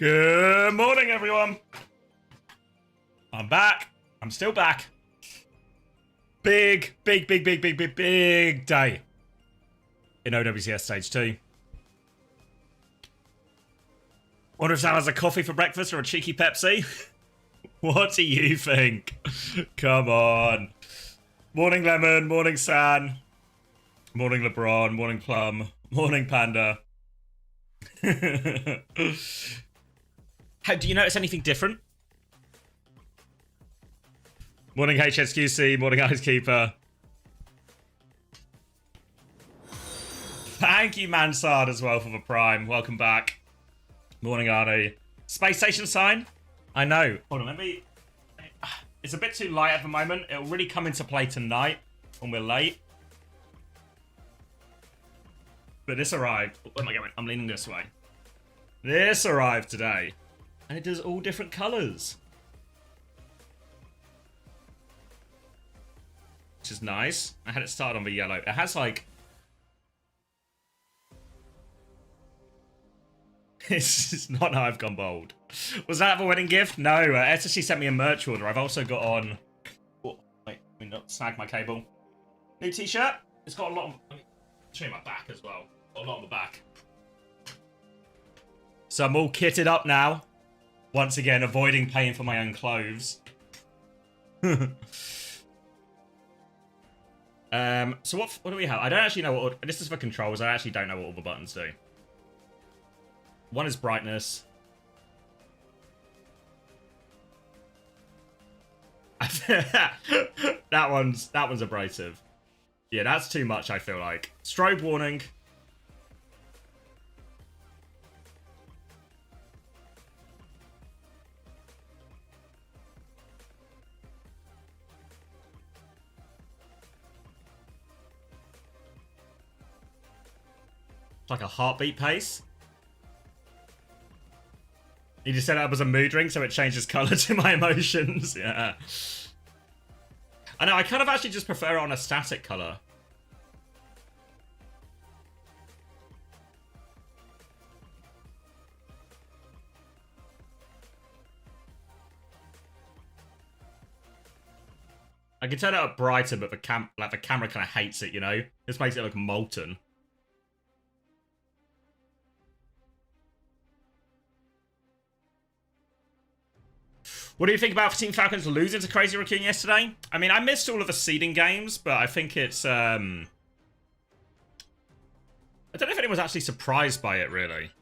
Good morning, everyone. I'm back. I'm still back. Big day in OWCS Stage 2. Wonder if Sal has a coffee for breakfast or a cheeky Pepsi? What do you think? Come on. Morning, Lemon. Morning, San. Morning, LeBron. Morning, Plum. Morning, Panda. Do you notice anything different? Morning, HSQC. Morning, Icekeeper. Thank you, Mansard, as well, for the Prime. Welcome back. Morning, Arnie. Space station sign? I know. Hold on, let me... It's a bit too light at the moment. It'll really come into play tonight when we're late. But this arrived. Where am I going? I'm leaning this way. This arrived today. And it does all different colours. Which is nice. I had it started on the yellow. It has like... It's not how I've gone bold. Was that the wedding gift? No, SSG sent me a merch order. I've also got on... Oh, wait, let me not snag my cable. New t-shirt. It's got a lot of... Let me show you my back as well. Got a lot on the back. So I'm all kitted up now. Once again, avoiding paying for my own clothes. So what do we have? I don't actually know what... This is for controls. I actually don't know what all the buttons do. One is brightness. that one's abrasive. Yeah, that's too much, I feel like. Strobe warning. It's like a heartbeat pace. You just set it up as a mood ring so it changes colour to my emotions. Yeah. I know, I kind of actually just prefer it on a static colour. I can turn it up brighter, but the camera kind of hates it, you know? This makes it look molten. What do you think about Team Falcons losing to Crazy Raccoon yesterday? I mean, I missed all of the seeding games, but I think it's, I don't know if anyone's actually surprised by it, really.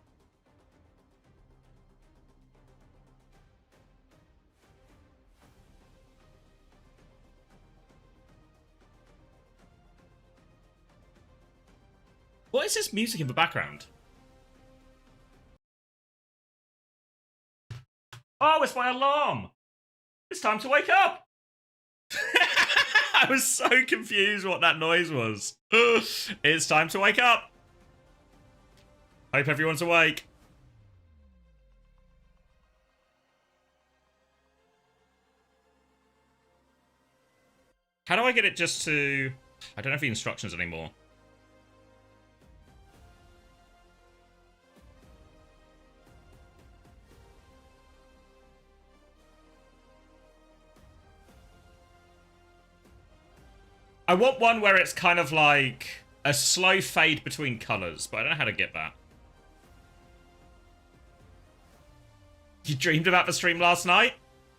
What is this music in the background? Oh, it's my alarm! It's time to wake up! I was so confused what that noise was. It's time to wake up! Hope everyone's awake. How do I get it just to... I don't have the instructions anymore. I want one where it's kind of like a slow fade between colours, but I don't know how to get that. You dreamed about the stream last night?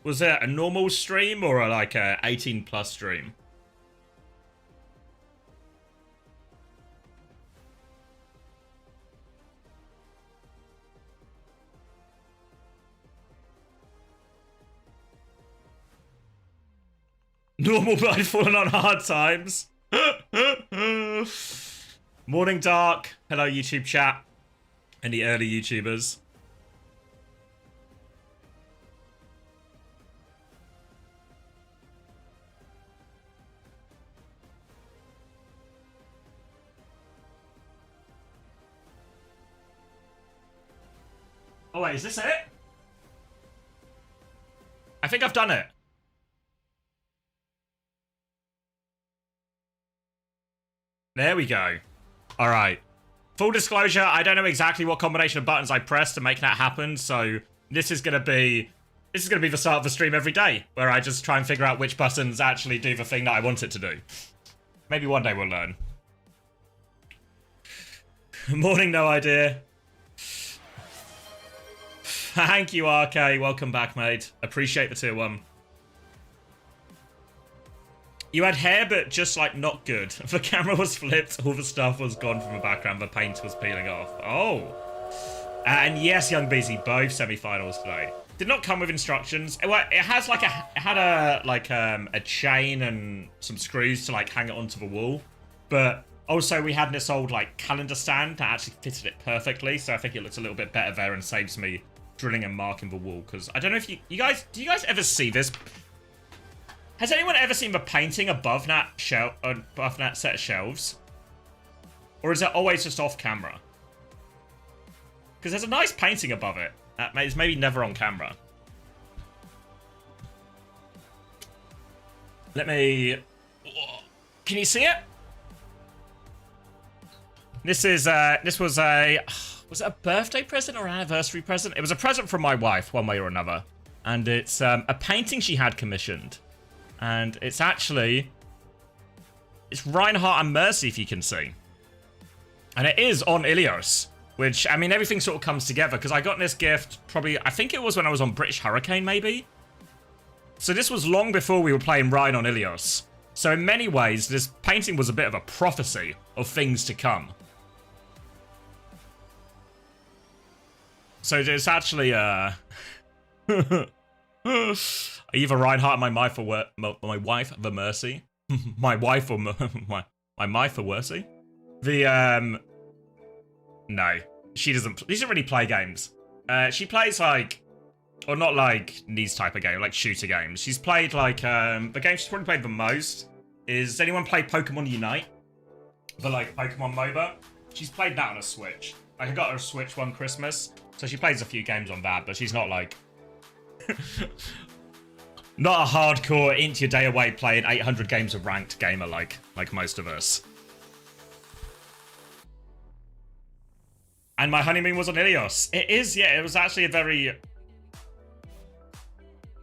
Was it a normal stream or like a 18+ stream? Normal, but I've fallen on hard times. Morning, Dark. Hello, YouTube chat. And the early YouTubers. Oh, wait, is this it? I think I've done it. There we go. All right. Full disclosure, I don't know exactly what combination of buttons I pressed to make that happen, so This is gonna be the start of the stream every day, where I just try and figure out which buttons actually do the thing that I want it to do. Maybe one day we'll learn. Morning, no idea. Thank you, RK. Welcome back, mate. Appreciate the tier 1. You had hair, but just, like, not good. The camera was flipped, all the stuff was gone from the background, the paint was peeling off. Oh. And yes, Young Beezy, both semi-finals today. Did not come with instructions. Well, it has, like, it had a chain and some screws to, like, hang it onto the wall. But also, we had this old, like, calendar stand that actually fitted it perfectly, so I think it looks a little bit better there and saves me drilling and marking the wall. Because I don't know if do you guys ever see this? Has anyone ever seen the painting above that set of shelves? Or is it always just off camera? Because there's a nice painting above it. That is maybe never on camera. Let me... Can you see it? This was a... Was it a birthday present or an anniversary present? It was a present from my wife, one way or another. And it's a painting she had commissioned. And it's actually... It's Reinhardt and Mercy, if you can see. And it is on Ilios. Which, I mean, everything sort of comes together. Because I got this gift probably... I think it was when I was on British Hurricane, maybe? So this was long before we were playing Ryan on Ilios. So in many ways, this painting was a bit of a prophecy of things to come. So it's actually... Either Reinhardt and my wife for Mercy. My wife or my wife for Mercy. No, she doesn't really play games. She plays like, or not like these type of games, like shooter games. She's played like the game she's probably played the most is. Does anyone play Pokemon Unite? The like Pokemon MOBA. She's played that on a Switch. Like, I got her a Switch one Christmas, so she plays a few games on that, but she's not like. Not a hardcore into your day away playing 800 games of ranked gamer like most of us. And my honeymoon was on Ilios. It is, yeah, it was actually a very...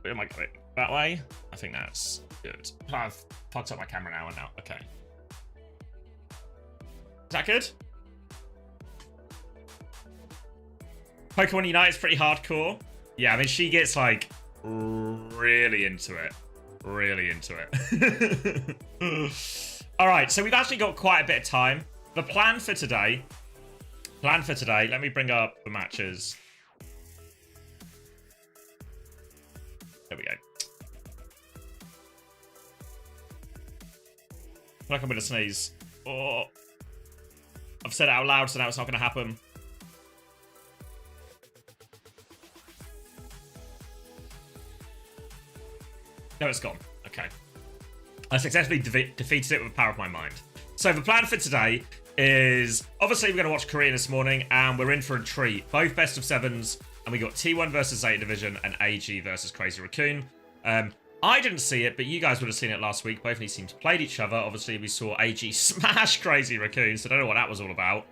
Am I going that way? I think that's good. I've fucked up my camera now and now. Okay. Is that good? Pokemon Unite is pretty hardcore. Yeah, I mean, she gets like... really into it. Really into it. Alright, so we've actually got quite a bit of time. The plan for today, let me bring up the matches. There we go. I feel like I'm gonna sneeze. Oh, I've said it out loud, so now it's not gonna happen. No, it's gone. Okay. I successfully defeated it with the power of my mind. So the plan for today is... Obviously, we're going to watch Korea this morning, and we're in for a treat. Both best of sevens, and we got T1 versus Zeta Division, and AG versus Crazy Raccoon. I didn't see it, but you guys would have seen it last week. Both of these teams played each other. Obviously, we saw AG smash Crazy Raccoon, so I don't know what that was all about.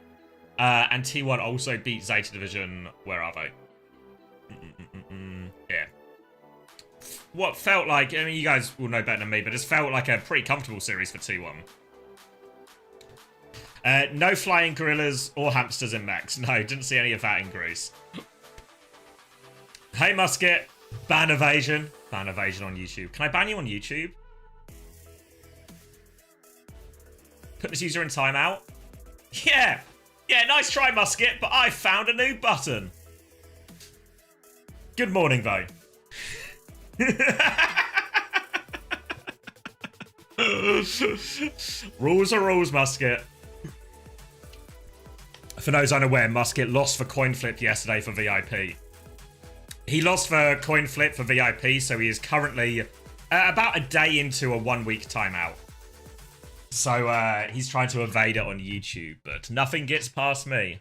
And T1 also beat Zeta Division. Where are they? Yeah. What felt like, I mean, you guys will know better than me, but it's felt like a pretty comfortable series for T1. No flying gorillas or hamsters in mechs. No, didn't see any of that in Greece. Hey, Musket. Ban evasion. Ban evasion on YouTube. Can I ban you on YouTube? Put this user in timeout. Yeah. Yeah, nice try, Musket, but I found a new button. Good morning, though. Rules are rules, Musket. For those unaware, Musket lost for coin flip yesterday for VIP. He lost for coin flip for VIP, so he is currently about a day into a 1 week timeout. So he's trying to evade it on YouTube, but nothing gets past me.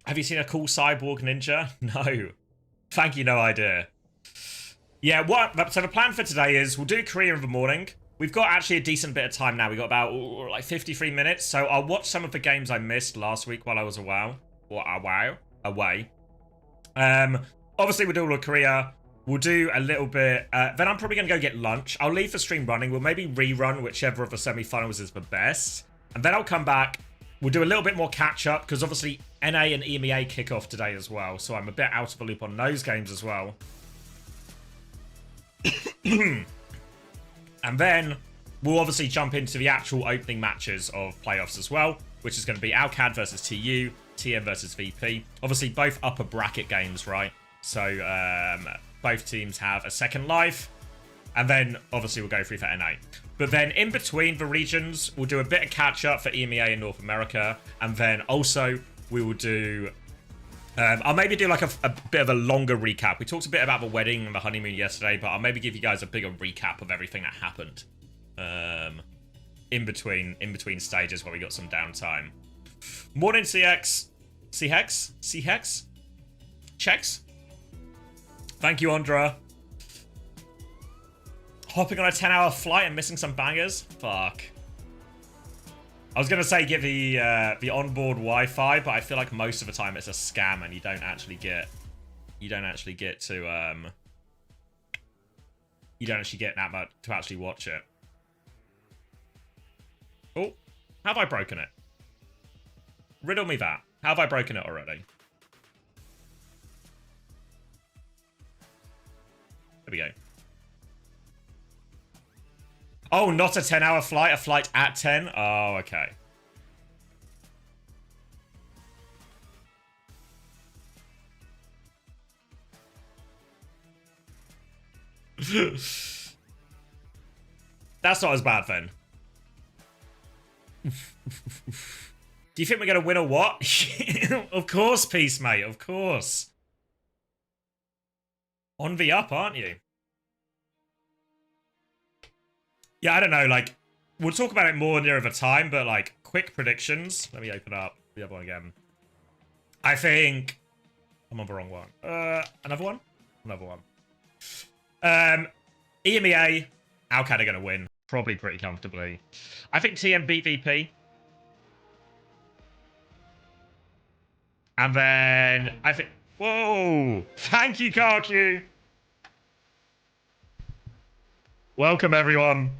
Have you seen a cool cyborg ninja? No. Thank you, no idea. Yeah, so the plan for today is we'll do Korea in the morning. We've got actually a decent bit of time now. We've got about like 53 minutes. So I'll watch some of the games I missed last week while I was away. away. Obviously, we'll do all of Korea. We'll do a little bit. Then I'm probably going to go get lunch. I'll leave the stream running. We'll maybe rerun whichever of the semi-finals is the best. And then I'll come back. We'll do a little bit more catch-up because obviously NA and EMEA kick off today as well. So I'm a bit out of the loop on those games as well. And then we'll obviously jump into the actual opening matches of playoffs as well, which is going to be Alcad versus TU, TM versus VP. Obviously, both upper bracket games, right? So both teams have a second life. And then, obviously, we'll go through for NA. But then, in between the regions, we'll do a bit of catch-up for EMEA in North America. And then, also, we will do... I'll maybe do like a bit of a longer recap. We talked a bit about the wedding and the honeymoon yesterday, but I'll maybe give you guys a bigger recap of everything that happened in between stages where we got some downtime. Morning, CX. C-Hex? Checks? Thank you, Andra. Hopping on a 10-hour flight and missing some bangers? Fuck. I was going to say get the onboard Wi-Fi, but I feel like most of the time it's a scam and you don't actually get that much to actually watch it. Oh, have I broken it? Riddle me that. Have I broken it already? There we go. Oh, not a 10-hour flight, a flight at 10? Oh, okay. That's not as bad then. Do you think we're going to win or what? Of course, Peace, mate. Of course. On the up, aren't you? Yeah, I don't know, like, we'll talk about it more nearer the time, but, like, quick predictions. Let me open up the other one again. I think... I'm on the wrong one. Another one? Another one. EMEA, Alcad are going to win. Probably pretty comfortably. I think TM beat VP. And then, I think... Whoa! Thank you, Karku! Welcome, everyone.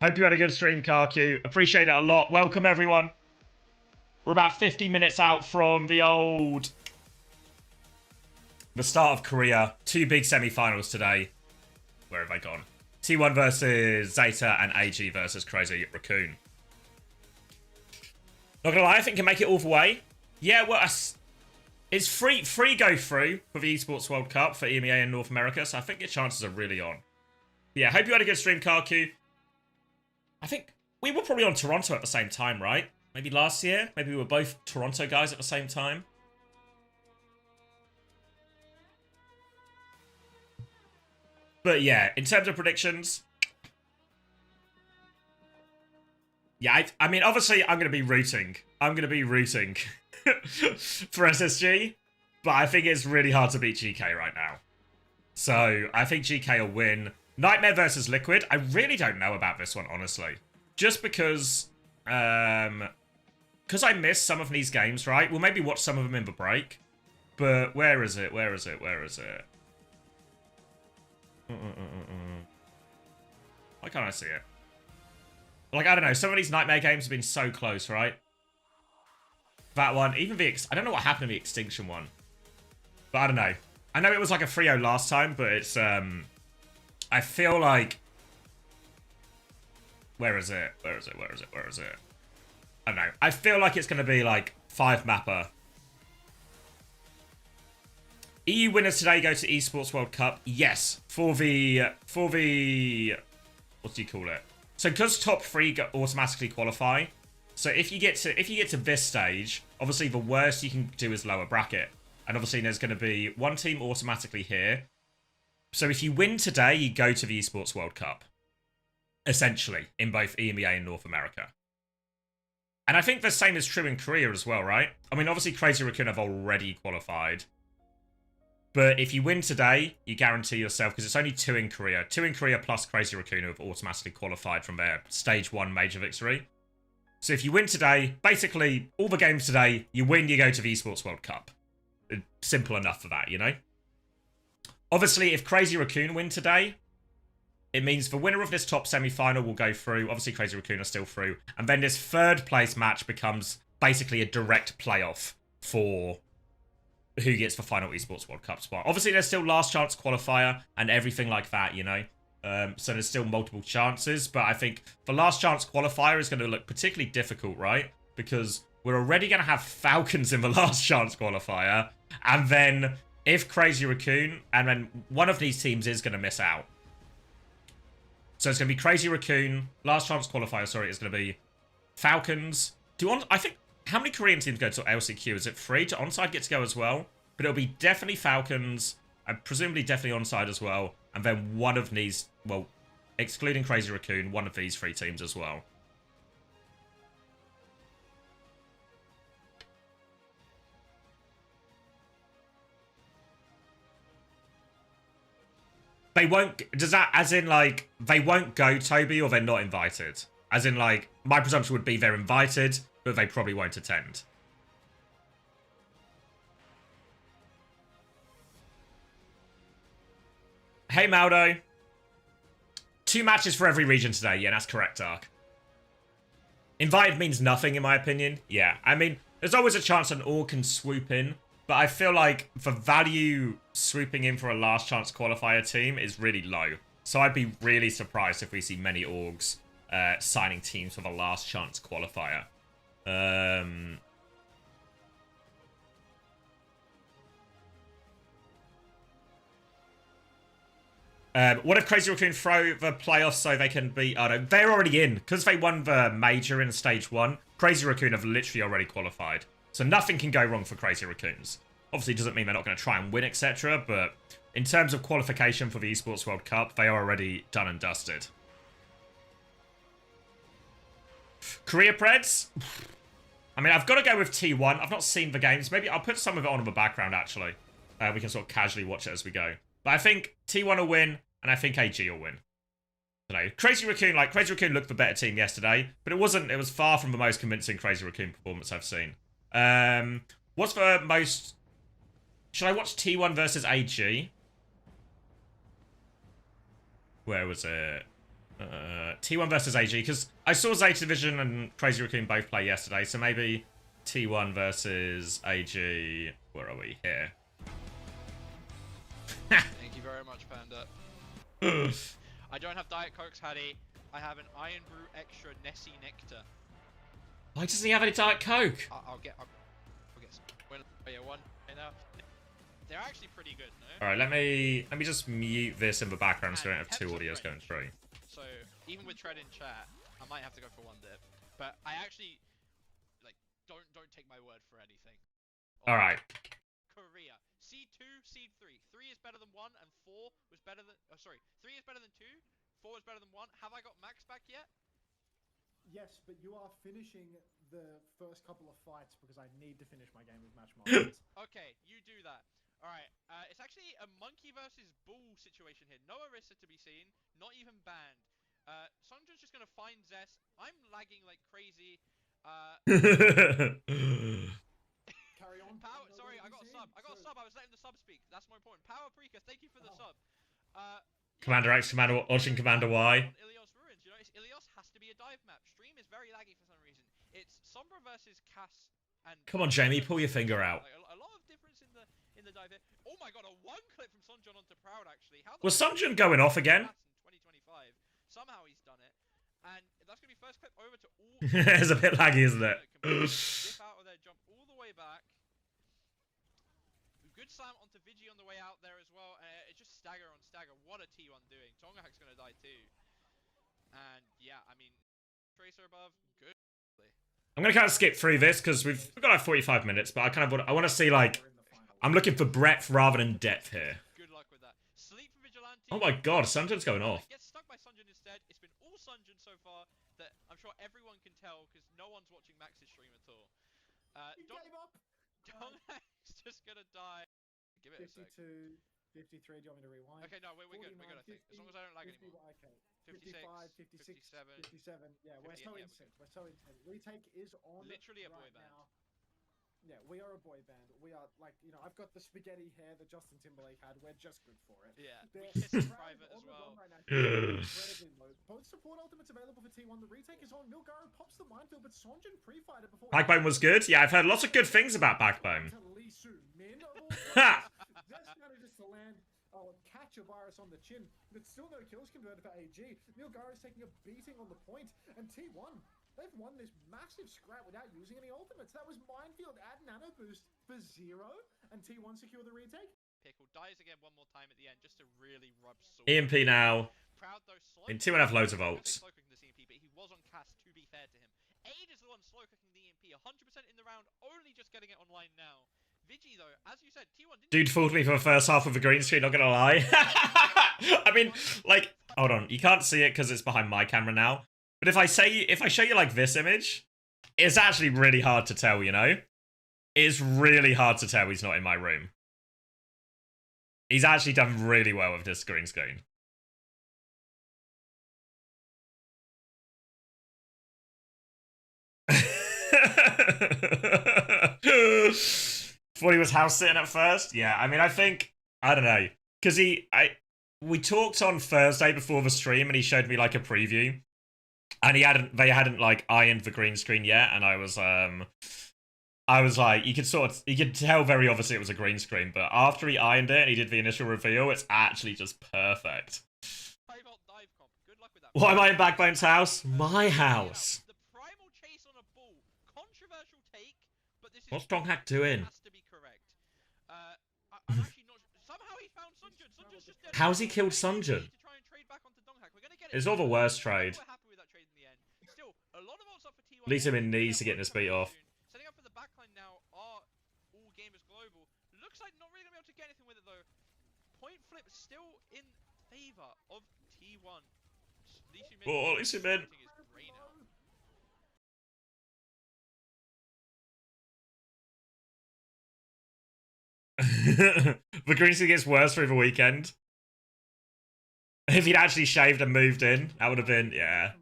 Hope you had a good stream, Karku. Appreciate it a lot. Welcome, everyone. We're about 50 minutes out from the start of Korea. 2 big semi-finals today. Where have I gone? T1 versus Zeta and AG versus Crazy Raccoon. Not gonna lie, I think can make it all the way. Yeah, well, it's free go through for the Esports World Cup for EMEA in North America, so I think your chances are really on. But yeah, hope you had a good stream, Karku. I think we were probably on Toronto at the same time, right? Maybe last year? Maybe we were both Toronto guys at the same time? But yeah, in terms of predictions... Yeah, I mean, obviously, I'm going to be rooting. I'm going to be rooting for SSG. But I think it's really hard to beat GK right now. So, I think GK will win. Nightmare versus Liquid. I really don't know about this one, honestly. Just because I missed some of these games, right? We'll maybe watch some of them in the break. But where is it? Where is it? Where is it? Why can't I see it? Like, I don't know. Some of these Nightmare games have been so close, right? That one. Even the... I don't know what happened in the Extinction one. But I don't know. I know it was like a 3-0 last time, but it's... I feel like... Where is it? Where is it? Where is it? Where is it? I don't know. I feel like it's going to be like 5-mapper. EU winners today go to Esports World Cup. Yes. For the... What do you call it? So because top 3 automatically qualify. So if you get to this stage, obviously the worst you can do is lower bracket. And obviously there's going to be one team automatically here. So if you win today, you go to the Esports World Cup. Essentially, in both EMEA and North America. And I think the same is true in Korea as well, right? I mean, obviously Crazy Raccoon have already qualified. But if you win today, you guarantee yourself, because it's only 2 in Korea. 2 in Korea plus Crazy Raccoon who have automatically qualified from their Stage 1 major victory. So if you win today, basically all the games today, you win, you go to the Esports World Cup. Simple enough for that, you know? Obviously, if Crazy Raccoon win today, it means the winner of this top semi-final will go through. Obviously, Crazy Raccoon are still through. And then this third place match becomes basically a direct playoff for who gets the final Esports World Cup spot. Obviously, there's still last chance qualifier and everything like that, you know? So there's still multiple chances. But I think the last chance qualifier is going to look particularly difficult, right? Because we're already going to have Falcons in the last chance qualifier. And then if Crazy Raccoon, and then one of these teams is going to miss out. So it's going to be Crazy Raccoon, last chance qualifier, sorry, it's going to be Falcons. I think, how many Korean teams go to LCQ? Is it 3? To Onside get to go as well? But it'll be definitely Falcons, and presumably definitely Onside as well. And then one of these, well, excluding Crazy Raccoon, one of these 3 teams as well. They won't, does that, as in, like, they won't go, Toby, or they're not invited? As in, like, my presumption would be they're invited, but they probably won't attend. Hey, Maldo. 2 matches for every region today. Yeah, that's correct, Ark. Invited means nothing, in my opinion. Yeah, I mean, there's always a chance an org can swoop in, but I feel like the value swooping in for a last chance qualifier team is really low. So I'd be really surprised if we see many orgs signing teams for the last chance qualifier. What if Crazy Raccoon throw the playoffs so they can beat... Oh, no, they're already in. Because they won the major in stage 1, Crazy Raccoon have literally already qualified. So nothing can go wrong for Crazy Raccoons. Obviously, it doesn't mean they're not going to try and win, etc. But in terms of qualification for the Esports World Cup, they are already done and dusted. Korea Preds? I mean, I've got to go with T1. I've not seen the games. Maybe I'll put some of it on in the background, actually. We can sort of casually watch it as we go. But I think T1 will win, and I think AG will win. Crazy Raccoon, Crazy Raccoon looked the better team yesterday, but it was far from the most convincing Crazy Raccoon performance I've seen. What's the most... Should I watch T1 versus AG? Where was it? T1 versus AG, because I saw Zeta Division and Crazy Raccoon both play yesterday, so maybe T1 versus AG... Where are we? Here. Thank you very much, Panda. I don't have Diet Cokes, Hattie. I have an Iron Brew Extra Nessie Nectar. Why doesn't he have any Diet Coke? I'll get some. Oh yeah, one right now. They're actually pretty good, no? Alright, let me just mute this in the background so we don't have 2 audios going through. So, even with Tread in chat, I might have to go for 1 dip. But I actually, like, don't take my word for anything. Alright. Korea. Seed 2, Seed 3. 3 is better than 1, and 4 was better than... Oh, sorry. 3 is better than 2, 4 is better than 1. Have I got Max back yet? Yes, but you are finishing the first couple of fights because I need to finish my game with Match Masters. Okay, you do that. Alright, it's actually a monkey versus bull situation here. No Orisa to be seen, not even banned. Sandra's just gonna find Zest. I'm lagging like crazy. Carry on. Sorry, I got a sub. I was letting the sub speak. That's more important. Power Preeka, thank you for the sub. Commander X, Commander watching Commander Y. Ilios Ruins, you know, Ilios has to be a dive map. Stream is very laggy for some reason. It's Sombra versus Cass and... Come on, Jamie, pull your finger out. Like, a lot of difference in the dive here. Oh my god, a 1 clip from Sunjun onto Proud, actually. How Was Sunjun going off again? 2025. Somehow he's done it. And that's going to be first clip over to all... It's a bit laggy, isn't it? Dip out of there, jump all the way back. Good slam onto Vigi on the way out there as well. It's just stagger on stagger. What a T1 doing. Tongahak's going to die too. And yeah, I mean, Tracer above, good. I'm going to kind of skip through this because we've got like 45 minutes, but I want to see, like, I'm looking for breadth rather than depth here. Good luck with that. Sleep for Vigilante. Oh my god, Sunjun's going off. Gets stuck by Sunjun instead. It's been all Sunjun so far that I'm sure everyone can tell because no one's watching Max's stream at all. You gave up. Donghack's just gonna die. Give it 52. 53, do you want me to rewind? Okay, no, we're good. We're good, I think. As long as I don't lag 50, anymore. okay. 56, 55, 56, 57. 57. Yeah, we're 58, so yeah, in sync. We're so in sync. Retake is on Literally a boy right band. now. Yeah, we are a boy band. We are like, you know, I've got the spaghetti hair that Justin Timberlake had. We're just good for it. Yeah, They're we kiss in proud private as on the well. run right now. Incredibly low. Both support ultimates available for T1. The retake is on. Milgaru pops the minefield, but Sonjin pre-fired it before. Backbone was good. Yeah, I've heard lots of good things about Backbone. To Lee Su Min of all Ha! Zest manages to land. Oh, catch a virus on the chin, but still no kills converted for AG. Milgaru is taking a beating on the point, and T1, they've won this massive scrap without using any ultimates. That was Minefield add nano boost for 0, and T1 secure the retake. Pickle dies again one more time at the end just to really rub salt. EMP now. Proud though, slow. In T1 have loads of ults. Slow cooking this EMP, but he was on cast to be fair to him. Aid is the one slow cooking the EMP, 100% in the round, only just getting it online now. Vigi though, as you said, T1 didn't. Dude fooled me for the first half of a green screen, not gonna lie. I mean, like, hold on, you can't see it because it's behind my camera now. But if I show you like this image, it's actually really hard to tell, you know? It's really hard to tell he's not in my room. He's actually done really well with this green screen. Thought he was house sitting at first. Yeah, I mean, I don't know, because we talked on Thursday before the stream, and he showed me like a preview, and they hadn't like ironed the green screen yet, and I was like, you could tell very obviously it was a green screen, but after he ironed it and he did the initial reveal, it's actually just perfect. Good luck with that. Why am I in Backbone's house? My house. The primal chase on a bull. Controversial take, but this is What's Donghack doing? has to be correct. I'm actually not. Somehow he found Sunjun. Sunjun's just dead. How's he killed Sunjun? To try and trade back onto Donghack. We're gonna get it. It's all the worst trade. We're happy with that trade in the end. Still, a lot of ults up for T1. Lee Min needs to get this beat off. Setting up for the backline now are all gamers global. Looks like not really gonna be able to get anything with it though. Point flip still in favor of T1. Oh, Lee Min. The green screen gets worse through the weekend. If he'd actually shaved and moved in, that would have been, yeah.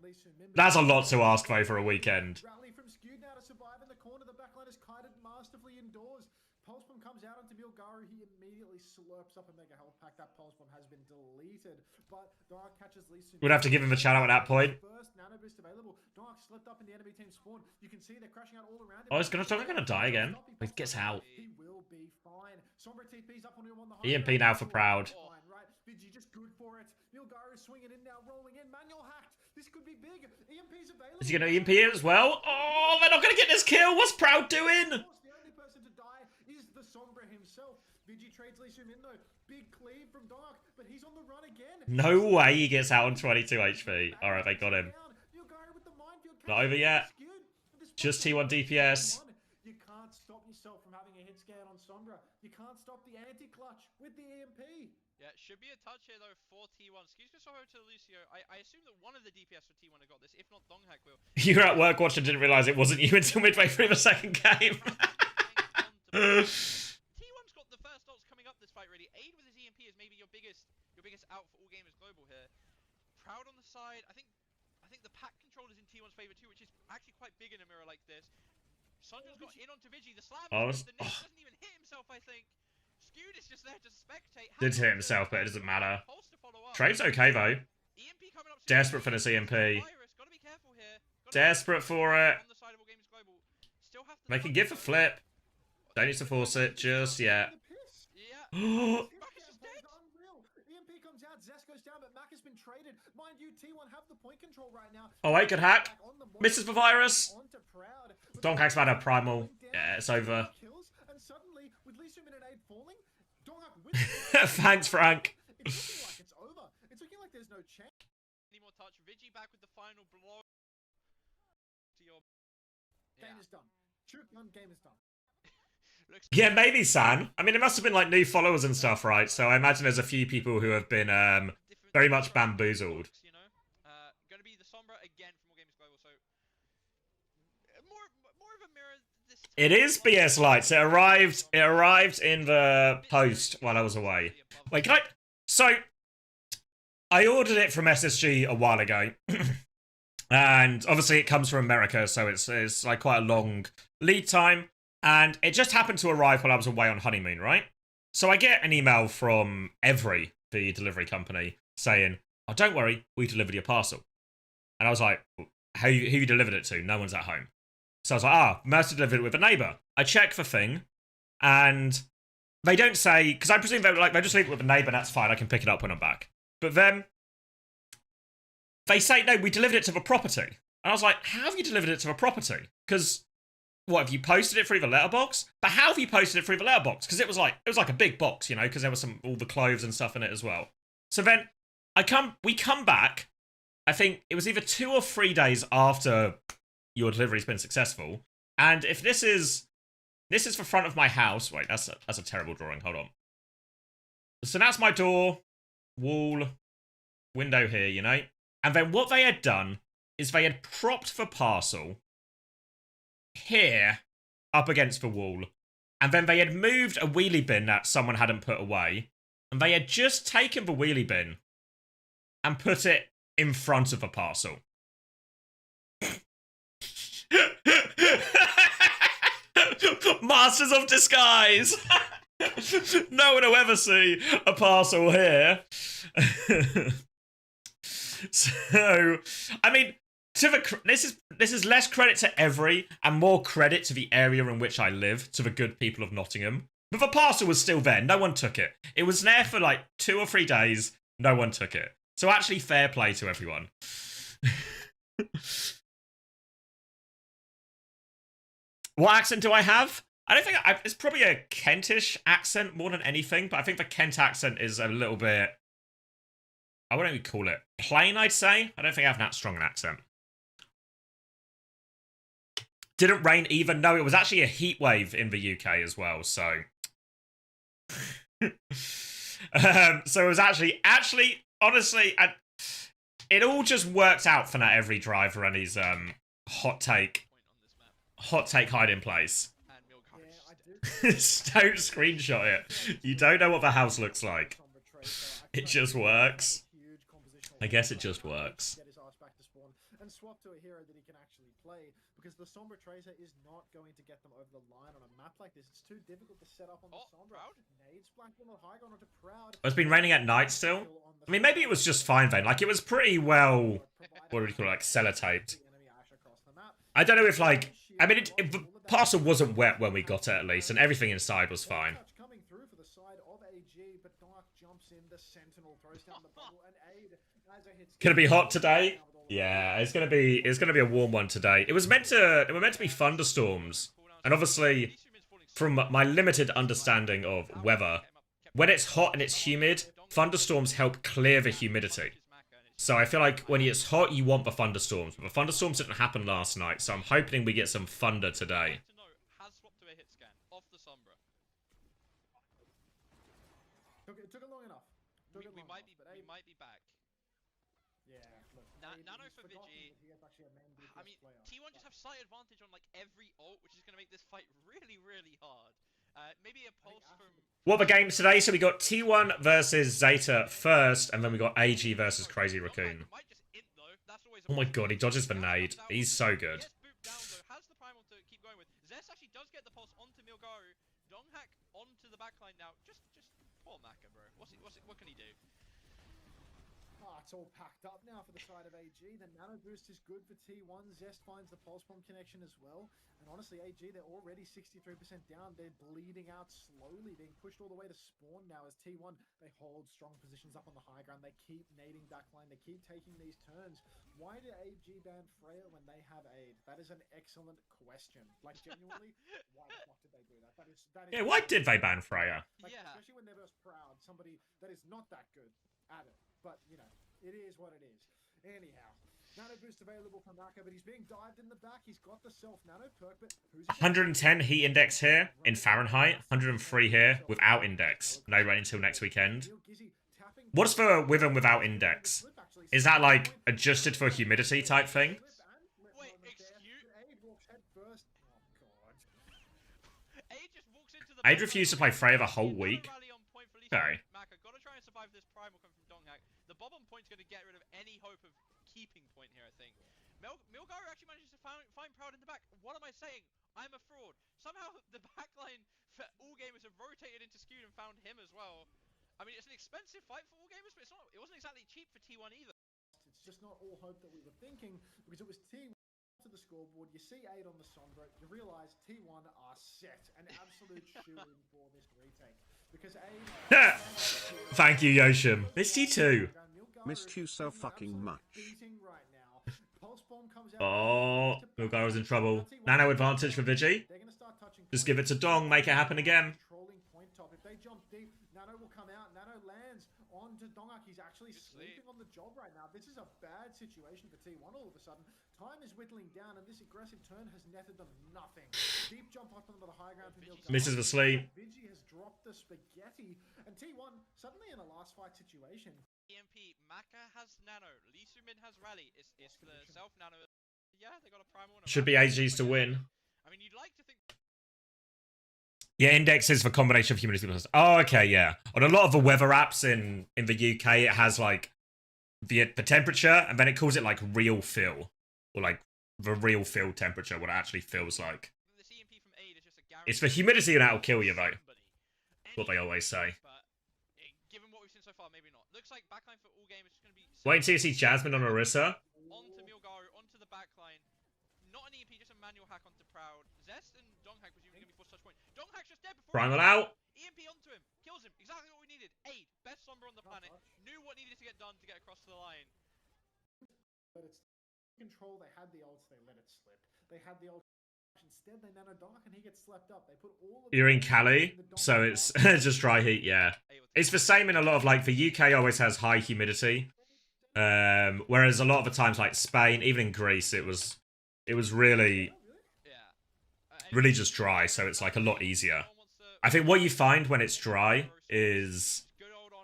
That's a lot to ask though for a weekend. Rally from Skewed now to survive in the corner. The backline is kited masterfully indoors. Pulse Bomb comes out onto Milgaru. He immediately slurps up a mega health pack. That Pulse Bomb has been deleted, but Dark catches Lee Su. Would have to give him a shout out at that point. First nano boost available. Dark slipped up in the enemy team spawn. You can see they're crashing out all around him. Oh, it's gonna die again. He gets out. He will be fine. Sombra TP's up on him on the EMP now for Proud. Fine, right? Vigi just good for it. Milgaru swinging in now, rolling in. Manual hacked. This could be big. EMP's available. Is he gonna EMP it as well? Oh, they're not gonna get this kill. What's Proud doing? The only person to die is the Sombra himself. Vigi trades Lee Su-min though. Big cleave from Dark, but he's on the run again. No way he gets out on 22 HP. Alright, they got him. Not over yet. Just T1 DPS. You can't stop yourself from having a hit scan on Sombra. You can't stop the anti-clutch with the EMP. Yeah, should be a touch here though for T1. Excuse me, so over to Lucio. I assume that one of the DPS for T1 have got this, if not Donghack will. You were at work watching, didn't realise it wasn't you until midway through the second game. T1's got the first ults coming up this fight really. Aid with his EMP is maybe your biggest out for all gamers global here. Proud on the side. I think the pack control is in T1's favor too, which is actually quite big in a mirror like this. Sunjun's got in onto Vigi. The slab the nade doesn't even hit himself, I think. Skewed is just there to spectate. Did hit himself, but it doesn't matter. Trade's okay though. Desperate for this EMP. Desperate for it. They can give a flip. Don't need to force it just yet. Yeah. Oh wait, good hack. Misses the virus. Donghack's about a primal. Yeah, it's over. Thanks, Frank. It's over. It's looking like there's no chance. Any more touch? Vigi back with the final blow. To your game is done. Game is done. Yeah, maybe San. I mean, it must have been like new followers and stuff, right? So I imagine there's a few people who have been very much bamboozled. You know, gonna be the Sombra again from All Games Global. So more of a mirror this time. It is BS Lights. It arrived in the post while I was away. Wait, can I? So, I ordered it from SSG a while ago. And obviously it comes from America, so it's like quite a long lead time. And it just happened to arrive while I was away on honeymoon, right? So I get an email from the delivery company, saying, "Oh, don't worry, we delivered your parcel." And I was like, who you delivered it to? No one's at home. So I was like, must have delivered it with a neighbour. I check for thing, and they don't say, because I presume they just leave it with a neighbour, that's fine, I can pick it up when I'm back. But then they say, no, we delivered it to the property. And I was like, how have you delivered it to the property? Because, what, have you posted it through the letterbox? But how have you posted it through the letterbox? Because it was like a big box, you know, because there was all the clothes and stuff in it as well. So then we come back, I think it was either 2 or 3 days after your delivery's been successful. And if this is the front of my house, wait, that's a terrible drawing, hold on. So that's my door, wall, window here, you know? And then what they had done is they had propped the parcel here up against the wall. And then they had moved a wheelie bin that someone hadn't put away. And they had just taken the wheelie bin and put it in front of the parcel. Masters of disguise! No one will ever see a parcel here. So, I mean, this is less credit to Every and more credit to the area in which I live, to the good people of Nottingham. But the parcel was still there. No one took it. It was there for like 2 or 3 days. No one took it. So actually, fair play to everyone. What accent do I have? I don't think it's probably a Kentish accent more than anything, but I think the Kent accent is a little bit, I wouldn't even call it plain, I'd say. I don't think I have that strong an accent. Didn't rain even. No, it was actually a heat wave in the UK as well, so. So it was actually, honestly, it all just worked out for that Every driver and his hot take hiding place. Don't screenshot it. You don't know what the house looks like. It just works. I guess it just works. And swap to a hero that he can actually play, because the Sombra Tracer is not going to get them over the line on a map like this. It's too difficult to set up on the Sombra. Nade splashed on the high ground onto Proud. It's been raining at night still. I mean, maybe it was just fine then. Like, it was pretty well, what do we call it, like, sellotaped. I don't know if, like, I mean, the parcel wasn't wet when we got it, at least, and everything inside was fine. Coming through for the side of AG, but Dark jumps in, the Sentinel throws down the bubble, and Aid as a hit. Gonna be hot today? Yeah, it's gonna be a warm one today. It were meant to be thunderstorms, and obviously, from my limited understanding of weather, when it's hot and it's humid, thunderstorms help clear the humidity. So I feel like when it's hot, you want the thunderstorms. But the thunderstorms didn't happen last night, so I'm hoping we get some thunder today. It took it long enough. We might be back. Yeah, look. Nano for Vigi. I mean, T1 just have slight advantage on like every ult, which is going to make this fight really, really hard. Maybe a pulse from... What are the games today? So we got T1 versus Zeta first, and then we got AG versus Crazy Raccoon. Oh my god, he dodges the nade. He's so good. Has the primal to keep going with. Zest actually does get the pulse onto Milgaru. Donghack onto the backline now. Just poor Maka, bro. What can he do? It's all packed up now for the side of AG. The nano boost is good for T1. Zest finds the pulse bomb connection as well. And honestly, AG, they're already 63% down. They're bleeding out slowly, being pushed all the way to spawn now as T1. They hold strong positions up on the high ground. They keep nading backline. They keep taking these turns. Why did AG ban Freya when they have Aid? That is an excellent question. Like, genuinely, why the fuck did they do that? That is yeah, why did they ban Freya? Like, yeah. Especially when they're most Proud, somebody that is not that good at it. But, you know, it is what it is. Anyhow, nano boost available from Maka, but he's being dived in the back. He's got the self nano perk, but who's 110 heat index here in Fahrenheit, 103 here without index. No rain until next weekend. What's the with and without index? Is that like adjusted for humidity type thing? Wait, excuse? Aid refused to play Freya the whole week. Okay. Maka, gotta try and survive this primal coming from Donghak. The Bob on point's gonna get rid of any hope of keeping point here, I think. Milgaru actually manages to find Proud in the back. What am I saying? I'm a fraud. Somehow the backline for all gamers have rotated into Skewed and found him as well. I mean, it's an expensive fight for all gamers, but it wasn't exactly cheap for T1 either. It's just not all hope that we were thinking, because it was T1 to the scoreboard. You see 8 on the Sombra, you realise T1 are set, an absolute shoe-in for this retake. Because Thank you, Yoshim. Missed you too. Missed you so fucking much. Oh, Milgaru's in trouble. Nano advantage for Vigi. Just give it to Dong, make it happen again. If they jump deep, Nano will come out. Nano lands onto Donghak. He's actually sleeping on the job right now. This is a bad situation for T1 all of a sudden. Time is whittling down, and this aggressive turn has netted them nothing. Deep jump up onto the high ground for Milgaru. Misses the sleep. Vigi has dropped the spaghetti, and T1 suddenly in a last fight situation. EMP, Maka has Nano, Lee Sumin has Rally. It's the self-Nano. Yeah, they got a primal. Should be AGs to win. I mean, you'd like to think. Yeah, indexes for combination of humidity. Oh, okay, yeah. On a lot of the weather apps in the UK, it has like the temperature, and then it calls it like real feel, or like the real feel temperature, what it actually feels like. It's the humidity that'll kill you, though. What they always say. But given what we've seen so far, maybe not. Looks like backline for all game is just going to be. Wait until you see Jasmine on Orisa. Onto Milgaru, onto the backline. Not an EMP, just a manual hack onto Proud. Zest and Donghak presumably going to be forced to touch point. Donghak's just dead before. Primal out. EMP onto him, kills him. Exactly what we needed. Aid, best Sombra on the planet. Knew what needed to get done to get across the line. But it's control. They had the ults. They let it slip. They had the ult. Instead, they nano Donghak and he gets slept up. They put all of. You're in Cali, so it's just dry heat. Yeah, it's the same in a lot of like the UK always has high humidity, whereas a lot of the times like Spain, even in Greece, it was really just dry. So it's like a lot easier. I think what you find when it's dry is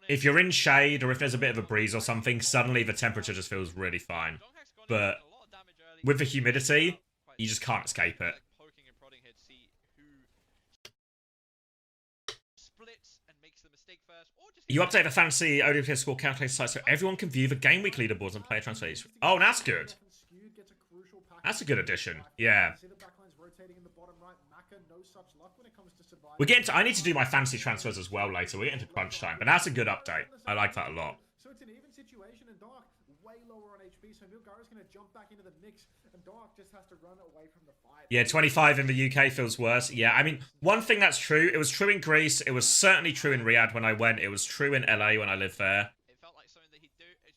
if you're in shade or if there's a bit of a breeze or something, suddenly the temperature just feels really fine. But with the humidity, you just can't escape it. You update the fantasy OWCS score calculator site so everyone can view the game week leaderboards and player transfers. Oh, that's good. That's a good addition. Yeah. We're getting to, I need to do my fantasy transfers as well later. We're getting to crunch time, but that's a good update. I like that a lot. So it's an even situation, and Donghak way lower on HP, so Milgaru's going to jump back into the mix, and Donghak just has to run away from the fight. Yeah, 25 in the UK feels worse. Yeah, I mean, one thing that's true, it was true in Greece, it was certainly true in Riyadh when I went, it was true in LA when I lived there.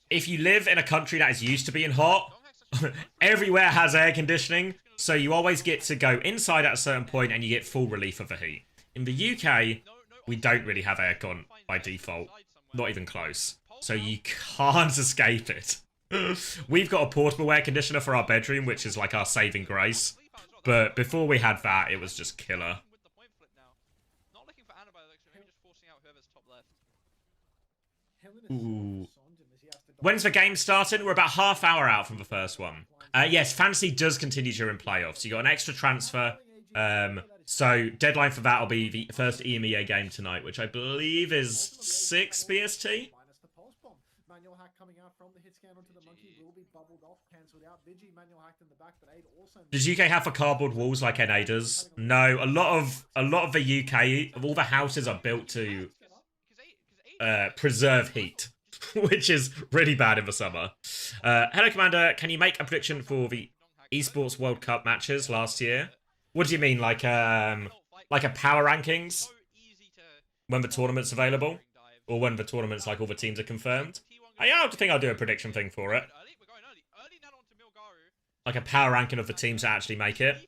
If you live in a country that is used to being hot, everywhere has air conditioning, so you always get to go inside at a certain point and you get full relief of the heat. In the UK, we don't really have aircon by default. Not even close. So you can't escape it. We've got a portable air conditioner for our bedroom, which is like our saving grace. But before we had that, it was just killer. Ooh. When's the game starting? We're about half hour out from the first one. Yes, Fantasy does continue during playoffs. You got an extra transfer. So deadline for that will be the first EMEA game tonight, which I believe is 6 BST. Manual hack coming out from the hit scan onto the monkey will be bubbled off, cancelled out. Vigi manual hacked in the back, but Aid also. Does UK have the cardboard walls like NA does? No, a lot of the UK, all the houses are built to preserve heat, which is really bad in the summer. Hello, Commander. Can you make a prediction for the Esports World Cup matches last year? What do you mean, like a power rankings when the tournament's available, or when the tournament's like all the teams are confirmed? I think I'll do a prediction thing for it, like a power ranking of the teams that actually make it.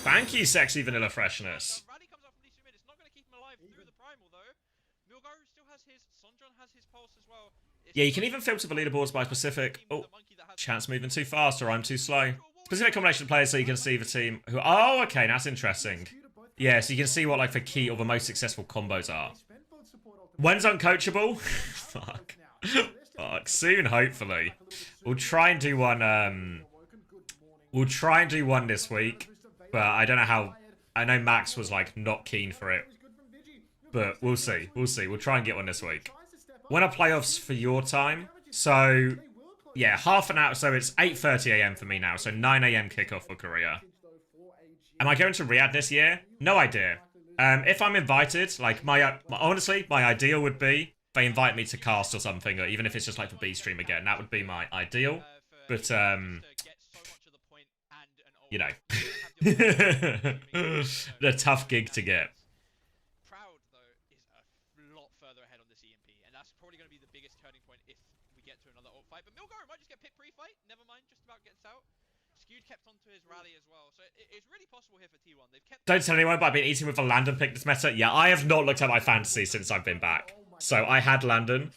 Thank you, sexy vanilla freshness. Yeah, you can even filter the leaderboards by specific. Oh, chance moving too fast, or I'm too slow. Specific combination of players, so you can see the team who. Oh, okay, that's interesting. Yeah, so you can see what like the key or the most successful combos are. When's uncoachable? Fuck. Fuck. Soon, hopefully. We'll try and do one We'll try and do one this week, but I don't know how. I know Max was like not keen for it, but we'll see. We'll see. We'll try and get one this week. When are playoffs for your time? So yeah, half an hour. So it's 8:30 a.m. for me now. So 9 a.m. kickoff for Korea. Am I going to Riyadh this year? No idea. If I'm invited, like honestly, my ideal would be they invite me to cast or something, or even if it's just like for B stream again, that would be my ideal. But you know, the tough gig to get. Proud though is a lot further ahead on this EMP, and that's probably going to be the biggest turning point if we get to another ult fight. But Milgar might just get picked pre-fight. Never mind, just about gets out. Skewed kept onto his rally as well, so it's really possible here for T1. They've kept. Don't tell anyone, but I've been eating with a Landon pick this meta. Yeah, I have not looked at my fantasy since I've been back. So I had Landon.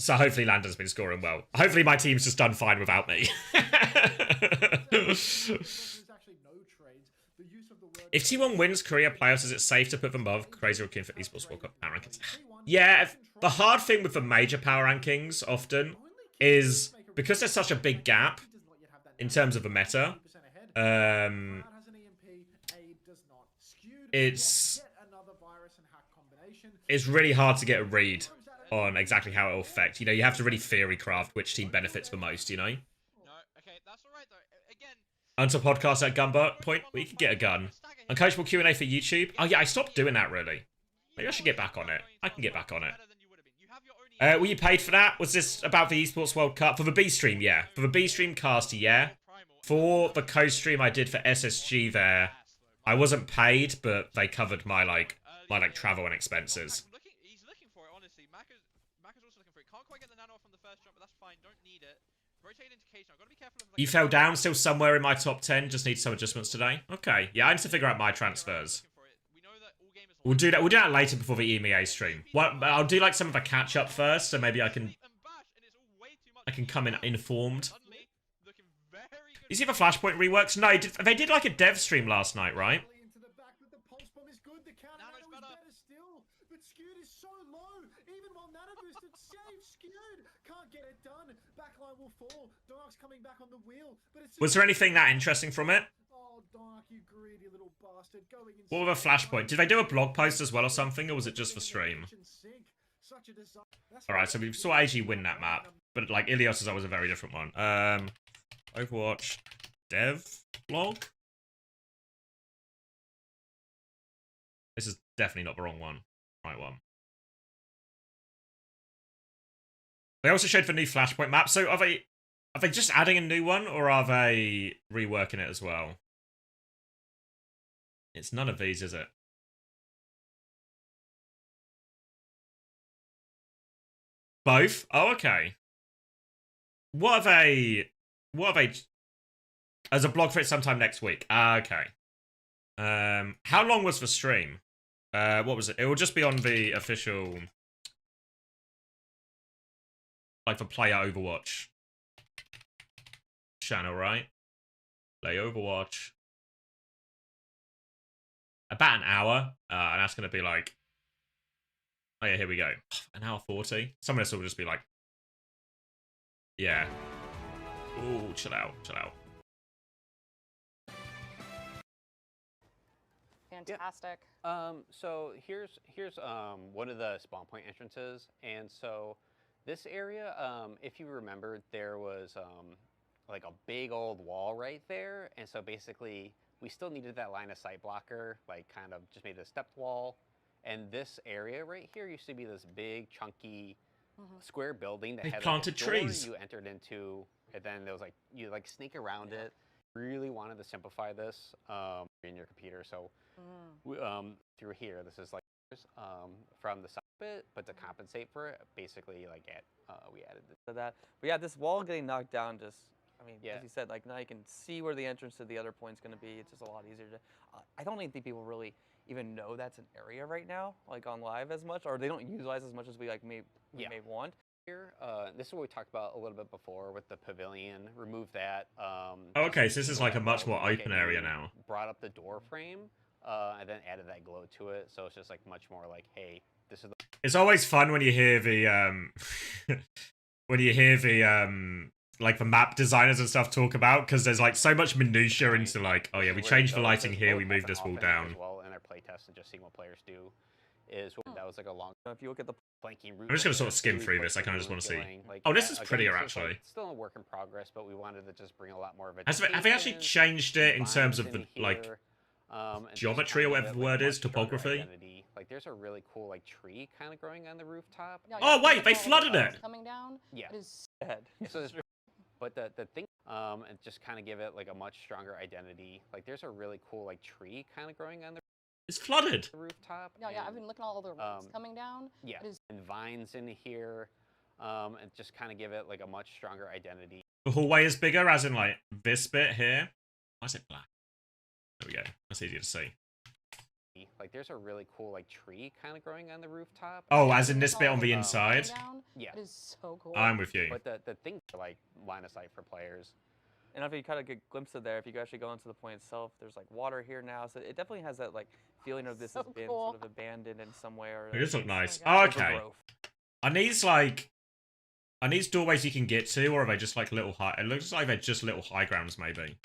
So hopefully Landon's been scoring well. Hopefully my team's just done fine without me. If T1 wins Korea playoffs, is it safe to put them above Crazy Rookie for Esports World Cup power rankings? Yeah, the hard thing with the major power rankings often is because there's such a big gap in terms of the meta. It's really hard to get a read on exactly how it will affect. You know, you have to really theory craft which team benefits the most, you know? No, okay, that's alright though. Again, Onto podcast at gunbutt point, we could get a gun. Uncoachable Q&A for YouTube. Oh yeah, I stopped doing that really. Maybe I should get back on it. I can get back on it. Were you paid for that? Was this about the Esports World Cup? For the B stream, yeah. For the B stream cast, yeah. For the co-stream I did for SSG there, I wasn't paid, but they covered my like travel and expenses. He's looking for it, honestly. Maka's also looking for it. Can't quite get the nano off from the first jump, but that's fine. Don't need it. Rotate into Cage now. Gotta be careful of, like, You fell down, still somewhere in my top 10. Just need some adjustments today. Okay, yeah, I need to figure out my transfers. We'll do that. We'll do that later before the EMEA stream. I'll do like some of a catch up first, so maybe I can come in informed. You see the Flashpoint reworks? No, they did like a dev stream last night, right? Was there anything that interesting from it? What were the Flashpoint? Did they do a blog post as well or something, or was it just for stream? Alright, so we saw AG win that map, but like Ilios' was a very different one. Overwatch dev blog? This is definitely not the wrong one. Right one. They also showed the new Flashpoint map. So are they just adding a new one, or are they reworking it as well? It's none of these, is it? Both? Oh, okay. What are they? As a blog for it sometime next week. Okay. How long was the stream? What was it? It will just be on the official, like, the Player Overwatch channel, right? Play Overwatch. About an hour. And that's going to be like, oh yeah, here we go. An hour 40. Some of this will just be like, yeah. Ooh, chill out, chill out. Fantastic. So here's one of the spawn point entrances, and so this area, if you remember, there was like a big old wall right there, and so basically we still needed that line of sight blocker, like kind of just made a stepped wall, and this area right here used to be this big chunky square building that had planted like, a door trees. you entered into, and then there was like you like sneak around it. Really wanted to simplify this in your computer, so we, through here, this is like from the side bit, but to compensate for it, basically like we added this. To that, but yeah, this wall getting knocked down just, I mean, Yeah. as you said, like now you can see where the entrance to the other point's going to be. It's just a lot easier to. I don't even think people really even know that's an area right now, like on live as much, or they don't utilize as much as we like may want. Here, this is what we talked about a little bit before with the pavilion. Remove that. Oh, okay, so this is like a much more open area now. Brought up the door frame, and then added that glow to it, so it's just like much more like, hey, this is the. It's always fun when you hear the when you hear the like the map designers and stuff talk about, because there's like so much minutia into like, oh yeah, we changed the lighting here, we moved this wall down. As well in our playtest and just seeing what players do is that was like a long. If you look at the Flanking route. I'm just gonna sort of skim through this. I kind of just want to see. Oh, this is prettier actually. It's still a work in progress, but we wanted to just bring a lot more of a. Have they actually changed it in terms of the like geometry or whatever the word is, topography? Like there's a really cool like tree kind of growing on the rooftop. Oh wait, they flooded it. Coming down. Yeah. It is head. So but the thing and just kind of give it like a much stronger identity. Like there's a really cool like tree kind of growing on the. It's flooded. Rooftop. No, yeah, I've been looking at all the roads coming down. Yeah. It is And vines in here, and just kind of give it like a much stronger identity. The hallway is bigger, as in like this bit here. Why is it black? There we go. That's easier to see. Like there's a really cool like tree kind of growing on the rooftop. Oh, as in this bit on the inside. Yeah. It is so cool. I'm with you. But the thing like line of sight for players. And if you kind of get a glimpse of there, if you actually go into the point itself, there's like water here now, so it definitely has that like feeling of this So has been cool. sort of abandoned in some way or. It does look nice. my Oh, God. okay. Are these like, are these doorways you can get to, or are they just like little high? It looks like they're just little high grounds, maybe.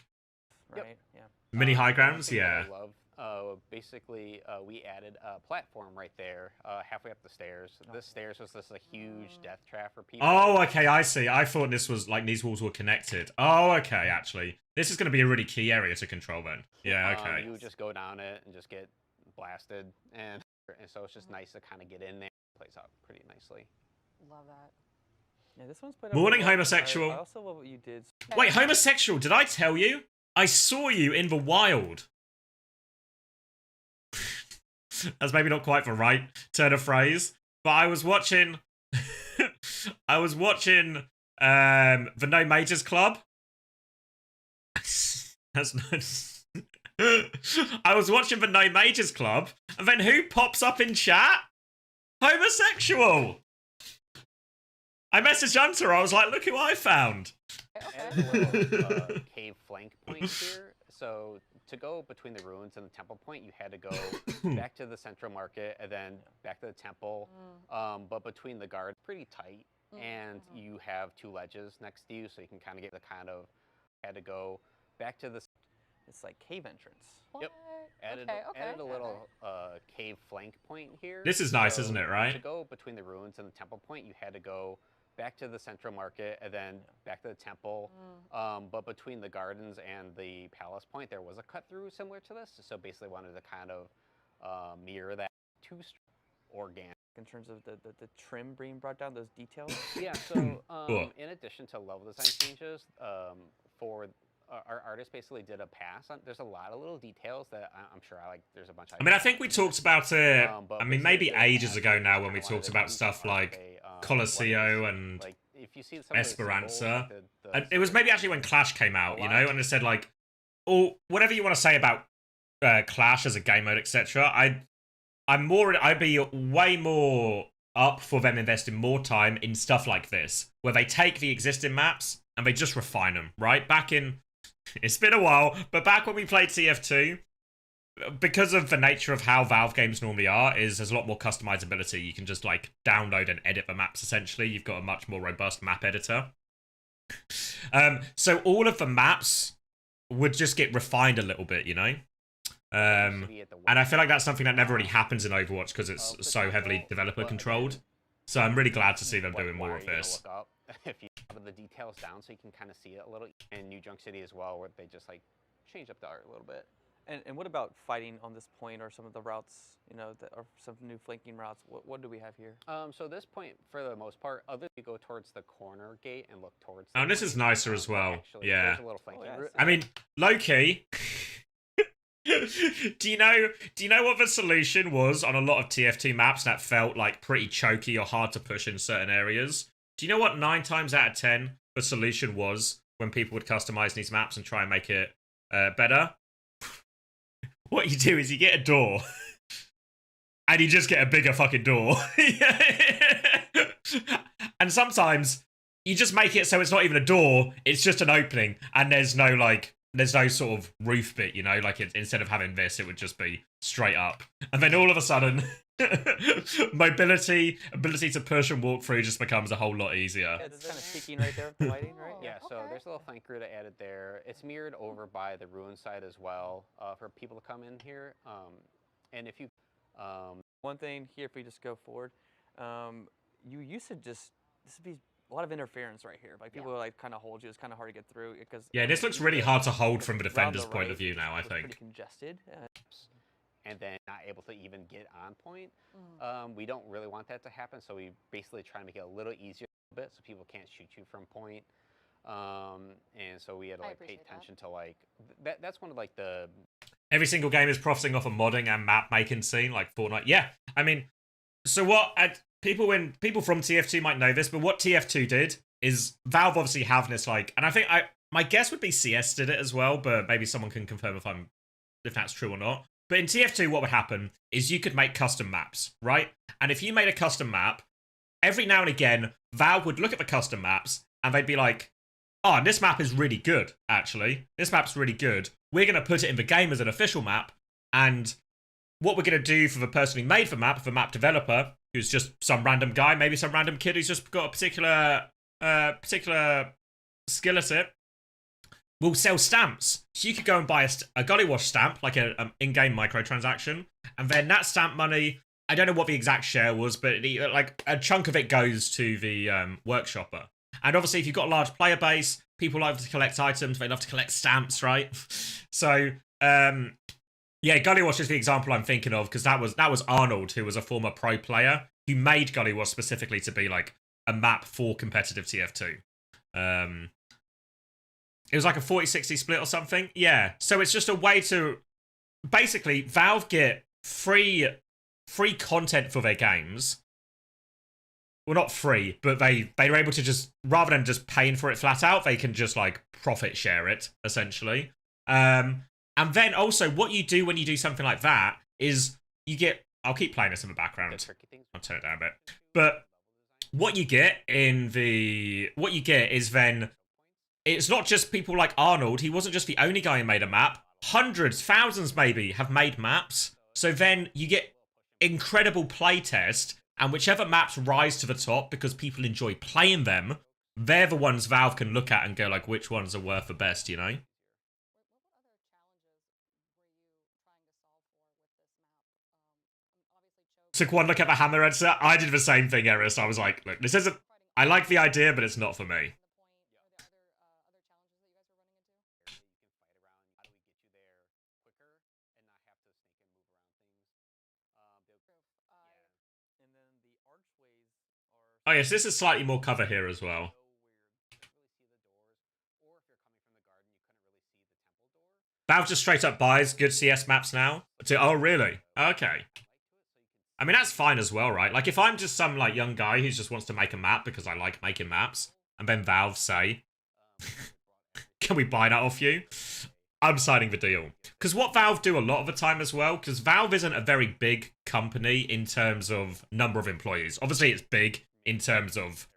Right. Yeah. Mini high One grounds, thing that yeah. I love, basically, we added a platform right there, halfway up the stairs. This stairs was just a huge death trap for people. Oh, okay, I see. I thought this was like these walls were connected. Oh, okay, actually. This is going to be a really key area to control then. Yeah, okay. You would just go down it and just get blasted, and so it's just nice to kind of get in there. It plays out pretty nicely. Love that. Yeah, this one's played out Morning, really well. homosexual. I also love what you did. Wait, homosexual, did I tell you? I saw you in the wild. That's maybe not quite the right turn of phrase, but I was watching I was watching the No Majors Club. That's not I was watching the No Majors Club, and then who pops up in chat? Homosexual. I messaged Hunter, I was like, look who I found. Added a little cave flank point here. So to go between the ruins and the temple point, you had to go back to the central market and then back to the temple. But between the guards, pretty tight, and you have two ledges next to you, so you can kind of get the had to go back to the. It's like cave entrance. What? Added a little cave flank point here. This is nice, isn't it, right? To go between the ruins and the temple point, you had to go back to the central market and then back to the temple. But between the gardens and the palace point, there was a cut through similar to this. So basically wanted to kind of mirror that to organic. In terms of the trim being brought down, those details. Yeah, so Cool. in addition to level design changes, for our artist basically did a pass on. There's a lot of little details that I'm sure there's a bunch. I mean, I think we talked about it, but I mean, basically maybe did ages that, ago now when kinda we wanted talked to about do stuff some like a, Colosseo and like if you see some of the Esperanza. symbols, like And it was maybe actually when Clash came out, you know, and it said like, or whatever you want to say about Clash as a game mode, etc. I'd be way more up for them investing more time in stuff like this, where they take the existing maps and they just refine them, right? Back in, it's been a while, but back when we played TF2, because of the nature of how Valve games normally are, is there's a lot more customizability. You can just like download and edit the maps essentially. You've got a much more robust map editor. So all of the maps would just get refined a little bit, you know? And I feel like that's something that never really happens in Overwatch because it's so heavily developer controlled. So I'm really glad to see them doing more of this. Look up if you have the details down so you can kind of see it a little. In New Junk City as well, where they just like change up the art a little bit. And what about fighting on this point or some of the routes, you know, that are some new flanking routes? What do we have here? So this point, for the most part, other than you go towards the corner gate and look towards. Oh, this is nicer as well. Actually, Yeah. there's a little flanking route. I mean, low-key, do you know what the solution was on a lot of TF2 maps that felt like pretty choky or hard to push in certain areas? Do you know what 9 times out of 10 the solution was when people would customize these maps and try and make it better? What you do is you get a door and you just get a bigger fucking door. And sometimes you just make it so it's not even a door, it's just an opening, and there's no sort of roof bit, you know, like instead of having this, it would just be straight up. And then all of a sudden, Mobility, ability to push and walk through just becomes a whole lot easier. Yeah, it's kind of peeking right there with the lighting, right? Yeah, so Okay. there's a little flank route I added there. It's mirrored over by the ruin side as well for people to come in here. And if you, One thing here, if we just go forward, you used to just, this would be a lot of interference right here. Like people would like kind of hold you. It's kind of hard to get through because Yeah, this looks really hard to hold from the defender's point of view now, I Pretty think. congested. and then not able to even get on point. We don't really want that to happen, so we basically try to make it a little easier a bit so people can't shoot you from point. And so we had to like pay attention to like that's one of like the Every single game is profiting off a modding and map making scene like Fortnite. Yeah, I mean, so what people from TF2 might know this, but what TF2 did is Valve obviously have this like, and I think my guess would be CS did it as well, but maybe someone can confirm if that's true or not. But in TF2, what would happen is you could make custom maps, right? And if you made a custom map, every now and again, Valve would look at the custom maps and they'd be like, oh, this map is really good, actually. This map's really good. We're going to put it in the game as an official map. And what we're going to do for the person who made the map developer, who's just some random guy, maybe some random kid who's just got a particular skill at it, will sell stamps. So you could go and buy a Gully Wash stamp, like an in-game microtransaction. And then that stamp money, I don't know what the exact share was, but like a chunk of it goes to the workshopper. And obviously, if you've got a large player base, people love to collect items. They love to collect stamps, right? So, yeah, Gully Wash is the example I'm thinking of because that was Arnold, who was a former pro player who made Gully Wash specifically to be like a map for competitive TF2. It was like a 40-60 split or something. Yeah. So it's just a way to basically Valve get free content for their games. Well, not free, but they were able to just, rather than just paying for it flat out, they can just like profit share it, essentially. And then also what you do when you do something like that is you get, I'll keep playing this in the background. I'll turn it down a bit. But what you get is then, it's not just people like Arnold. He wasn't just the only guy who made a map. Hundreds, thousands maybe, have made maps. So then you get incredible playtest, and whichever maps rise to the top because people enjoy playing them, they're the ones Valve can look at and go like, which ones are worth the best, you know? Took one look at the Hammerhead set. I did the same thing, Eris. I was like, look, this isn't, I like the idea, but it's not for me. Oh yes, this is slightly more cover here as well. Valve just straight up buys good CS maps now. Oh really? Okay. I mean, that's fine as well, right? Like if I'm just some like young guy who just wants to make a map because I like making maps, and then Valve say, can we buy that off you? I'm signing the deal. Because what Valve do a lot of the time as well, because Valve isn't a very big company in terms of number of employees. Obviously it's big in terms of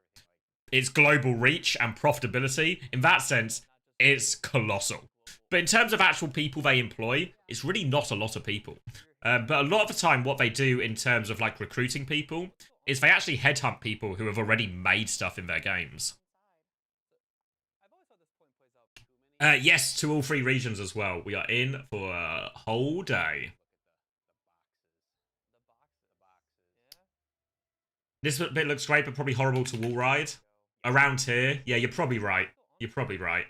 its global reach and profitability. In that sense, it's colossal. But in terms of actual people they employ, it's really not a lot of people. But a lot of the time, what they do in terms of like recruiting people is they actually headhunt people who have already made stuff in their games. Yes, to all 3 regions as well. We are in for a whole day. This bit looks great, but probably horrible to wall ride. Around here, yeah, you're probably right. You're probably right.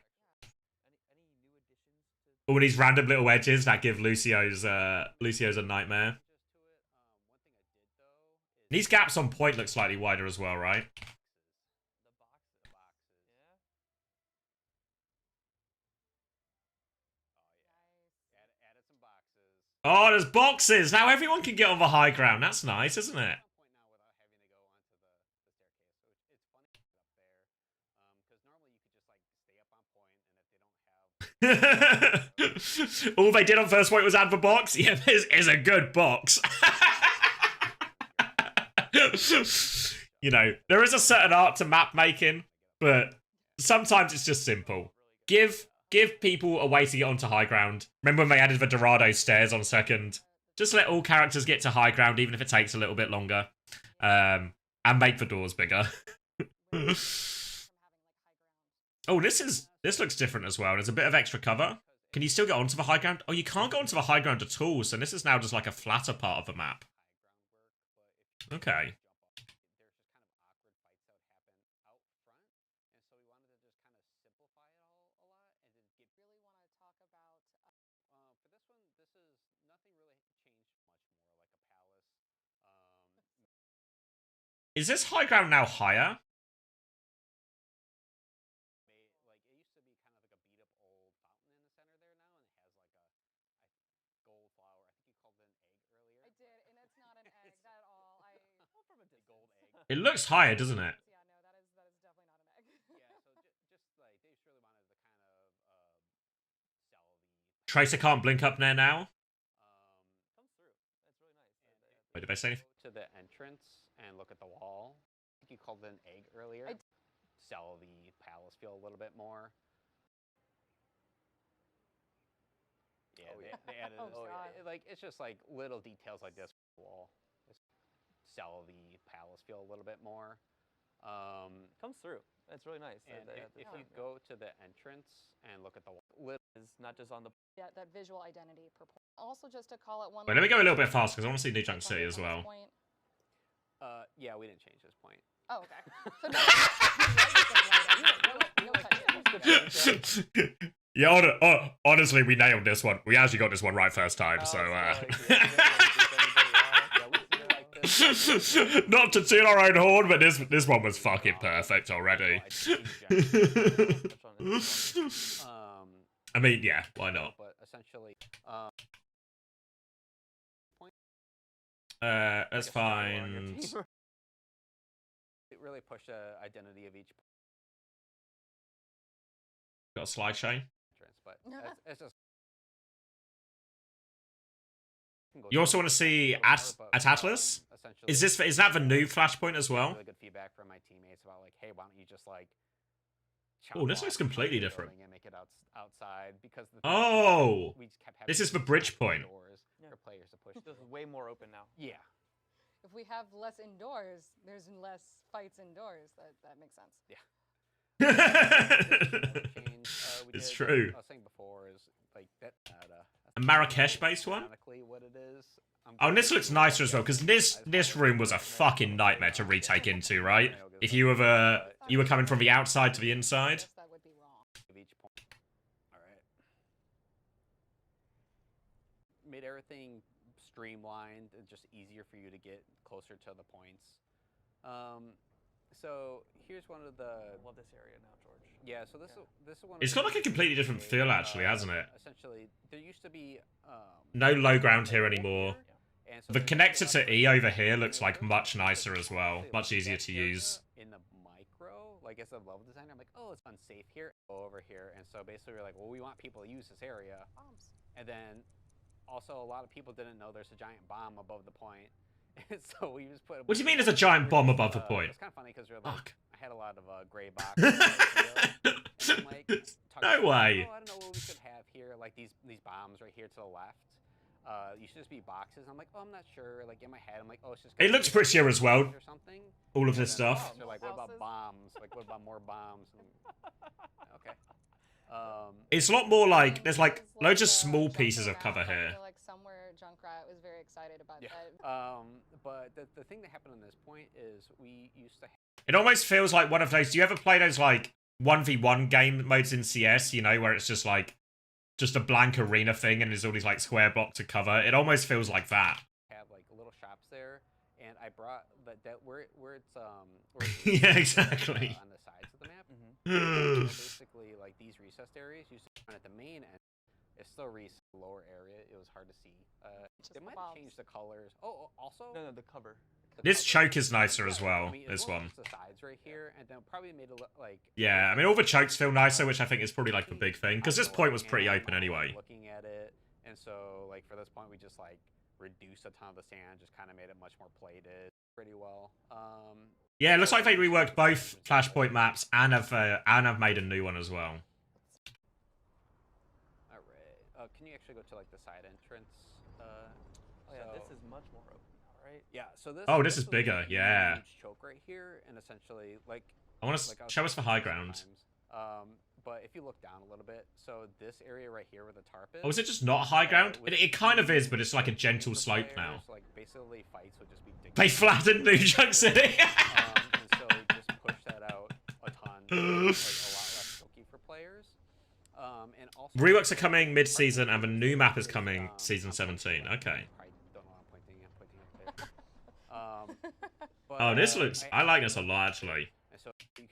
All these random little edges that give Lucio's a nightmare. These gaps on point look slightly wider as well, right? Oh, there's boxes! Now everyone can get on the high ground. That's nice, isn't it? All they did on first point was add the box. Yeah, this is a good box. You know, there is a certain art to map making, but sometimes it's just simple. Give people a way to get onto high ground. Remember when they added the Dorado stairs on second? Just let all characters get to high ground, even if it takes a little bit longer. And make the doors bigger. Oh, this looks different as well. There's a bit of extra cover. Can you still get onto the high ground? Oh, you can't go onto the high ground at all, so this is now just like a flatter part of the map. Okay. Is this high ground now higher? It looks higher, doesn't it? Yeah, no, that is definitely not an egg. Tracer can't blink up there now. Wait, did I say anything? To the entrance and look at the wall. I think you called it an egg earlier. Sell the palace feel a little bit more. Yeah, they added like it's just like little details like this wall. Sell the palace feel a little bit more. Comes through. That's really nice. And if you go to the entrance and look at the wall, is not just on the. Yeah, that visual identity per point. Also, just to call it one. Wait, let me go a little bit faster because I want to see New Junk City as well. Point. Yeah, we didn't change this point. Oh, okay. So Yeah, honestly, we nailed this one. We actually got this one right first time, so not to toot our own horn, but this one was fucking perfect already. I mean, yeah, why not? But essentially, let's find. It really pushed the identity of each. Got a slideshow. But it's just. You also want to see at Atlas? Is that the new Flashpoint as well? Really good feedback from my teammates about like, hey, why don't you just like. Oh, this looks completely different. And make it outside because we just kept this is the bridge point. For players to push. This is way more open now. Yeah. if we have less indoors, there's less fights indoors. That makes sense. Yeah. It's true. I was saying before is like that. A Marrakesh-based one? What it is. Oh, and this looks nicer as well because this room was a fucking nightmare to retake into, right? If you were coming from the outside to the inside. That would be wrong. All right. Made everything streamlined and just easier for you to get closer to the points. So here's one of the. I love this area now, George. Yeah. So this is one. It's got like a completely different feel, actually, hasn't it? Essentially, there used to be. No low ground here anymore. The connector to E over here looks like much nicer as well. Much easier to use. In the micro, like as a level designer, I'm like, oh, it's unsafe here. Go over here. And so basically we're like, well, we want people to use this area. Bombs. And then also a lot of people didn't know there's a giant bomb above the point. And so we just put. What do you mean there's a giant bomb above the point? It's kind of funny because like, I had a lot of gray boxes. No way. Oh, I don't know what we should have here. Like these bombs right here to the left. You should just be boxes. I'm like, oh, I'm not sure. Like in my head, I'm like, oh, it's just. It looks prettier as well. Or something. All of this stuff. They're like, what about bombs? Like, what about more bombs? Okay. It's a lot more like there's like loads of small pieces of cover I here. feel like somewhere Junkrat was very excited about that. But the thing that happened on this point is we used to. It almost feels like one of those. Do you ever play those like 1v1 game modes in CS? You know, where it's just like. Just a blank arena thing, and there's all these like square block to cover. It almost feels like that. Have like little shops there, and I brought that where it's yeah, exactly. On the sides of the map. So basically, like these recessed areas used to run at the main end. It's still lower area. It was hard to see. They might have changed the colors. Oh, also No, the cover. This choke is nicer as well. I mean, This one. the sides right here, and then probably made it look like. Yeah, I mean all the chokes feel nicer, which I think is probably like the big thing because this point was pretty open anyway. Looking at it, and so like for this point, we just like reduced a ton of the sand, just kind of made it much more plated, pretty well. Yeah, it looks like they reworked both Flashpoint maps and have made a new one as well. All right. Can you actually go to like the side entrance? Oh yeah, So- this is much more open now, right? Yeah, so this. Oh, this is was a bigger, huge yeah. choke right here, and essentially, like I want to like I was show us for saying high several ground. times, but if you look down a little bit, so this area right here where the tarp is. Oh, is it just not high ground? with It kind of is, teams but it's like a and gentle teams of slope now. players, Like basically, fights would just be. They flattened New Junk City. And so just push that out a ton, like a lot less choky for players. And also Reworks are coming mid-season, and the new map is coming season 17. Okay. I don't know. I'm pointing at it. But, Oh, this looks. I like this a lot, actually. And so you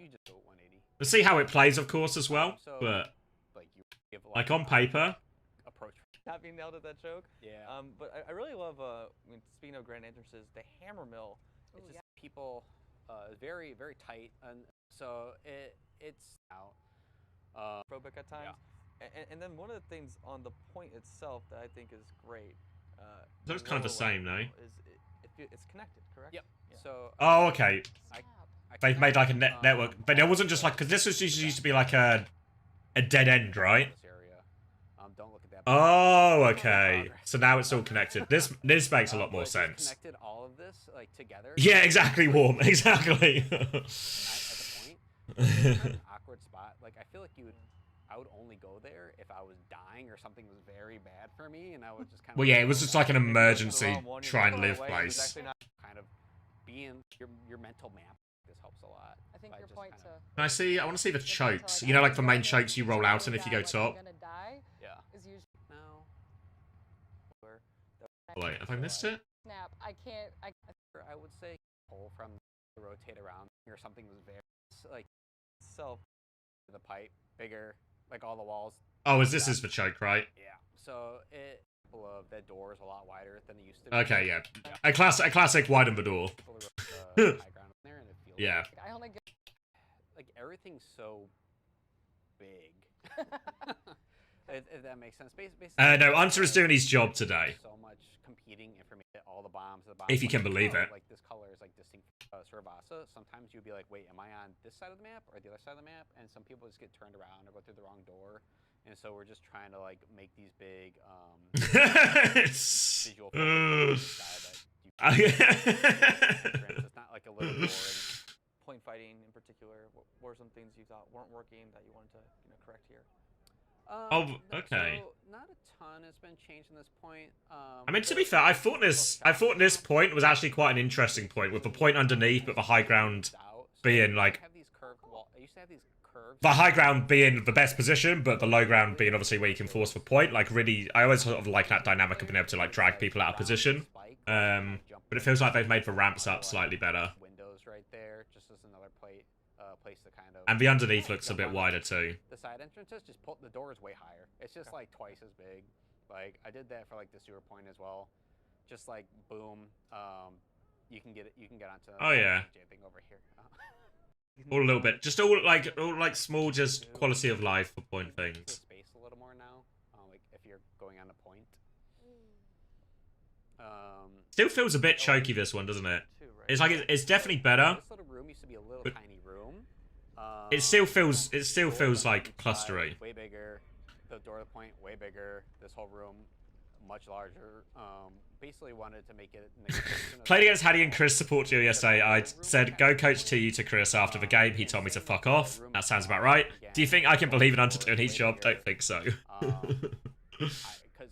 just go 180. We'll see how it plays, of course, as well. So, But like you give like on paper, approach. Not being nailed at that choke. Yeah. But I really love, I mean, speaking of grand entrances, the hammer mill. It's Ooh, just People, very very tight, and so it's out. phobic at times. And then one of the things on the point itself that I think is great. Those kind of the same, no? It's connected, correct? Yep. Yeah. So. oh, okay. Snap. They've made like a network, but it wasn't just like because this was used to be like a dead end, right? This area. Don't look at that. Oh, okay. So now it's all connected. This makes a lot more But just sense. Connected all of this like together. Yeah, exactly, Warm. Exactly. At the point, it's an awkward spot. Like I feel like I would only go there if I was dying or something was very bad for me, and I would just kind of. Well, yeah, it was just like an If you go to the emergency wrong one, you're try and far live away, and there's place. actually not- kind of being your mental map. This helps a lot. I think by your just point kind to. of- Can I see? I want to see the your point to, chokes. like, You know, like I'm the main gonna chokes you roll out, and if you go die, like, top. I'm gonna die Yeah. is usually No. Oh, wait, have I missed it? snap. I can't. I would say pull from the rotate around or something was very like So the pipe bigger, like all the walls. Oh, this is the choke, right? Yeah. So that door is a lot wider than it used to be. Okay, yeah. A classic widen the door. Fully wrote the high ground in there, and it feels Yeah. Like, I only get. like everything's so big. if that makes sense. Basically, No, Hunter is doing his job today. So much competing information, all the bombs, If you can like, believe oh, it. Like this color is like distinct Cervasa. Sometimes you'd be like, wait, am I on this side of the map or the other side of the map? And some people just get turned around or go through the wrong door. And so we're just trying to like make these big visual it's not like a little door. point fighting in particular, what were some things you thought weren't working that you wanted to correct here? Okay. So not a ton has been changed in this point. I mean, to be fair, I thought this point was actually quite an interesting point, with the point underneath, but the high ground being like I used to have these curves. the high ground being the best position, but the low ground being obviously where you can force for point. Like really, I always sort of like that dynamic of being able to like drag people out of position. But it feels like they've made the ramps up slightly better, Windows right there, just as another place to kind of. and the underneath looks a bit wider too. The side entrances just put the door is way higher. It's just like twice as big. Like I did that for like the sewer point as well. Just like boom, you can get onto. Oh, yeah. Thing over here. All a little bit, just all like small, just quality of life for point To things. space a little more now. Like if you're going on a point. Still feels a bit choky, this one, doesn't it? Too, right? It's like it's definitely better. This little room used to be a little But- tiny room. It still feels Doors on like each side, clustery. Way bigger. The door to the point way bigger. This whole room much larger. Basically wanted to make it an extension of Played the- against Hattie and Chris support duo yesterday. I said go coach TU to Chris after the game. He told me to fuck off. That sounds about right. Do you think I can believe in Hunter doing his job? Don't think so. Because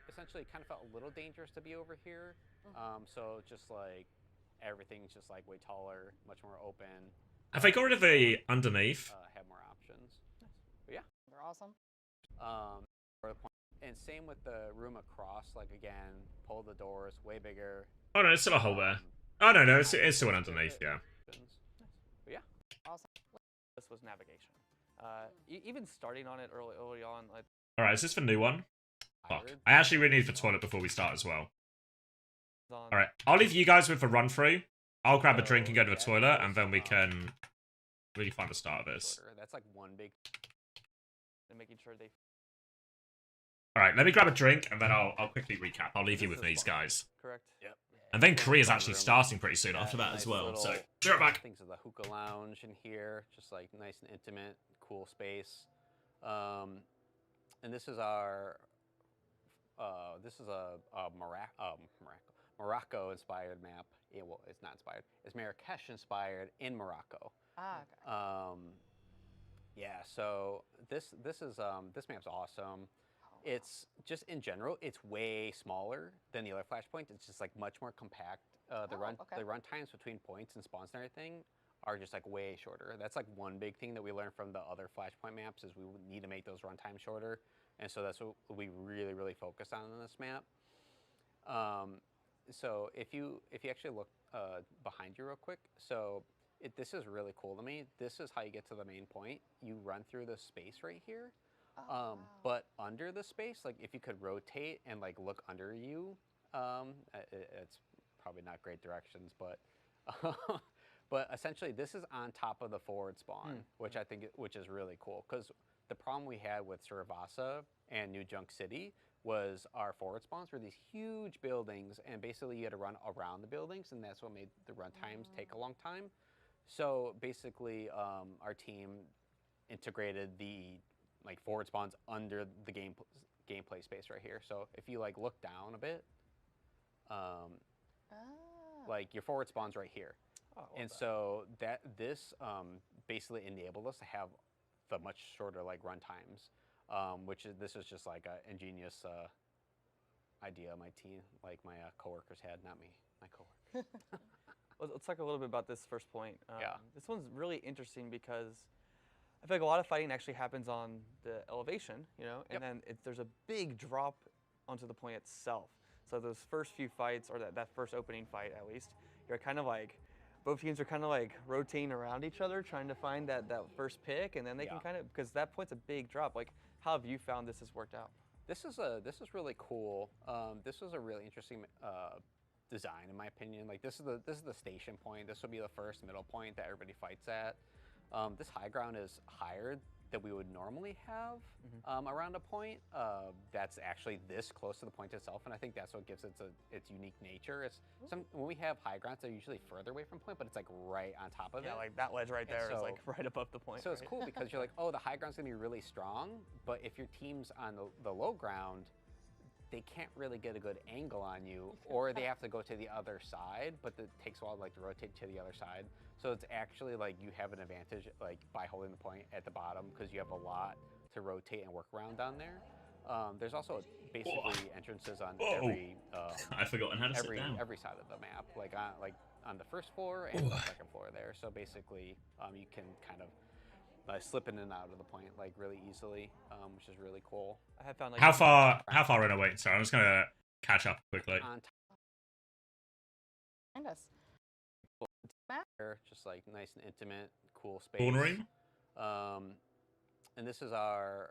essentially it kind of felt a little dangerous to be over here. So just like everything's just like way taller, much more open. Have they got rid of the underneath? Have more options. But yeah. They're awesome. For the point. And same with the room across. Like again, pull the doors way bigger. Oh no, it's still a hole there. Oh no, it's still an underneath. Yeah. But yeah. Awesome. This was navigation. Even starting on it early on, like All right, is this the new one? Fuck. Tired. I actually really need the toilet before we start as well. on All right, I'll leave you guys with the run through. I'll grab a drink and go to the Yeah, toilet, and then we um, can really find the start of this. Shorter. That's like one big. and making sure they All right, let me grab a drink, and then I'll quickly recap. I'll leave you with these guys. correct. Yep. And then Korea's actually starting pretty soon after that as well. So, be right back. Things of the hookah lounge in here, just like nice and intimate, cool space. And this is our this is a Morocco-inspired map. Well, it's not inspired. It's Marrakesh-inspired in Morocco. Ah, okay. Yeah. So this map's awesome. It's just in general, it's way smaller than the other Flashpoint. It's just like much more compact. The run times between points and spawns and everything are just like way shorter. That's like one big thing that we learned from the other Flashpoint maps is we need to make those run times shorter, and so that's what we really focus on in this map. So if you actually look behind you real quick, so this is really cool to me. This is how you get to the main point. You run through the space right here. Wow. But under the space, like if you could rotate and like look under you, it's probably not great directions, but but essentially this is on top of the forward spawn, which I think which is really cool because the problem we had with Survasa and New Junk City was our forward spawns were these huge buildings, and basically you had to run around the buildings, and that's what made the run times take a long time. So basically, our team integrated the like forward spawns under the gameplay space right here. So if you like look down a bit, like your forward spawns right here, and so this basically enabled us to have the much shorter like run times, this is just like an ingenious idea my team, like my coworkers had, not me, my coworkers. Well, let's talk a little bit about this first point. Yeah. This one's really interesting because I feel like a lot of fighting actually happens on the elevation, you know, and then there's a big drop onto the point itself. So those first few fights, or that first opening fight at least, you're kind of like, both teams are kind of like rotating around each other, trying to find that first pick, and then they can kind of, because that point's a big drop. Like, how have you found this has worked out? This is really cool. This was a really interesting design, in my opinion. Like this is the station point. This will be the first middle point that everybody fights at. This high ground is higher than we would normally have around a point. That's actually this close to the point itself, and I think that's what gives it its unique nature. When we have high grounds, they're usually further away from point, but it's like right on top of it. Yeah, like that ledge right there is like right above the point. So it's cool because you're like, oh, the high ground's gonna be really strong, but if your team's on the low ground, they can't really get a good angle on you, or they have to go to the other side, but it takes a while like to rotate to the other side. So it's actually like you have an advantage like by holding the point at the bottom because you have a lot to rotate and work around down there. There's also basically entrances on every I've forgotten how to sit down. every side of the map, like on the first floor and the second floor there. So basically, you can kind of slip in and out of the point like really easily, which is really cool. I have found like How far are we waiting? Sorry, I'm just gonna catch up quickly. Find us. Just like nice and intimate, cool space. Cornering. And this is our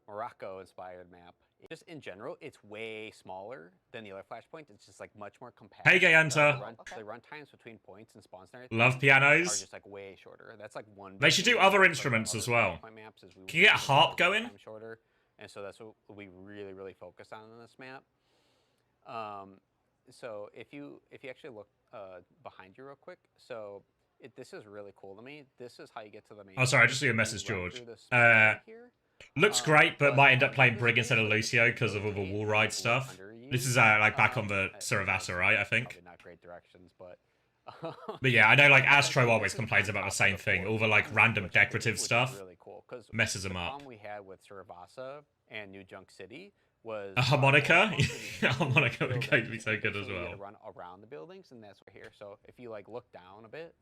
Morocco-inspired map. Just in general, it's way smaller than the other Flashpoint. It's just like much more compact. Hey, gay enter. The run times between points and spawns and everything Love pianos. are just like way shorter. That's like one. They should do other instruments as well. Can you get a harp going? Shorter, and so that's what we really focus on in this map. So if you actually look behind you real quick, so this is really cool to me. This is how you get to the main. Oh, sorry, I just see a message, George. Looks great, but might end up playing Brig instead of Lucio because of all the wall ride stuff. This is like back on the Saravasa, right? I think. Probably not great directions, but. But yeah, I know like Astro always complains about the same thing. All the like random decorative stuff really cool, messes them the up. problem we had with Saravasa and New Junk City was A harmonica? Yeah, harmonica would be so good as so we had well. to run around the buildings, and that's right here. So if you like look down a bit,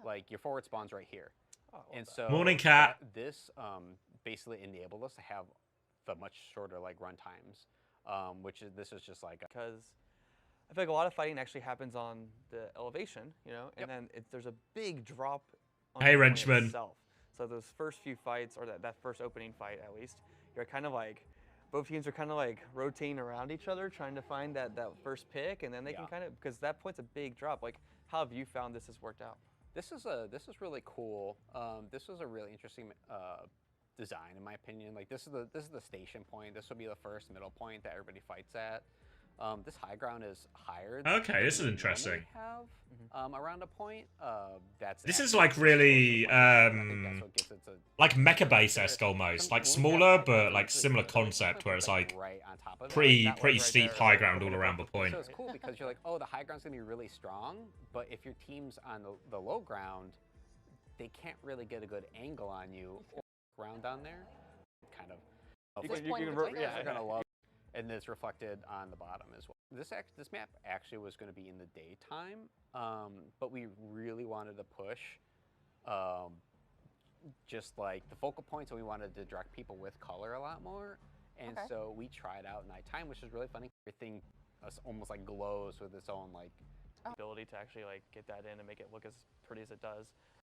like your forward spawn's right here. And so Morning, Cat. This basically enabled us to have the much shorter like run times, this is just like because I feel like a lot of fighting actually happens on the elevation, you know, and then there's a big drop on Hey, the point Wrenchman. itself. So those first few fights, or that first opening fight at least, you're kind of like, both teams are kind of like rotating around each other, trying to find that first pick, and then they can kind of, because that point's a big drop. Like, how have you found this has worked out? This is really cool. This was a really interesting design, in my opinion. Like this is the station point. This will be the first middle point that everybody fights at. This high ground is higher. Okay, than this is we interesting. normally have around a point. This is actually like just really, close to the point. I think that's what gives it a like mecha base-esque almost, like smaller but like similar concept where it's like right on top of it. pretty steep high ground all around the point. So it's cool because you're like, oh, the high ground's gonna be really strong, but if your team's on the low ground, they can't really get a good angle on you or ground down there. Kind of. This You point can in revert- particular. They're gonna love, and it's reflected on the bottom as well. This map actually was going to be in the daytime, but we really wanted to push just like the focal points, and we wanted to direct people with color a lot more. And Okay. so we tried out nighttime, which is really funny. Everything almost like glows with its own like. Ability to actually like get that in and make it look as pretty as it does.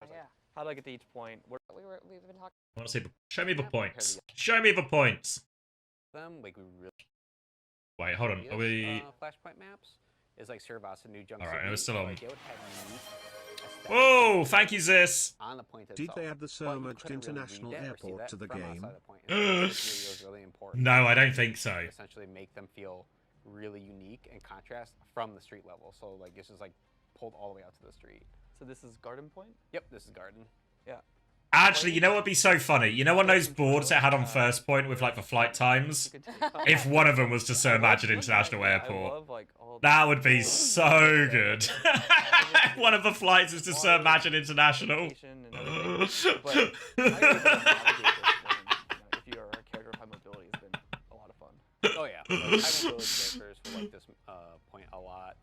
I was like, Yeah. how do I get to each point? We've been talking. I want to see. Show me the Yeah, points. Show me the points. Them like we really. Wait, hold on. Are we? Flashpoint maps is like Servas and New Junk All right, City, and we're still so, on. like, they would have unique aesthetics Whoa! Thank you, Zis. on the point Did itself, they add the but you Surmaged couldn't really International read it or see Airport that to the from game? outside the point. And so this video is really important. No, I don't think so. To essentially make them feel really unique and contrast from the street level. So like this is like pulled all the way out to the street. So this is Garden Point? Yep, this is Garden. Yeah. Actually, you know what'd be so funny? You know on those boards it had on first point with like the flight times? You could take If one of them was to Sir I love Imagine looking International at it. I Airport. love, like, all That the- would be so good. One of the flights is to Sir Imagine International. Location and everything. But I think it's a navigate this one, if you are a character with high mobility, has been a lot of fun. Oh yeah, like, high mobility characters will like this point a lot.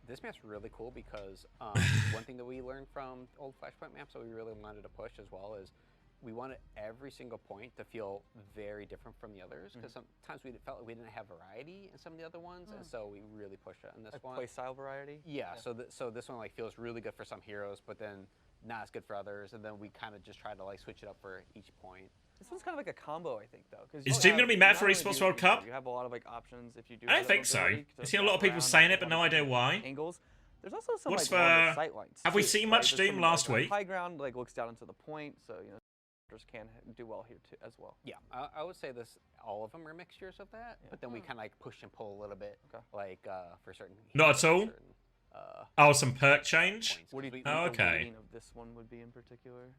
This map's really cool because one thing that we learned from old Flashpoint maps that we really wanted to push as well is we wanted every single point to feel very different from the others because sometimes we felt like we didn't have variety in some of the other ones, and so we really pushed it on this Like one. play style variety? Yeah, so this one like feels really good for some heroes, but then not as good for others, and then we kind of just try to like switch it up for each point. This one's kind of like a combo, I think, though. Is Doom gonna be meta for not only Esports do World Cup? You have a lot of like options if you do. I don't have think so. mobility to I've seen a lot of move people around saying and it, but no a lot of idea why. Angles. There's also some What's like longer the- sight lines. Have we too, seen right? much There's Doom some, last like, week? High ground like looks down into the point, so you know, characters can do well here too as well. Yeah, I would say all of them are mixtures of that, but then we kind of like push and pull a little bit, Okay. like for certain. Not at all? certain, Oh, some perk change? points, What do you 'cause think we- Oh, the okay. rating of this one would be in particular?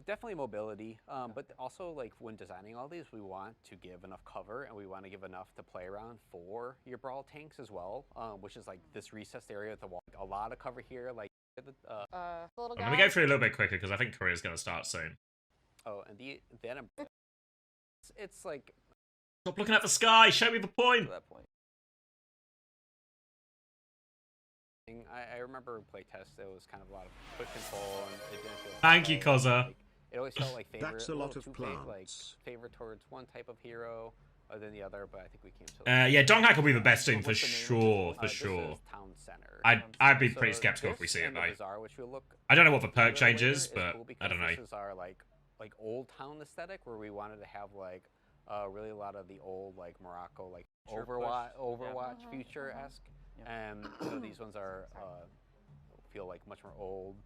Definitely mobility, but also like when designing all these, we want to give enough cover and we want to give enough to play around for your brawl tanks as well, which is like this recessed area at the wall. A lot of cover here, like The little guy. Let me go through a little bit quicker because I think Korea's going to start soon. oh, and then it's like Stop looking at the sky. Show me the point. To that point. I remember playtest, it was kind of a lot of push and pull, and it didn't feel. Thank you, like- Koza. like, it always felt like favor. That's a lot little of too like plants. favor towards one type of hero other than the other, but I think we came to. Yeah, Donghack will be the best Doom for What's the name? sure, for This sure. is Town Center. I'd be So pretty skeptical if we this see it and the though. Bazaar, which will look I don't know what the perk similar change later, is, but cool I don't know. because This is our like old town aesthetic where we wanted to have like really a lot of the old like Morocco like Sure, Overwatch push. future esque, Yeah. and so these ones are feel like much more old.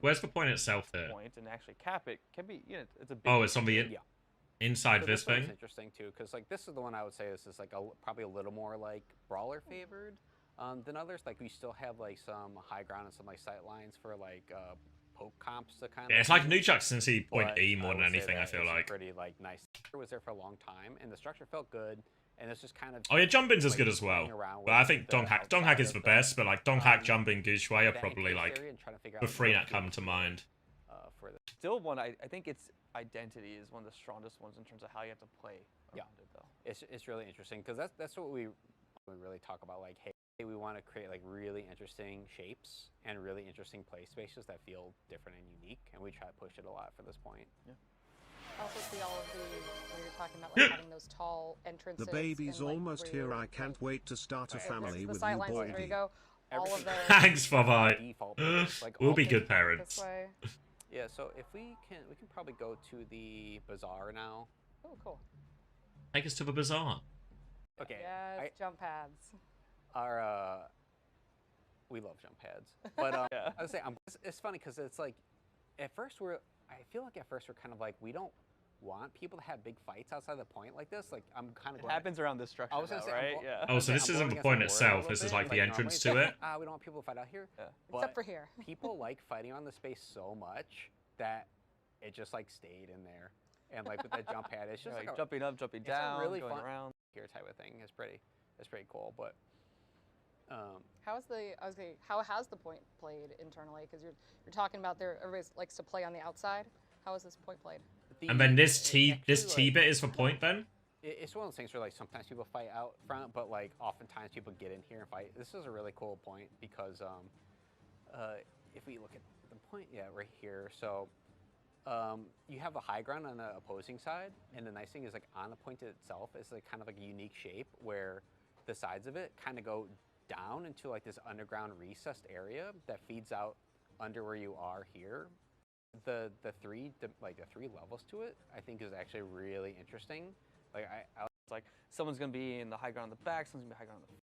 Where's the point itself here? Point and actually cap it can be. You know, it's a big. Oh, it's on the Yeah. inside So this one's thing. interesting too, because like this is the one I would say this is like probably a little more like brawler favored than others. Like we still have like some high ground and some like sight lines for like poke comps to kind of. Yeah, it's like Nunchuk since he point But E more than would say anything. I that feel it's like. pretty like nice. It was there for a long time, and the structure felt good, and it's just kind of. Oh yeah, Jumpin's as like, good as playing well. around But I with think the Donghack outside is of the best, but like Donghack, Jumpin, Goose Shui are that probably encased like area and trying to figure the out three what that come to do, mind. for the Still one. I think its identity is one of the strongest ones in terms of how you have to play Yeah. around it, though. it's really interesting because that's what we really talk about. Like, hey, we want to create like really interesting shapes and really interesting play spaces that feel different and unique, and we try to push it a lot for this point. I also see all of the when you're talking about like having those tall entrances. The baby's and, like, almost where here. you're, I can't wait to start a Right, family the with sight you, lines. There you Baldy. go. All of Everything- the. Thanks, bye Default page, like We'll all be things- good This parents. way. Yeah, so if we can probably go to the bazaar now. Oh, cool. Take us to the bazaar. Okay. Yes, jump pads. Our we love jump pads, but Yeah. I would say it's funny because it's like at first I feel like at first we're kind of like we don't want people to have big fights outside the point like this. Like I'm kind of It happens around this structure, I was gonna though, say, right? I'm Yeah. Oh, so this isn't the point itself. This is like the entrance to it. We don't want people to fight out here. Yeah. But Except for here. people like fighting on the space so much that it just like stayed in there. And like with that jump pad, it's just Like like a, jumping up, jumping it's a down, really going fun around. here type of thing. It's pretty cool. But How has the point played internally? Because you're talking about everybody likes to play on the outside. How is this point played? And then this actually, T bit is for point then? It's one of those things where like sometimes people fight out front, but like oftentimes people get in here and fight. This is a really cool point because if we look at the point, yeah, right here. So you have a high ground on the opposing side, and the nice thing is like on the point itself is like kind of like a unique shape where the sides of it kind of go down into like this underground recessed area that feeds out under where you are here. The three levels to it, I think, is actually really interesting. Like It's like someone's gonna be in the high ground on the back, someone's gonna be high ground on the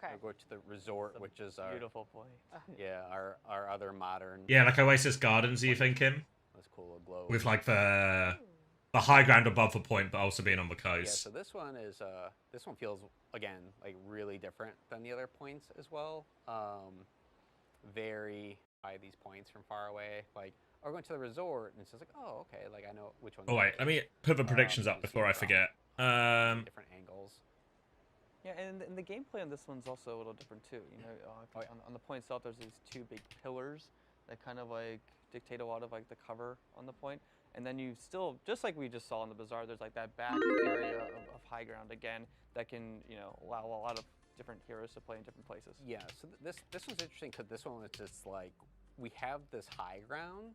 Okay. I'll go to the resort, which is our beautiful point. yeah our other modern. Yeah, like Oasis Gardens, are you thinking? That's cool, a globe. With like the high ground above the point, but also being on the Yeah, coast. so this one is this one feels again like really different than the other points as well. Very by these points from far away, like or going to the resort, and it's just like, oh, okay, like I know which one. Oh wait, let me put the predictions up before I forget. Different angles. Yeah, and the gameplay on this one's also a little different too. You know, on the point itself, there's these two big pillars that kind of like dictate a lot of like the cover on the point. And then you still, just like we just saw in the Bazaar, there's like that back area of high ground again that can, you know, allow a lot of different heroes to play in different places. Yeah, so this one's interesting because this one is just like we have this high ground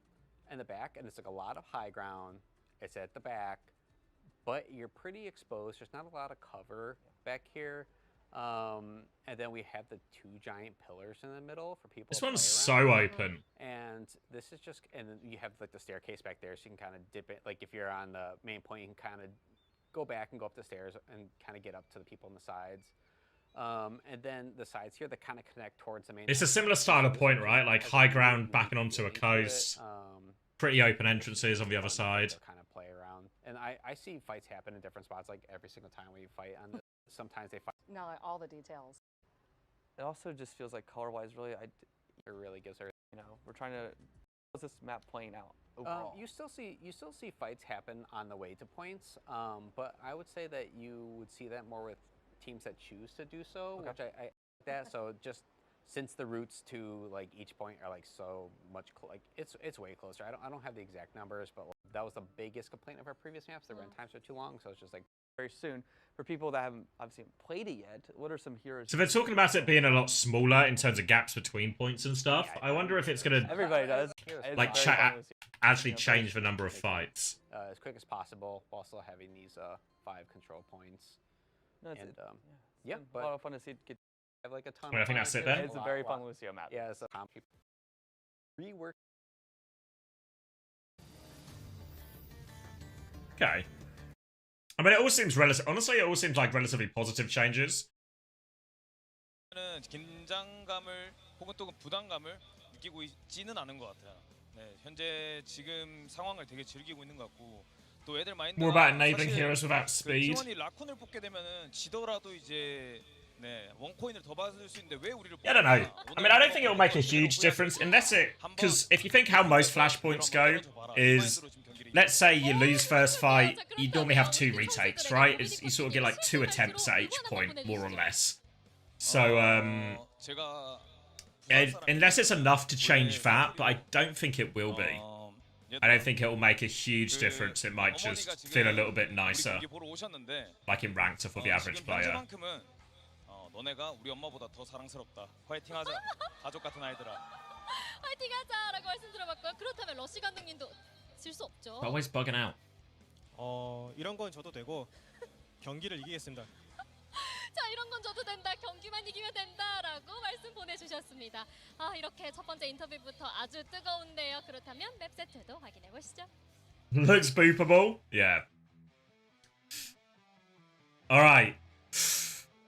in the back, and it's like a lot of high ground. It's at the back, but you're pretty exposed. There's not a lot of cover back here. And then we have the two giant pillars in the middle for people. This to one's play so around. open. And this is just, and then you have like the staircase back there, so you can kind of dip it. Like if you're on the main point, you can kind of go back and go up the stairs and kind of get up to the people on the sides. And then the sides here that kind of connect towards the main. It's a similar style of point, right? Like high ground backing onto a coast. Pretty open entrances on the other side. Kind of play around, and I see fights happen in different spots. Like every single time we fight on this, sometimes they fight. Not like all the details. It also just feels like color-wise, really, It really gives her. you know, we're trying to. How's this map playing out overall? You still see fights happen on the way to points, but I would say that you would see that more with teams that choose to do so, Okay. which I like that. So just since the routes to like each point are like so much like it's way closer. I don't have the exact numbers, but like, that was the biggest complaint of our previous maps. The run times are too long, so it's just like Very soon. For people that haven't obviously played it yet, what are some heroes? So they're talking about it being a lot smaller in terms of gaps between points and stuff. I wonder if it's gonna Everybody does. It's like very fun to see. actually change the number of fights. as quick as possible, while still having these 5 control points. No, it's, And it's yeah, been but a lot of fun to see it get. have like a ton. Well, I of think fun. that's it then. It's a very fun Lucio map. Yeah, it's a rework. Okay. I mean, it all seems relative. Honestly, it all seems like relatively positive changes. 는 긴장감을 혹은 또 부담감을 느끼고 있지는 않은 것 같아요. 네, 현재 지금 상황을 되게 즐기고 있는 것 같고 또 애들 마인드가 More about enabling 사실 heroes without 그 speed. T1이 라쿤을 뽑게 되면은 지더라도 이제 네, 원코인을 더 받을 수 있는데 왜 우리를 I don't know. I mean, I don't think it will make a huge difference unless it... Because if you think how most flashpoints go is... Let's say you lose first fight, you normally have 2 retakes, right? You sort of get like 2 attempts at each point, more or less. So, 제가 unless it's enough to change that, but I don't think it will be. I don't think it will make a huge difference. It might just feel a little bit nicer, 보러 오셨는데 like in ranked for the average player. 현재만큼은 너네가 우리 엄마보다 더 사랑스럽다. 화이팅하자. 가족 같은 아이들아. 화이팅하자라고 말씀 들어봤고요. 그렇다면 러시 감독님도 질 수 없죠. Always bugging out. 이런 건 저도 되고 경기를 이기겠습니다. 자, 이런 건 줘도 된다. 경기만 이기면 된다라고 말씀 보내주셨습니다. 아, 이렇게 첫 번째 인터뷰부터 아주 뜨거운데요. 그렇다면 맵 세트도 확인해 보시죠. Looks boopable. Yeah. Alright.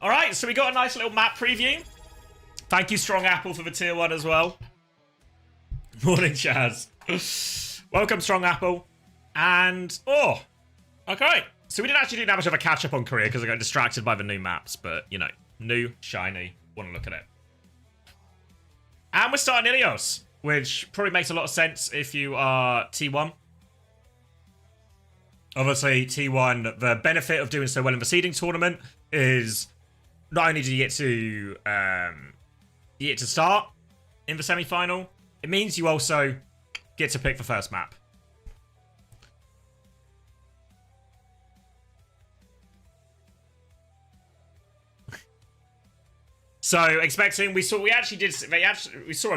Alright, so we got a nice little map preview. Thank you, Strong Apple, for the tier 1 as well. Morning, Chaz. Welcome, Strong Apple. And, oh, okay. So we didn't actually do that much of a catch-up on Korea because I got distracted by the new maps. But, you know, new, shiny, want to look at it. And we're starting Ilios, which probably makes a lot of sense if you are T1. Obviously, T1, the benefit of doing so well in the seeding tournament is not only do you get to start in the semi-final, it means you also get to pick the first map. So expecting, we saw a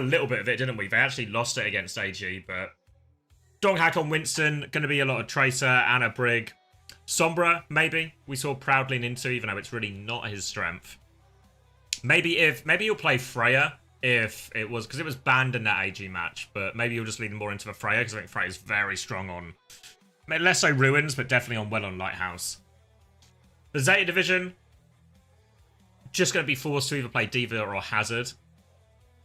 little bit of it, didn't we? They actually lost it against AG, but Donghak on Winston, going to be a lot of Tracer, Anna Brig, Sombra maybe we saw Proud lean into, even though it's really not his strength. Maybe he'll play Freya if it was, because it was banned in that AG match, but maybe he'll just lean more into the Freya because I think Freya's very strong on, less so Ruins, but definitely on Lighthouse. The Zeta division, just going to be forced to either play Diva or Hazard.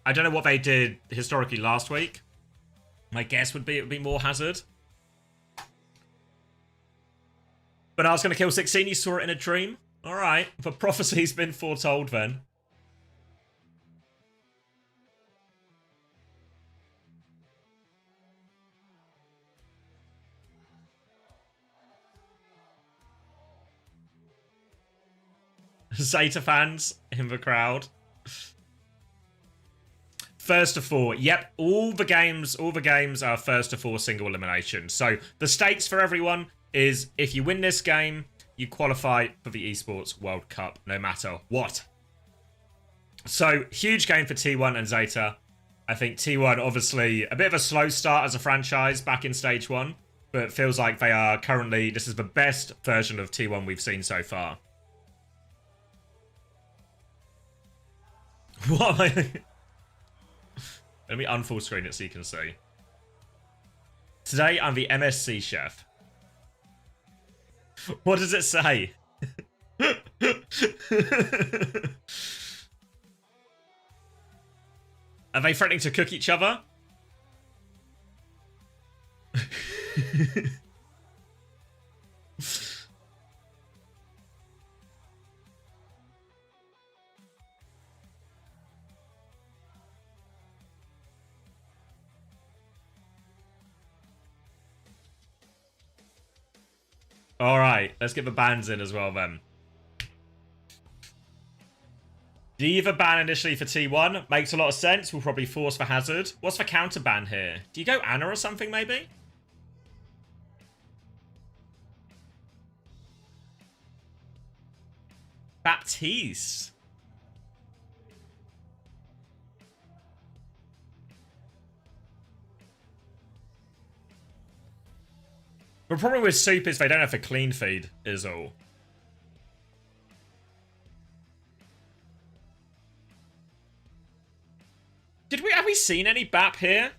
I don't know what they did historically last week. My guess would be it would be more Hazard. But I was going to kill 16. You saw it in a dream. All right. The prophecy's been foretold then. Zeta fans in the crowd. First to 4. Yep, all the games are first to 4 single elimination. So the stakes for everyone is if you win this game, you qualify for the Esports World Cup no matter what. So huge game for T1 and Zeta. I think T1 obviously a bit of a slow start as a franchise back in stage 1, but it feels like they are currently, this is the best version of T1 we've seen so far. What am I... Let me unfull screen it so you can see. Today, I'm the MSC chef. What does it say? Are they threatening to cook each other? Alright, let's get the bans in as well then. Diva ban initially for T1. Makes a lot of sense. We'll probably force for Hazard. What's the counter ban here? Do you go Anna or something maybe? Baptiste. The problem with Soup is they don't have a clean feed, is all. Have we seen any BAP here?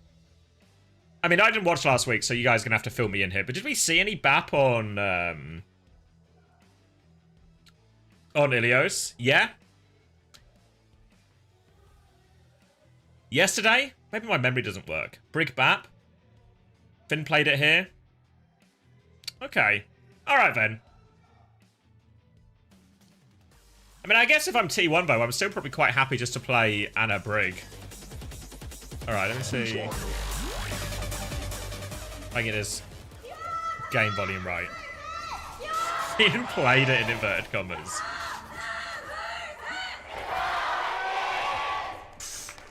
I mean, I didn't watch last week, so you guys are going to have to fill me in here. But did we see any BAP on Ilios? Yeah? Yesterday? Maybe my memory doesn't work. Brig BAP? Finn played it here? Okay. Alright then. I mean, I guess if I'm T1 though, I'm still probably quite happy just to play Anna Brig. Alright, let me see if I can get this game volume right. He didn't play it in inverted commas.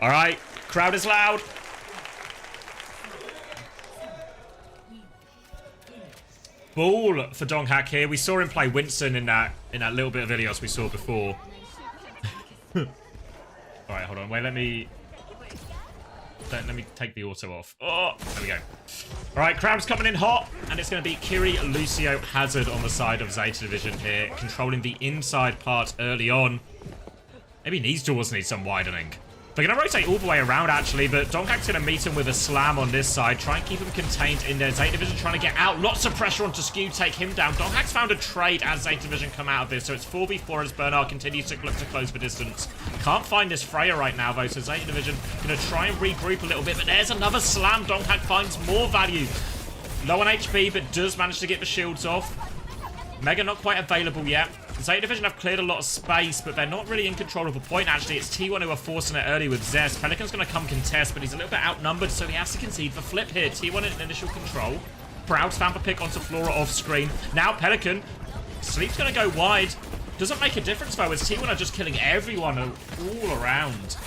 Alright, crowd is loud. Ball for Donghak here. We saw him play Winston in that little bit of Ilios we saw before. Alright, hold on. Wait, let me take the auto off. Oh, there we go. Alright, crowd's coming in hot, and it's going to be Kiri, Lucio, Hazard on the side of Zeta Division here, controlling the inside part early on. Maybe these doors need some widening. They're going to rotate all the way around, actually, but Donghak's going to meet him with a slam on this side. Try and keep him contained in there. Zeta Division trying to get out. Lots of pressure onto Skew, take him down. Donghak's found a trade as Zeta Division come out of this, so it's 4v4 as Bernard continues to look to close the distance. Can't find this Freya right now, though, so Zeta Division going to try and regroup a little bit, but there's another slam. Donghak finds more value. Low on HP, but does manage to get the shields off. Mega not quite available yet. Zeta Division have cleared a lot of space, but they're not really in control of a point, actually. It's T1 who are forcing it early with Zest. Pelican's going to come contest, but he's a little bit outnumbered, so he has to concede the flip here. T1 in initial control. Proud stamp a pick onto Flora off screen. Now Pelican. Sleep's going to go wide. Doesn't make a difference, though, as T1 are just killing everyone all around.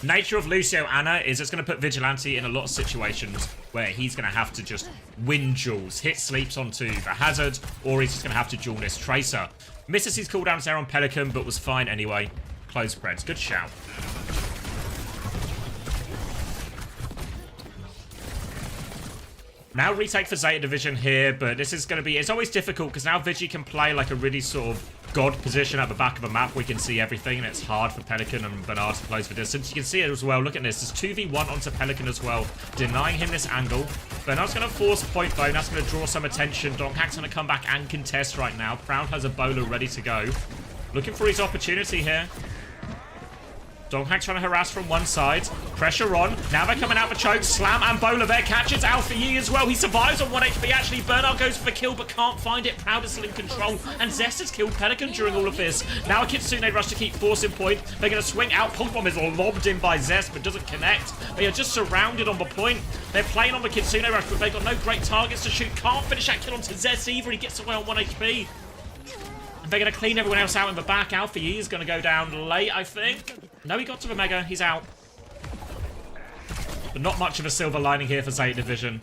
Nature of Lucio Anna is it's going to put Vigilante in a lot of situations where he's going to have to just win duels. Hit Sleeps onto the Hazard, or he's just going to have to duel this Tracer. Misses his cooldowns there on Pelican, but was fine anyway. Close spreads. Good shout. Now retake for Zeta Division here, but this is going to be... It's always difficult because now Vigi can play like a really sort of god position at the back of the map. We can see everything, and it's hard for Pelican and Bernard to close for distance. You can see it as well. Look at this. There's 2v1 onto Pelican as well, denying him this angle. Bernard's going to force point though. That's going to draw some attention. Donkhack's going to come back and contest right now. Proud has a bowler ready to go. Looking for his opportunity here. Donkhack trying to harass from one side. Pressure on. Now they're coming out for choke. Slam and bowler there. Catches Alpha Yi as well. He survives on 1 HP. Actually, Bernard goes for the kill but can't find it. Proud is still in control. And Zest has killed Pelican during all of this. Now a Kitsune rush to keep forcing point. They're going to swing out. Pulse Bomb is lobbed in by Zest but doesn't connect. They are just surrounded on the point. They're playing on the Kitsune rush, but they've got no great targets to shoot. Can't finish that kill onto Zest either. He gets away on 1 HP. And they're going to clean everyone else out in the back. Alpha Yi is going to go down late, I think. No, he got to the Mega. He's out. But not much of a silver lining here for Zeta Division.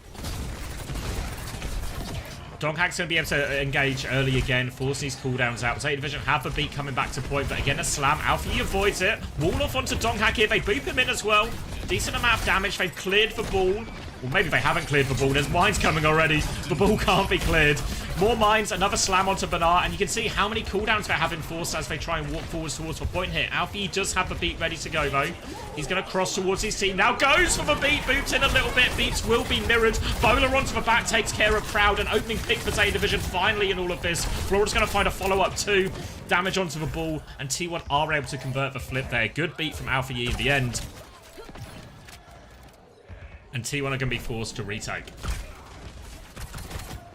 Donkhack's going to be able to engage early again, forcing his cooldowns out. Zeta Division have the beat coming back to point, but again a slam. Alpha Yi avoids it. Wall off onto Donkhack here. They boop him in as well. Decent amount of damage. They've cleared the ball. Well, maybe they haven't cleared the ball. There's mines coming already. The ball can't be cleared. More mines, another slam onto Bernard, and you can see how many cooldowns they have enforced as they try and walk forwards towards the point here. Alfie does have the beat ready to go, though. He's going to cross towards his team. Now goes for the beat. Boots in a little bit. Beats will be mirrored. Bowler onto the back takes care of Proud. An opening pick for Zeta Division finally in all of this. Flora's going to find a follow-up too. Damage onto the ball, and T1 are able to convert the flip there. Good beat from Alpha Yi in the end. And T1 are going to be forced to retake.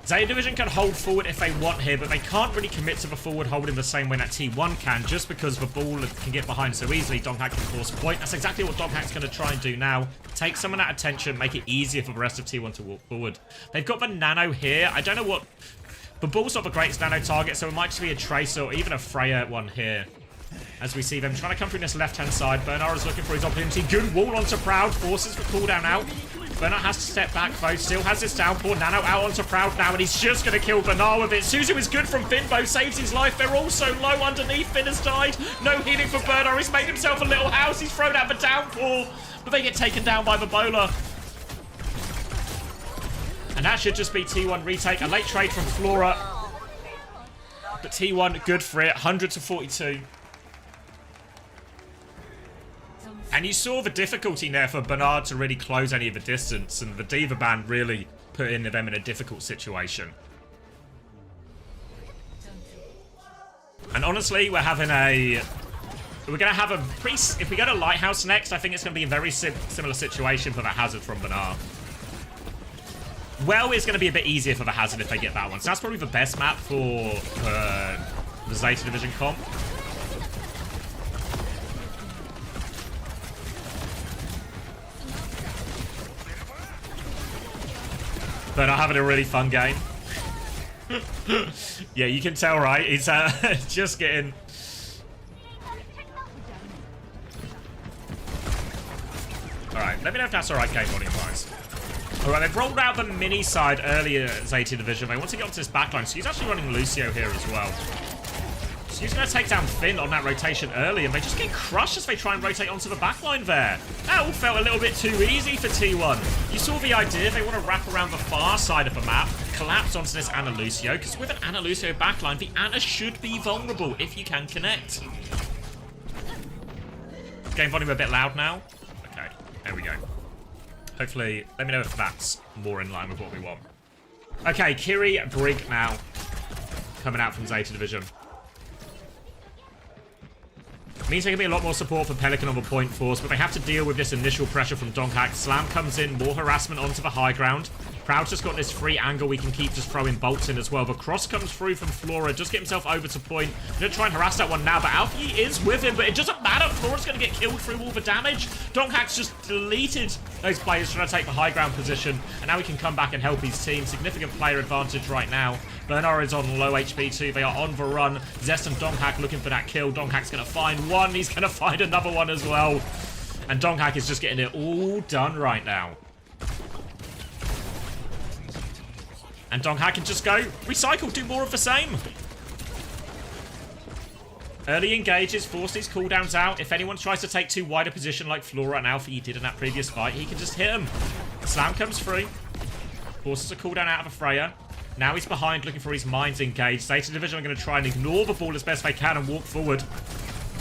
Zeta Division can hold forward if they want here, but they can't really commit to the forward hold in the same way that T1 can, just because the ball can get behind so easily. Donkhack can force point. That's exactly what Donkhack's going to try and do now. Take some of that attention, make it easier for the rest of T1 to walk forward. They've got the Nano here. I don't know what... The ball's not the greatest Nano target, so it might just be a Tracer or even a Freya one here. As we see them trying to come through this left-hand side. Bernard is looking for his opportunity. Good wall onto Proud. Forces the cooldown out. Bernard has to step back, though. Still has this downpour. Nano out onto Proud now, and he's just going to kill Bernard with it. Suzu is good from Finbo. Saves his life. They're all so low underneath. Finn has died. No healing for Bernard. He's made himself a little house. He's thrown out the downpour. But they get taken down by the bowler. And that should just be T1 retake. A late trade from Flora. But T1 good for it. 100 to 42. And you saw the difficulty there for Bernard to really close any of the distance, and the Diva ban really put them in a difficult situation. And honestly, we're going to have a pretty... If we go to Lighthouse next, I think it's going to be a very similar situation for the Hazard from Bernard. Well, it's going to be a bit easier for the Hazard if they get that one. So that's probably the best map for the Zeta Division comp. But I'm having a really fun game. Yeah, you can tell, right? It's just getting... Alright, let me know if that's alright game volume-wise. Alright, they've rolled out the mini side earlier at Zeta Division. They want to get onto this backline, so he's actually running Lucio here as well. So he's going to take down Finn on that rotation early, and they just get crushed as they try and rotate onto the backline there. That all felt a little bit too easy for T1. You saw the idea. They want to wrap around the far side of the map, collapse onto this Ana Lucio, because with an Ana Lucio backline, the Ana should be vulnerable if you can connect. Game volume a bit loud now. Okay, there we go. Hopefully, let me know if that's more in line with what we want. Okay, Kiri Brig now coming out from Zeta Division. Means there can be a lot more support for Pelican on the point force, but they have to deal with this initial pressure from Donghak. Slam comes in, more harassment onto the high ground. Proud's just got this free angle we can keep just throwing bolts in as well. The cross comes through from Flora, just get himself over to point. Gonna try and harass that one now, but Alfie is with him, but it doesn't matter. Flora's gonna get killed through all the damage. Donghak's just deleted those players trying to take the high ground position, and now he can come back and help his team. Significant player advantage right now. Bernard is on low HP too. They are on the run. Zest and Donghak looking for that kill. Donghak's gonna find one. He's gonna find another one as well. And Donghak is just getting it all done right now. And Donghak can just go, recycle, do more of the same. Early engages, force these cooldowns out. If anyone tries to take too wide a position like Flora and Alfie did in that previous fight, he can just hit him. Slam comes through. Forces a cooldown out of a Freya. Now he's behind looking for his mines engaged. Zeta Division are going to try and ignore the ball as best they can and walk forward.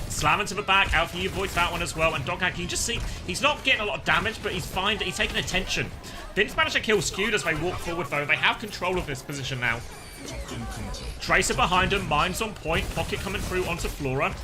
Slam into the back. Alfie avoids that one as well. And Donghak, you can just see, he's not getting a lot of damage, but he's taking attention. Finn's managed to kill Skewed as they walk forward, though. They have control of this position now. Tracer behind him. Mines on point. Pocket coming through onto Flora.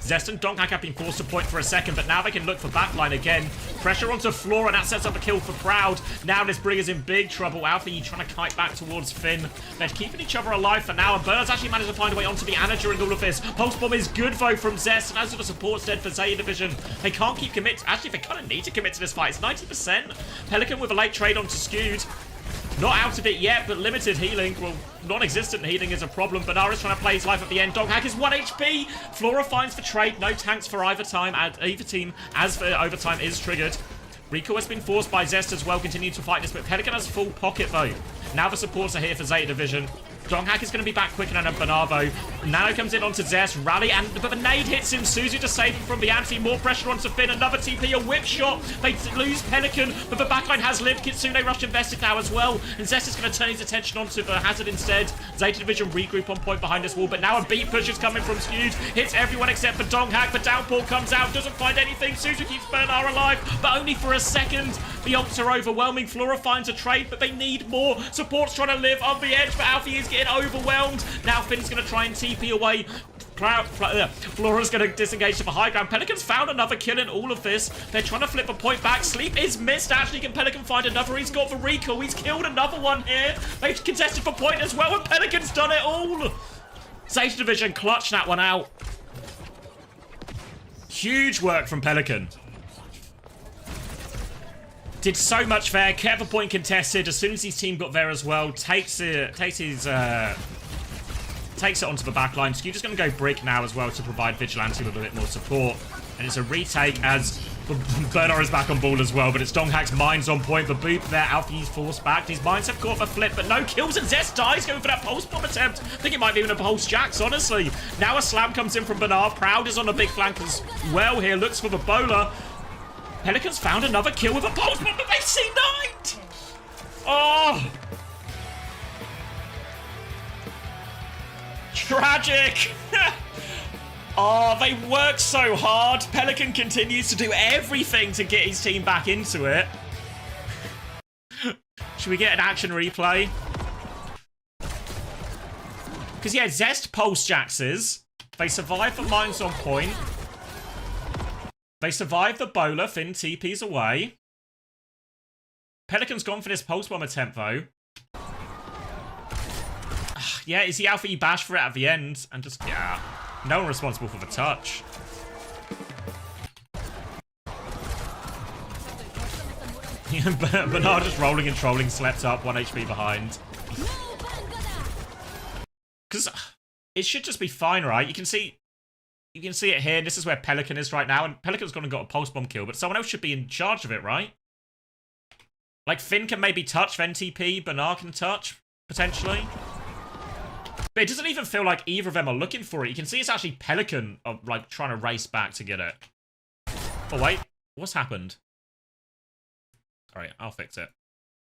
Zest and Donghak have been forced to point for a second, but now they can look for backline again. Pressure onto Flora, and that sets up a kill for Proud. Now this Brig is in big trouble. Alfie trying to kite back towards Finn. They're keeping each other alive for now, and Bernard's actually managed to find a way onto the Ana during all of this. Pulse Bomb is good, though, from Zest, and as for the support's dead for Zeta Division. They can't keep commit. Actually, they kind of need to commit to this fight. It's 90%. Pelican with a late trade onto Skewed. Not out of it yet, but limited healing. Well, non-existent healing is a problem. Bernard is trying to play his life at the end. Donghak is 1 HP. Flora finds the trade. No tanks for either team, as the overtime is triggered. Rico has been forced by Zest as well, continuing to fight this, but Pelican has full pocket, though. Now the supports are here for Zeta Division. Donghak is going to be back quicker than a Bernardo. Nano comes in onto Zest. Rally, but the nade hits him. Suzu to save him from the anti. More pressure onto Finn. Another TP, a whip shot. They lose Pelican, but the backline has lived. Kitsune Rush invested now as well. And Zest is going to turn his attention onto the Hazard instead. Zeta Division regroup on point behind this wall, but now a beat push is coming from Skewed. Hits everyone except for Donghak. The downpour comes out, doesn't find anything. Suzu keeps Bernard alive, but only for a second. The ults are overwhelming. Flora finds a trade, but they need more. Support's trying to live on the edge, but Alfie is getting overwhelmed. Now Finn's going to try and TP away. Flora's going to disengage to the high ground. Pelican's found another kill in all of this. They're trying to flip a point back. Sleep is missed. Actually, can Pelican find another? He's got the recall. He's killed another one here. They've contested for point as well, and Pelican's done it all. Zeta Division clutched that one out. Huge work from Pelican. Did so much there, kept the point contested. As soon as his team got there as well, takes it onto the back line. Skewed is going to go Brick now as well to provide Vigilante with a bit more support. And it's a retake as Bernard is back on ball as well, but it's Donghak's mines on point. The boop there, Alfie's forced back. His mines have caught the flip, but no kills, and Zest dies going for that pulse bomb attempt. I think it might be even a pulse jacks, honestly. Now a slam comes in from Bernard. Proud is on the big flank as well here, looks for the bowler. Pelican's found another kill with a pulse bomb, but they C9'd! Oh! Tragic! Oh, they worked so hard. Pelican continues to do everything to get his team back into it. Should we get an action replay? Because, yeah, Zest pulse jaxes. They survive the mines on point. They survive the bowler. Finn TP's away. Pelican's gone for this pulse bomb attempt, though. Yeah, is he Alpha bash for it at the end? And just, yeah. No one responsible for the touch. Bernard just rolling and trolling, slept up, 1 HP behind. Because it should just be fine, right? You can see it here. This is where Pelican is right now, and Pelican's gone and got a pulse bomb kill, but someone else should be in charge of it, right? Like, Finn can maybe touch, then TP, Bernard can touch, potentially. But it doesn't even feel like either of them are looking for it. You can see it's actually Pelican, like, trying to race back to get it. Oh, wait. What's happened? Alright, I'll fix it.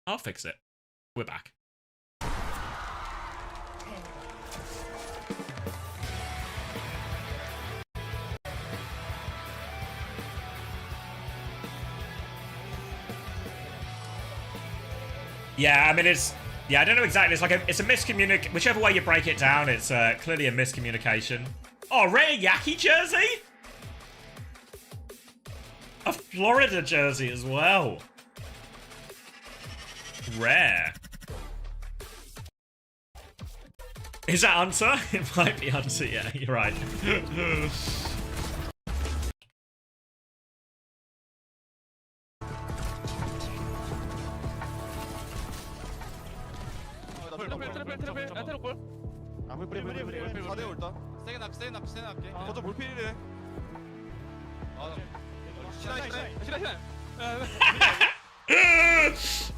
I'll fix it. We're back. Yeah, I mean, it's... Yeah, I don't know exactly. It's like it's a miscommunication. Whichever way you break it down, it's clearly a miscommunication. Oh, rare Yaki jersey? A Florida jersey as well. Rare. Is that Hunter? It might be Hunter, yeah, you're right.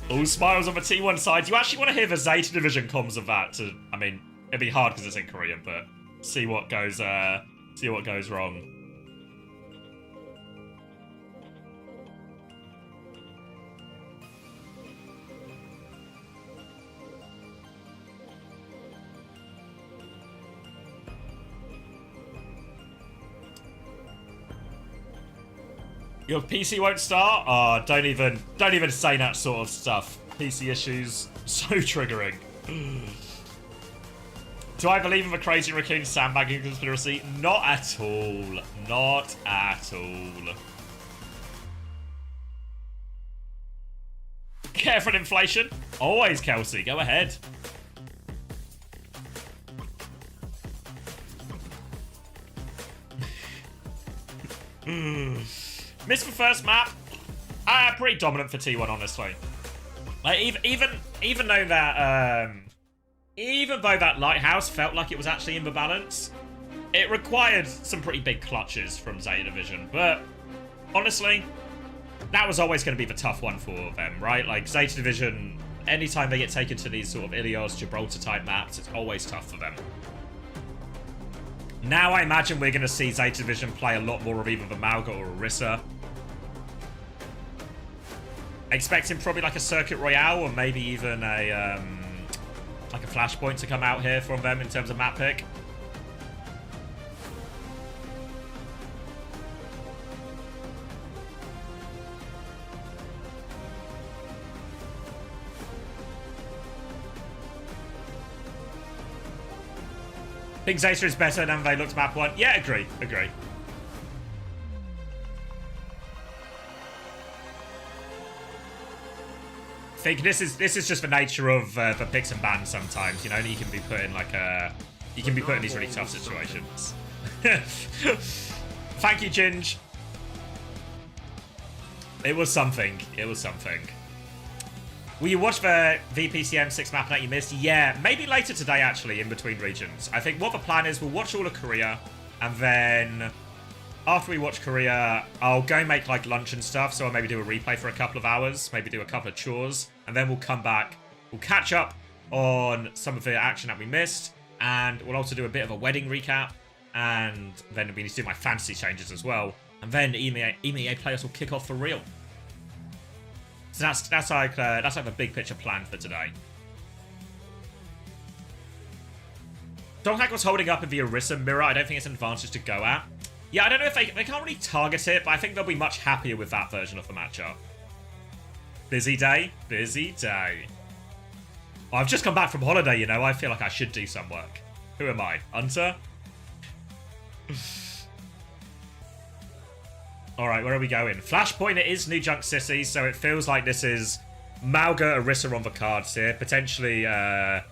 All smiles on the T1 side. You actually want to hear the Zeta Division comms of that to, I mean, it'd be hard because it's in Korean, but see what goes wrong. Your PC won't start? Oh, don't even say that sort of stuff. PC issues, so triggering. Do I believe in the Crazy Raccoon sandbagging conspiracy? Not at all. Not at all. Care for an inflation? Always, Kelsey. Go ahead. Missed the first map. Pretty dominant for T1, honestly. Like even though that lighthouse felt like it was actually in the balance, it required some pretty big clutches from Zeta Division. But honestly, that was always going to be the tough one for them, right? Like Zeta Division, anytime they get taken to these sort of Ilios, Gibraltar type maps, it's always tough for them. Now I imagine we're going to see Zeta Division play a lot more of either the Malga or Orisa. Expecting probably like a Circuit Royale or maybe even a like a Flashpoint to come out here from them in terms of map pick. Think Zeta is better than they looked map 1. Yeah, agree. I think this is just the nature of the picks and bans sometimes, you know, you can be put in like you can be put in these really tough situations. Thank you, Ginge. It was something. Will you watch the VPCM 6 map that you missed? Yeah, maybe later today, actually, in between regions. I think what the plan is, we'll watch all of Korea, and then after we watch Korea, I'll go and make, like, lunch and stuff, so I'll maybe do a replay for a couple of hours, maybe do a couple of chores, and then we'll come back, we'll catch up on some of the action that we missed, and we'll also do a bit of a wedding recap, and then we need to do my fantasy changes as well, and then EMEA players will kick off for real. So that's like the big picture plan for today. Donghack was holding up in the Orisa mirror. I don't think it's an advantage to go at. Yeah, I don't know if they can't really target it, but I think they'll be much happier with that version of the matchup. Busy day. Oh, I've just come back from holiday, you know. I feel like I should do some work. Who am I? Hunter? Alright, where are we going? Flashpoint, it is New Junk City, so it feels like this is Malga, Orisa on the cards here. Potentially a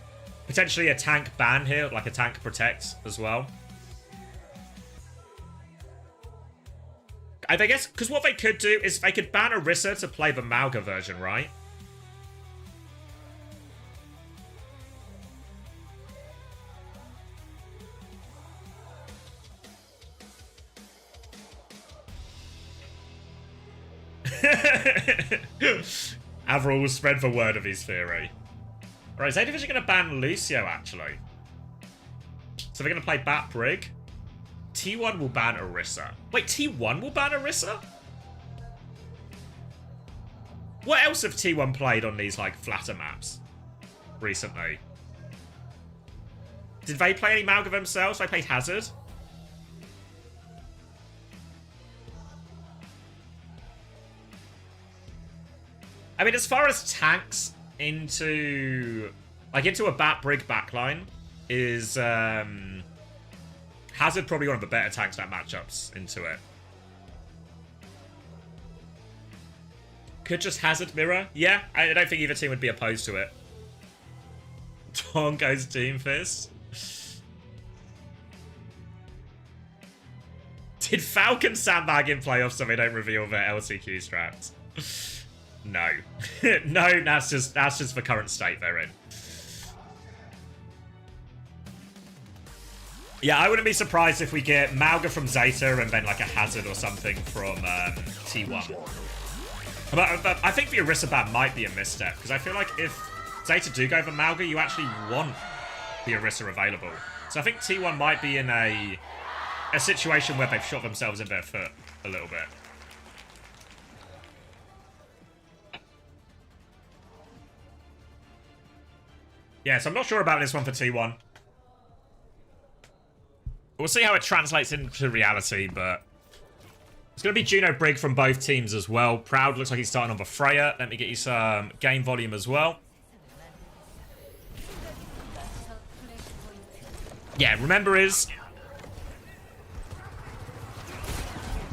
tank ban here, like a tank protect as well. I guess, because what they could do is they could ban Orisa to play the Malga version, right? Avril will spread the word of his theory. Alright, Zeta Division are going to ban Lucio, actually. So they're going to play Bat Brig. T1 will ban Orisa. Wait, T1 will ban Orisa? What else have T1 played on these, like, flatter maps recently? Did they play any Malga themselves? They played Hazard? I mean, as far as tanks into a Bat Brig backline is, Hazard probably one of the better tank stat matchups into it. Could just Hazard mirror? Yeah, I don't think either team would be opposed to it. Tonko's Team Fist. Did Falcon sandbag in playoffs so they don't reveal their LCQ strats? No. No, that's just the current state they're in. Yeah, I wouldn't be surprised if we get Mauga from Zeta and then like a Hazard or something from T1. But I think the Orisa ban might be a misstep, because I feel like if Zeta do go for Mauga, you actually want the Orisa available. So I think T1 might be in a situation where they've shot themselves in their foot a little bit. Yeah, so I'm not sure about this one for T1. We'll see how it translates into reality, but it's going to be Juno Brig from both teams as well. Proud looks like he's starting on the Freya. Let me get you some game volume as well. Yeah, remember is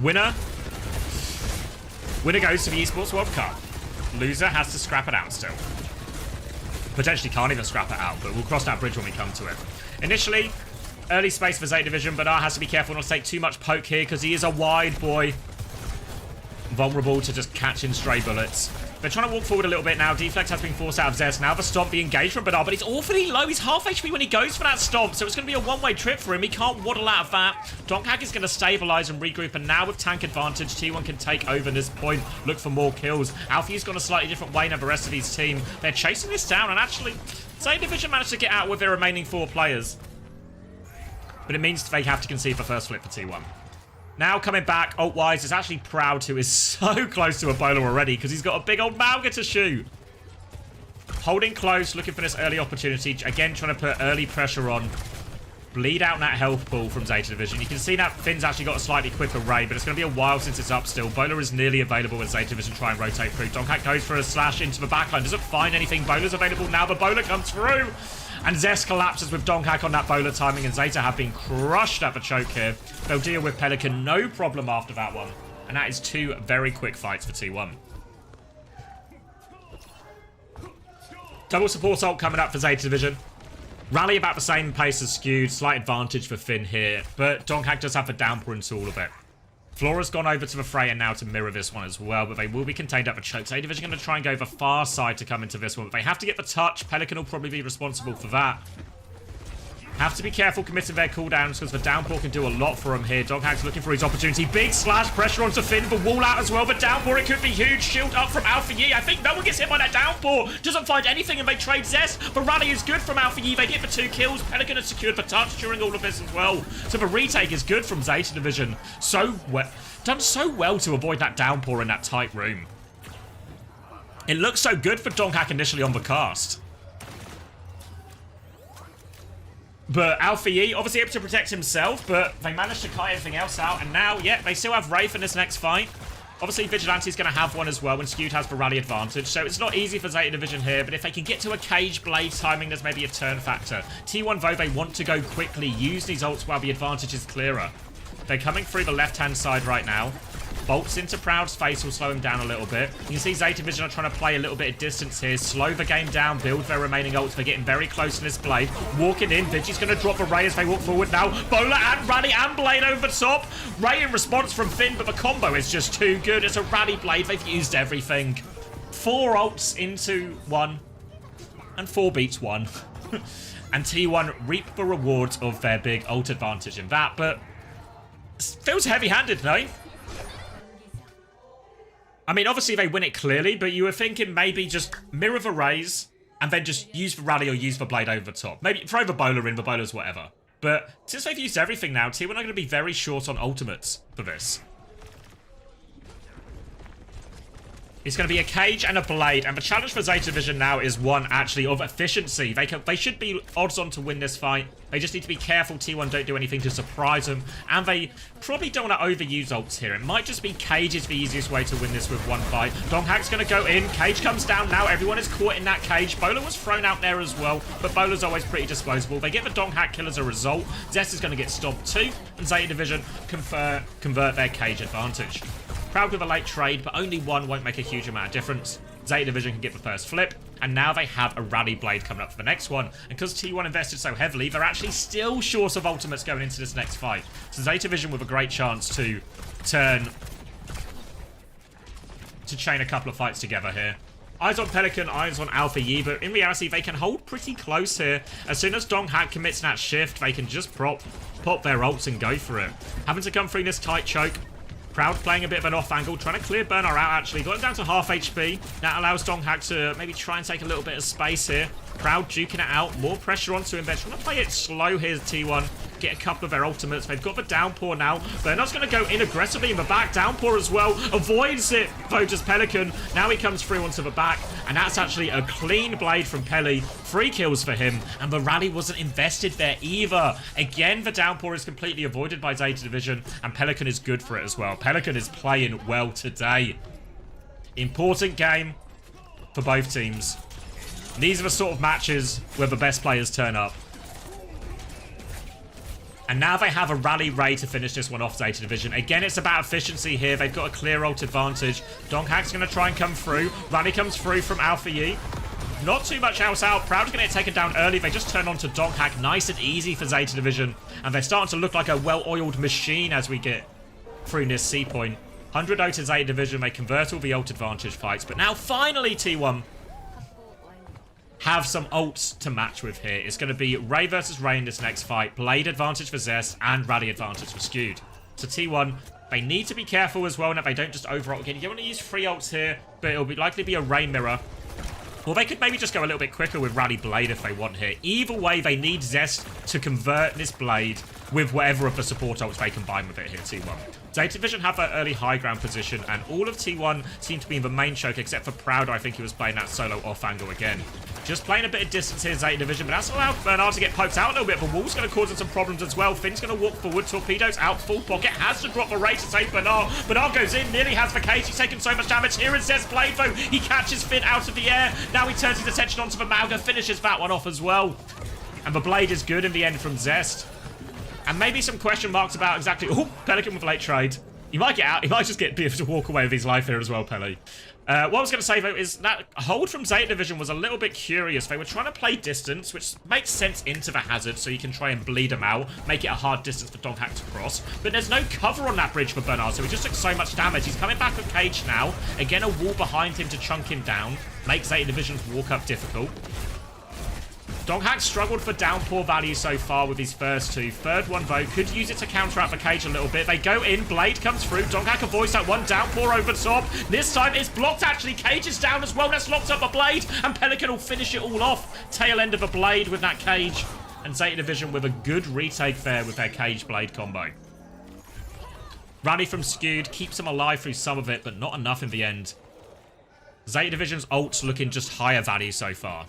winner goes to the Esports World Cup. Loser has to scrap it out still. Potentially can't even scrap it out, but we'll cross that bridge when we come to it. Initially, early space for Zeta Division, but has to be careful not to take too much poke here because he is a wide boy. Vulnerable to just catching stray bullets. They're trying to walk forward a little bit now. Deflex has been forced out of Zest. Now the stomp, the engagement, but he's awfully low. He's half HP when he goes for that stomp, so it's going to be a one-way trip for him. He can't waddle out of that. Donkhack is going to stabilize and regroup, and now with tank advantage, T1 can take over this point, look for more kills. Alfie's gone a slightly different way than the rest of his team. They're chasing this down, and actually, Zeta Division managed to get out with their remaining 4 players. But it means they have to concede the first flip for T1. Now coming back, ult-wise, is actually Proud, who is so close to a bowler already because he's got a big old Mauga to shoot. Holding close, looking for this early opportunity. Again, trying to put early pressure on. Bleed out that health pool from Zeta Division. You can see that Finn's actually got a slightly quicker ray, but it's going to be a while since it's up still. Bowler is nearly available as Zeta Division try and rotate through. Donkhack goes for a slash into the backline. Doesn't find anything. Bowler's available now. The bowler comes through. And Zest collapses with Donkhack on that bowler timing, and Zeta have been crushed at the choke here. They'll deal with Pelican, no problem after that one. And that is 2 very quick fights for T1. Double support ult coming up for Zeta Division. Rally about the same pace as Skewed, slight advantage for Finn here, but Donkhack does have the downpour into all of it. Flora's gone over to the Freya now to mirror this one as well, but they will be contained at the choke. Zeta Division going to try and go the far side to come into this one, but they have to get the touch. Pelican will probably be responsible for that. Have to be careful committing their cooldowns because the downpour can do a lot for him here. Donkhack's looking for his opportunity. Big slash, pressure onto Finn, the wall out as well. The downpour, it could be huge. Shield up from Alpha Yi. I think no one gets hit by that downpour. Doesn't find anything and they trade Zest. The rally is good from Alpha Yi. They get the 2 kills. Pelican has secured the touch during all of this as well. So the retake is good from Zeta Division. Done so well to avoid that downpour in that tight room. It looks so good for Donkhack initially on the cast. But Alpha Yi, obviously able to protect himself, but they managed to kite everything else out. And now, yeah, they still have Wraith in this next fight. Obviously, Vigilante's going to have one as well when Skewed has the rally advantage. So it's not easy for Zeta Division here, but if they can get to a cage blade timing, there's maybe a turn factor. T1, though, they want to go quickly, use these ults while the advantage is clearer. They're coming through the left-hand side right now. Bolts into Proud's face will slow him down a little bit. You can see Zeta Division are trying to play a little bit of distance here. Slow the game down, build their remaining ults. They're getting very close to this blade. Walking in, Vigi's going to drop a Ray as they walk forward now. Bowler and Rally and Blade over the top. Ray in response from Finn, but the combo is just too good. It's a Rally Blade. They've used everything. 4 ults into 1. And 4 beats 1. And T1 reap the rewards of their big ult advantage in that, but feels heavy-handed, no? I mean, obviously they win it clearly, but you were thinking maybe just mirror the raise and then just use the rally or use the blade over the top. Maybe throw the bowler in, the bowler's whatever. But since they've used everything now, T1 are going to be very short on ultimates for this. It's going to be a cage and a blade, and the challenge for Zeta Division now is one actually of efficiency. They should be odds on to win this fight. They just need to be careful T1 don't do anything to surprise them, and they probably don't want to overuse ults here. It might just be Cage is the easiest way to win this with one fight. Donghack's going to go in. Cage comes down now. Everyone is caught in that cage. Bowler was thrown out there as well, but Bowler's always pretty disposable. They get the Donghack kill as a result. Zest is going to get stopped too, and Zeta Division convert their cage advantage. Proud with a late trade, but only one won't make a huge amount of difference. Zeta Division can get the first flip, and now they have a Rally Blade coming up for the next one. And because T1 invested so heavily, they're actually still short of ultimates going into this next fight. So Zeta Division with a great chance to chain a couple of fights together here. Eyes on Pelican, eyes on Alpha Yi, but in reality, they can hold pretty close here. As soon as Donghack commits that shift, they can just pop their ults and go for it. Having to come through this tight choke. Proud playing a bit of an off angle, trying to clear Burner out actually. Got him down to half HP. That allows Donghack to maybe try and take a little bit of space here. Proud duking it out. More pressure onto him. They're trying to play it slow here, T1. Get a couple of their ultimates. They've got the downpour now. Bernard's going to go in aggressively in the back. Downpour as well. Avoids it, though, just Pelican. Now he comes through onto the back. And that's actually a clean blade from Peli. 3 kills for him. And the rally wasn't invested there either. Again, the downpour is completely avoided by Zeta Division. And Pelican is good for it as well. Pelican is playing well today. Important game for both teams. These are the sort of matches where the best players turn up. And now they have a Rally Ray to finish this one off, Zeta Division. Again, it's about efficiency here. They've got a clear ult advantage. Donghack's going to try and come through. Rally comes through from Alpha Yi. Not too much else out. Proud's going to get taken down early. They just turn on to Donghack. Nice and easy for Zeta Division. And they're starting to look like a well-oiled machine as we get through this C point. 100-0 to Zeta Division. They convert all the ult advantage fights. But now, finally, T1 have some ults to match with here. It's going to be Ray versus Ray in this next fight. Blade advantage for Zest and Rally advantage for Skewed. So T1, they need to be careful as well that they don't just over-ult again. You don't want to use 3 ults here, but it'll likely be a Ray mirror. Or they could maybe just go a little bit quicker with Rally Blade if they want here. Either way, they need Zest to convert this Blade with whatever of the support ults they combine with it here, T1. Zeta Division have that early high ground position, and all of T1 seem to be in the main choke, except for Proud. I think he was playing that solo off angle again. Just playing a bit of distance here, Zeta Division, but that's allowed Bernard to get poked out a little bit. The wall's going to cause him some problems as well. Finn's going to walk forward. Torpedo's out, full pocket. Has to drop the Ray to save Bernard. Bernard goes in, nearly has the cage. He's taken so much damage. Here is Zest Blade, though. He catches Finn out of the air. Now he turns his attention onto the Mauga, finishes that one off as well. And the Blade is good in the end from Zest. And maybe some question marks about exactly... Oh, Pelican with a late trade. He might get out. He might just be able to walk away with his life here as well, Peli. What I was going to say, though, is that hold from Zeta Division was a little bit curious. They were trying to play distance, which makes sense into the hazard, so you can try and bleed them out, make it a hard distance for Donghack to cross. But there's no cover on that bridge for Bernard, so he just took so much damage. He's coming back with Cage now. Again, a wall behind him to chunk him down. Makes Zeta Division's walk up difficult. Donghack struggled for downpour value so far with his first 2. Third one, though, could use it to counter out the cage a little bit. They go in, Blade comes through. Donghack avoids that one, downpour over top. This time it's blocked, actually. Cage is down as well. That's locked up a Blade, and Pelican will finish it all off. Tail end of a Blade with that cage. And Zeta Division with a good retake there with their Cage Blade combo. Rally from Skewed keeps him alive through some of it, but not enough in the end. Zeta Division's ult's looking just higher value so far.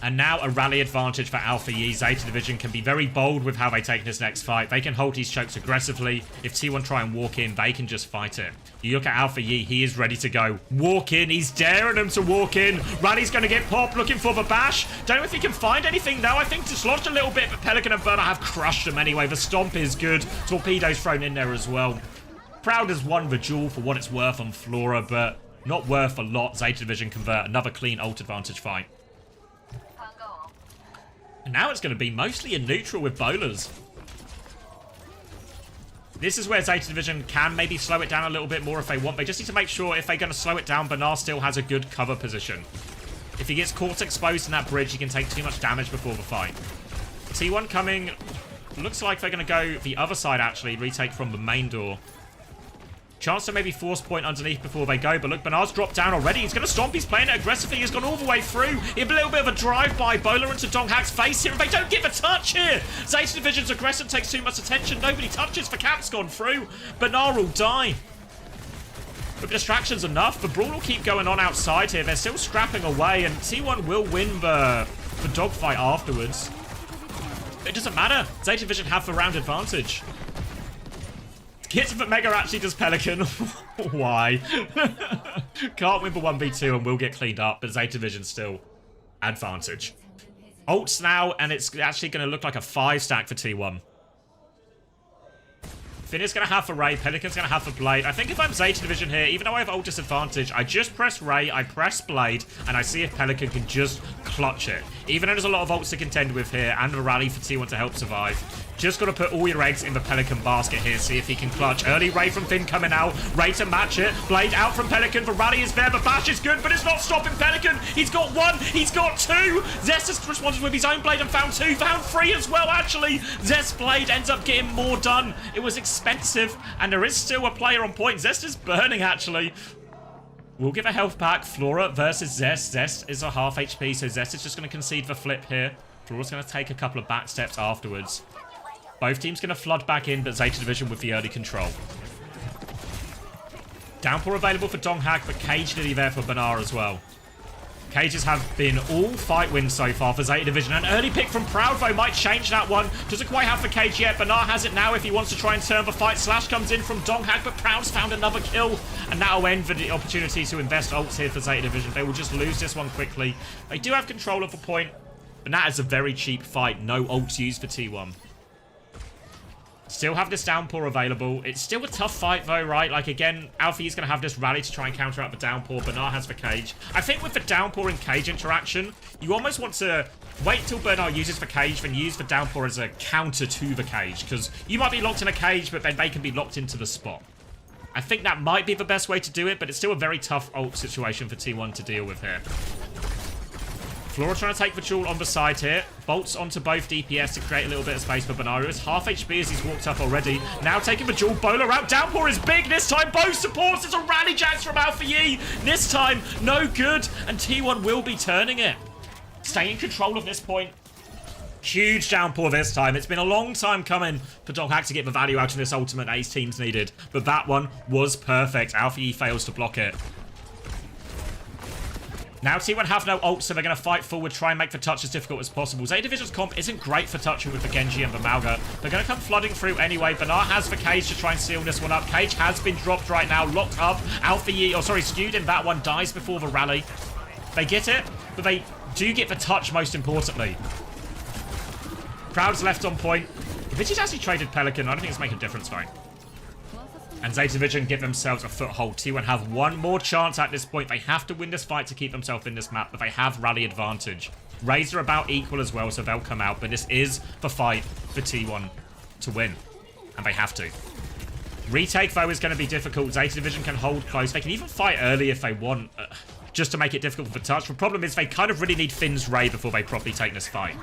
And now a rally advantage for Alpha Yi. Zeta Division can be very bold with how they take this next fight. They can hold these chokes aggressively. If T1 try and walk in, they can just fight it. You look at Alpha Yi, he is ready to go. Walk in, he's daring them to walk in. Rally's going to get popped, looking for the bash. Don't know if he can find anything though. I think dislodged a little bit, but Pelican and Burner have crushed him anyway. The stomp is good. Torpedo's thrown in there as well. Proud has won the duel for what it's worth on Flora, but not worth a lot. Zeta Division convert another clean ult advantage fight. And now it's going to be mostly in neutral with bowlers. This is where Zeta Division can maybe slow it down a little bit more if they want. They just need to make sure if they're going to slow it down, Bernard still has a good cover position. If he gets caught exposed in that bridge, he can take too much damage before the fight. T1 coming. Looks like they're going to go the other side, actually. Retake from the main door. Chance to maybe force point underneath before they go. But look, Bernard's dropped down already. He's going to stomp. He's playing it aggressively. He's gone all the way through. A little bit of a drive-by. Bowler into Donghack's face here. And they don't give a touch here. Zeta Division's aggression takes too much attention. Nobody touches. The cap's gone through. Bernard will die. But distraction's enough. The brawl will keep going on outside here. They're still scrapping away, and T1 will win the dogfight afterwards. It doesn't matter. Zeta Vision have the round advantage. Gets that Mega actually does Pelican. Why? Can't win the 1v2 and will get cleaned up, but Zeta Vision still advantage. Ults now, and it's actually going to look like a 5-stack for T1. Finn is going to have the Ray, Pelican's going to have the Blade. I think if I'm Zeta Division here, even though I have ult disadvantage, I just press Ray, I press Blade, and I see if Pelican can just clutch it. Even though there's a lot of ults to contend with here, and a rally for T1 to help survive. Just got to put all your eggs in the Pelican basket here, see if he can clutch. Early Ray from Finn coming out, Ray to match it. Blade out from Pelican, the rally is there, the bash is good, but it's not stopping Pelican. He's got 1, he's got 2. Zest has responded with his own Blade and found 2, found 3 as well, actually. Zest's Blade ends up getting more done. It was expensive, and there is still a player on point. Zest is burning, actually. We'll give a health pack. Flora versus Zest. Zest is a half HP, so Zest is just going to concede the flip here. Flora's going to take a couple of back steps afterwards. Both teams going to flood back in, but Zeta Division with the early control. Downpour available for Donghak, but Cage nearly there for Banar as well. Cages have been all fight wins so far for Zeta Division. An early pick from Proud, though, might change that one. Doesn't quite have the Cage yet. Banar has it now if he wants to try and turn the fight. Slash comes in from Donghak, but Proud's found another kill. And that'll end for the opportunity to invest ults here for Zeta Division. They will just lose this one quickly. They do have control of the point, but that is a very cheap fight. No ults used for T1. Still have this downpour available. It's still a tough fight though, right? Like again, Alfie is going to have this rally to try and counter out the downpour. Bernard has the cage. I think with the downpour and cage interaction, you almost want to wait till Bernard uses the cage, then use the downpour as a counter to the cage. Because you might be locked in a cage, but then they can be locked into the spot. I think that might be the best way to do it, but it's still a very tough ult situation for T1 to deal with here. Flora trying to take the jewel on the side here. Bolts onto both DPS to create a little bit of space for Benario. Half HP as he's walked up already. Now taking the jewel. Bowler out. Downpour is big this time. Both supports. It's a rally jacks from Alpha Yi. This time, no good. And T1 will be turning it. Stay in control of this point. Huge downpour this time. It's been a long time coming for Donghak to get the value out of this ultimate that his teams needed. But that one was perfect. Alpha Yi fails to block it. Now T1 have no ult, so they're going to fight forward, try and make the touch as difficult as possible. Zeta Division's comp isn't great for touching with the Genji and the Malga. They're going to come flooding through anyway. Banar has the Cage to try and seal this one up. Cage has been dropped right now, locked up. Alpha Yi, skewed in that one, dies before the rally. They get it, but they do get the touch most importantly. Crowd's left on point. Vigi's actually traded Pelican. I don't think it's making a difference though. And Zeta Division give themselves a foothold. T1 have one more chance at this point. They have to win this fight to keep themselves in this map, but they have rally advantage. Rays are about equal as well, so they'll come out. But this is the fight for T1 to win, and they have to. Retake, though, is going to be difficult. Zeta Division can hold close. They can even fight early if they want, just to make it difficult for touch. The problem is they kind of really need Finn's Ray before they properly take this fight.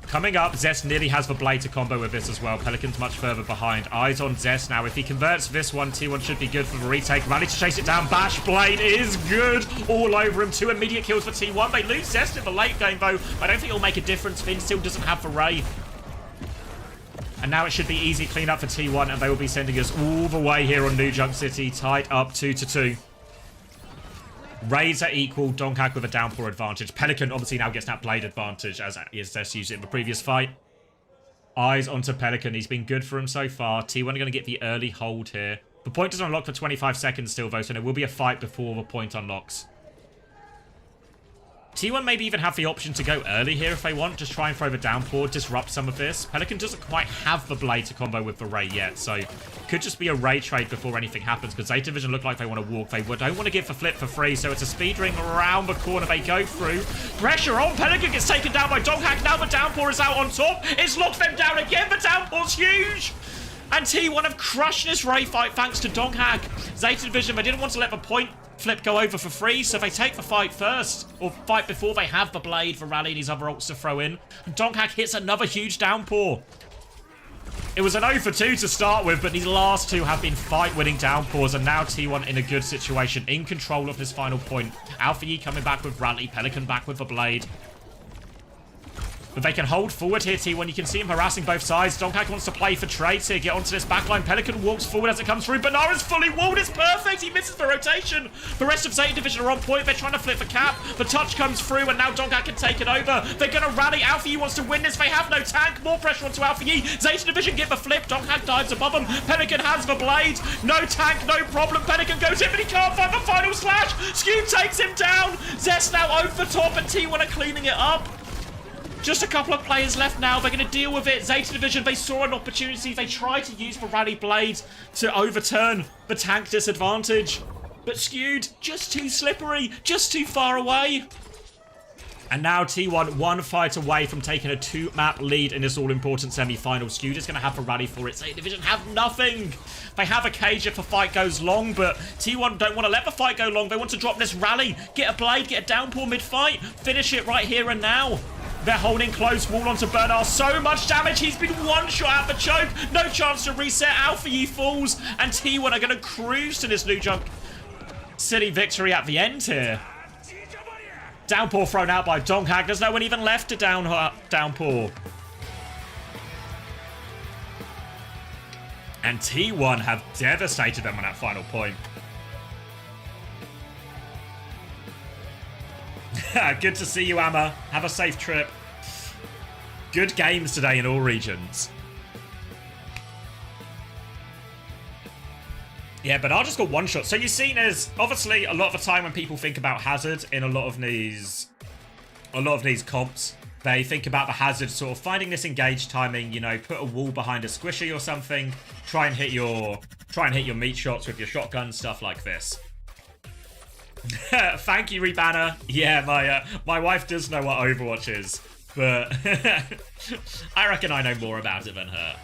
Coming up, Zest nearly has the Blade to combo with this as well. Pelican's much further behind. Eyes on Zest now. If he converts this one, T1 should be good for the retake. Rally to chase it down. Bash Blade is good. All over him. 2 immediate kills for T1. They lose Zest in the late game, though. I don't think it'll make a difference. Finn still doesn't have the Ray. And now it should be easy clean up for T1, and they will be sending us all the way here on New Junk City, tied up 2-2. Rays are equal. Donghak with a downpour advantage. Pelican obviously now gets that Blade advantage as Zest used it in the previous fight. Eyes onto Pelican. He's been good for him so far. T1 are going to get the early hold here. The point doesn't unlock for 25 seconds still, though, so there will be a fight before the point unlocks. T1 maybe even have the option to go early here if they want. Just try and throw the downpour, disrupt some of this. Pelican doesn't quite have the Blade to combo with the Ray yet, so could just be a Ray trade before anything happens, because Zeta Division look like they want to walk. They don't want to give the flip for free, so it's a speed ring around the corner. They go through. Pressure on. Pelican gets taken down by Donghak. Now the downpour is out on top. It's locked them down again. The downpour's huge. And T1 have crushed this Ray fight thanks to Donghak. Zeta Division, they didn't want to let the point flip go over for free, so they take the fight first, or fight before they have the Blade for rally and these other ults to throw in. And Donghak hits another huge downpour. It was an 0 for 2 to start with, but these last two have been fight-winning downpours, and now T1 in a good situation, in control of this final point. Alpha Yi coming back with rally, Pelican back with the Blade. But they can hold forward here, T1. You can see him harassing both sides. Donkak wants to play for trades here. Get onto this backline. Pelican walks forward as it comes through. Banara's fully walled. It's perfect. He misses the rotation. The rest of Zeta Division are on point. They're trying to flip the cap. The touch comes through, and now Donkak can take it over. They're going to rally. Alpha Yi wants to win this. They have no tank. More pressure onto Alpha Yi. Zeta Division get the flip. Donkak dives above him. Pelican has the blade. No tank, no problem. Pelican goes in, but he can't find the final slash. Skew takes him down. Zest now over the top, and T1 are cleaning it up. Just a couple of players left now. They're going to deal with it. Zeta Division, they saw an opportunity. They tried to use the Rally Blade to overturn the tank disadvantage. But Skewed, just too slippery, just too far away. And now T1 one fight away from taking a 2-map lead in this all-important semi-final. Skewed is going to have a rally for it. Zeta Division have nothing. They have a cage if the fight goes long, but T1 don't want to let the fight go long. They want to drop this rally, get a blade, get a downpour mid-fight, finish it right here and now. They're holding close, wall onto Bernard. So much damage. He's been one shot at the choke. No chance to reset. Alpha Yi falls. And T1 are going to cruise to this New Junk City victory at the end here. Downpour thrown out by Donghag. There's no one even left to downpour. And T1 have devastated them on that final point. Good to see you, Amma. Have a safe trip. Good games today in all regions. Yeah, but I just got one shot. So you've seen as obviously a lot of the time when people think about Hazard in a lot of these comps, they think about the Hazard sort of finding this engaged timing, you know, put a wall behind a squishy or something, try and hit your meat shots with your shotgun, stuff like this. Thank you, Rebanner. Yeah, my wife does know what Overwatch is, but I reckon I know more about it than her.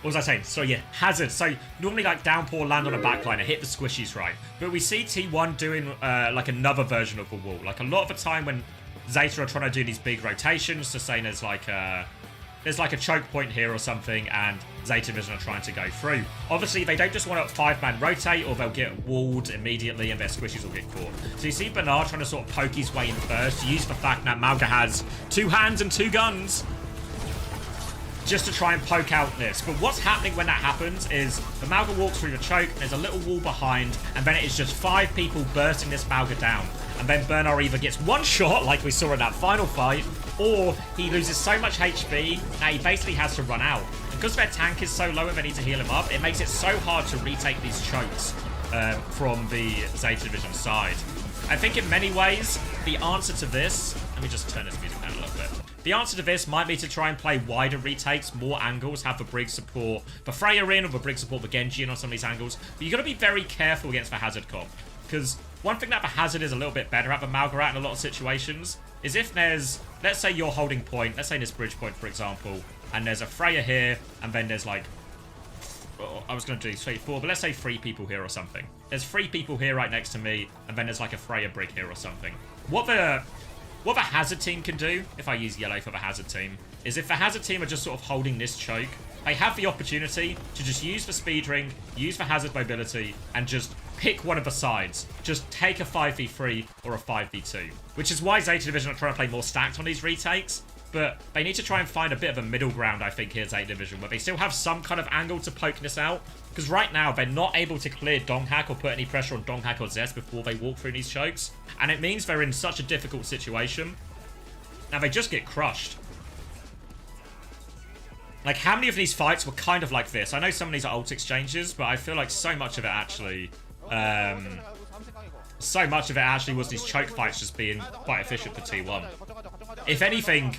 What was I saying? So yeah, Hazard. So normally like downpour land on a backline and hit the squishies right, but we see T1 doing like another version of the wall. Like a lot of the time when Zeta are trying to do these big rotations, to say there's like a choke point here or something, and Zeta Division are trying to go through. Obviously, they don't just want to 5-man rotate, or they'll get walled immediately and their squishies will get caught. So you see Bernard trying to sort of poke his way in first, use the fact that Malga has 2 hands and 2 guns, just to try and poke out this. But what's happening when that happens is the Malga walks through the choke, there's a little wall behind, and then it is just 5 people bursting this Malga down. And then Bernard either gets one shot, like we saw in that final fight, or he loses so much HP that he basically has to run out. Because their tank is so low and they need to heal him up, it makes it so hard to retake these chokes from the Zeta Division side. I think in many ways, the answer to this... Let me just turn this music down a little bit. The answer to this might be to try and play wider retakes, more angles, have the Brig support the Freya in, or the Brig support the Genji in on some of these angles. But you've got to be very careful against the Hazard comp. Because one thing that the Hazard is a little bit better at the Malga at in a lot of situations is if there's, let's say you're holding point, let's say this bridge point, for example, and there's a Freya here, and then there's like, I was going to do say 4, but let's say 3 people here or something. There's 3 people here right next to me, and then there's like a Freya Brig here or something. What the Hazard team can do, if I use yellow for the Hazard team, is if the Hazard team are just sort of holding this choke, they have the opportunity to just use the speed ring, use the Hazard mobility, and just pick one of the sides. Just take a 5v3 or a 5v2. Which is why Zeta Division are trying to play more stacked on these retakes. But they need to try and find a bit of a middle ground, I think, here at Zeta Division, where they still have some kind of angle to poke this out. Because right now, they're not able to clear Donghak or put any pressure on Donghak or Zest before they walk through these chokes. And it means they're in such a difficult situation. Now, they just get crushed. Like, how many of these fights were kind of like this? I know some of these are ult exchanges, but I feel like so much of it actually... so much of it actually was these choke fights just being quite efficient for T1. If anything,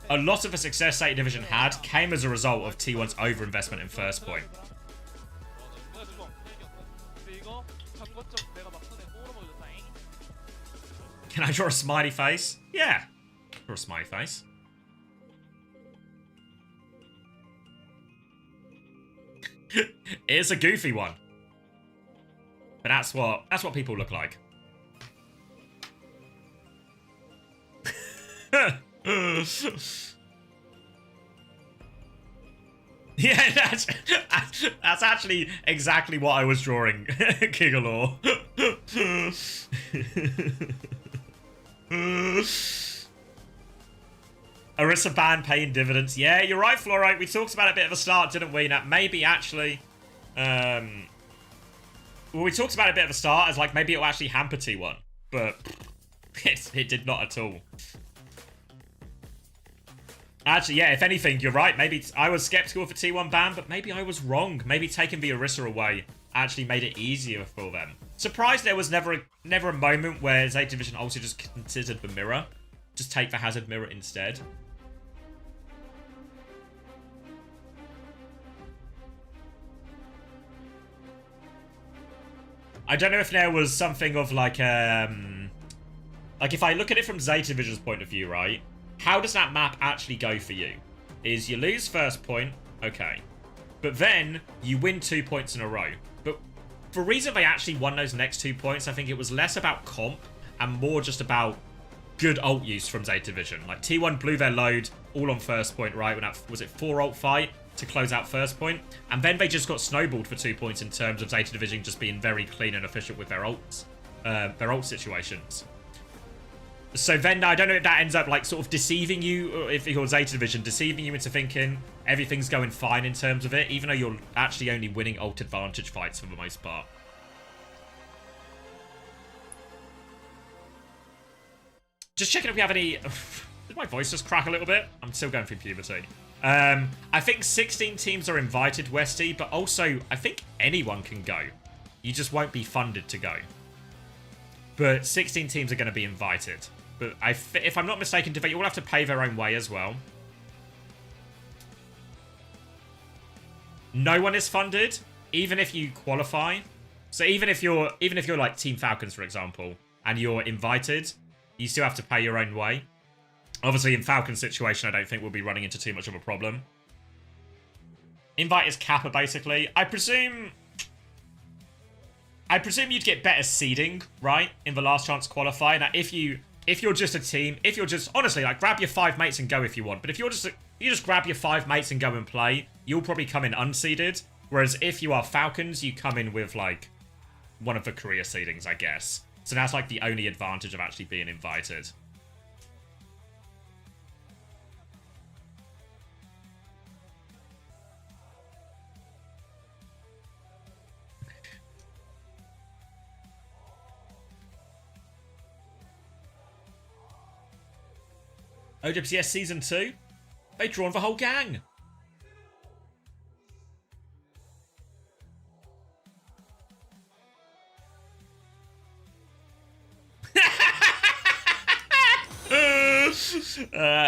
a lot of the success Zeta Division had came as a result of T1's overinvestment in first point. Can I draw a smiley face? Yeah. Draw a smiley face. It's a goofy one. But that's what people look like. Yeah, that's actually exactly what I was drawing, Gigalore. Orisa ban paying dividends. Yeah, you're right, Fluorite. We talked about a bit of a start, didn't we? That maybe actually... well, we talked about a bit of a start as like maybe it'll actually hamper T1. But it did not at all. Actually, yeah, if anything, you're right. Maybe I was skeptical for T1 ban, but maybe I was wrong. Maybe taking the Orisa away actually made it easier for them. Surprised there was never a moment where Zeta Division also just considered the mirror. Just take the hazard mirror instead. I don't know if there was something of like if I look at it from Zeta Division's point of view, right? How does that map actually go for you? Is you lose first point, okay. But then you win 2 points in a row. But for a reason they actually won those next 2 points, I think it was less about comp and more just about good ult use from Zeta Division. Like T1 blew their load all on first point, right? When that was it 4 ult fight to close out first point, and then they just got snowballed for 2 points in terms of Zeta Division just being very clean and efficient with their ults, their ult situations. So then I don't know if that ends up like sort of deceiving you, or if you're Zeta Division, deceiving you into thinking everything's going fine in terms of it, even though you're actually only winning ult advantage fights for the most part. Just checking if we have any... Did my voice just crack a little bit? I'm still going through puberty. I think 16 teams are invited, Westy, but also I think anyone can go. You just won't be funded to go. But 16 teams are going to be invited. But if I'm not mistaken, they all have to pay their own way as well. No one is funded, even if you qualify. So even if you're like Team Falcons, for example, and you're invited, you still have to pay your own way. Obviously, in Falcon's situation, I don't think we'll be running into too much of a problem. Invite is Kappa, basically. I presume you'd get better seeding, right, in the last chance to qualify. Now, if you're just a team, if you're just, honestly, like, grab your 5 mates and go if you want. But if you just grab your 5 mates and go and play, you'll probably come in unseeded. Whereas if you are Falcons, you come in with, like, one of the career seedings, I guess. So that's, like, the only advantage of actually being invited. OWCS Season 2? They've drawn the whole gang.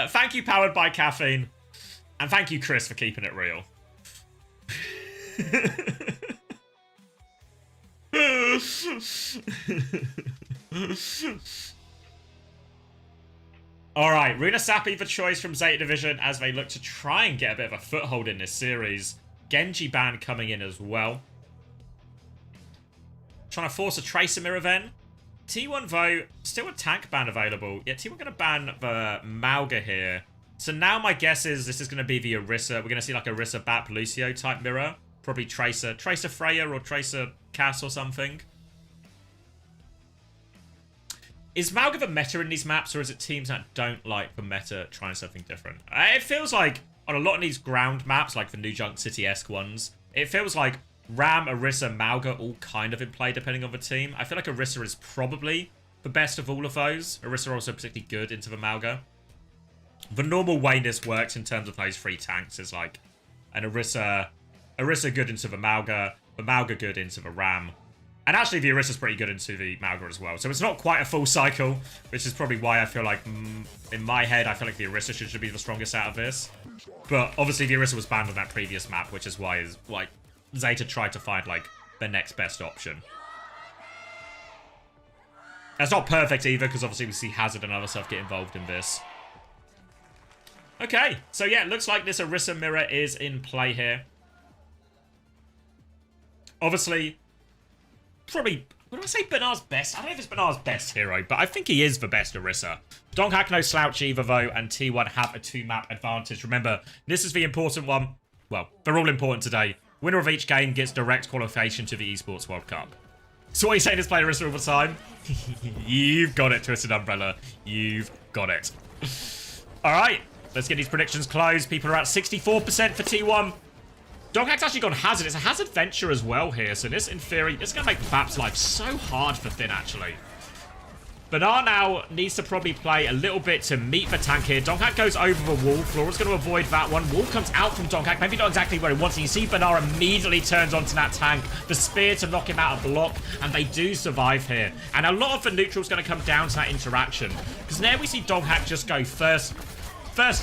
Thank you, Powered by Caffeine. And thank you, Chris, for keeping it real. Alright, Runa Sappy the choice from Zeta Division as they look to try and get a bit of a foothold in this series. Genji ban coming in as well. Trying to force a Tracer Mirror then. T1 though, still a tank ban available. Yeah, T1 going to ban the Mauga here. So now my guess is this is going to be the Orisa. We're going to see like Orisa Bap Lucio type mirror. Probably Tracer Freya or Tracer Cass or something. Is Mauga the meta in these maps, or is it teams that don't like the meta trying something different? It feels like on a lot of these ground maps, like the New Junk City-esque ones, it feels like Ram, Orisa, Mauga all kind of in play depending on the team. I feel like Orisa is probably the best of all of those. Orisa also particularly good into the Mauga. The normal way this works in terms of those 3 tanks is like an Orisa good into the Mauga good into the Ram. And actually, the Orisa's pretty good into the Mauga as well. So it's not quite a full cycle, which is probably why I feel like, in my head, I feel like the Orisa should be the strongest out of this. But obviously, the Orisa was banned on that previous map, which is why like Zeta tried to find like the next best option. That's not perfect either, because obviously we see Hazard and other stuff get involved in this. Okay, so yeah, it looks like this Orisa mirror is in play here. Obviously, probably, would I say Bernard's best? I don't know if it's Bernard's best hero, but I think he is the best Orisa. Donghak no slouch either, though, and T1 have a 2-map advantage. Remember, this is the important one. Well, they're all important today. Winner of each game gets direct qualification to the Esports World Cup. So what you saying is play Orisa all the time? You've got it, Twisted Umbrella. You've got it. Alright, Let's get these predictions closed. People are at 64% for T1. Doghack's actually gone Hazard. It's a Hazard Venture as well here. So this, in theory, this is going to make Bap's life so hard for Finn, actually. Bernard now needs to probably play a little bit to meet the tank here. Doghack goes over the wall. Flora's going to avoid that one. Wall comes out from Doghack. Maybe not exactly where he wants it. You see Bernard immediately turns onto that tank. The spear to knock him out of block. And they do survive here. And a lot of the neutral's going to come down to that interaction. Because there we see Doghack just go first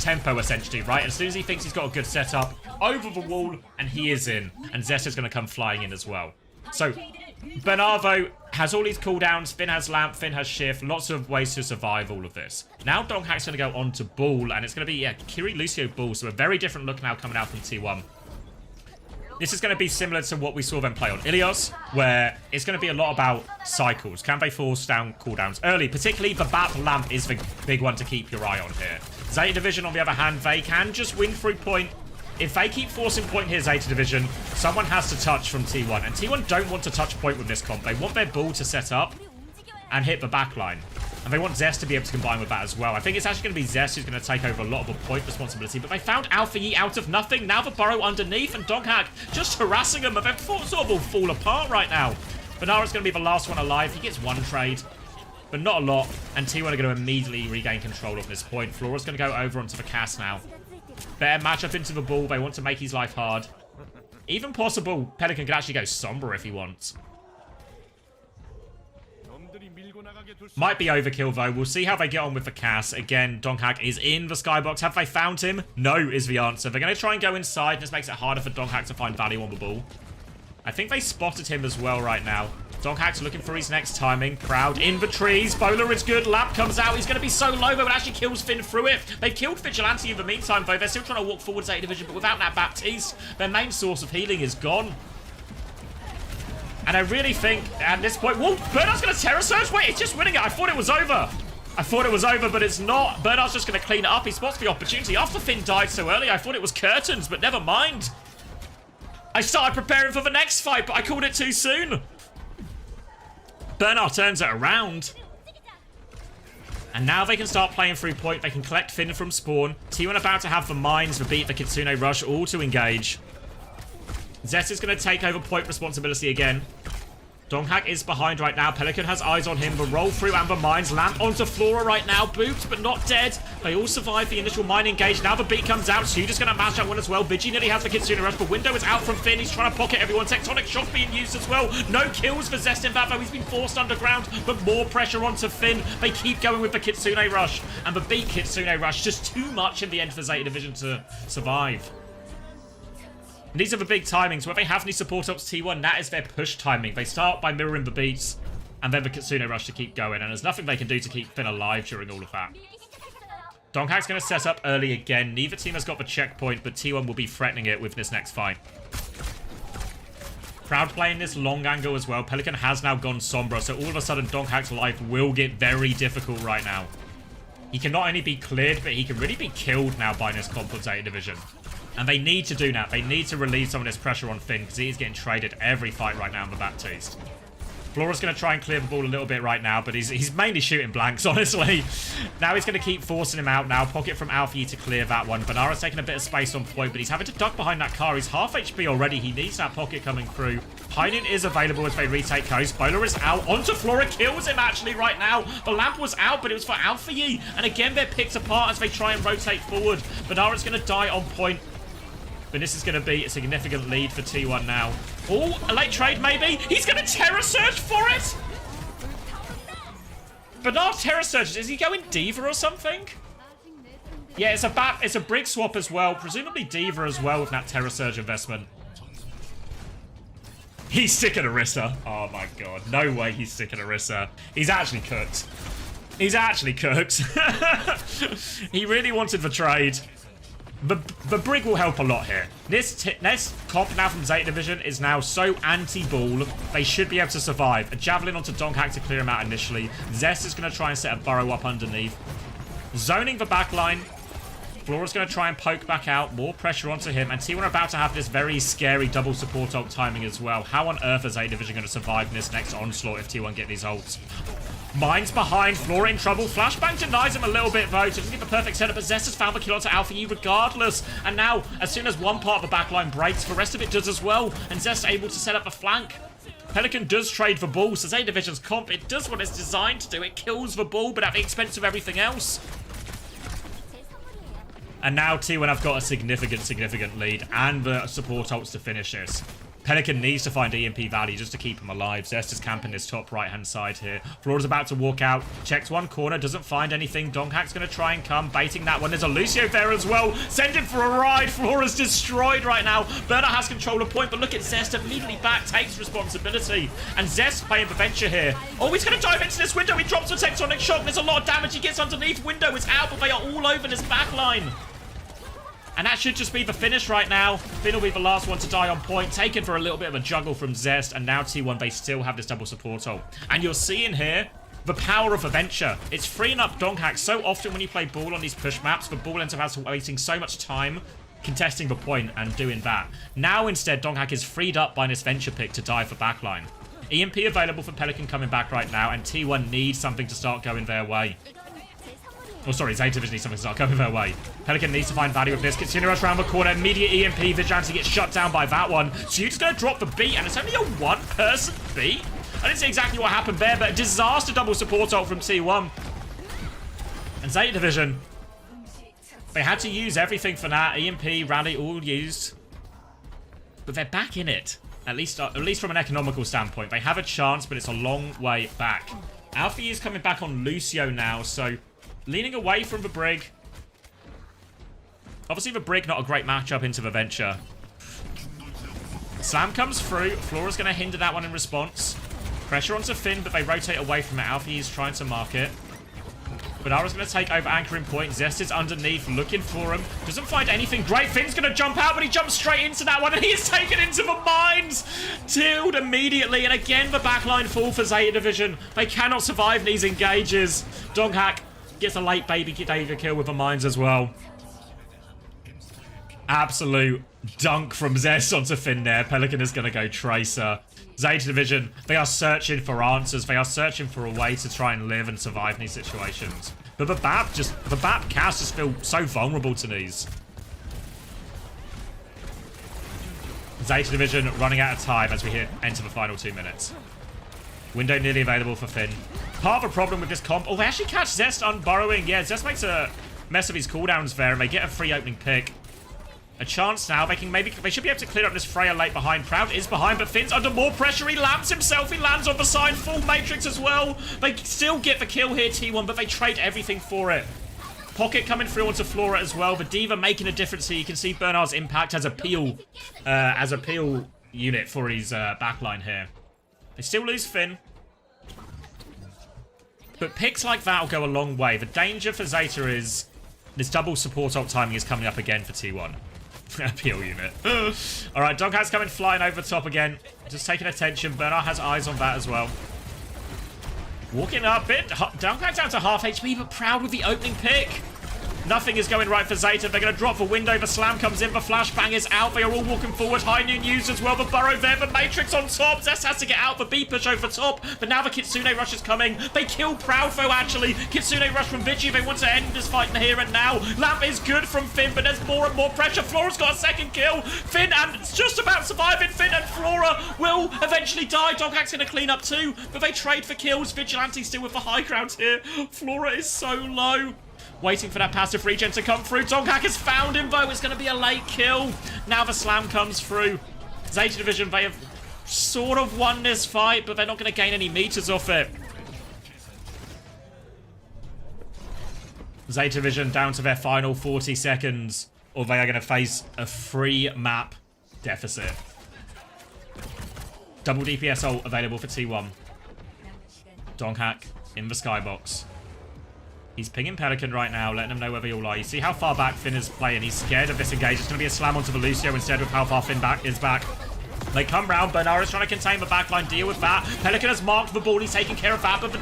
tempo, essentially, right? And as soon as he thinks he's got a good setup, over the wall, and he is in. And Zesta's going to come flying in as well. So, Bernardo has all his cooldowns. Finn has Lamp, Finn has Shift. Lots of ways to survive all of this. Now Doghack's going to go on to Bull, and it's going to be, Kiri, Lucio, Bull. So a very different look now coming out from T1. This is going to be similar to what we saw them play on Ilios, where it's going to be a lot about cycles. Can they force down cooldowns early? Particularly the Bap Lamp is the big one to keep your eye on here. Zeta Division, on the other hand, they can just win through point. If they keep forcing point here, Zeta Division, someone has to touch from T1. And T1 don't want to touch point with this comp. They want their Bull to set up and hit the backline. And they want Zest to be able to combine with that as well. I think it's actually going to be Zest who's going to take over a lot of the point responsibility. But they found Alpha Yi out of nothing. Now the burrow underneath, and Doghack just harassing them. But they're sort of all fall apart right now. Banara's going to be the last one alive. He gets one trade, but not a lot. And T1 are going to immediately regain control of this point. Flora's going to go over onto the cast now. Better matchup into the Bull. They want to make his life hard. Even possible, Pelican can actually go Sombra if he wants. Might be overkill, though. We'll see how they get on with the Cass. Again, Doghack is in the skybox. Have they found him? No is the answer. They're going to try and go inside. This makes it harder for Doghack to find value on the Bull. I think they spotted him as well right now. Doghack's looking for his next timing. Proud in the trees. Bowler is good. Lamp comes out. He's going to be so low, but it actually kills Finn through it. They've killed Vigilante in the meantime, though. They're still trying to walk forward Zeta Division, but without that Baptiste, their main source of healing is gone. And I really think at this point... Whoa, Bernard's going to Terror Surge? Wait, it's just winning it. I thought it was over. I thought it was over, but it's not. Bernard's just going to clean it up. He spots the opportunity. After Finn died so early, I thought it was curtains, but never mind. I started preparing for the next fight, but I called it too soon. Bernard turns it around. And now they can start playing through point. They can collect Finn from spawn. T1 about to have the mines, the beat, the Kitsune rush, all to engage. Zest is going to take over point responsibility again. Doghack is behind right now. Pelican has eyes on him. The roll through and the mines. Lamp onto Flora right now. Booped, but not dead. They all survive the initial mine engage. Now the beat comes out. Huda's going to match that one as well. Vigi nearly has the Kitsune rush, but Window is out from Finn. He's trying to pocket everyone. Tectonic shock being used as well. No kills for Zest in that, though. He's been forced underground, but more pressure onto Finn. They keep going with the Kitsune rush. And the beat Kitsune rush, just too much in the end for Zeta Division to survive. And these are the big timings. Where they have any support up to T1, that is their push timing. They start by mirroring the beats, and then the Kitsune rush to keep going. And there's nothing they can do to keep Finn alive during all of that. Doghack's going to set up early again. Neither team has got the checkpoint, but T1 will be threatening it with this next fight. Proud playing this long angle as well. Pelican has now gone Sombra, so all of a sudden Doghack's life will get very difficult right now. He can not only be cleared, but he can really be killed now by this comp of Zeta Division. And they need to do that. They need to relieve some of this pressure on Finn, because he is getting traded every fight right now in the Baptiste. Flora's going to try and clear the ball a little bit right now, but he's mainly shooting blanks, honestly. Now he's going to keep forcing him out now. Pocket from Alfie to clear that one. Banara's taking a bit of space on point, but he's having to duck behind that car. He's half HP already. He needs that pocket coming through. Pining is available as they retake coast. Bowler is out. Onto Flora. Kills him, actually, right now. The lamp was out, but it was for Alfie. And again, they're picked apart as they try and rotate forward. Banara's going to die on point. But this is going to be a significant lead for T1 now. Oh, a late trade maybe? He's going to Terror Surge for it? Bernard Terror Surge. Is he going D.Va or something? Yeah, it's a Brig swap as well. Presumably D.Va as well with that Terror Surge investment. He's sick at Orisa. Oh my god. No way he's sick at Orisa. He's actually cooked. He's actually cooked. He really wanted the trade. The Brig will help a lot here. This comp now from Zeta Division is now so anti-ball, they should be able to survive. A Javelin onto Doghack to clear him out initially. Zest is going to try and set a burrow up underneath. Zoning the backline. Flora's going to try and poke back out. More pressure onto him. And T1 are about to have this very scary double support ult timing as well. How on earth is Zeta Division going to survive in this next onslaught if T1 get these ults? Mine's behind. Flora in trouble. Flashbang denies him a little bit, though. So doesn't get the perfect setup. But Zest has found the kill onto Alpha U regardless. And now, as soon as one part of the backline breaks, the rest of it does as well. And Zest able to set up the flank. Pelican does trade for ball. So Zeta Division's comp, it does what it's designed to do. It kills the ball, but at the expense of everything else. And now T1 have got a significant lead. And the support ults to finish this. Pelican needs to find EMP value just to keep him alive. Zest is camping this top right-hand side here. Flora's about to walk out. Checks one corner. Doesn't find anything. Donghack's going to try and come. Baiting that one. There's a Lucio there as well. Send him for a ride. Flora's destroyed right now. Bernard has control of point. But look at Zest. Immediately back. Takes responsibility. And Zest playing the venture here. Oh, he's going to dive into this window. He drops a tectonic shock. There's a lot of damage. He gets underneath. Window is out. But they are all over this backline. And that should just be the finish right now. Finn will be the last one to die on point. Taken for a little bit of a juggle from Zest. And now T1, they still have this double support ult. And you're seeing here the power of Adventure. It's freeing up Donghack so often when you play ball on these push maps. The ball ends up wasting so much time contesting the point and doing that. Now instead, Donghack is freed up by this Venture pick to dive for backline. EMP available for Pelican coming back right now. And T1 needs something to start going their way. Oh, sorry, Zeta Division needs something to start coming their way. Pelican needs to find value with this. Continue rush around the corner. Immediate EMP. Vigilante gets shut down by that one. So you're just going to drop the beat, and it's only a one-person beat. I didn't see exactly what happened there, but a disaster double support ult from T1. And Zeta Division, they had to use everything for that. EMP, rally, all used. But they're back in it. At least from an economical standpoint. They have a chance, but it's a long way back. Alpha is coming back on Lucio now, so leaning away from the Brig. Obviously, the Brig not a great matchup into the Venture. Slam comes through. Flora's going to hinder that one in response. Pressure onto Finn, but they rotate away from it. Alpha is trying to mark it. Badara's going to take over anchoring point. Zest is underneath, looking for him. Doesn't find anything great. Finn's going to jump out, but he jumps straight into that one, and he is taken into the mines. Tilled immediately, and again, the backline fall for Zeta Division. They cannot survive these engages. Donghack gets a late baby David kill with the mines as well. Absolute dunk from Zest onto Finn there. Pelican is going to go Tracer. Zeta Division, they are searching for answers. They are searching for a way to try and live and survive in these situations. But the BAP cast just feel so vulnerable to these. Zeta Division running out of time as we enter the final 2 minutes. Window nearly available for Finn. Part of the problem with this comp... Oh, they actually catch Zest unburrowing. Yeah, Zest makes a mess of his cooldowns there, and they get a free opening pick. A chance now. They should be able to clear up this Freya late behind. Proud is behind, but Finn's under more pressure. He lands himself. He lands on the side. Full Matrix as well. They still get the kill here, T1, but they trade everything for it. Pocket coming through onto Flora as well. The Diva making a difference here. You can see Bernard's impact as a peel unit for his backline here. They still lose Finn. But picks like that will go a long way. The danger for Zeta is this double support ult timing is coming up again for T1. Peel unit. Alright, Donghack's coming flying over the top again. Just taking attention. Bernard has eyes on that as well. Walking up a bit. Donghack's down to half HP, but Proud with the opening pick. Nothing is going right for Zeta. They're going to drop the window. The slam comes in. The flashbang is out. They are all walking forward. High noon used as well. The burrow there. The Matrix on top. Zest has to get out. The B push over top. But now the Kitsune rush is coming. They kill Proud though, actually. Kitsune rush from Vigi. They want to end this fight here and now. Lamp is good from Finn, but there's more and more pressure. Flora's got a second kill. Finn and it's just about surviving. Finn and Flora will eventually die. Donghack's going to clean up too, but they trade for kills. Vigilante still with the high ground here. Flora is so low. Waiting for that passive regen to come through. Donghack has found him, though. It's going to be a late kill. Now the slam comes through. Zeta Division, they have sort of won this fight, but they're not going to gain any meters off it. Zeta Division down to their final 40 seconds, or they are going to face a free map deficit. Double DPS ult available for T1. Donghack in the skybox. He's pinging Pelican right now, letting him know where they all are. You see how far back Finn is playing. He's scared of this engage. It's going to be a slam onto the Lucio instead of how far Finn is back. They come round. Bernard is trying to contain the backline. Deal with that. Pelican has marked the ball. He's taking care of that, but the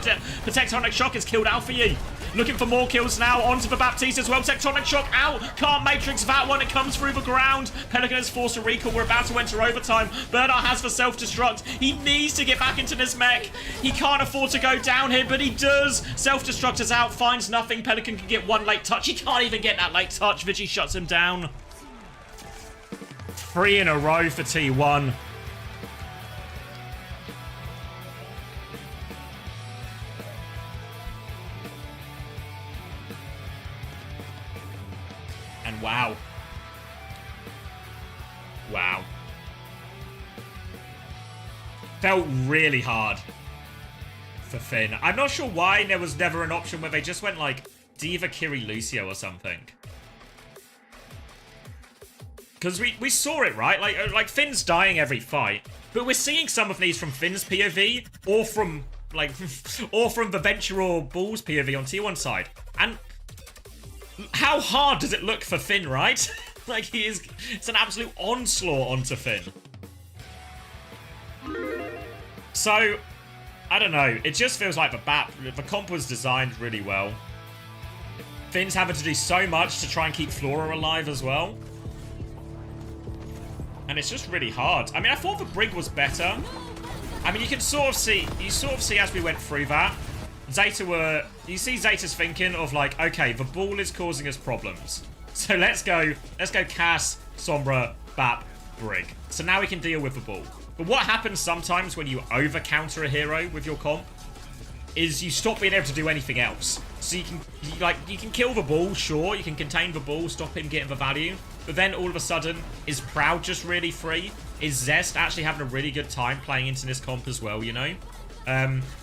tectonic shock has killed Alpha E. Looking for more kills now. Onto the Baptiste as well. Tectonic Shock out. Can't Matrix that one. It comes through the ground. Pelican has forced a recall. We're about to enter overtime. Bernard has the self-destruct. He needs to get back into this mech. He can't afford to go down here, but he does. Self-destruct is out. Finds nothing. Pelican can get one late touch. He can't even get that late touch. Vigi shuts him down. 3 in a row for T1. And wow. Wow. Felt really hard for Finn. I'm not sure why there was never an option where they just went like Diva, Kiri, Lucio or something. Because we saw it, right? Like Finn's dying every fight. But we're seeing some of these from Finn's POV or from like or from the Venture or Bull's POV on T1 side. And how hard does it look for Finn, right? Like it's an absolute onslaught onto Finn. So, I don't know. It just feels like the comp was designed really well. Finn's having to do so much to try and keep Flora alive as well. And it's just really hard. I mean, I thought the Brig was better. I mean, you sort of see as we went through that, you see Zeta's thinking of like, okay, the ball is causing us problems. So let's go Cass, Sombra, Bap, Brig. So now we can deal with the ball. But what happens sometimes when you over-counter a hero with your comp is you stop being able to do anything else. So you can kill the ball, sure, you can contain the ball, stop him getting the value, but then all of a sudden, is Proud just really free? Is Zest actually having a really good time playing into this comp as well, you know?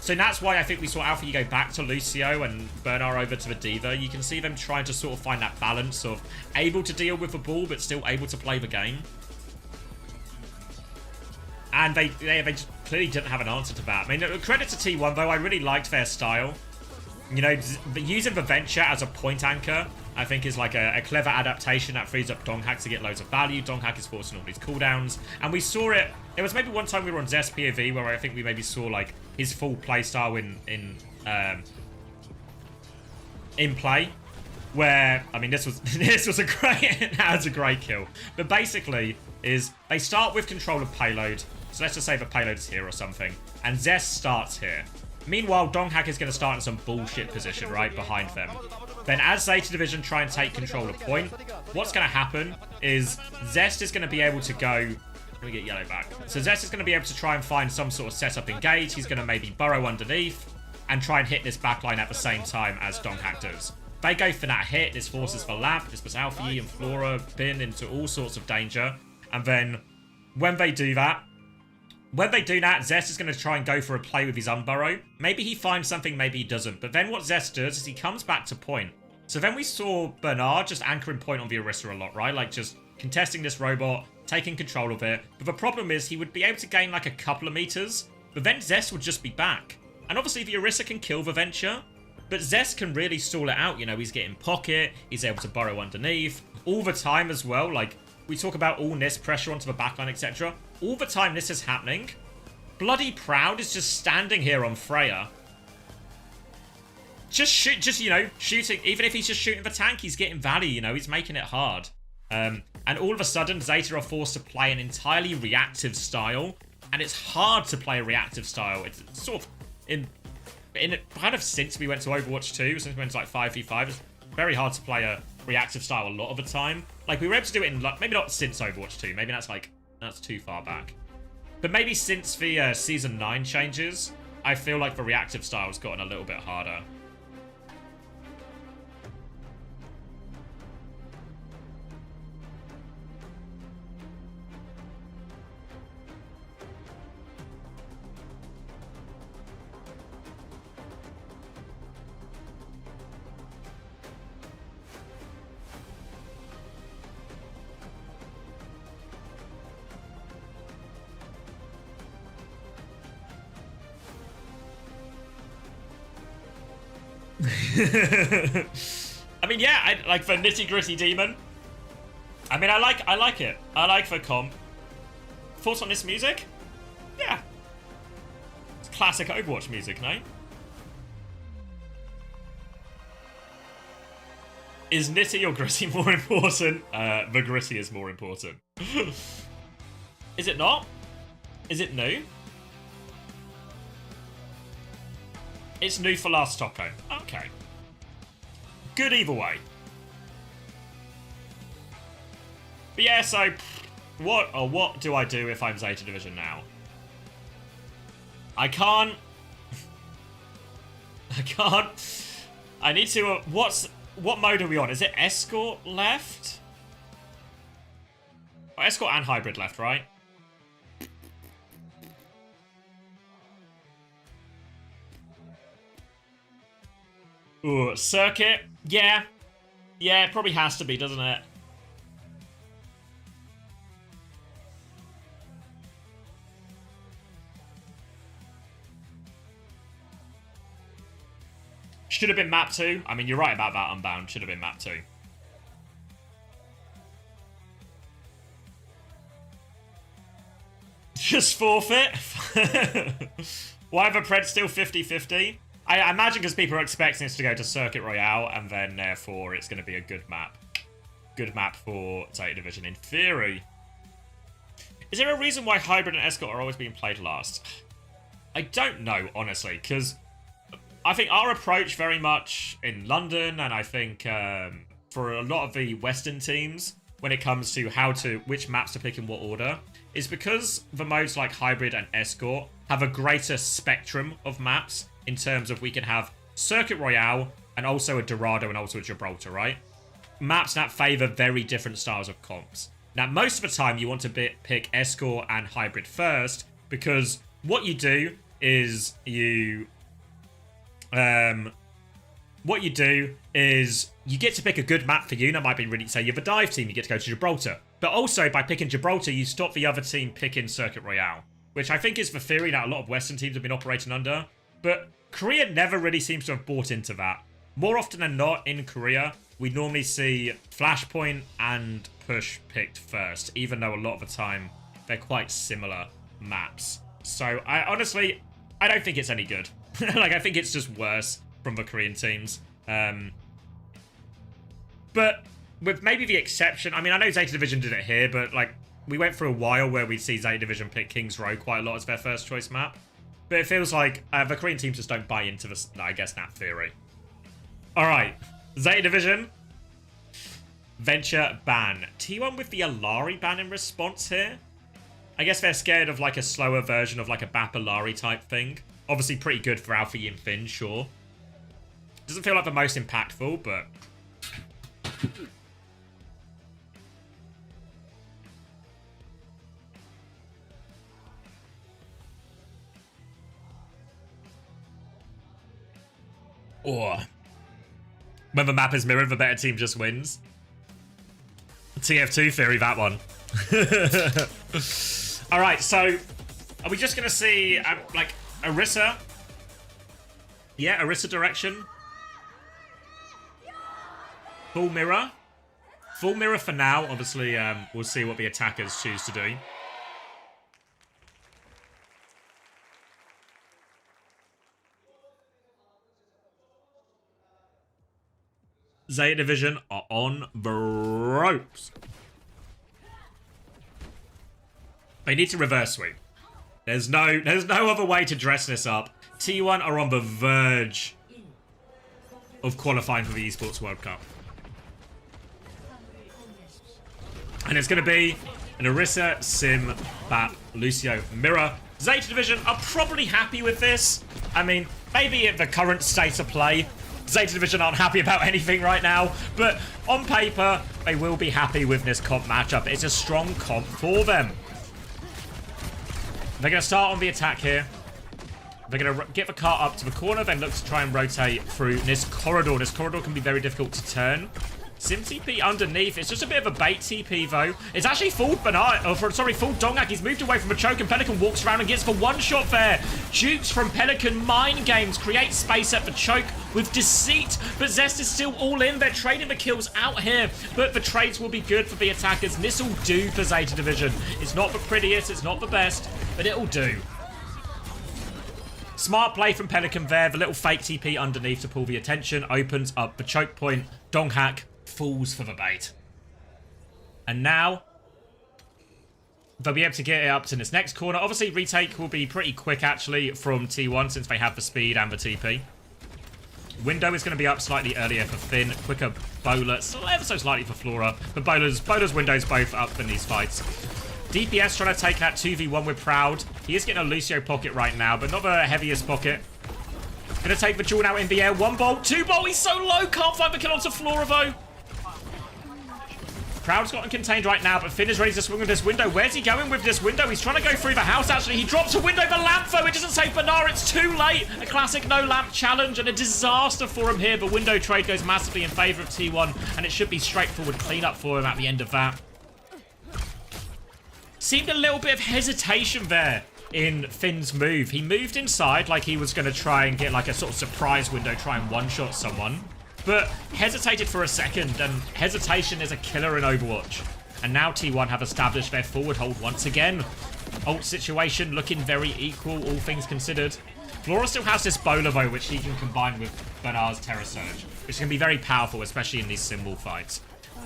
So that's why I think we saw Alpha go back to Lucio and Bernard over to the Diva. You can see them trying to sort of find that balance of able to deal with the ball, but still able to play the game. And they just clearly didn't have an answer to that. I mean, credit to T1, though. I really liked their style. You know, using the Venture as a point anchor, I think is like a clever adaptation that frees up Donghack to get loads of value. Donghack is forcing all these cooldowns. And we saw it. There was maybe one time we were on Zest POV where I think we maybe saw like his full playstyle in play. Where, I mean, this was a great, that was a great kill. But basically, is they start with control of payload. So let's just say the payload is here or something. And Zest starts here. Meanwhile, Donghack is going to start in some bullshit position, right, behind them. Then as Zeta Division try and take control of point, what's going to happen is Zest is going to be able to go... Let me get yellow back. So Zest is going to be able to try and find some sort of setup engage. He's going to maybe burrow underneath and try and hit this backline at the same time as Donghack does. They go for that hit. This forces for Lap. This puts Alpha and Flora Bin into all sorts of danger. And then when they do that, Zest is going to try and go for a play with his unburrow. Maybe he finds something, maybe he doesn't. But then what Zest does is he comes back to point. So then we saw Bernard just anchoring point on the Orisa a lot, right? Like just contesting this robot, taking control of it. But the problem is he would be able to gain like a couple of meters, but then Zest would just be back. And obviously the Orisa can kill the Venture, but Zest can really stall it out. You know, he's getting pocket, he's able to burrow underneath. All the time as well, like we talk about all NIS pressure onto the backline, etc. All the time this is happening, bloody Proud is just standing here on Freya. Just you know, shooting. Even if he's just shooting the tank, he's getting value, you know, he's making it hard. And all of a sudden, Zeta are forced to play an entirely reactive style. And it's hard to play a reactive style. It's sort of, in kind of since we went to Overwatch 2, since we went to like 5v5, it's very hard to play a reactive style a lot of the time. Like, we were able to do it in, maybe not since Overwatch 2, maybe that's too far back. But maybe since the Season 9 changes, I feel like the reactive style's gotten a little bit harder. I mean, yeah, I like the nitty gritty demon. I mean, I like it. I like the comp. Thoughts on this music? Yeah. It's classic Overwatch music, no? Is Nitty or Gritty more important? The Gritty is more important. Is it not? Is it new? It's new for last Stockholm. Okay. Good either way. But yeah, so what do I do if I'm Zeta Division now? I can't. I need to. What mode are we on? Is it escort left? Oh, escort and hybrid left, right? Ooh, circuit. Yeah. Yeah, it probably has to be, doesn't it? Should have been map 2. I mean, you're right about that, Unbound. Should have been map 2. Just forfeit? Why have a Pred still 50-50? I imagine because people are expecting us to go to Circuit Royale, and then therefore it's going to be a good map. Good map for Zeta Division in theory. Is there a reason why Hybrid and Escort are always being played last? I don't know, honestly, because I think our approach very much in London, and I think for a lot of the Western teams, when it comes to which maps to pick in what order, is because the modes like Hybrid and Escort have a greater spectrum of maps in terms of we can have Circuit Royale and also a Dorado and also a Gibraltar, right? Maps that favour very different styles of comps. Now, most of the time you want to pick Escort and Hybrid first, because what you do is you get to pick a good map for you. That might be really, say you have a dive team, you get to go to Gibraltar. But also, by picking Gibraltar, you stop the other team picking Circuit Royale, which I think is the theory that a lot of Western teams have been operating under. But Korea never really seems to have bought into that. More often than not, in Korea, we normally see Flashpoint and Push picked first, even though a lot of the time they're quite similar maps. So, I honestly don't think it's any good. Like, I think it's just worse from the Korean teams. But with maybe the exception, I mean, I know Zeta Division did it here, but like we went through a while where we'd see Zeta Division pick King's Row quite a lot as their first choice map. But it feels like the Korean teams just don't buy into this, I guess, that theory. Alright, Zeta Division. Venture ban. T1 with the Alari ban in response here. I guess they're scared of like a slower version of like a Bap Alari type thing. Obviously pretty good for Alpha and Finn, sure. Doesn't feel like the most impactful, but... Or when the map is mirrored, the better team just wins. TF2 theory, that one. Alright, so are we just going to see, like, Orisa? Yeah, Orisa direction. Full mirror. Full mirror for now. Obviously, we'll see what the attackers choose to do. Zeta Division are on the ropes. They need to reverse sweep. There's no other way to dress this up. T1 are on the verge of qualifying for the Esports World Cup. And it's going to be an Orisa, Sim, Bap, Lucio, Mirror. Zeta Division are probably happy with this. I mean, maybe at the current state of play, Zeta Division aren't happy about anything right now, but on paper, they will be happy with this comp matchup. It's a strong comp for them. They're going to start on the attack here. They're going to get the car up to the corner, then look to try and rotate through this corridor. This corridor can be very difficult to turn. Sim TP underneath. It's just a bit of a bait TP, though. It's actually fooled Bernard. Oh, sorry, fooled Dongak. He's moved away from a choke, and Pelican walks around and gets the one shot there. Jukes from Pelican Mind Games creates space at the choke with deceit, but Zest is still all in. They're trading the kills out here, but the trades will be good for the attackers. And this will do for Zeta Division. It's not the prettiest, it's not the best, but it'll do. Smart play from Pelican there. The little fake TP underneath to pull the attention opens up the choke point. Donghack falls for the bait. And now they'll be able to get it up to this next corner. Obviously, retake will be pretty quick, actually, from T1 since they have the speed and the TP. Window is going to be up slightly earlier for Finn. Quicker Bowler, ever so slightly for Flora. But Bowler's Window's both up in these fights. DPS trying to take that 2v1 with Proud. He is getting a Lucio pocket right now, but not the heaviest pocket. Going to take the Jewel out in the air. 1 bolt, 2 bolt. He's so low. Can't find the kill onto Flora, though. Proud's gotten contained right now, but Finn is ready to swing with this window. Where's he going with this window? He's trying to go through the house, actually. He drops a window, the lamp, though. It doesn't save Bernard. It's too late. A classic no-lamp challenge and a disaster for him here. The window trade goes massively in favor of T1, and it should be straightforward cleanup for him at the end of that. Seemed a little bit of hesitation there in Finn's move. He moved inside like he was going to try and get like a sort of surprise window, try and one-shot someone. But hesitated for a second, and hesitation is a killer in Overwatch. And now T1 have established their forward hold once again. Ult situation looking very equal, all things considered. Flora still has this Bowler, though, which he can combine with Bernard's Terror Surge, which can be very powerful, especially in these symbol fights.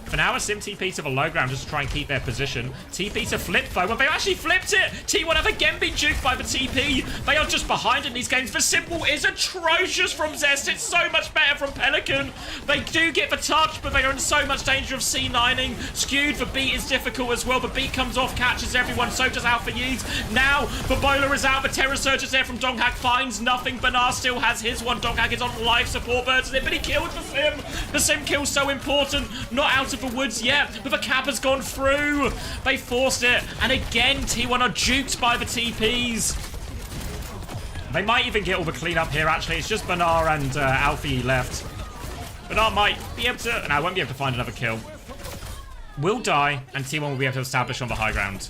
For now, a Sim TP to the low ground just to try and keep their position. TP to flip, though. Well, they actually flipped it. T1 have again been juked by the TP. They are just behind in these games. The symbol is atrocious from Zest. It's so much better from Pelican. They do get the touch, but they are in so much danger of C9ing. Skewed, the beat is difficult as well. The beat comes off, catches everyone. So does Alpha Yeet. Now, the Bowler is out. The Terror Surge is there from Donghak. Finds nothing. Bernard still has his one. Donghak is on life support. Birds in it, but he killed the Sim. The Sim kill's so important. Not out of the woods yet, but the cap has gone through. They forced it, and again T1 are juked by the TPs. They might even get all the cleanup here, actually. It's just Bernard and Alfie left. Bernard might be able to... No, won't be able to find another kill. Will die, and T1 will be able to establish on the high ground.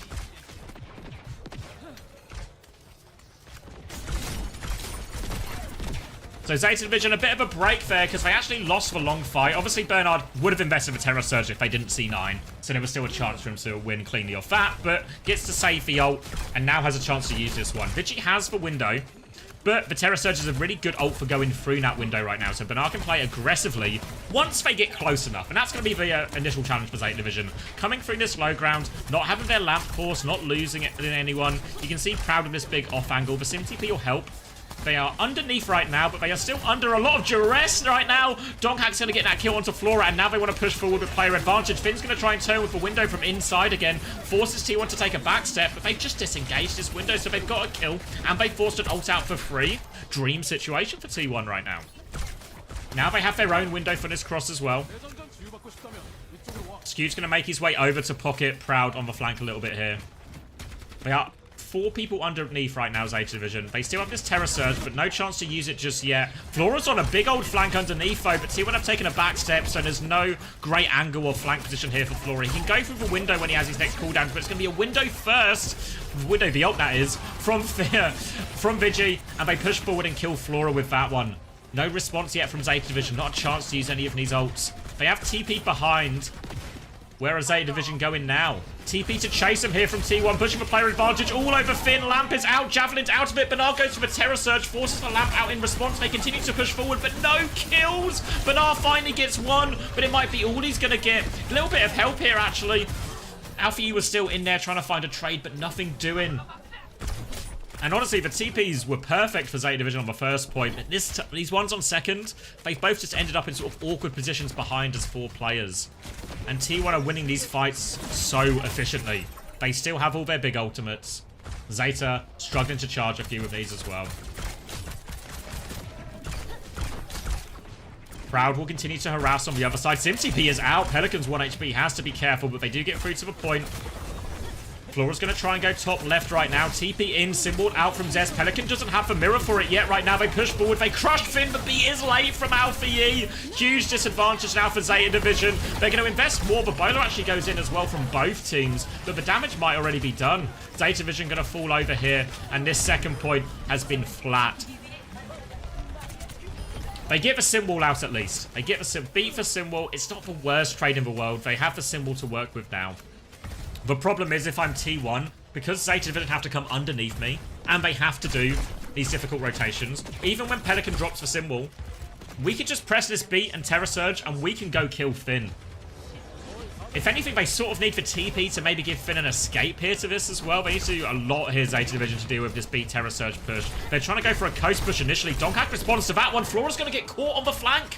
So Zeta Division, a bit of a break there because they actually lost the long fight. Obviously, Bernard would have invested the Terror Surge if they didn't see 9. So there was still a chance for him to win cleanly off that, but gets to save the ult and now has a chance to use this one. Vigi has the window, but the Terror Surge is a really good ult for going through that window right now. So Bernard can play aggressively once they get close enough. And that's going to be the initial challenge for Zeta Division. Coming through this low ground, not having their lamp force, not losing it in anyone. You can see Proud of this big off angle. The Sim TP will help. They are underneath right now, but they are still under a lot of duress right now. Donghak's going to get that kill onto Flora, and now they want to push forward with player advantage. Finn's going to try and turn with the window from inside again. Forces T1 to take a back step, but they've just disengaged this window, so they've got a kill, and they forced an ult out for free. Dream situation for T1 right now. Now they have their own window for this cross as well. Skew's going to make his way over to pocket Proud on the flank a little bit here. They are 4 people underneath right now, Zeta Division. They still have this Terror Surge, but no chance to use it just yet. Flora's on a big old flank underneath, though, but T1 have taken a back step, so there's no great angle or flank position here for Flora. He can go through the window when he has his next cooldown, but it's going to be a window first. Window, the ult, that is, from Vigi, and they push forward and kill Flora with that one. No response yet from Zeta Division. Not a chance to use any of these ults. They have TP behind. Where is Zeta Division going now? TP to chase him here from T1, pushing for player advantage all over Finn. Lamp is out, Javelin's out of it. Bernard goes for the Terror Surge, forces the Lamp out in response. They continue to push forward, but no kills. Bernard finally gets one, but it might be all he's going to get. A little bit of help here, actually. Alfie was still in there trying to find a trade, but nothing doing. And honestly, the TPs were perfect for Zeta Division on the first point. These ones on second, they both just ended up in sort of awkward positions behind as 4 players. And T1 are winning these fights so efficiently. They still have all their big ultimates. Zeta struggling to charge a few of these as well. Proud will continue to harass on the other side. Sim TP is out. Pelican's 1 HP, has to be careful, but they do get through to the point. Flora's going to try and go top left right now. TP in, symbol out from Zest. Pelican doesn't have the mirror for it yet right now. They push forward. They crush Finn, but B is late from Alpha Yi. Huge disadvantage now for Zeta Division. They're going to invest more, but Bowler actually goes in as well from both teams. But the damage might already be done. Zeta Division going to fall over here, and this second point has been flat. They get the symbol out at least. They get the beat the symbol. It's not the worst trade in the world. They have the symbol to work with now. The problem is if I'm T1, because Zeta Division have to come underneath me, and they have to do these difficult rotations, even when Pelican drops the symbol, we can just press this beat and Terror Surge, and we can go kill Finn. If anything, they sort of need for TP to maybe give Finn an escape here to this as well. They need to do a lot here, Zeta Division, to deal with this beat Terror Surge push. They're trying to go for a coast push initially. Donkhack responds to that one. Flora's going to get caught on the flank.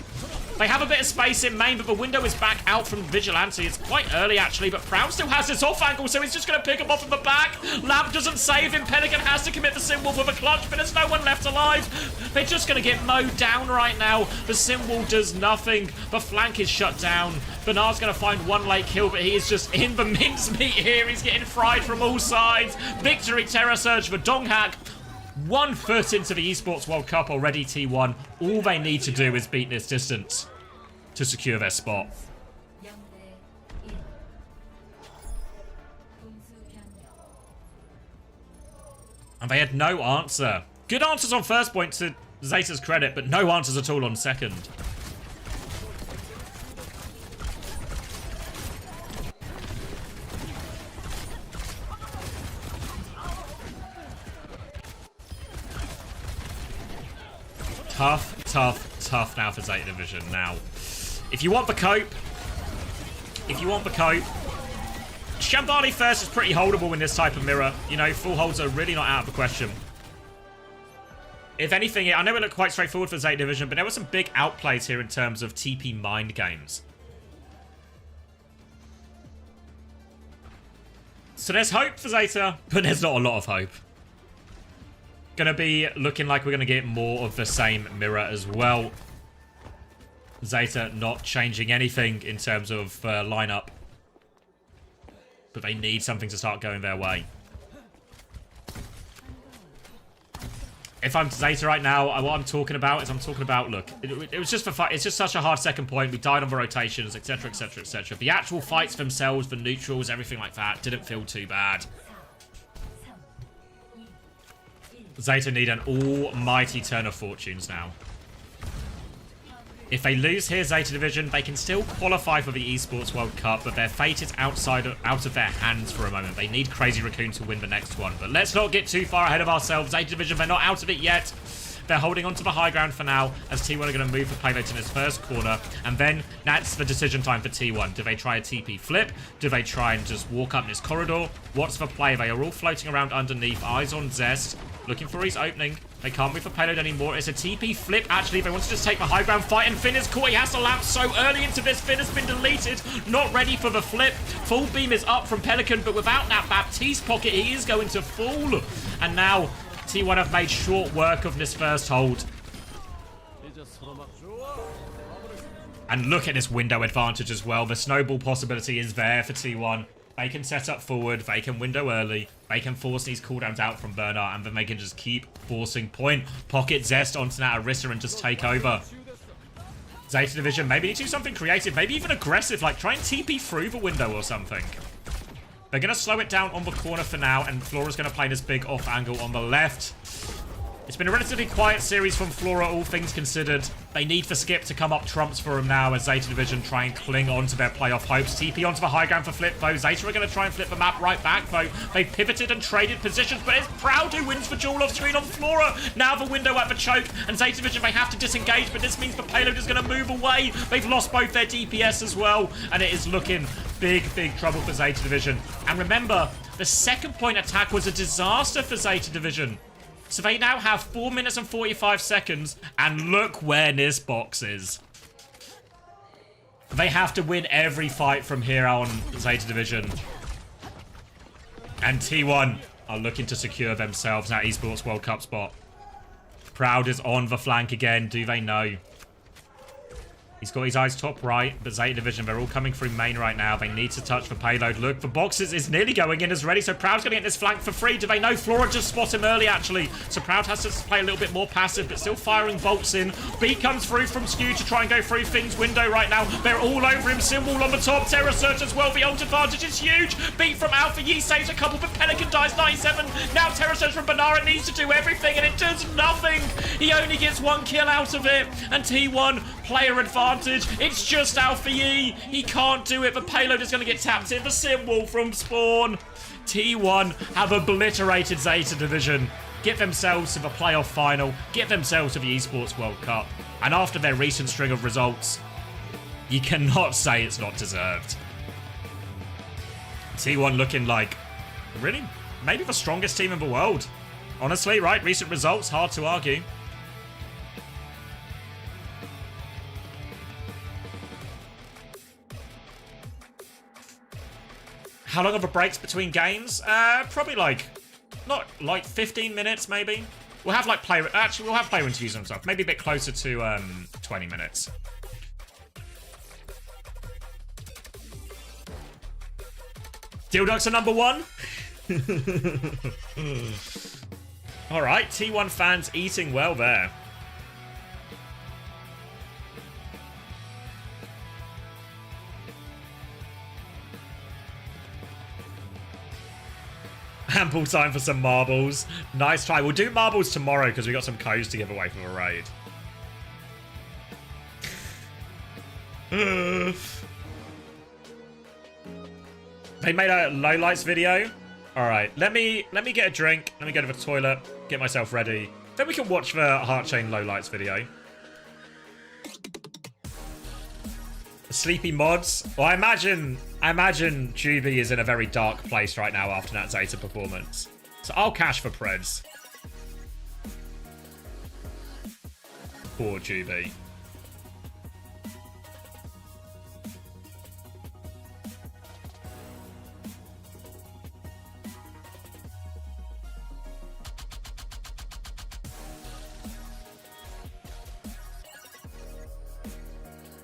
They have a bit of space in main, but the window is back out from Vigilante. It's quite early, actually, but Proud still has this off angle, so he's just going to pick him off in the back. Lamp doesn't save him. Pelican has to commit the Sinwolf with a clutch, but there's no one left alive. They're just going to get mowed down right now. The Sinwolf does nothing. The flank is shut down. Bernard's going to find one late kill, but he is just in the mincemeat here. He's getting fried from all sides. Victory Terror Surge for Donkhack. 1 foot into the Esports World Cup already, T1. All they need to do is beat this distance to secure their spot. And they had no answer. Good answers on first point to Zeta's credit, but no answers at all on second. Tough, tough, tough now for Zeta Division. Now, if you want the cope, Shambali first is pretty holdable in this type of mirror. You know, full holds are really not out of the question. If anything, I know it looked quite straightforward for Zeta Division, but there were some big outplays here in terms of TP mind games. So there's hope for Zeta, but there's not a lot of hope. Gonna be looking like we're gonna get more of the same mirror as well. Zeta not changing anything in terms of lineup, but they need something to start going their way. If I'm Zeta right now, what I'm talking about is look, it was just for fight. It's just such a hard second point. We died on the rotations, etc, etc, etc. The actual fights themselves, the neutrals, everything like that, didn't feel too bad. Zeta need an almighty turn of fortunes now. If they lose here, Zeta Division, they can still qualify for the Esports World Cup, but their fate is out of their hands for a moment. They need Crazy Raccoon to win the next one. But let's not get too far ahead of ourselves. Zeta Division, they're not out of it yet. They're holding on to the high ground for now, as T1 are going to move the payload in his first corner. And then that's the decision time for T1. Do they try a TP flip? Do they try and just walk up this corridor? What's the play? They are all floating around underneath. Eyes on Zest. Looking for his opening. They can't move the payload anymore. It's a TP flip, actually. They want to just take the high ground fight, and Finn is caught. He has to lamp so early into this. Finn has been deleted. Not ready for the flip. Full beam is up from Pelican, but without that Baptiste pocket, he is going to fall. And now, T1 have made short work of this first hold. And look at this window advantage as well. The snowball possibility is there for T1. They can set up forward, they can window early, they can force these cooldowns out from Bernard, and then they can just keep forcing point. Pocket Zest onto that Orisa and just take over. Zeta Division, maybe need to do something creative, maybe even aggressive, like try and TP through the window or something. They're going to slow it down on the corner for now, and Flora's going to play this big off angle on the left. It's been a relatively quiet series from Flora, all things considered. They need for Skip to come up trumps for him now as Zeta Division try and cling on to their playoff hopes. TP onto the high ground for flip, though. Zeta are going to try and flip the map right back, though. They've pivoted and traded positions, but it's Proud who wins the duel off screen on Flora. Now the window at the choke, and Zeta Division, they have to disengage, but this means the payload is going to move away. They've lost both their DPS as well, and it is looking big, big trouble for Zeta Division. And remember, the second point attack was a disaster for Zeta Division. So they now have 4 minutes and 45 seconds, and look where this box is. They have to win every fight from here on, Zeta Division. And T1 are looking to secure themselves that Esports World Cup spot. Proud is on the flank again, do they know? He's got his eyes top right, but Zeta Division, they're all coming through main right now. They need to touch the payload. Look, the box is nearly going in as ready, so Proud's going to get this flank for free. Do they know? Flora just spot him early, actually. So Proud has to play a little bit more passive, but still firing bolts in. B comes through from Skew to try and go through Finn's window right now. They're all over him. Sinwall on the top. Terror Surge as well. The ult advantage is huge. Beat from Alpha. Yi saves a couple, but Pelican dies 97. Now Terror Surge from Banara needs to do everything, and it does nothing. He only gets 1 kill out of it, and T1 player advantage. It's just Alpha Yi. He can't do it. The payload is going to get tapped in. The Sinwall from spawn. T1 have obliterated Zeta Division. Get themselves to the playoff final. Get themselves to the Esports World Cup. And after their recent string of results, you cannot say it's not deserved. T1 looking like really maybe the strongest team in the world. Honestly, right? Recent results, hard to argue. How long are the breaks between games? Probably like, not like 15 minutes maybe. We'll have like we'll have player interviews and stuff. Maybe a bit closer to 20 minutes. Dilducks are number 1. All right, T1 fans eating well there. Ample time for some marbles. Nice try. We'll do marbles tomorrow because we got some codes to give away for the raid. They made a lowlights video. All right, let me get a drink. Let me go to the toilet, get myself ready. Then we can watch the Heart Chain lowlights video. Sleepy mods. Well, I imagine Juby is in a very dark place right now after that Zeta performance. So I'll cash for Preds. Poor Juby.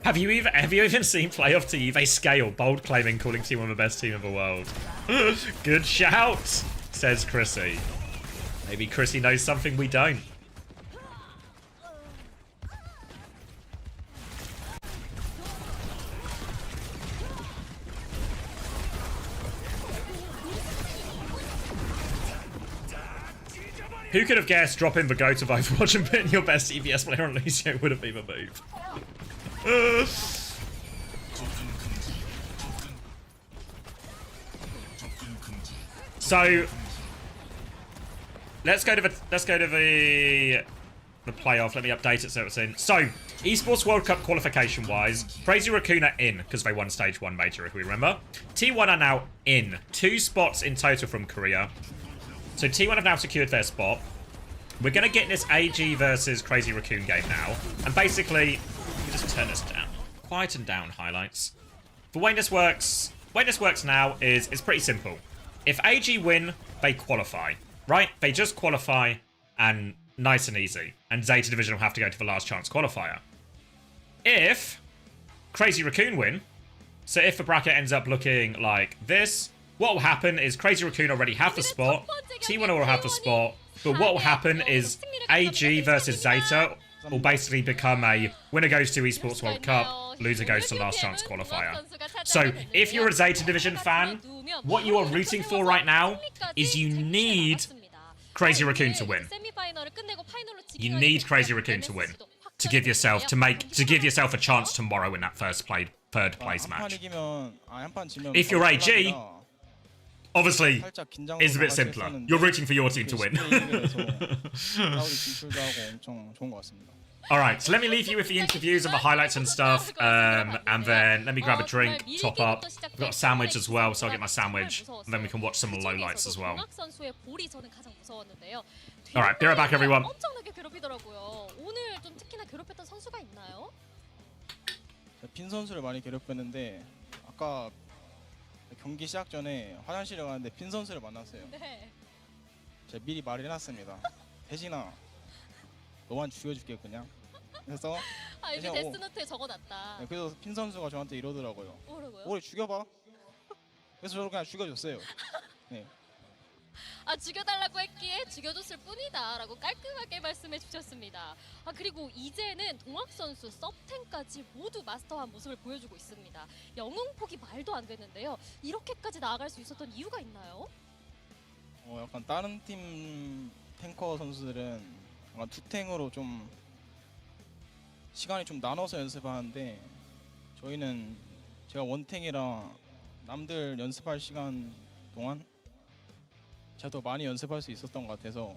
Have you even seen Playoff to Juve scale? Bold claiming calling T1 the best team in the world. Good shout, says Chrissy. Maybe Chrissy knows something we don't. Who could have guessed dropping the GOAT of Overwatch and putting your best EVS player on Lucio would have been the move? So let's go to the playoff. Let me update it so it's in. So Esports World Cup qualification wise, Crazy Raccoon are in because they won stage 1 major, if we remember. T1 are now in. 2 spots in total from Korea. So T1 have now secured their spot. We're going to get in this AG versus Crazy Raccoon game now. And basically, let me just turn this down. Quieten down highlights. The way this works now is it's pretty simple. If AG win, they qualify, right? They just qualify and nice and easy. And Zeta Division will have to go to the last chance qualifier. If Crazy Raccoon win, so if the bracket ends up looking like this, what will happen is Crazy Raccoon already have the spot, T1 will have the spot, but what will happen is AG versus Zeta will basically become a winner goes to Esports World Cup, loser goes to last chance qualifier. So if you're a Zeta Division fan, what you are rooting for right now is you need Crazy Raccoon to win. You need Crazy Raccoon to win to give yourself a chance tomorrow in that third place match. If you're AG, obviously, it's a bit simpler. You're rooting for your team to win. Alright, so let me leave you with the interviews and the highlights and stuff. And then let me grab a drink, top up. I've got a sandwich as well, so I'll get my sandwich. And then we can watch some lowlights as well. Alright, be right back, everyone. 빈 선수를 많이 괴롭혔는데 아까 경기 시작 전에 화장실에 갔는데 빈 선수를 만났어요. 네. 제가 미리 말을 해놨습니다. 혜진아, 너만 죽여줄게 그냥. 그래서 아 이미 데스노트에 적어놨다. 네, 그래서 빈 선수가 저한테 이러더라고요. 뭐라고요? 뭘 죽여봐. 그래서 저를 그냥 죽여줬어요. 네. 아 죽여달라고 했기에 죽여줬을 뿐이다 라고 깔끔하게 말씀해 주셨습니다. 아 그리고 이제는 동학 선수, 섭텐까지 모두 마스터한 모습을 보여주고 있습니다. 영웅폭이 말도 안 되는데요. 이렇게까지 나아갈 수 있었던 이유가 있나요? 약간 다른 팀 탱커 선수들은 약간 투탱으로 좀 시간이 좀 나눠서 연습하는데 저희는 제가 원탱이라 남들 연습할 시간 동안 제가 더 많이 연습할 수 있었던 것 같아서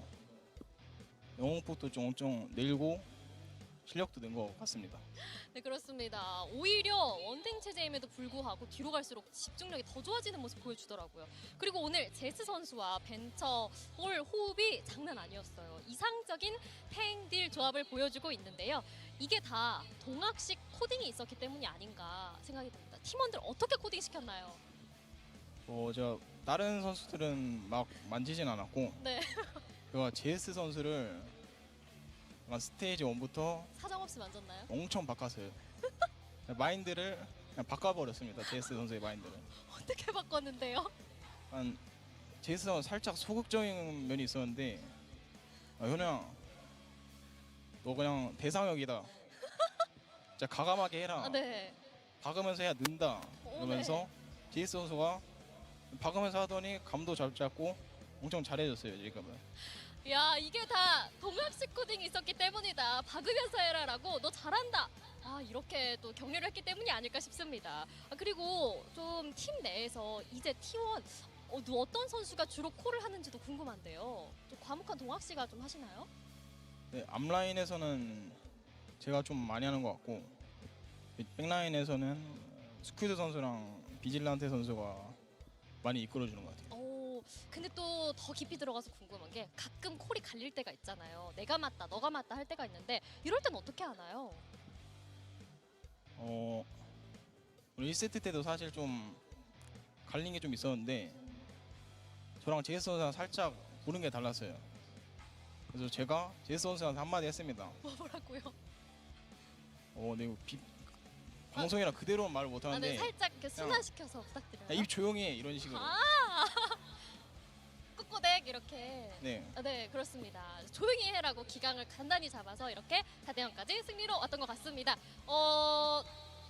영웅폭도 좀 엄청 늘고 실력도 는 것 같습니다. 네, 그렇습니다. 오히려 원탱 체제임에도 불구하고 뒤로 갈수록 집중력이 더 좋아지는 모습 보여주더라고요. 그리고 오늘 제스 선수와 벤처 볼 호흡이 장난 아니었어요. 이상적인 탱 딜 조합을 보여주고 있는데요. 이게 다 동학식 코딩이 있었기 때문이 아닌가 생각이 듭니다. 팀원들 어떻게 코딩 시켰나요? 제가 다른 선수들은 막 만지진 않았고 네. 제가 제스 선수를 약간 스테이지 1부터 사정없이 만졌나요? 엄청 바꿨어요. 마인드를 그냥 바꿔버렸습니다. 제스 선수의 마인드를. 어떻게 바꿨는데요? 한 제스 선수 살짝 소극적인 면이 있었는데 현우야 너 그냥 대상역이다. 진짜 가감하게 해라. 아, 네. 박으면서 해야 는다. 이러면서 제스 선수가 박으면서 하더니 감도 잘 잡고 엄청 잘해줬어요 지금은. 야, 이게 다 동학식 코딩이 있었기 때문이다. 박으면서 해라라고 너 잘한다. 아, 이렇게 또 격려를 했기 때문이 아닐까 싶습니다. 그리고 좀 팀 내에서 이제 T1 어떤 선수가 주로 콜을 하는지도 궁금한데요. 좀 과묵한 동학씨가 좀 하시나요? 네, 앞라인에서는 제가 좀 많이 하는 것 같고 백라인에서는 스퀴드 선수랑 비질란테 선수가 많이 이끌어주는 것 같아요. 근데 또 더 깊이 들어가서 궁금한 게 가끔 콜이 갈릴 때가 있잖아요. 내가 맞다, 너가 맞다 할 때가 있는데 이럴 땐 어떻게 하나요? 오늘 1세트 때도 사실 좀 갈린 게 좀 있었는데 저랑 제이스 선수랑 살짝 보는 게 달랐어요. 그래서 제가 제이스 선수한테 한마디 했습니다. 뭐라고요? 네, 방송이라 그대로는 말을 못하는데 네, 살짝 이렇게 순화시켜서 부탁드려요. 입 조용히 해 이런 식으로. 꾹꾹댁 이렇게. 네. 네, 그렇습니다. 조용히 해라고 기강을 간단히 잡아서 이렇게 4대0까지 승리로 왔던 것 같습니다.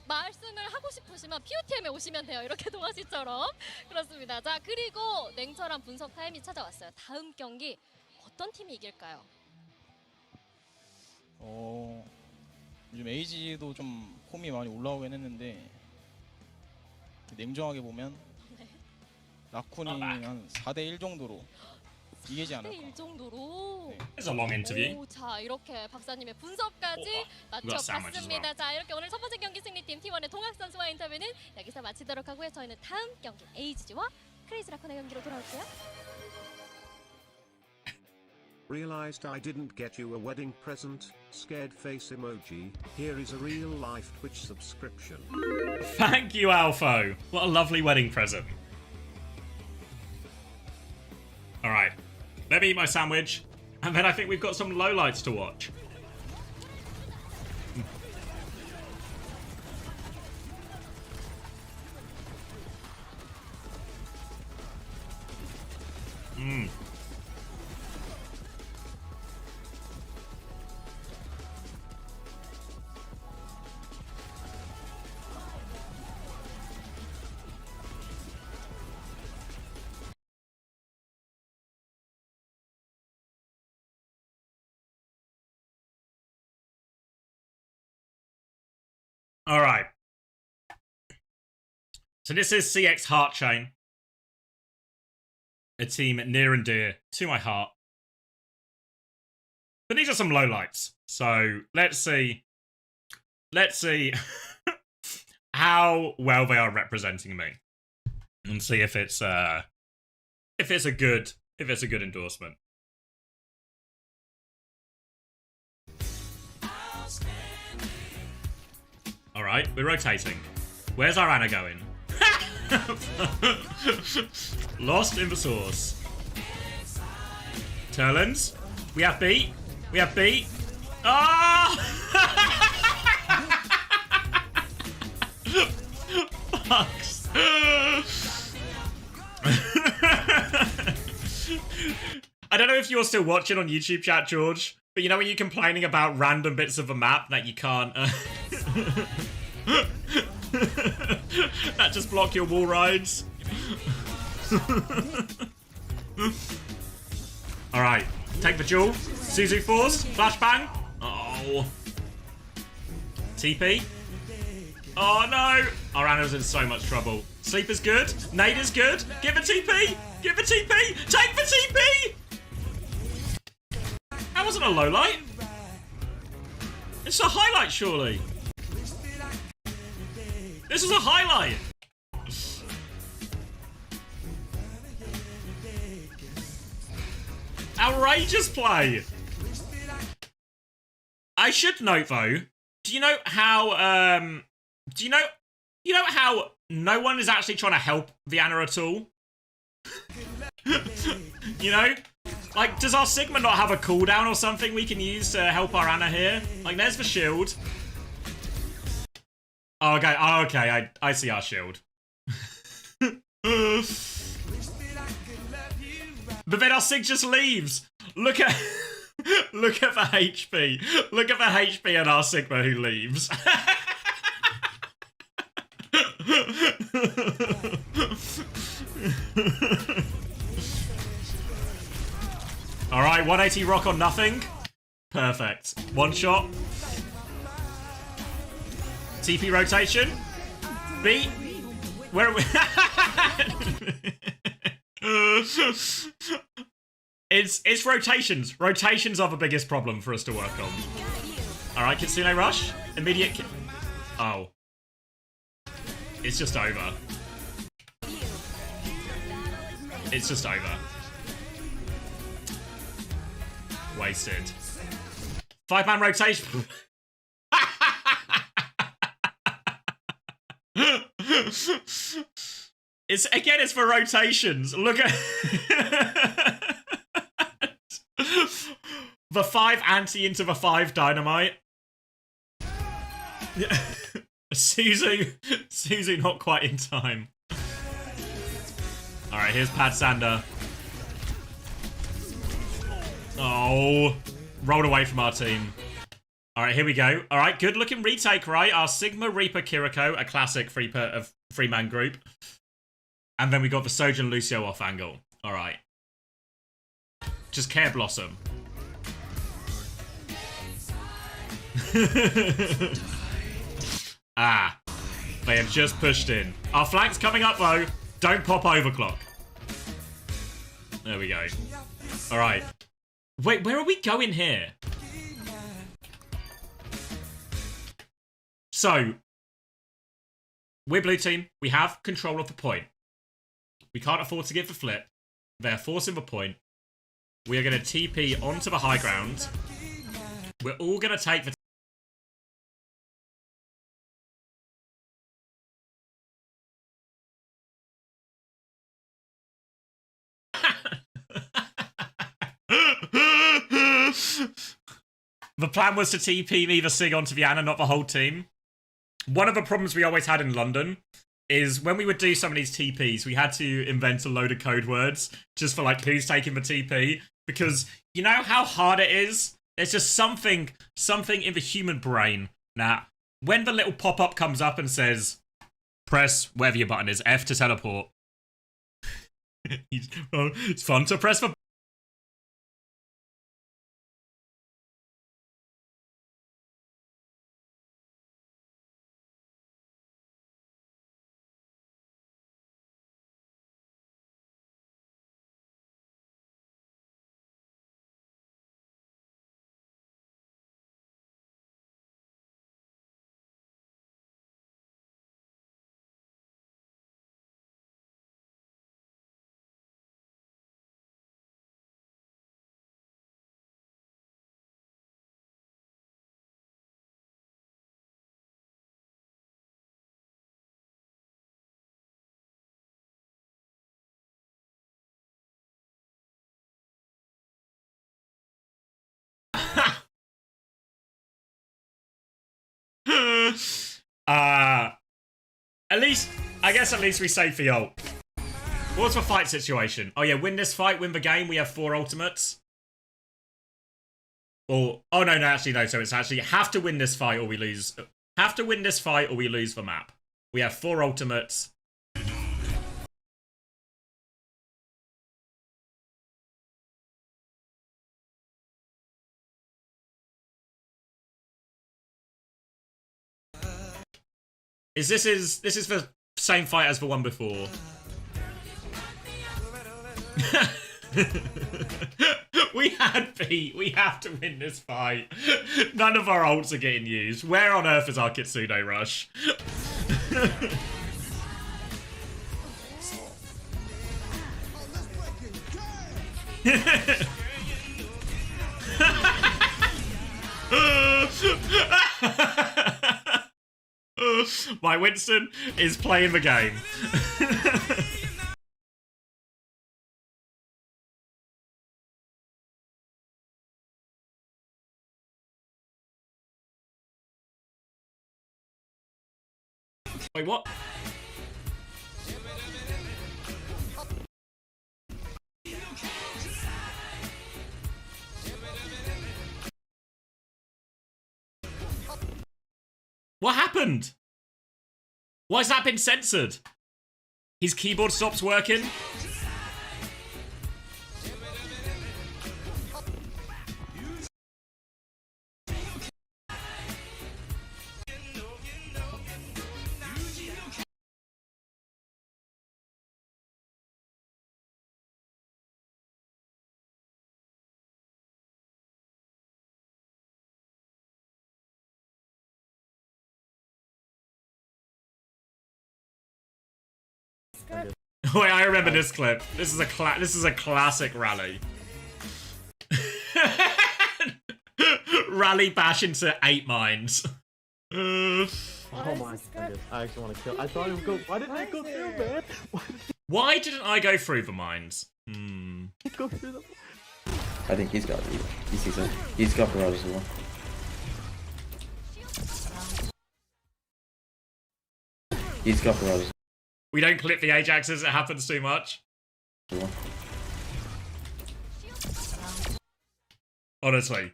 말씀을 하고 싶으시면 POTM에 오시면 돼요. 이렇게 동아씨처럼. 그렇습니다. 자, 그리고 냉철한 분석 타임이 찾아왔어요. 다음 경기 어떤 팀이 이길까요? 요즘 AG도 좀 폼이 많이 올라오긴 했는데 냉정하게 보면 라쿤이 한 4대1 정도로 이기지 않을까. 4대1 정도로. 네. It's a long interview. 자, 이렇게 박사님의 분석까지 맞춰봤습니다. 자, 이렇게 오늘 첫 번째 경기 승리팀 T1의 동학 선수와 인터뷰는 여기서 마치도록 하고요. 저희는 다음 경기 에이지와 크레이지 라쿤의 경기로 돌아올게요. Realized I didn't get you a wedding present, scared face emoji. Here is a real life Twitch subscription. Thank you, Alpho. What a lovely wedding present. Alright, let me eat my sandwich, and then I think we've got some lowlights to watch. Alright. So this is CX Heart Chain. A team near and dear to my heart. But these are some lowlights. So let's see how well they are representing me. And see if it's a good endorsement. Alright, we're rotating. Where's our Anna going? Lost in the source. Turlins. We have beat. We have beat. Ah! Fucks. I don't know if you're still watching on YouTube chat, George, but you know when you're complaining about random bits of a map that you can't that just block your wall rides. Alright, take the jewel. Suzu Force, flashbang. Oh. TP. Oh no! Our Anna's in so much trouble. Sleep is good. Nade is good. Give a TP! Give a TP! Take the TP! That wasn't a low light. It's a highlight, surely. This is a highlight. Outrageous play. I should note though. Do you know how? Do you know how no one is actually trying to help Vienna at all? You know, like, does our Sigma not have a cooldown or something we can use to help our Anna here? Like, there's the shield. Oh, okay, I see our shield. But then our Sig just leaves. Look at look at the HP. Look at the HP and our Sigma who leaves. Alright, 180 rock on nothing. Perfect. One shot. TP rotation. B. Where are we? It's rotations. Rotations are the biggest problem for us to work on. Alright, Kitsune rush. Immediate oh. It's just over. It's just over. Wasted. 5-man rotation. It's for rotations. Look at the 5 anti into the 5 dynamite. Suzu not quite in time. Alright, here's Pad Sander. Oh, rolled away from our team. Alright, here we go. Alright, good looking retake, right? Our Sigma Reaper Kiriko, a classic three-man group. And then we got the Sojin Lucio off angle. Alright. Just Care Blossom. Ah. They have just pushed in. Our flank's coming up though. Don't pop overclock. There we go. Alright. Wait, where are we going here? So, we're blue team. We have control of the point. We can't afford to give the flip. They're forcing the point. We are going to TP onto the high ground. We're all going to take the... The plan was to TP me the Sig onto Vienna, not the whole team. One of the problems we always had in London is when we would do some of these TPs, we had to invent a load of code words just for like who's taking the TP. Because you know how hard it is? There's just something in the human brain. Now, when the little pop-up comes up and says, press whatever your button is, F to teleport. It's fun to press the... I guess at least we saved the ult. What's the fight situation? Oh yeah, win this fight, win the game. We have 4 ultimates. Or, oh no, actually no. So it's actually have to win this fight or we lose. Have to win this fight or we lose the map. We have 4 ultimates. This is the same fight as the one before. We had Pete. We have to win this fight. None of our ults are getting used. Where on earth is our Kitsune Rush? My Winston is playing the game. Wait, what? What happened? Why has that been censored? His keyboard stops working? Wait, I remember this clip. This is a classic rally. Rally bash into 8 mines. Oh my goodness, I actually want to kill. I thought it would go. Why didn't I go through, man? Why didn't I go through the mines? Go through them. I think he's got it. He sees it. He's got Barrage as well. He's got Barrage. We don't clip the Ajaxes, it happens too much. Honestly,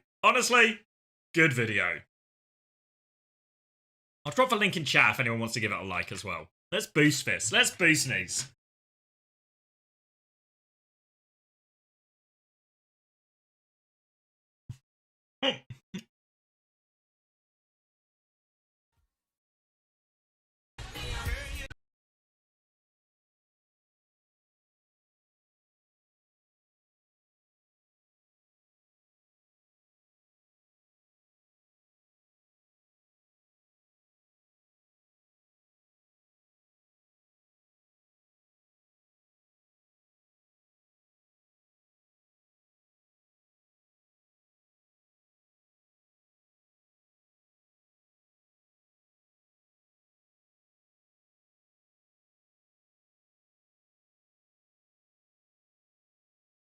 good video. I'll drop the link in chat if anyone wants to give it a like as well. Let's boost this. Let's boost these.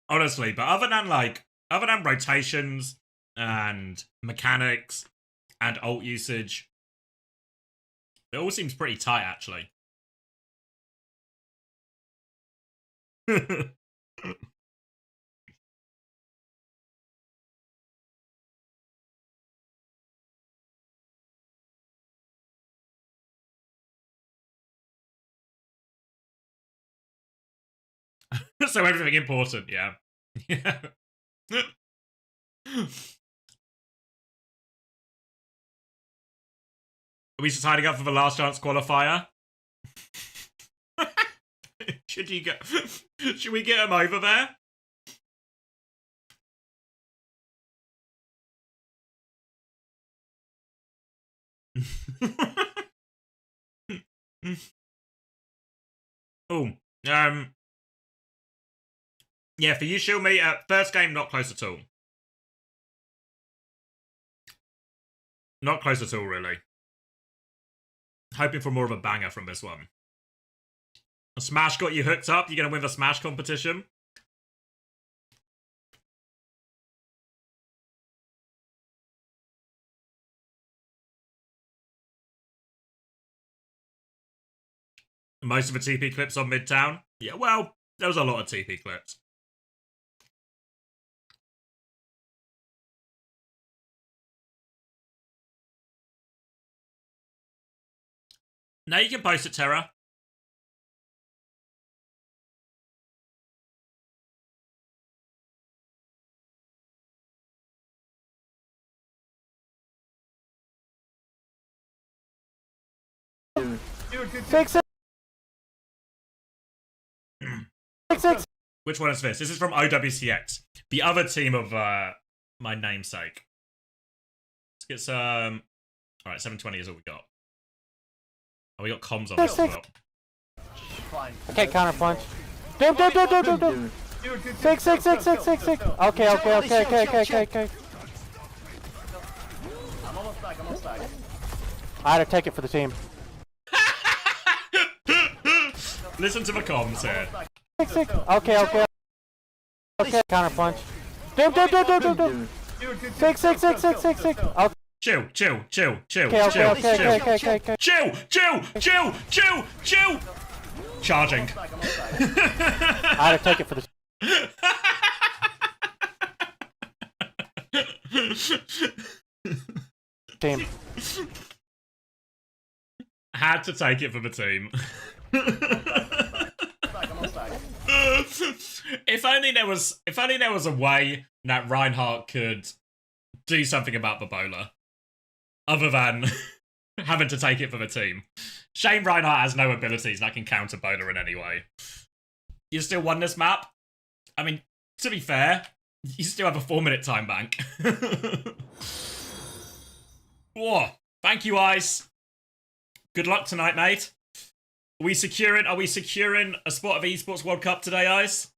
Honestly, but other than rotations and mechanics and ult usage, it all seems pretty tight actually. So everything important, yeah. Yeah. Are we just hiding up for the last chance qualifier? Should we get him over there? Oh, yeah, for you, Shield Me, first game, not close at all. Not close at all, really. Hoping for more of a banger from this one. Smash got you hooked up? You're going to win the Smash competition? Most of the TP clips on Midtown? Yeah, well, there was a lot of TP clips. Now you can post it, Terra. Fix it. Fix it. Which one is this? This is from OWCS. the other team of my namesake. Let's get some. All right, 720 is all we got. Oh, we got comms on this as well. Okay, counter punch. Doom. 6. Okay. I'm almost back. I had to take it for the team. Listen to the comms here. 6. Okay. Counter punch. Doom. 6. Okay. Chill. Okay. Chill. Charging. I had to take it for the team. Had to take it for the team. If only there was a way that Reinhardt could do something about the bowler, other than having to take it for the team. Shame Reinhardt has no abilities that can counter bowler in any way. You still won this map? I mean, to be fair, you still have a 4-minute time bank. Whoa. Thank you, Ice. Good luck tonight, mate. Are we securing a spot of Esports World Cup today, Ice?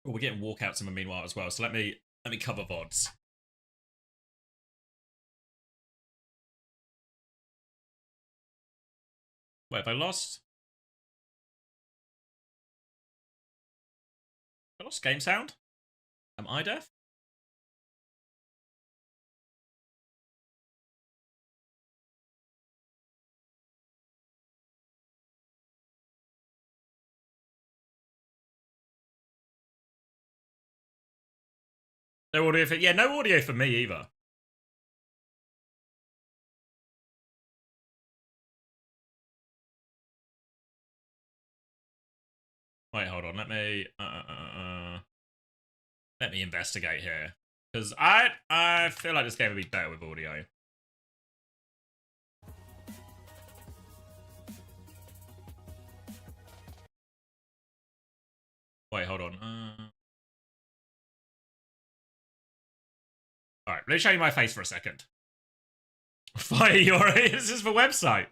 Oh, we're getting walkouts in the meanwhile as well, so let me cover VODs. Wait, have I lost? Have I lost game sound? Am I deaf? No audio for... Yeah, no audio for me either. Wait, hold on. Let me investigate here, because I feel like this game would be better with audio. Wait, hold on. All right, let me show you my face for a second. Fire Yori, this is the website.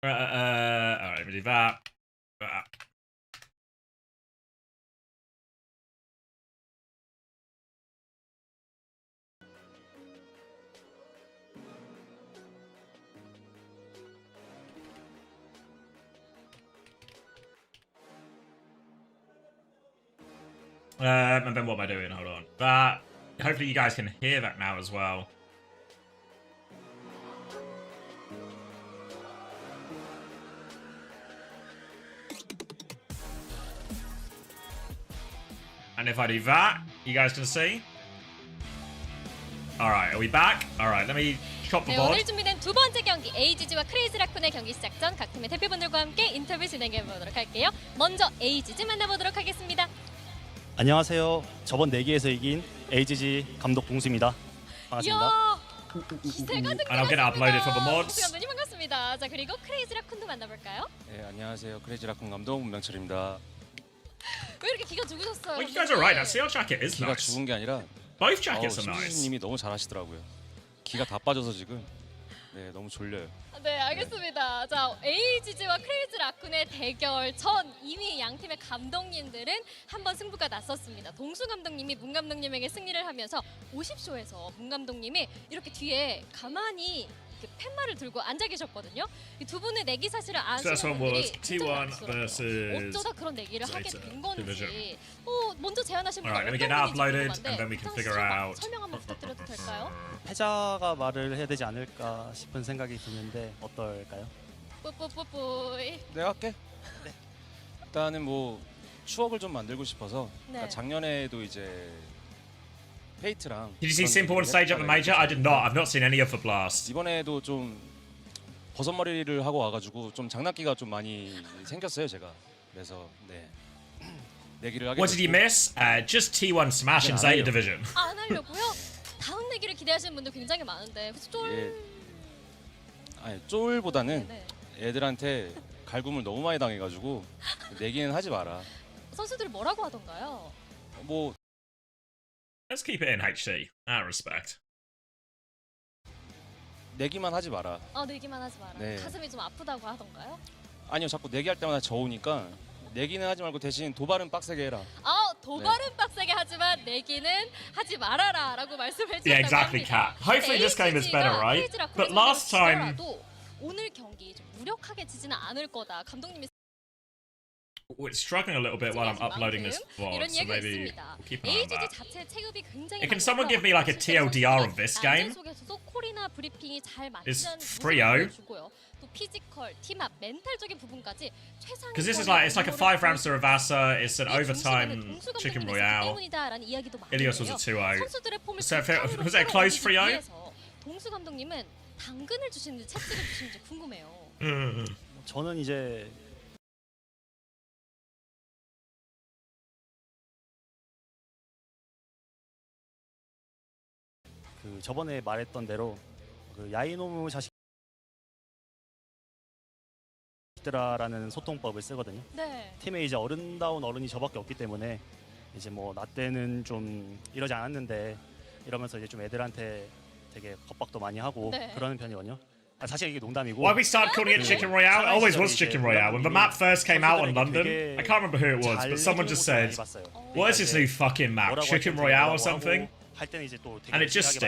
All right, let me do that. And then what am I doing? Hold on. That. Hopefully you guys can hear that now as well. And if I do that, you guys can see. Alright, are we back? Alright, let me chop the 네, board. 오늘 준비된 두 번째 경기 AGG와 크레이지 라쿤의 경기 시작 전 각 팀의 대표분들과 함께 인터뷰 진행해 보도록 할게요. 먼저 AGG 만나보도록 하겠습니다. 안녕하세요. 저번 내기에서 이긴 AGG 감독 동수입니다. 반갑습니다. 이야, 기세가 And I'll get it uploaded for the 등장했습니다. mods. 동수 감독님 반갑습니다. 자, 그리고 크레이지 라쿤도 만나볼까요? 네, 안녕하세요. 크레이지 라쿤 감독 문명철입니다. 왜 이렇게 기가 죽으셨어요? Well, you guys are right. That seal jacket is 기가 nice. 죽은 게 아니라 Both jackets are nice. 신수님이 너무 잘하시더라고요. 기가 다 빠져서 지금 네 너무 졸려요. 네, 알겠습니다. 자, AGG와 크레이지 라쿤의 대결 전 이미 양 팀의 감독님들은 한번 승부가 났었습니다. 동수 감독님이 문 감독님에게 승리를 하면서 50쇼에서 문 감독님이 이렇게 뒤에 가만히 이렇게 팻말을 들고 앉아 계셨거든요. 이 두 분의 내기 사실을 아시는 분들이 굉장히 많으시더라고요. 어쩌다 그런 내기를 하게 된 건지. 먼저 제안하신 분은 Alright, let me get 어떤 that 분인지 uploaded 궁금한데 and then we can 일단 figure out. 설명 한번 부탁드려도 될까요? 패자가 말을 해야 되지 않을까 싶은 생각이 드는데 어떨까요? 뿌뿌뿌뿌이. 내가 할게. 네. 일단은 뭐 추억을 좀 만들고 싶어서 네. 그러니까 작년에도 이제 페이트랑 Did you see Simple on stage at the major? I did not. I've not seen any of the blast. 이번에도 좀 버섯머리를 하고 와가지고 좀 장난기가 좀 많이 생겼어요 제가. 그래서 네 내기를 하게 What did you 됐고. miss? Just T1 smash in Zeta Division. 안 하려고요? 다음 내기를 기대하시는 분들 굉장히 많은데 그래서 좀 예. 아니 쫄보다는 네. 애들한테 갈굼을 너무 많이 당해가지고 내기는 하지 마라. 선수들이 뭐라고 하던가요? 뭐 Let's keep it in HC. Out of respect. 내기만 하지 마라. 내기만 하지 마라. 네. 가슴이 좀 아프다고 하던가요? 아니요, 자꾸 내기할 때마다 져오니까 내기는 하지 말고 대신 도발은 빡세게 해라. 도발은 빡세게 하지만 내기는 하지 말아라라고 말씀해 주셨다고 Yeah, exactly, 합니다. Kat. Hopefully this game is better, right? But last time, 오늘 경기 좀 무력하게 지지는 않을 거다. 감독님이 we're struggling a little bit while I'm uploading this vlog, 이런 so 얘기가 maybe 있습니다. we'll keep an eye on AGG that. 자체 체급이 굉장히 Can someone give me like a TLDR of this game? 속에서도 콜이나 브리핑이 잘 It's 맞는 3-0. 보여주고요. 또 피지컬, 팀업, 멘탈적인 부분까지 최상위. Because this is like, it's like a 5-round Saravasa, it's an overtime chicken royale. 때문이다라는 이야기도 Ilios was a 많은데요. 2-0. 선수들의 폼을 So 극한으로 was that a close 끌어올리기 3-0? 위해서 동수 감독님은 당근을 주시는지 채찍을 주시는지 궁금해요. 저는 이제 그 저번에 말했던 대로 그 야이노무 자식들아라는 소통법을 쓰거든요. 네. 팀에 이제 어른다운 어른이 저밖에 없기 때문에 이제 뭐 나 때는 좀 이러지 않았는데 이러면서 이제 좀 애들한테 되게 겁박도 많이 하고 네. 그러는 편이거든요. 사실 이게 농담이고. Why we started calling it Chicken Royale? It always was Chicken Royale. When the map first came out on London, I can't remember who it was, but someone just said, "What is this new fucking map? Chicken Royale or something?" And it just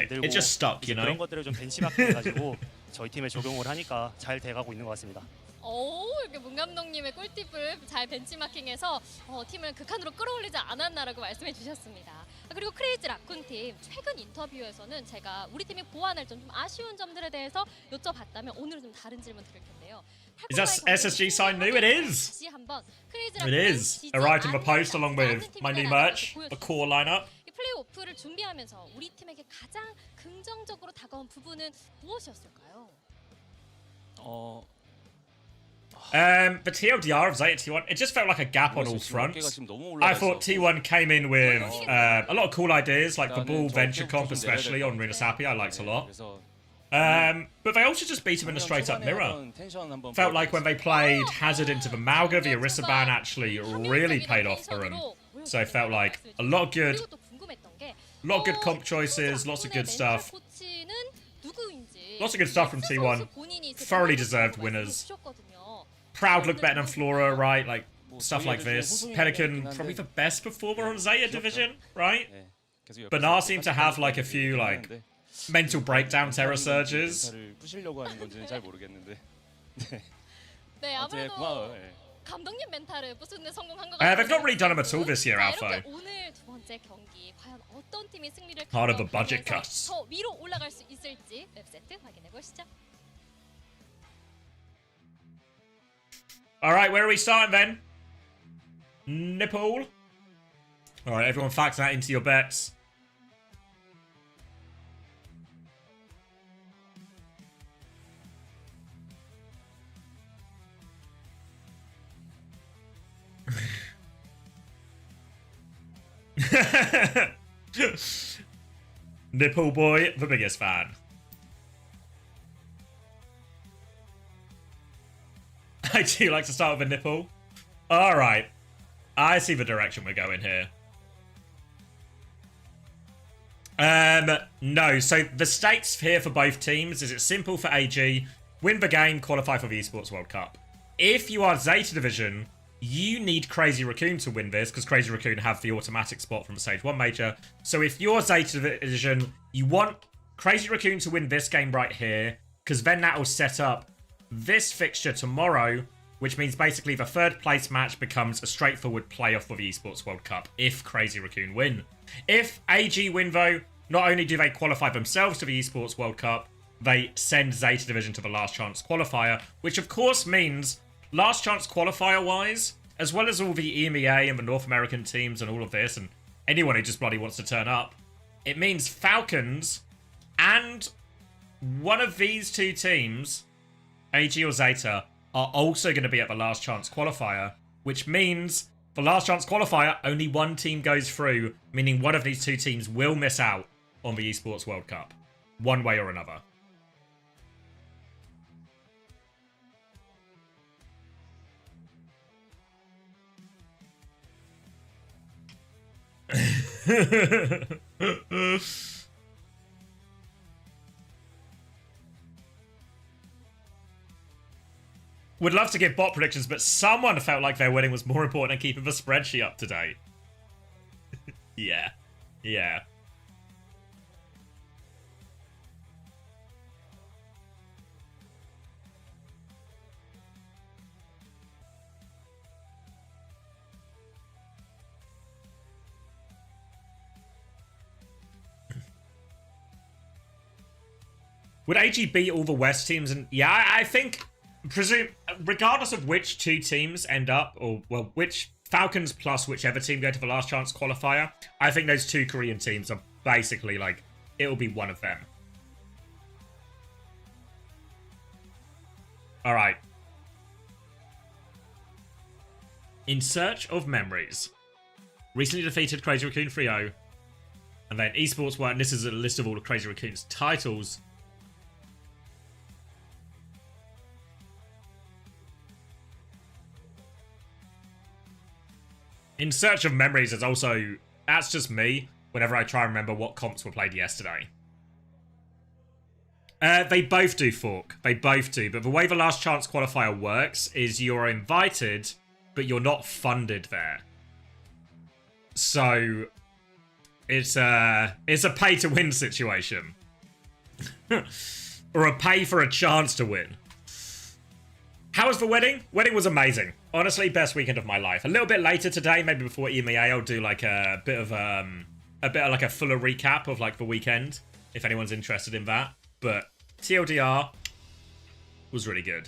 stuck, you know. 그런 것들을 좀 벤치마킹해가지고 저희 팀에 적용을 하니까 잘 돼가고 있는 것 같습니다. 이렇게 문 감독님의 꿀팁을 잘 벤치마킹해서 팀을 극한으로 끌어올리지 않았나라고 말씀해 주셨습니다. 그리고 크레이지 라쿤 팀 최근 인터뷰에서는 제가 우리 팀이 보완할 좀 아쉬운 점들에 대해서 여쭤봤다면 오늘은 좀 다른 질문 드릴 텐데요. Is that SSG sign new? It is. 다시 한번 크레이지 It is. Arrived in the post along with my new merch, the core lineup. 이 플레이오프를 준비하면서 우리 팀에게 가장 긍정적으로 다가온 부분은 무엇이었을까요? The TLDR of Zeta T1, it just felt like a gap on all fronts. I thought T1 came in with a lot of cool ideas, like the ball venture comp, especially on Rinasapi, I liked a lot. But they also just beat him in a straight-up mirror. Felt like when they played Hazard into the Malga, the Arisaban actually really paid off for him. So it felt like a lot of good comp choices, lots of good stuff. Lots of good stuff from T1. Thoroughly deserved winners. Proud look better than Flora, right? Like, stuff like this. Pelican, probably the best performer on Zeta Division, right? Bernard seemed to have, like, a few, like, mental breakdown terror surges. 네, 아무래도 감독님 멘탈을 부수는데 성공한 것 They've 같아요. not really done them at all this year, Alpha. 이렇게 오늘 두 번째 경기 과연 어떤 팀이 승리를 Part of the budget cuts. 더 위로 올라갈 수 있을지 웹세트 확인해 보시죠. Alright, where are we starting then? Nipple. Alright, everyone factor that into your bets. Nipple boy, the biggest fan. I do like to start with a nipple. Alright. I see the direction we're going here. No, so the stakes here for both teams is it's simple for AG. Win the game, qualify for the Esports World Cup. If you are Zeta Division, you need Crazy Raccoon to win this, because Crazy Raccoon have the automatic spot from the Stage 1 Major. So if you're Zeta Division, you want Crazy Raccoon to win this game right here, because then that will set up this fixture tomorrow, which means basically the third place match becomes a straightforward playoff for the Esports World Cup if Crazy Raccoon win. If AG win though, not only do they qualify themselves to the Esports World Cup, they send Zeta Division to the last chance qualifier, which of course means last chance qualifier wise, as well as all the EMEA and the North American teams and all of this, and anyone who just bloody wants to turn up, it means Falcons and one of these two teams, AG or Zeta, are also going to be at the last chance qualifier, which means for last chance qualifier, only one team goes through, meaning one of these two teams will miss out on the Esports World Cup, one way or another. Would love to give bot predictions, but someone felt like their wedding was more important than keeping the spreadsheet up to date. Yeah. Yeah. Would AG beat all the West teams? And yeah, I think, regardless of which two teams end up, or well, which Falcons plus whichever team go to the last chance qualifier, I think those two Korean teams are basically like, it'll be one of them. All right. In Search of Memories. Recently defeated Crazy Raccoon 3-0. And then Esports 1, this is a list of all of Crazy Raccoon's titles. In Search of Memories is also, that's just me, whenever I try and remember what comps were played yesterday. They both do fork. They both do. But the way the last chance qualifier works is you're invited, but you're not funded there. So it's a pay to win situation. Or a pay for a chance to win. How was the wedding? Wedding was amazing. Honestly, best weekend of my life. A little bit later today, maybe before EMEA, I'll do like a bit of like a fuller recap of like the weekend, if anyone's interested in that. But TLDR was really good.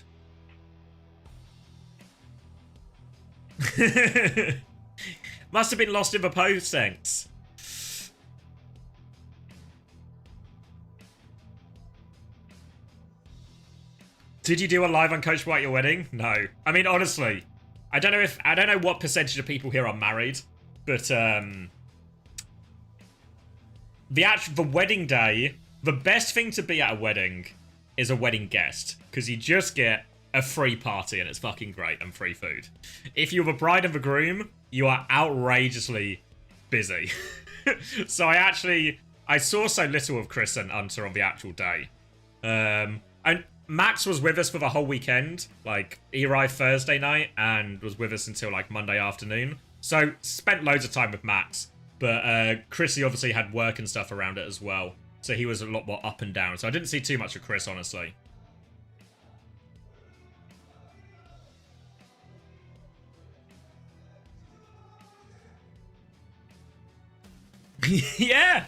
Must have been lost in the postings. Did you do a live on Coach White at your wedding? No. I mean, honestly, I don't know what percentage of people here are married, but the wedding day, the best thing to be at a wedding is a wedding guest, because you just get a free party and it's fucking great, and free food. If you're the bride and the groom, you are outrageously busy. So I saw so little of Chris and Hunter on the actual day. And Max was with us for the whole weekend. Like, he arrived Thursday night and was with us until like Monday afternoon. So spent loads of time with Max. But Chrissy obviously had work and stuff around it as well. So he was a lot more up and down. So I didn't see too much of Chris, honestly. Yeah!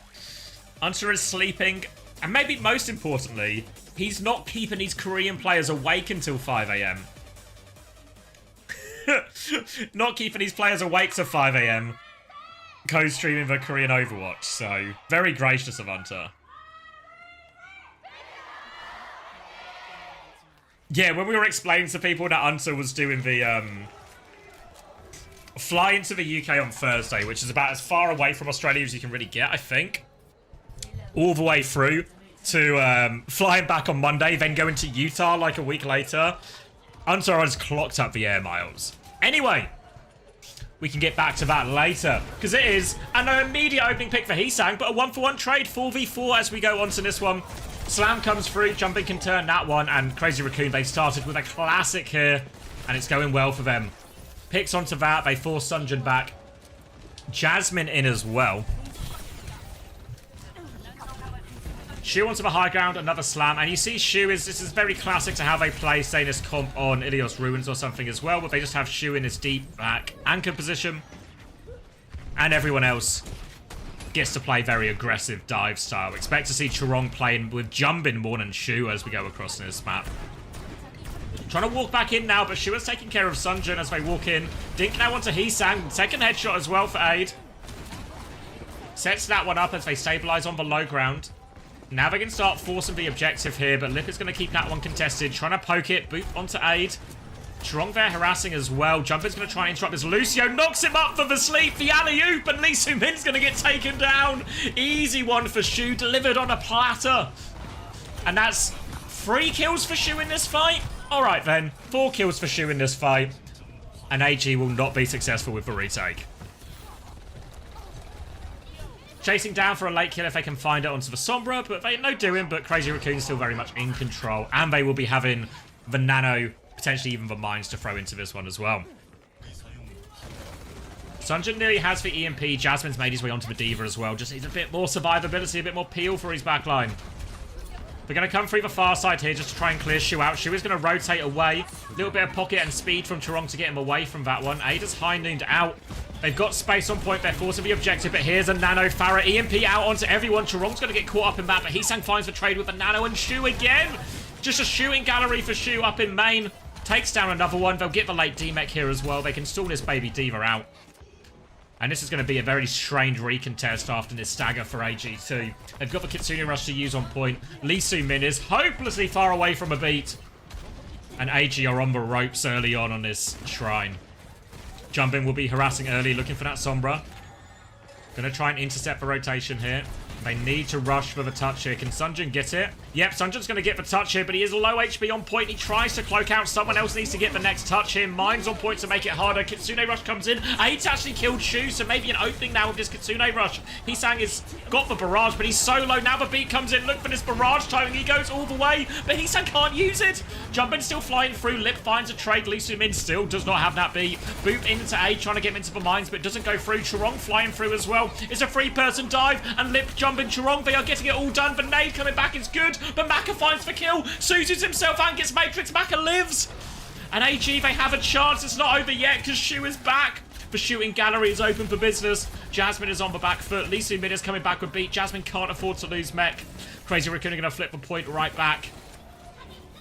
Hunter is sleeping. And maybe most importantly, he's not keeping these Korean players awake until 5 AM. Not keeping these players awake to 5 AM. Co-streaming the Korean Overwatch. So, very gracious of Hunter. Yeah, when we were explaining to people that Hunter was doing the, fly into the UK on Thursday, which is about as far away from Australia as you can really get, I think. All the way through to flying back on Monday, then going to Utah like a week later. Hunter has clocked up the air miles. Anyway, we can get back to that later, because it is an immediate opening pick for Heesang, but a 1-for-1 trade, 4v4 as we go on to this one. Slam comes through, Jumping can turn that one, and Crazy Raccoon, they started with a classic here, and it's going well for them. Picks onto that, they force Sunjin back. Jasmine in as well. Shu onto the high ground, another slam, and you see Shu this is very classic to how they play, say, this comp on Ilios Ruins or something as well, but they just have Shu in this deep back anchor position, and everyone else gets to play very aggressive dive style. Expect to see Churong playing with Jumbin more than Shu as we go across this map. Trying to walk back in now, but Shu is taking care of Sunjin as they walk in. Dink now onto Heesang, second headshot as well for Aid. Sets that one up as they stabilize on the low ground. Now they can start forcing the objective here, but Lip is going to keep that one contested. Trying to poke it, boot onto Aid. Churong there harassing as well. Jumper's going to try and interrupt as Lucio knocks him up for the sleep. The alley-oop, and Lee Soo-min's going to get taken down. Easy one for Shu, delivered on a platter. And that's 3 kills for Shu in this fight. Alright then, 4 kills for Shu in this fight. And AG will not be successful with the retake. Chasing down for a late kill if they can find it onto the Sombra, but they no doing, but Crazy Raccoon's still very much in control, and they will be having the Nano, potentially even the Mines to throw into this one as well. Sunjin nearly has the EMP, Jasmine's made his way onto the D.Va as well, just needs a bit more survivability, a bit more peel for his backline. They're going to come through the far side here just to try and clear Shu out. Shu is going to rotate away. A little bit of pocket and speed from Chorong to get him away from that one. Ada's high nooned out. They've got space on point. They're forcing the objective, but here's a Nano Farah. EMP out onto everyone. Chorong's going to get caught up in that, but Heesang finds the trade with the Nano and Shu again. Just a shooting gallery for Shu up in main. Takes down another one. They'll get the late D-Mech here as well. They can stall this baby D.Va out. And this is going to be a very strained recontest after this stagger for AG2. They've got the Kitsune Rush to use on point. Lee Soo-min is hopelessly far away from a beat. And AG are on the ropes early on this shrine. Jumpin will be harassing early, looking for that Sombra. Going to try and intercept the rotation here. They need to rush for the touch here. Can Sunjin get it? Yep, Sunjin's going to get the touch here, but he is low HP on point. He tries to cloak out. Someone else needs to get the next touch here. Mine's on point to make it harder. Kitsune Rush comes in. Eight's actually killed Shu, so maybe an opening now with this Kitsune Rush. Heesang has got the barrage, but he's so low. Now the beat comes in. Look for this barrage timing. He goes all the way, but Heesang can't use it. Jumpin still flying through. Lip finds a trade. Lee Soo-min still does not have that beat. Boop into A, trying to get him into the mines, but doesn't go through. Chorong flying through as well. It's a three-person dive, and Lip jumping Chorong. They are getting it all done. The nade coming back is good, but Maka finds the kill. Suzu's himself and gets Matrix. Maka lives. And AG, they have a chance. It's not over yet because Shu is back. The shooting gallery is open for business. Jasmine is on the back foot. Lee Soo-min is coming back with beat. Jasmine can't afford to lose mech. Crazy Raccoon are going to flip the point right back.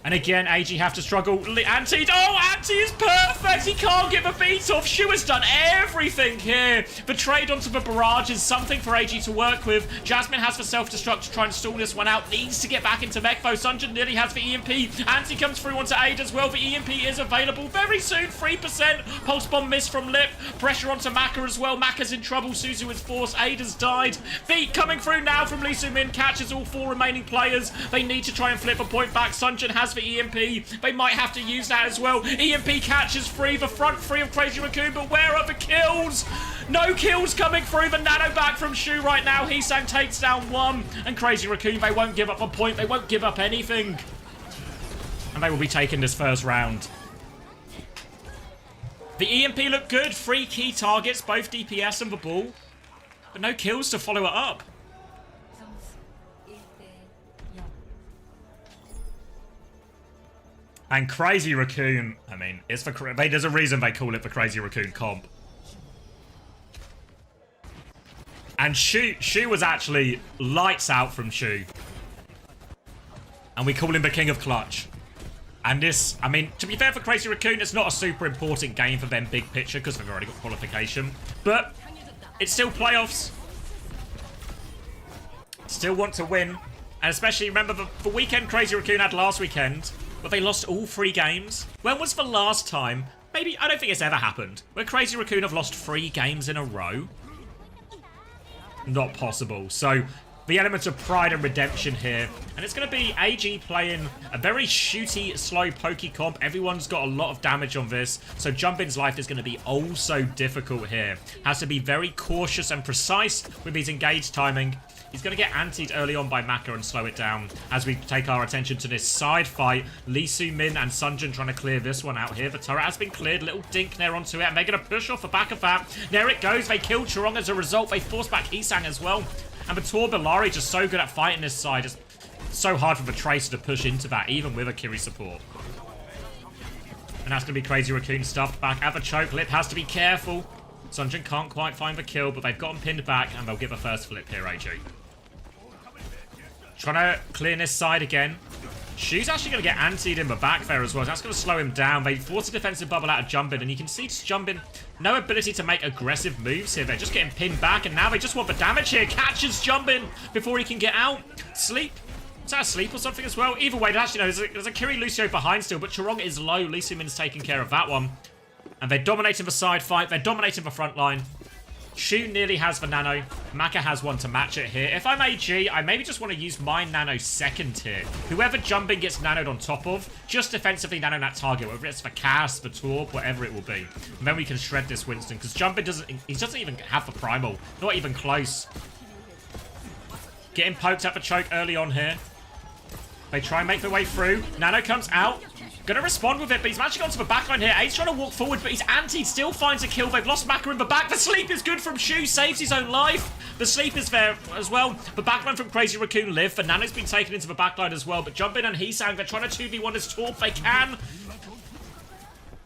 And again, AG have to struggle. Anti, oh, Anti is perfect. He can't get the beat off. Shu has done everything here. The trade onto the barrage is something for AG to work with. Jasmine has the self-destruct to try and stall this one out. Needs to get back into mech though. Sunjin nearly has the EMP. Anti comes through onto Aid as well. The EMP is available very soon. 3%. Pulse bomb miss from Lip. Pressure onto Maka as well. Maka's in trouble. Suzu is forced. Aid has died. Beat coming through now from Lee Soo-min. Catches all four remaining players. They need to try and flip a point back. Sunjin has the EMP. They might have to use that as well. EMP catches free, the front three of Crazy Raccoon, but where are the kills? No kills coming through. The Nano back from Shu right now. Heesang takes down one, and Crazy Raccoon, they won't give up a point. They won't give up anything. And they will be taking this first round. The EMP looked good. 3 key targets, both DPS and the ball, but no kills to follow it up. And Crazy Raccoon, I mean, it's for there's a reason they call it the Crazy Raccoon comp. And Shu was actually lights out from Shu. And we call him the King of Clutch. And this, I mean, to be fair for Crazy Raccoon, it's not a super important game for them big picture because they've already got qualification. But it's still playoffs. Still want to win. And especially, remember the weekend Crazy Raccoon had last weekend, but they lost all 3 games. When was the last time, maybe, I don't think it's ever happened, where Crazy Raccoon have lost 3 games in a row? Not possible. So, the elements of pride and redemption here. And it's going to be AG playing a very shooty, slow, pokey comp. Everyone's got a lot of damage on this. So Jumpin's life is going to be oh so difficult here. Has to be very cautious and precise with his engaged timing. He's going to get antied early on by Maka and slow it down as we take our attention to this side fight. Lee Soo-min and Sunjin trying to clear this one out here. The turret has been cleared. Little dink Nair onto it, and they're going to push off the back of that. There it goes. They kill Chorong as a result. They force back Heesang as well. And Vitor Bellari just so good at fighting this side. It's so hard for the Tracer to push into that, even with a Kiri support. And that's going to be Crazy Raccoon stuffed back at the choke. Lip has to be careful. Sunjin can't quite find the kill, but they've got him pinned back, and they'll give a first flip here, AG. Trying to clear this side again. Shu's actually going to get antied in the back there as well. That's going to slow him down. They force a defensive bubble out of Jumpin, and you can see Jumpin, no ability to make aggressive moves here. They're just getting pinned back, and now they just want the damage here. Catches Jumpin before he can get out. Sleep. Is that a sleep or something as well? Either way, actually, no, there's a Kiri Lucio behind still, but Chorong is low. Lee Soo-min's taking care of that one. And they're dominating the side fight. They're dominating the front line. Shu nearly has the Nano. Maka has one to match it here. If I'm AG, I maybe just want to use my Nano second here. Whoever Jumpin gets nanoed on top of, just defensively nano that target, whether it's for Cass, for Torp, whatever it will be. And then we can shred this Winston, because Jumpin doesn't even have the primal. Not even close. Getting poked up a choke early on here. They try and make their way through. Nano comes out. Gonna respond with it, but he's actually gone to the backline here. Aid's trying to walk forward, but he's anti. Still finds a kill. They've lost Maka in the back. The sleep is good from Shu. Saves his own life. The sleep is there as well. The backline from Crazy Raccoon live. But Nano's been taken into the backline as well. But Jumpin and Heesang, they're trying to 2v1 this Torp. They can.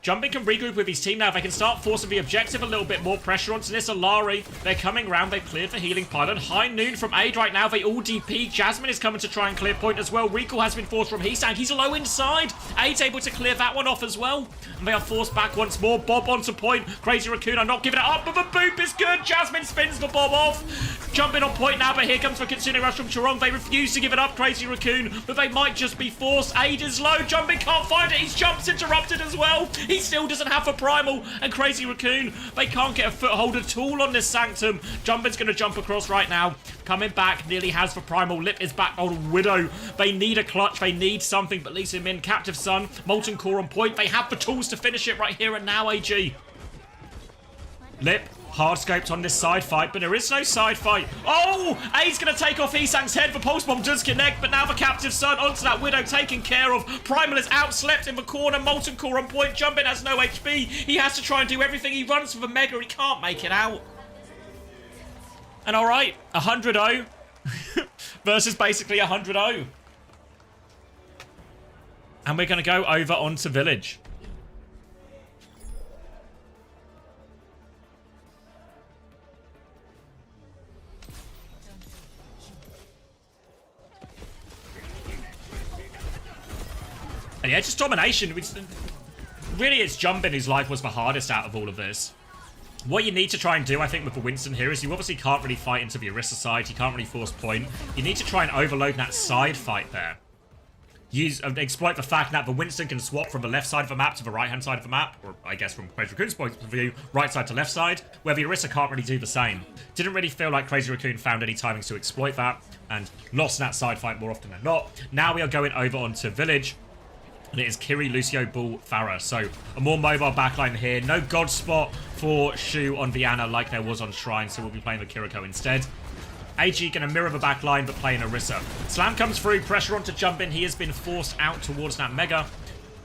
Jumpin can regroup with his team now. They can start forcing the objective a little bit more. Pressure onto this Alari. They're coming around. They've cleared the healing pylon. High noon from Aid right now. They all DP. Jasmine is coming to try and clear point as well. Recall has been forced from Heesang. He's low inside. Aid's able to clear that one off as well. And they are forced back once more. Bob onto point. Crazy Raccoon are not giving it up, but the boop is good. Jasmine spins the Bob off. Jumping on point now, but here comes the Kitsune Rush from Chorong. They refuse to give it up, Crazy Raccoon, but they might just be forced. Aid is low. Jumping can't find it. His jump's interrupted as well. He still doesn't have a primal, and Crazy Raccoon, they can't get a foothold at all on this Sanctum. Jumpin's going to jump across right now. Coming back, nearly has the primal. Lip is back on Widow. They need a clutch. They need something, but Lisa Min, Captive Sun, Molten Core on point. They have the tools to finish it right here and now, AG. Lip, hard scoped on this side fight, but there is no side fight. Oh! Aid's going to take off Isang's head. The Pulse Bomb does connect, but now the Captive Sun onto that Widow taken care of. Primal is outslept in the corner. Molten Core on point. Jumpin has no HP. He has to try and do everything. He runs for the Mega. He can't make it out. And alright, 100-0 versus basically 100-0. And we're going to go over onto Village. And yeah, just domination. Really, it's Jumpin whose life was the hardest out of all of this. What you need to try and do, I think, with the Winston here is you obviously can't really fight into the Orisa side. You can't really force point. You need to try and overload that side fight there. Exploit the fact that the Winston can swap from the left side of the map to the right-hand side of the map, or I guess from Crazy Raccoon's point of view, right side to left side, where the Orisa can't really do the same. Didn't really feel like Crazy Raccoon found any timings to exploit that, and lost that side fight more often than not. Now we are going over onto Village. And it is Kiri, Lucio, Bull, Farah. So, a more mobile backline here. No God spot for Shu on Viana like there was on Shrine, so we'll be playing the Kiriko instead. AG going to mirror the backline, but playing Orisa. Slam comes through, pressure on to Jumpin. He has been forced out towards that Mega.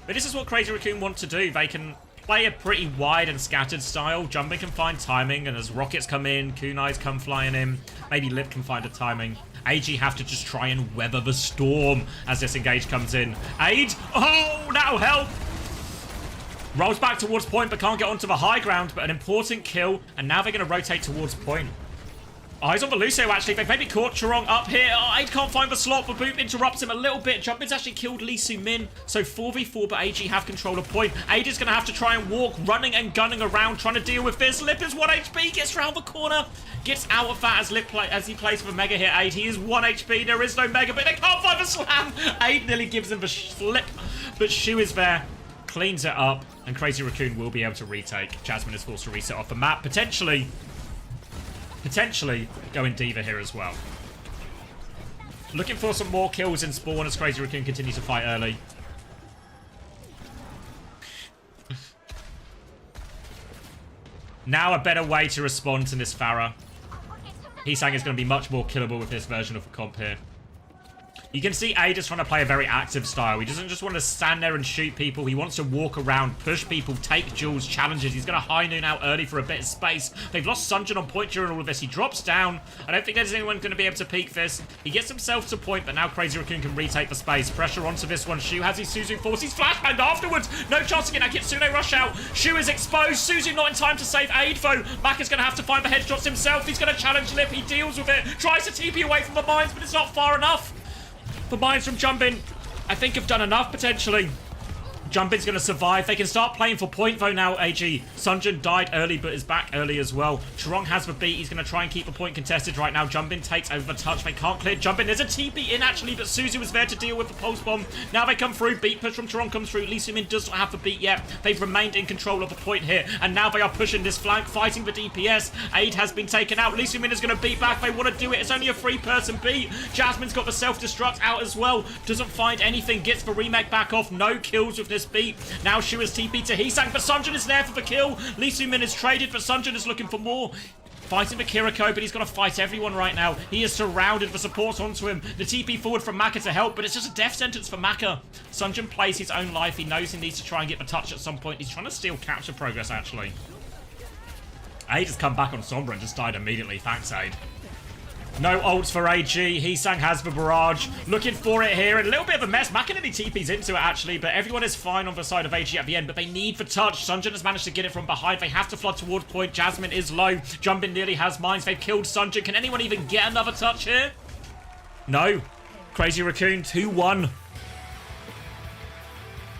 But this is what Crazy Raccoon want to do. They can play a pretty wide and scattered style. Jumpin can find timing, and as rockets come in, kunais come flying in. Maybe Lip can find a timing. AG have to just try and weather the storm as this engage comes in. Aid, oh, that'll help. Rolls back towards point, but can't get onto the high ground, but an important kill, and now they're going to rotate towards point. Eyes on the Lucio, actually. They've maybe caught Chorong up here. Oh, Aid can't find the slot, but Boop interrupts him a little bit. Jumpin's actually killed Lee Su-min. So 4v4, but AG have control of point. Aid is going to have to try and walk, running and gunning around, trying to deal with this. Lip is 1 HP, gets round the corner. Gets out of that as he plays for Mega here. Aid, he is 1 HP. There is no Mega, but they can't find the slam. Aid nearly gives him the flip, but Shu is there. Cleans it up, and Crazy Raccoon will be able to retake. Jasmine is forced to reset off the map. Potentially going Diva here as well. Looking for some more kills in spawn as Crazy Raccoon continues to fight early. Now a better way to respond to this Farah. Heesang is going to be much more killable with this version of the comp here. You can see Aid is trying to play a very active style. He doesn't just want to stand there and shoot people. He wants to walk around, push people, take duels, challenges. He's going to high noon out early for a bit of space. They've lost Sunjin on point during all of this. He drops down. I don't think there's anyone going to be able to peek this. He gets himself to point, but now Crazy Raccoon can retake the space. Pressure onto this one. Shu has his Suzu force. He's flashbanged afterwards. No chance to get that Kitsune rush out. Shu is exposed. Suzu not in time to save Aid, though. Mac is going to have to find the headshots himself. He's going to challenge Lip. He deals with it. Tries to TP away from the mines, but it's not far enough. The mines from Jumpin, I think, have done enough, potentially. Jumpin's going to survive. They can start playing for point, though, now, AG. Sunjin died early, but is back early as well. Chorong has the beat. He's going to try and keep the point contested right now. Jumpin takes over the touch. They can't clear Jumpin. There's a TP in, actually, but Suzu was there to deal with the pulse bomb. Now they come through. Beat push from Chorong comes through. Lee Su-min does not have the beat yet. They've remained in control of the point here, and now they are pushing this flank, fighting the DPS. Aid has been taken out. Lee Su-min is going to beat back. They want to do it. It's only a 3-person beat. Jasmine's got the self-destruct out as well. Doesn't find anything. Gets the remake back off. No kills with this beat. Now Shu is TP to Heesang, but Sunjin is there for the kill. Lee Su-min is traded, but Sunjin is looking for more. fighting for Kiriko, but he's got to fight everyone right now. He is surrounded for support onto him. The TP forward from Maka to help, but it's just a death sentence for Maka. Sunjin plays his own life. He knows he needs to try and get the touch at some point. He's trying to steal capture progress, actually. Aid has come back on Sombra and just died immediately. Thanks, Aid. No ults for AG. Heesang has the barrage. Looking for it here. A little bit of a mess. Maka nearly TP's into it, actually, but everyone is fine on the side of AG at the end, but they need the touch. Sunjin has managed to get it from behind. They have to flood towards point. Jasmine is low. Jumpin nearly has mines. They've killed Sunjin. Can anyone even get another touch here? No. Crazy Raccoon, 2-1.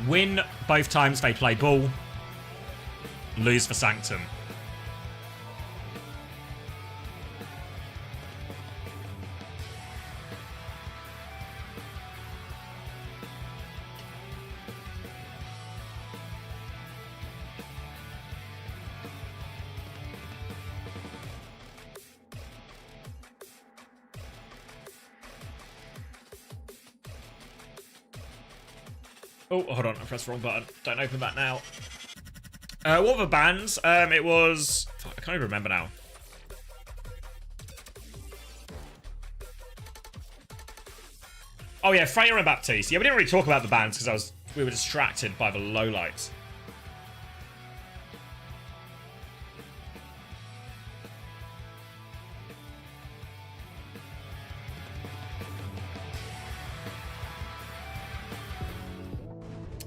Win both times they play ball. Lose for Sanctum. Oh, hold on, I pressed the wrong button. Don't open that now. What were the bans? It was... I can't even remember now. Oh yeah, Freya and Baptiste. Yeah, we didn't really talk about the bans because we were distracted by the lowlights.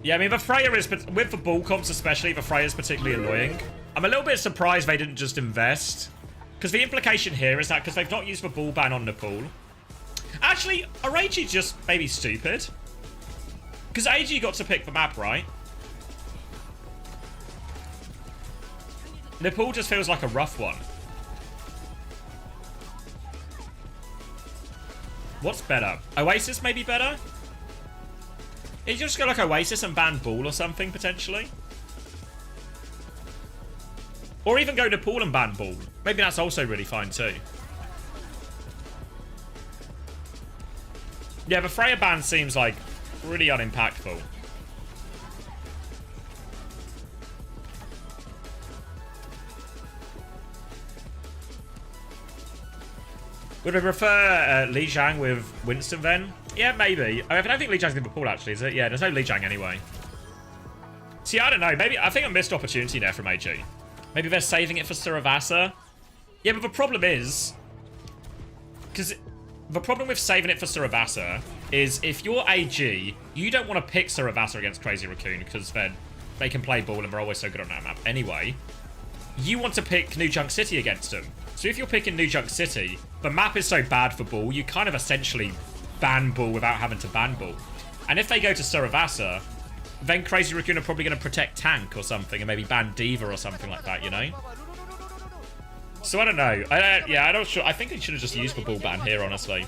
Yeah, I mean, the Freya is, with the ball comps especially, the Freya is particularly annoying. I'm a little bit surprised they didn't just invest. Because the implication here is that because they've not used the ball ban on Nepal. Actually, are AG just maybe stupid? Because AG got to pick the map, right? Nepal just feels like a rough one. What's better? Oasis may be better? You just go like Oasis and ban Ball or something, potentially. Or even go Nepal and ban Ball. Maybe that's also really fine, too. Yeah, the Freya ban seems, like, really unimpactful. Would I prefer Li Jiang with Winston then? Yeah, maybe. I don't think Li Jiang's in Nepal, actually, is it? Yeah, there's no Li Jiang anyway. See, I don't know. Maybe I think a missed opportunity there from AG. Maybe they're saving it for Suravasa. Yeah, but the problem is... Because the problem with saving it for Suravasa is if you're AG, you don't want to pick Suravasa against Crazy Raccoon because then they can play ball and they're always so good on that map anyway. You want to pick New Junk City against them. So if you're picking New Junk City, the map is so bad for ball, you kind of essentially ban ball without having to ban ball. And if they go to Suravasa, then Crazy Raccoon are probably going to protect tank or something and maybe ban Diva or something like that, you know? So I don't know. I'm not sure. I think they should have just used the ball ban here, honestly.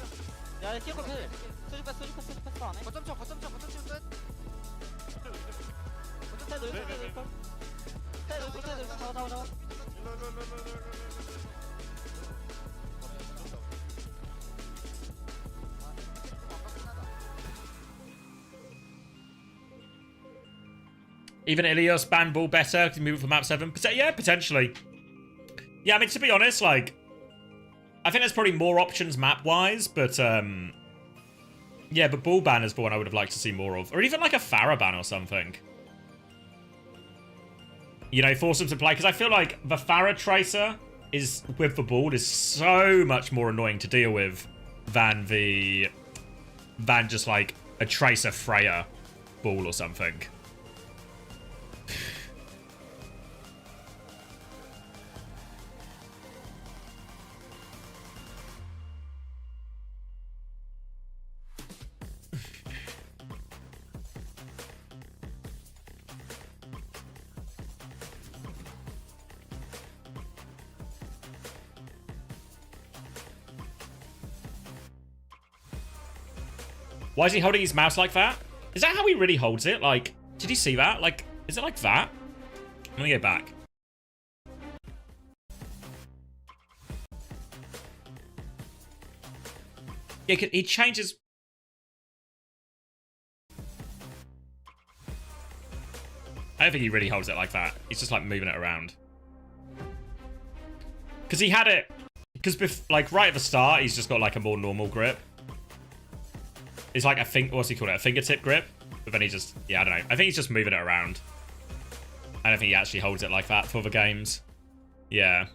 Even Ilios ban ball better to move it for map 7? Yeah, potentially. Yeah, I mean, to be honest, like, I think there's probably more options map-wise, but, yeah, but ball ban is the one I would have liked to see more of. Or even, like, a Farah ban or something. You know, force them to play. Because I feel like the Farah Tracer is, with the ball, is so much more annoying to deal with than just, like, a Tracer Freya ball or something. Why is he holding his mouse like that? Is that how he really holds it? Like, did you see that? Like, is it like that? Let me go back. Yeah, he changes... I don't think he really holds it like that. He's just like moving it around. Because he had it... Because, like, right at the start, he's just got, like, a more normal grip. It's like a what's he called it? A fingertip grip? But then he just... Yeah, I don't know. I think he's just moving it around. I don't think he actually holds it like that for the games. Yeah.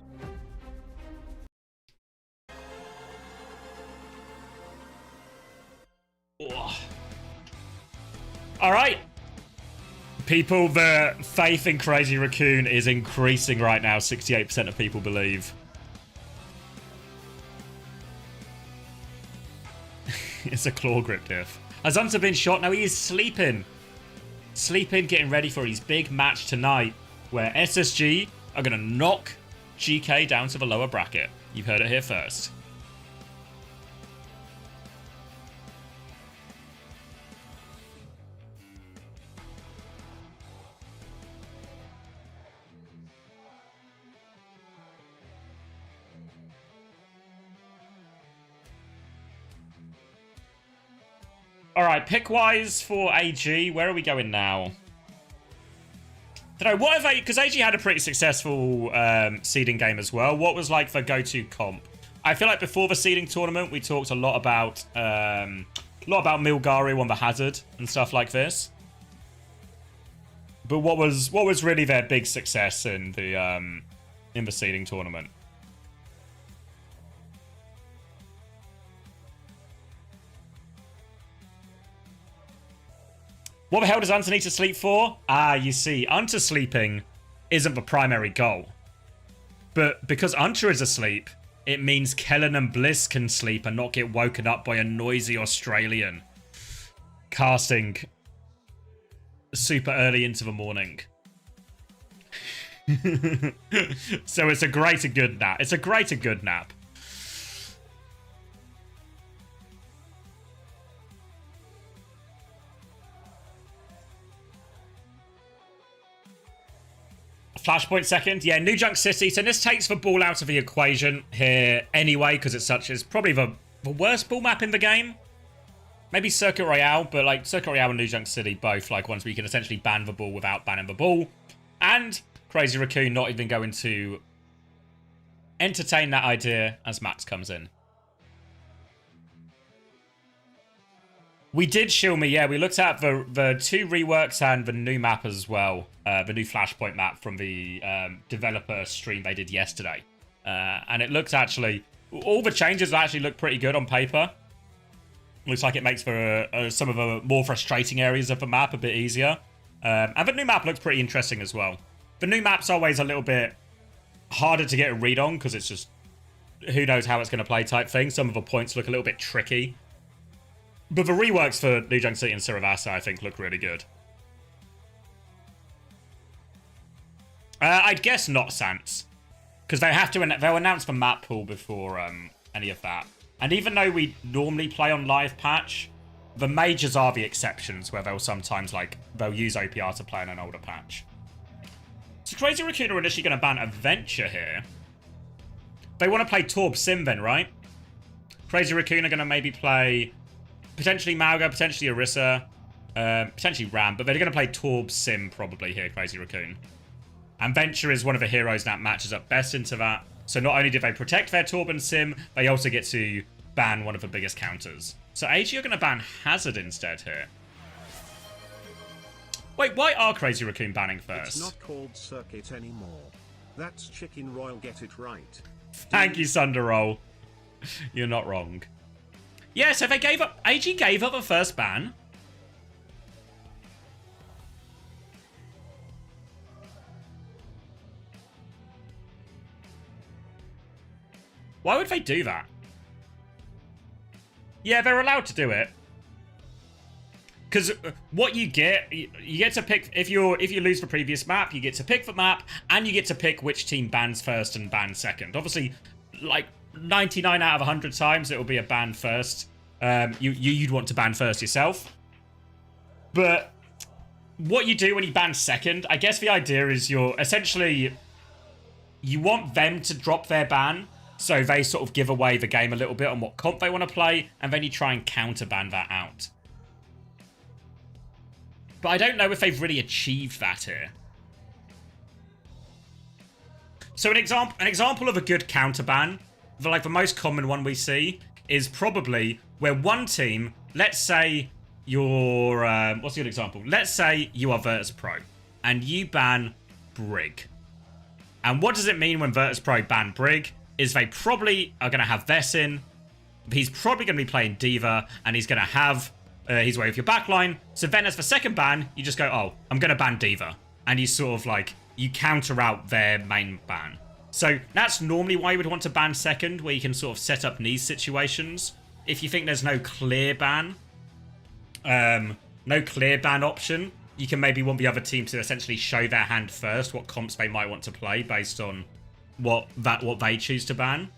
Alright. People, the faith in Crazy Raccoon is increasing right now. 68% of people believe. It's a claw grip diff. Has Hunter been shot? No, he is sleeping. Sleeping, getting ready for his big match tonight, where SSG are going to knock GK down to the lower bracket. You've heard it here first. All right, pick-wise for AG, where are we going now? I don't know, what have they... Because AG had a pretty successful seeding game as well. What was, like, the go-to comp? I feel like before the seeding tournament, we talked a lot about Milgaru on the Hazard and stuff like this. But what was really their big success in the seeding tournament? What the hell does Hunter need to sleep for? Ah, you see, Hunter sleeping isn't the primary goal. But because Hunter is asleep, it means Kellen and Bliss can sleep and not get woken up by a noisy Australian casting super early into the morning. So it's a greater good nap. It's a greater good nap. Flashpoint second. Yeah, New Junk City. So this takes the ball out of the equation here anyway, because it's probably the worst ball map in the game. Maybe Circuit Royale, but like Circuit Royale and New Junk City both like ones where you can essentially ban the ball without banning the ball. And Crazy Raccoon not even going to entertain that idea as Max comes in. We did Shield Me, yeah. We looked at the two reworks and the new map as well. The new Flashpoint map from the developer stream they did yesterday. And it looks actually... All the changes actually look pretty good on paper. Looks like it makes for some of the more frustrating areas of the map a bit easier. And the new map looks pretty interesting as well. The new map's always a little bit harder to get a read on because it's just... Who knows how it's going to play type thing. Some of the points look a little bit tricky. But the reworks for New Junk City and Siravasa, I think, look really good. I'd guess not Sans. Because they'll announce the map pool before any of that. And even though we normally play on live patch, the majors are the exceptions where they'll sometimes, like, they'll use OPR to play on an older patch. So Crazy Raccoon are initially going to ban Adventure here. They want to play Torb Sim then, right? Crazy Raccoon are going to maybe play... Potentially Mauga, potentially Orisa, potentially Ram, but they're going to play Torb Sim probably here, Crazy Raccoon. And Venture is one of the heroes that matches up best into that. So not only did they protect their Torb and Sim, they also get to ban one of the biggest counters. So AG are going to ban Hazard instead here. Wait, why are Crazy Raccoon banning first? It's not called Circuit anymore. That's Chicken Royal, get it right. Thank you, Sunderroll. You're not wrong. Yeah, so they gave up... AG gave up the first ban. Why would they do that? Yeah, they're allowed to do it. Because what you get to pick... If you lose the previous map, you get to pick the map, and you get to pick which team bans first and bans second. Obviously, like... 99 out of 100 times it will be a ban first. You'd want to ban first yourself. But what you do when you ban second, I guess the idea is you're essentially... You want them to drop their ban, so they sort of give away the game a little bit on what comp they want to play, and then you try and counter-ban that out. But I don't know if they've really achieved that here. So an example of a good counter ban, the most common one we see, is probably where one team, let's say you're, what's a good example? Let's say you are Virtus Pro, and you ban Brig. And what does it mean when Virtus Pro ban Brig? Is they probably are going to have Vessin, he's probably going to be playing Diva, and he's going to have his way with your backline. So then as the second ban, you just go, oh, I'm going to ban Diva. And you sort of like, you counter out their main ban. So that's normally why you would want to ban second, where you can sort of set up these situations. If you think there's no clear ban option, you can maybe want the other team to essentially show their hand first, what comps they might want to play based on what they choose to ban.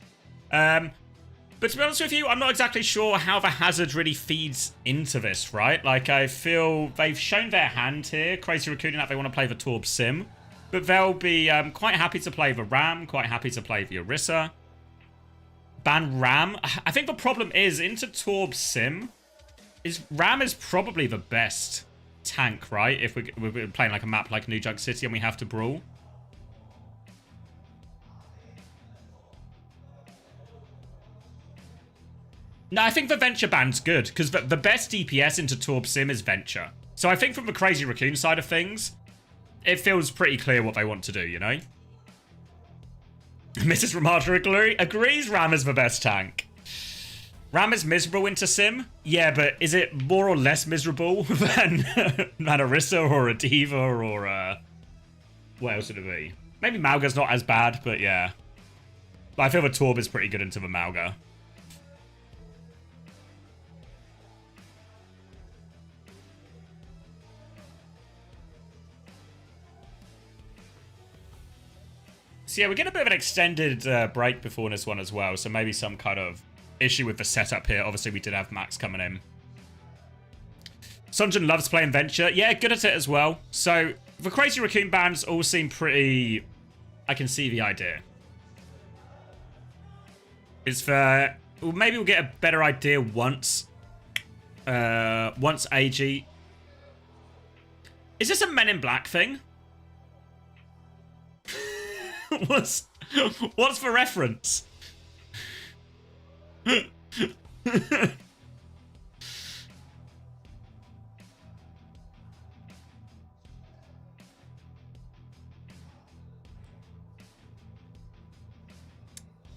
But to be honest with you, I'm not exactly sure how the hazard really feeds into this, right? Like, I feel they've shown their hand here. Crazy Raccoon that they want to play the Torb Sim. But they'll be quite happy to play the Ram, quite happy to play the Orisa. Ban Ram. I think the problem is, into Torb Sim, Ram is probably the best tank, right? If we're playing like a map like New Jug City and we have to brawl. No, I think the Venture ban's good, because the best DPS into Torb Sim is Venture. So I think from the Crazy Raccoon side of things, it feels pretty clear what they want to do, you know? Mrs. Ramada agrees Ram is the best tank. Ram is miserable into Sim? Yeah, but is it more or less miserable than Orisa or a Diva or what else would it be? Maybe Mauga's not as bad, but yeah. But I feel the Torb is pretty good into the Mauga. So yeah, we're getting a bit of an extended break before this one as well, so maybe some kind of issue with the setup here. Obviously, we did have Max coming in. Sunjun loves playing Venture. Yeah, good at it as well. So, the Crazy Raccoon bans all seem pretty... I can see the idea. It's for... Well, maybe we'll get a better idea once... once AG... Is this a Men in Black thing? What's the reference?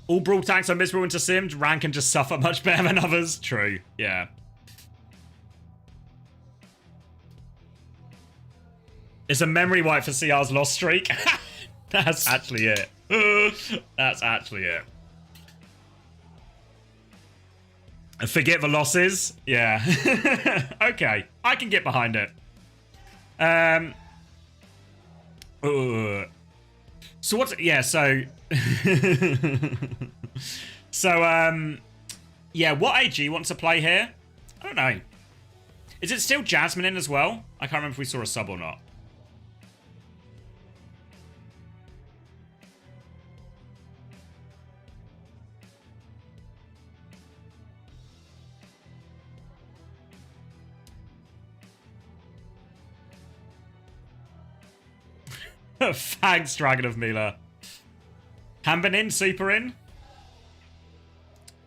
All brawl tanks are miserable into Sims. Rank can just suffer much better than others. True, yeah. It's a memory wipe for CR's lost streak. That's actually it. That's actually it. Forget the losses? Yeah. Okay. I can get behind it. So what's... Yeah, so... yeah, what AG wants to play here? I don't know. Is it still Jasmine in as well? I can't remember if we saw a sub or not. Thanks, Dragon of Mila. Hanban in, super in.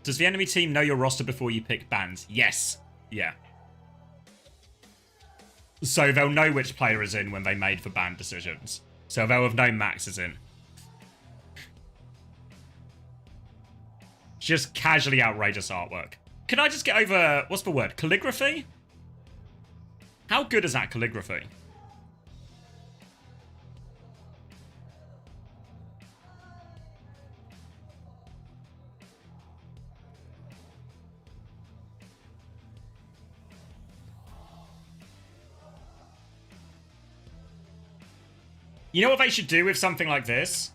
Does the enemy team know your roster before you pick bans? Yes. Yeah. So they'll know which player is in when they made the ban decisions. So they'll have known Max is in. Just casually outrageous artwork. Can I just get over... What's the word? Calligraphy? How good is that calligraphy? You know what they should do with something like this?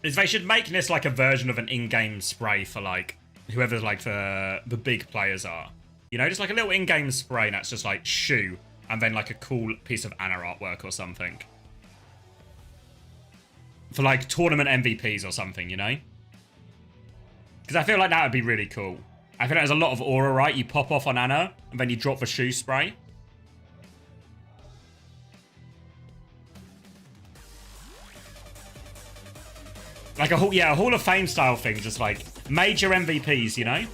Is they should make this like a version of an in-game spray for like whoever like the big players are. You know, just like a little in-game spray that's just like shoe and then like a cool piece of Anna artwork or something. For like tournament MVPs or something, you know? Because I feel like that would be really cool. I feel like there's a lot of aura, right? You pop off on Anna and then you drop the shoe spray. Like a Hall of Fame style thing, just like major MVPs, you know?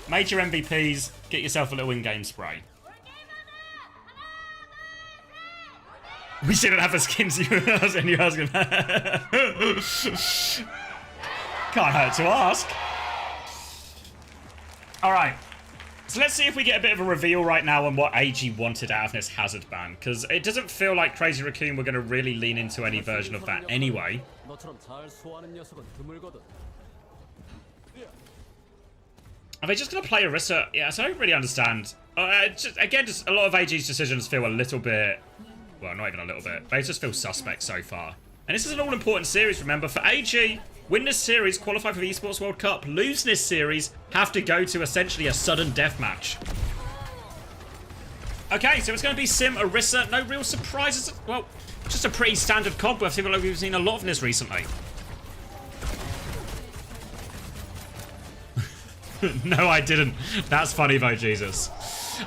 Major MVPs, get yourself a little in-game spray. We shouldn't have a skins you and your husband. Can't hurt to ask. Alright. So let's see if we get a bit of a reveal right now on what AG wanted out of this hazard ban. Because it doesn't feel like Crazy Raccoon were going to really lean into any version of that anyway. Are they just going to play Orisa? Yeah, so I don't really understand. Again, just a lot of AG's decisions feel a little bit... Well, not even a little bit. They just feel suspect so far. And this is an all-important series, remember. For AG, win this series, qualify for the Esports World Cup. Lose this series, have to go to essentially a sudden death match. Okay, so it's going to be Sim, Orisa. No real surprises. Well, just a pretty standard comp. I feel like we've seen a lot of this recently. No, I didn't. That's funny though, Jesus.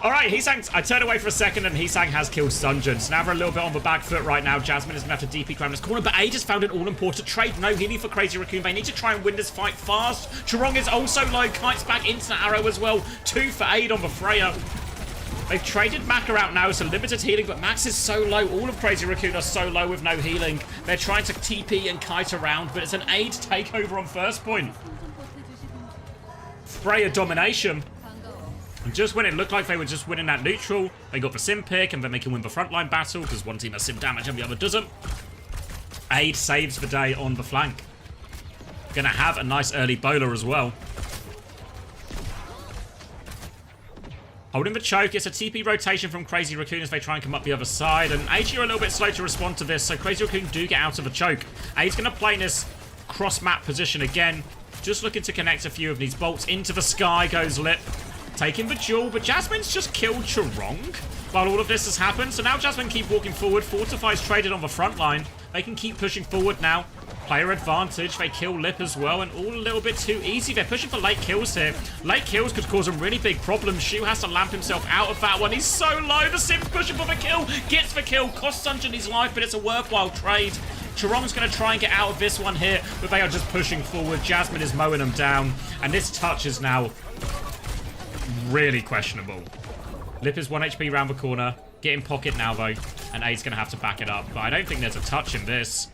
Alright, Heesang, I turned away for a second and Heesang has killed Sunjun. So now we're a little bit on the back foot right now. Jasmine is going to have to DP climb this corner, but A just found an all-important trade. No healing for Crazy Raccoon. They need to try and win this fight fast. Chirong is also low. Kite's back into the arrow as well. 2 for Aid on the Freya. They've traded Maka out now, so limited healing, but Max is so low. All of Crazy Raccoon are so low with no healing. They're trying to TP and kite around, but it's an Aid takeover on first point. Freya domination. And just when it looked like they were just winning that neutral, they got the sim pick, and then they can win the frontline battle, because one team has sim damage and the other doesn't. Aid saves the day on the flank. Gonna have a nice early bowler as well. Holding the choke, it's a TP rotation from Crazy Raccoon as they try and come up the other side, and AG are a little bit slow to respond to this, so Crazy Raccoon do get out of the choke. Aid's gonna play in this cross-map position again, just looking to connect a few of these bolts. Into the sky goes Lip. Taking the duel, but Jasmine's just killed Chirong while all of this has happened. So now Jasmine keep walking forward. Fortify's traded on the front line. They can keep pushing forward now. Player advantage. They kill Lip as well, and all a little bit too easy. They're pushing for late kills here. Late kills could cause them really big problems. Shu has to lamp himself out of that one. He's so low. The Sim's pushing for the kill. Gets the kill. Costs Sunjun his life, but it's a worthwhile trade. Chirong's going to try and get out of this one here, but they are just pushing forward. Jasmine is mowing them down, and this touch is now really questionable. Lip is 1 HP round the corner. Get in pocket now, though, and Aid's going to have to back it up, but I don't think there's a touch in this.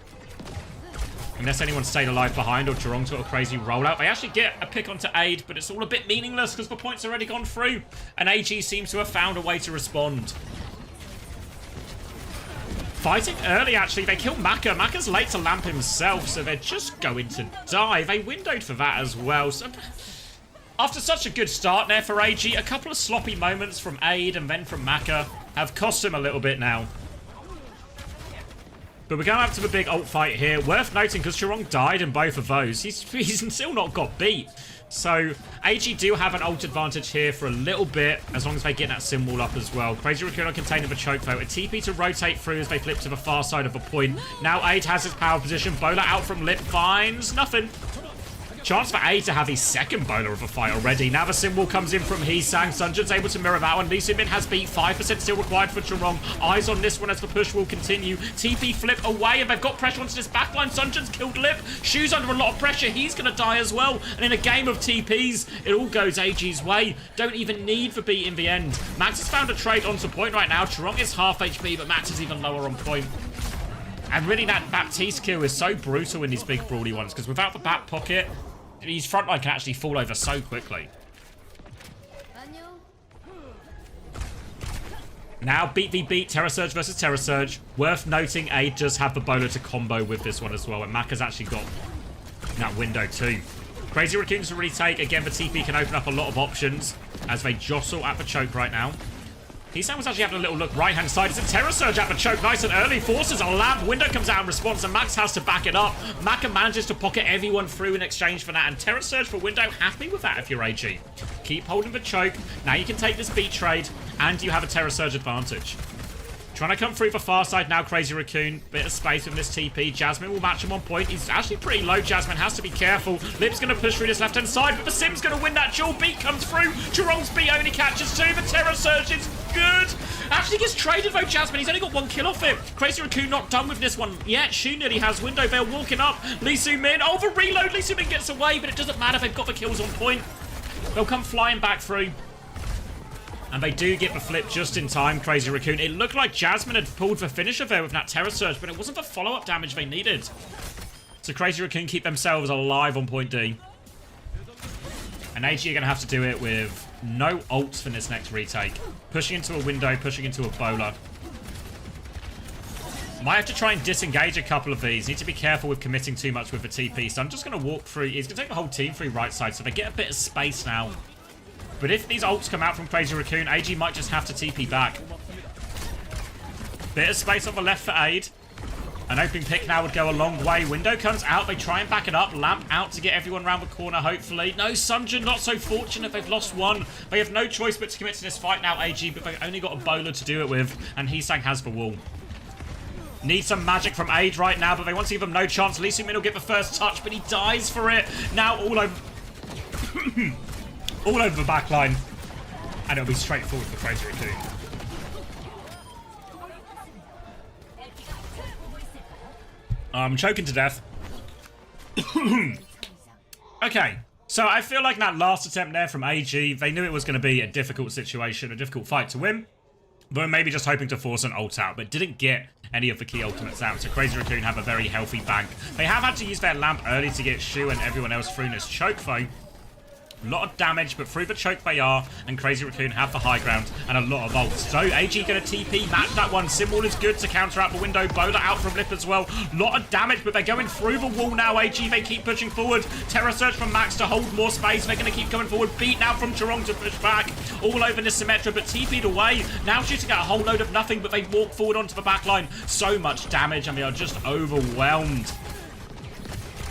Unless anyone stayed alive behind or Chirong's got a crazy rollout. They actually get a pick onto Aid, but it's all a bit meaningless because the point's already gone through, and AG seems to have found a way to respond. Fighting early, actually. They kill Maka. Maka's late to lamp himself, so they're just going to die. They windowed for that as well. So after such a good start there for AG, a couple of sloppy moments from Aid and then from Maka have cost him a little bit now. But we're going up to the big ult fight here. Worth noting, because Chirong died in both of those, he's still not got beat. So AG do have an ult advantage here for a little bit, as long as they get that sim wall up as well. Crazy Raccoon are contained in the choke though. A TP to rotate through as they flip to the far side of the point. Now Aid has his power position. Bowler out from Lip finds nothing. Chance for Aid to have his second bowler of a fight already. Now the sim wall comes in from Heesang. Sunjun's able to mirror that one. Lee Simin has beat. 5% still required for Chirong. Eyes on this one as the push will continue. TP flip away, and they've got pressure onto this backline. Sunjun's killed Lip. Shu's under a lot of pressure. He's going to die as well. And in a game of TPs, it all goes AG's way. Don't even need for beat in the end. Max has found a trade onto point right now. Chirong is half HP, but Max is even lower on point. And really, that Baptiste kill is so brutal in these big brawly ones, because without the back pocket, his front line can actually fall over so quickly. Now, beat v beat, Terra Surge versus Terra Surge. Worth noting, Aid does have the bowler to combo with this one as well, and Maka's actually got that window too. Crazy Raccoons to really take. Again, the TP can open up a lot of options as they jostle at the choke right now. Heesang was actually having a little look right-hand side. It's a Terra Surge at the choke, nice and early. Forces a lamp. Window comes out in response, and Max has to back it up. Maka manages to pocket everyone through in exchange for that, and Terra Surge for Window. Happy with that if you're AG. Keep holding the choke. Now you can take this beat trade, and you have a Terra Surge advantage. Trying to come through the far side now, Crazy Raccoon. Bit of space with this TP. Jasmine will match him on point. He's actually pretty low. Jasmine has to be careful. Lip's going to push through this left-hand side, but the Sim's going to win that duel. Beat comes through. Chirong's beat only catches 2. The Terra Surge is good. Actually gets traded by Jasmine. He's only got 1 kill off it. Crazy Raccoon not done with this one yet. Shu nearly has Window Veil walking up. Lee Soo-min. Oh, the reload. Lee Soo-min gets away, but it doesn't matter. They've got the kills on point. They'll come flying back through. And they do get the flip just in time, Crazy Raccoon. It looked like Jasmine had pulled the finisher there with that Terror Surge, but it wasn't the follow-up damage they needed. So Crazy Raccoon keep themselves alive on point D. And AG are going to have to do it with no ults for this next retake. Pushing into a window, pushing into a bowler. Might have to try and disengage a couple of these. Need to be careful with committing too much with the TP. So I'm just going to walk through. He's going to take the whole team through right side, so they get a bit of space now. But if these ults come out from Crazy Raccoon, AG might just have to TP back. Bit of space on the left for aid. An opening pick now would go a long way. Window comes out. They try and back it up. Lamp out to get everyone around the corner, hopefully. No, Sunjin not so fortunate. They've lost one. They have no choice but to commit to this fight now, AG, but they've only got a bowler to do it with, and Heesang has the wall. Need some magic from aid right now, but they want to give him no chance. Lee Soo-min will get the first touch, but he dies for it. Now all over... all over the back line. And it'll be straightforward for Crazy Raccoon. I'm choking to death. Okay, so I feel like that last attempt there from AG, they knew it was going to be a difficult situation, a difficult fight to win. They were maybe just hoping to force an ult out, but didn't get any of the key ultimates out. So Crazy Raccoon have a very healthy bank. They have had to use their lamp early to get Shu and everyone else through this choke, though. A lot of damage, but through the choke they are, and Crazy Raccoon have the high ground and a lot of ults. So AG gonna TP, match that one. Symbol is good to counter out the window. Bowler out from Lip as well. Lot of damage, but they're going through the wall now. AG, they keep pushing forward. Terror Surge from Max to hold more space. They're gonna keep going forward. Beat now from Chorong to push back. All over this Symmetra, but TP'd away. Now shooting at a whole load of nothing, but they walk forward onto the back line. So much damage, and they are just overwhelmed.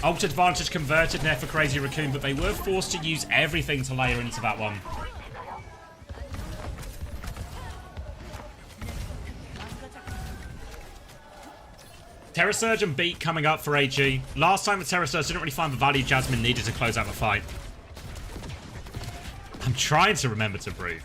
Ult advantage converted there for Crazy Raccoon, but they were forced to use everything to layer into that one. Terror Surge and Beat coming up for AG. Last time the Terror Surge didn't really find the value Jasmine needed to close out the fight. I'm trying to remember to breathe.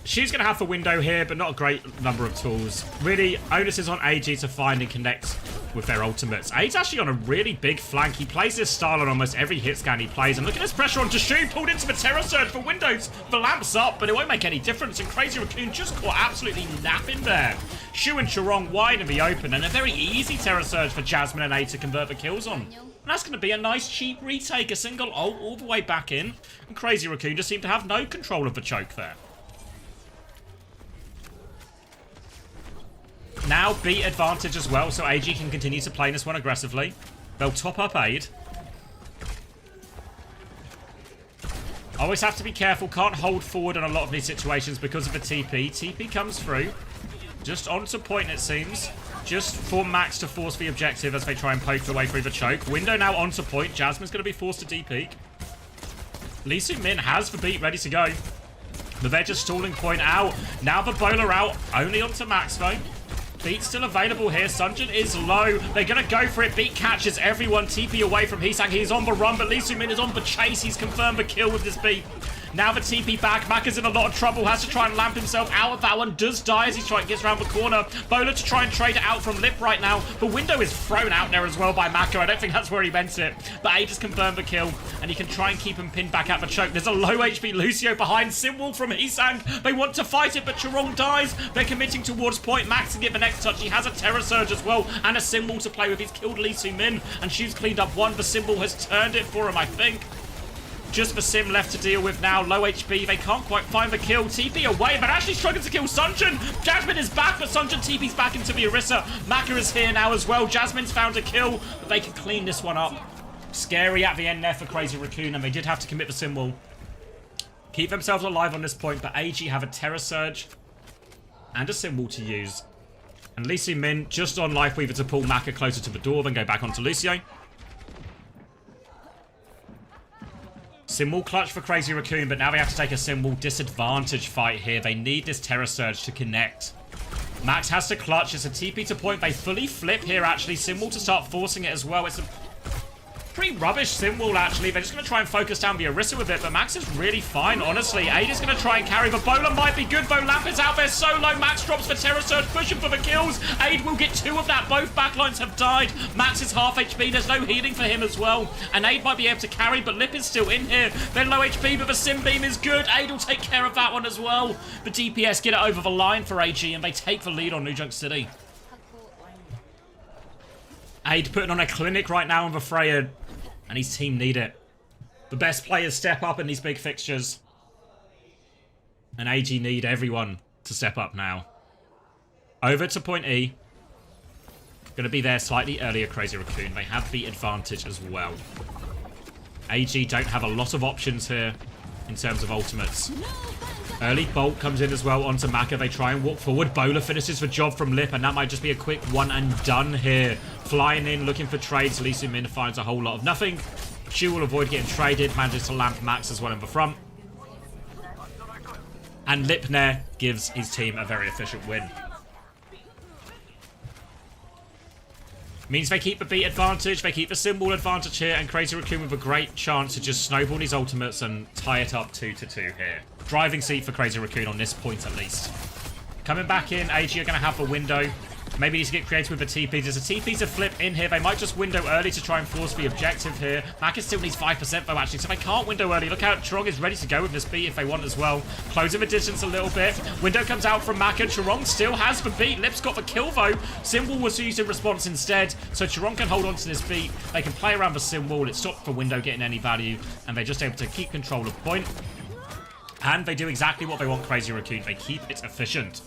She's going to have the window here, but not a great number of tools. Really, onus is on AG to find and connect with their ultimates. Aid's actually on a really big flank. He plays this style on almost every hit scan he plays. And look at this pressure on Shu, pulled into the Terror Surge for Windows. The lamp's up, but it won't make any difference. And Crazy Raccoon just caught absolutely napping there. Shu and Chorong wide in the open, and a very easy Terror Surge for Jasmine and Aid to convert the kills on. And that's going to be a nice cheap retake. A single ult all the way back in. And Crazy Raccoon just seemed to have no control of the choke there. Now Beat advantage as well, so AG can continue to play this one aggressively. They'll top up Aid. Always have to be careful, can't hold forward in a lot of these situations because of the TP. TP comes through. Just onto point it seems. Just for Max to force the objective as they try and poke their way through the choke. Window now onto point. Jasmine's going to be forced to D-peek. Lee Soo-min has the Beat ready to go. But they're just stalling point out. Now the bowler out. Only onto Max though. Beat still available here. Sunjin is low. They're going to go for it. Beat catches everyone. TP away from Heesang. He's on the run, but Lee Soo-min is on the chase. He's confirmed the kill with this Beat. Now the TP back. Mac is in a lot of trouble. Has to try and lamp himself out of that one. Does die as he gets around the corner. Bowler to try and trade it out from Lip right now. The window is thrown out there as well by Mako. I don't think that's where he meant it. But Aid has confirmed the kill. And he can try and keep him pinned back at the choke. There's a low HP Lucio behind. Simwall from Heesang. They want to fight it, but Chorong dies. They're committing towards point. Max can get the next touch. He has a Terror Surge as well. And a Simwall to play with. He's killed Lee Soo-min. And Shu's cleaned up one. The Simwall has turned it for him, I think. Just the Sim left to deal with now. Low HP. They can't quite find the kill. TP away, but actually struggling to kill Sunjin. Jasmine is back, but Sunjin TP's back into the Orisa. Maka is here now as well. Jasmine's found a kill, but they can clean this one up. Scary at the end there for Crazy Raccoon, and they did have to commit the Sim wall. Keep themselves alive on this point, but AG have a Terror Surge and a Sim wall to use. And Lee Soo-min just on Lifeweaver to pull Maka closer to the door, then go back onto Lucio. Simwall clutch for Crazy Raccoon, but now they have to take a Simwall disadvantage fight here. They need this Terror Surge to connect. Max has to clutch. It's a TP to point. They fully flip here, actually. Simwall to start forcing it as well. It's a... Pretty rubbish sim wall, actually. They're just going to try and focus down the Orisa with it, but Max is really fine, honestly. Aid is going to try and carry, but Bowler might be good, though. Lamp is out there solo. Max drops for Terror Surge, pushing for the kills. Aid will get 2 of that. Both backlines have died. Max is half HP. There's no healing for him as well. And Aid might be able to carry, but Lip is still in here. They're low HP, but the Sim Beam is good. Aid will take care of that one as well. The DPS get it over the line for AG, and they take the lead on New Junk City. Aid putting on a clinic right now on the Freya, and his team need it. The best players step up in these big fixtures. And AG need everyone to step up now. Over to point E. Going to be there slightly earlier, Crazy Raccoon. They have the advantage as well. AG don't have a lot of options here in terms of ultimates. Early Bolt comes in as well onto Maka. They try and walk forward. Bowler finishes the job from Lip, and that might just be a quick one and done here. Flying in, looking for trades. Lee Min finds a whole lot of nothing. Shu will avoid getting traded. Manages to lamp Max as well in the front. And Lipner gives his team a very efficient win. Means they keep the beat advantage, they keep the symbol advantage here, and Crazy Raccoon with a great chance to just snowball his ultimates and tie it up 2-2 here. Driving seat for Crazy Raccoon on this point at least. Coming back in, AG are going to have the window. Maybe need to get creative with the TPs. There's a TP to flip in here. They might just window early to try and force the objective here. Maka still needs 5% though, actually, so they can't window early. Look how Chirong is ready to go with this beat if they want as well. Closing the distance a little bit. Window comes out from Maka. Chirong still has the beat. Lip's got the kill though. Symbol was used in response instead, so Chirong can hold on to this beat. They can play around the symbol. It stopped the window getting any value, and they're just able to keep control of point. And they do exactly what they want, Crazy Raccoon. They keep it efficient.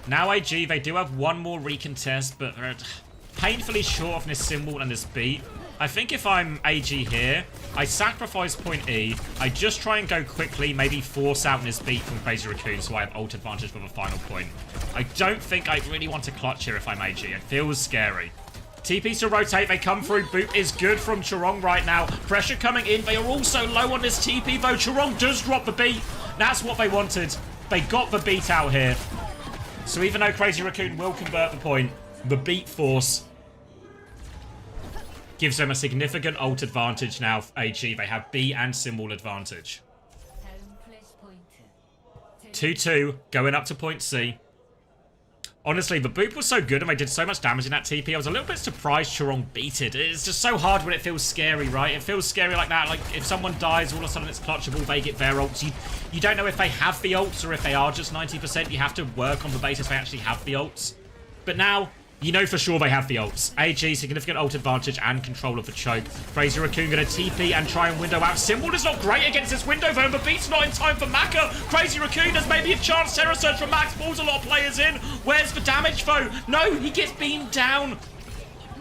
Now AG, they do have one more recontest, but they're painfully short of this symbol and this beat. I think if I'm AG here, I sacrifice point E. I just try and go quickly, maybe force out this beat from Crazy Raccoon so I have ult advantage for the final point. I don't think I really want to clutch here if I'm AG. It feels scary. TPs to rotate, they come through. Boop is good from Chirong right now. Pressure coming in. They are also low on this TP though. Chirong does drop the beat. That's what they wanted. They got the beat out here. So even though Crazy Raccoon will convert the point, the beat force gives them a significant ult advantage now for AG. They have B and symbol advantage. 2-2, going up to point C. Honestly, the boop was so good and they did so much damage in that TP. I was a little bit surprised Chirong beat it. It's just so hard when it feels scary, right? It feels scary like that. Like, if someone dies, all of a sudden it's clutchable, they get their ults. You don't know if they have the ults or if they are just 90%. You have to work on the basis they actually have the ults. But now, you know for sure they have the ults. AG, significant ult advantage and control of the choke. Crazy Raccoon gonna TP and try and window out. Symbol is not great against this window though, but beat's not in time for Maka. Crazy Raccoon has maybe a chance. Terror Surge from Max pulls a lot of players in. Where's the damage though? No, he gets beamed down.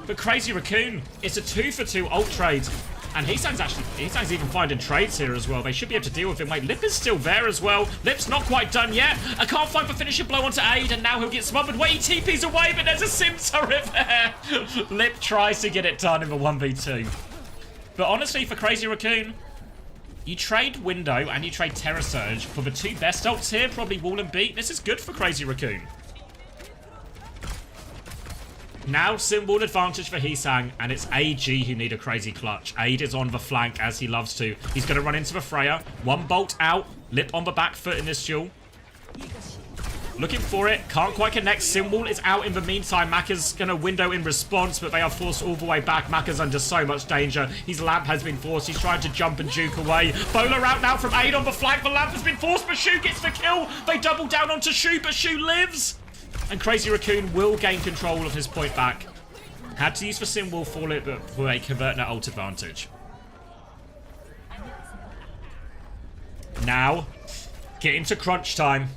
But Crazy Raccoon, it's a 2-for-2 ult trade. And Heesang's even finding trades here as well. They should be able to deal with him. Wait, Lip is still there as well. Lip's not quite done yet. I can't find the finishing blow onto Aid, and now he'll get smothered. Wait, he TP's away, but there's a sim turret there. Lip tries to get it done in the 1v2. But honestly, for Crazy Raccoon, you trade Window and you trade Terror Surge for the 2 best ults here, probably Wall and Beat. This is good for Crazy Raccoon. Now symbol advantage for Heesang, and it's AG who need a crazy clutch. Aid is on the flank as he loves to. He's going to run into the Freya. 1 bolt out. Lip on the back foot in this duel. Looking for it. Can't quite connect. Symbol is out in the meantime. Maka's going to window in response, but they are forced all the way back. Maka's under so much danger. His lamp has been forced. He's trying to jump and juke away. Bowler out now from Aid on the flank. The lamp has been forced, but Shu gets the kill. They double down onto Shu, but Shu lives. And Crazy Raccoon will gain control of his point back. Had to use the symbol for it, but for a convert that ult advantage. Now, get into crunch time.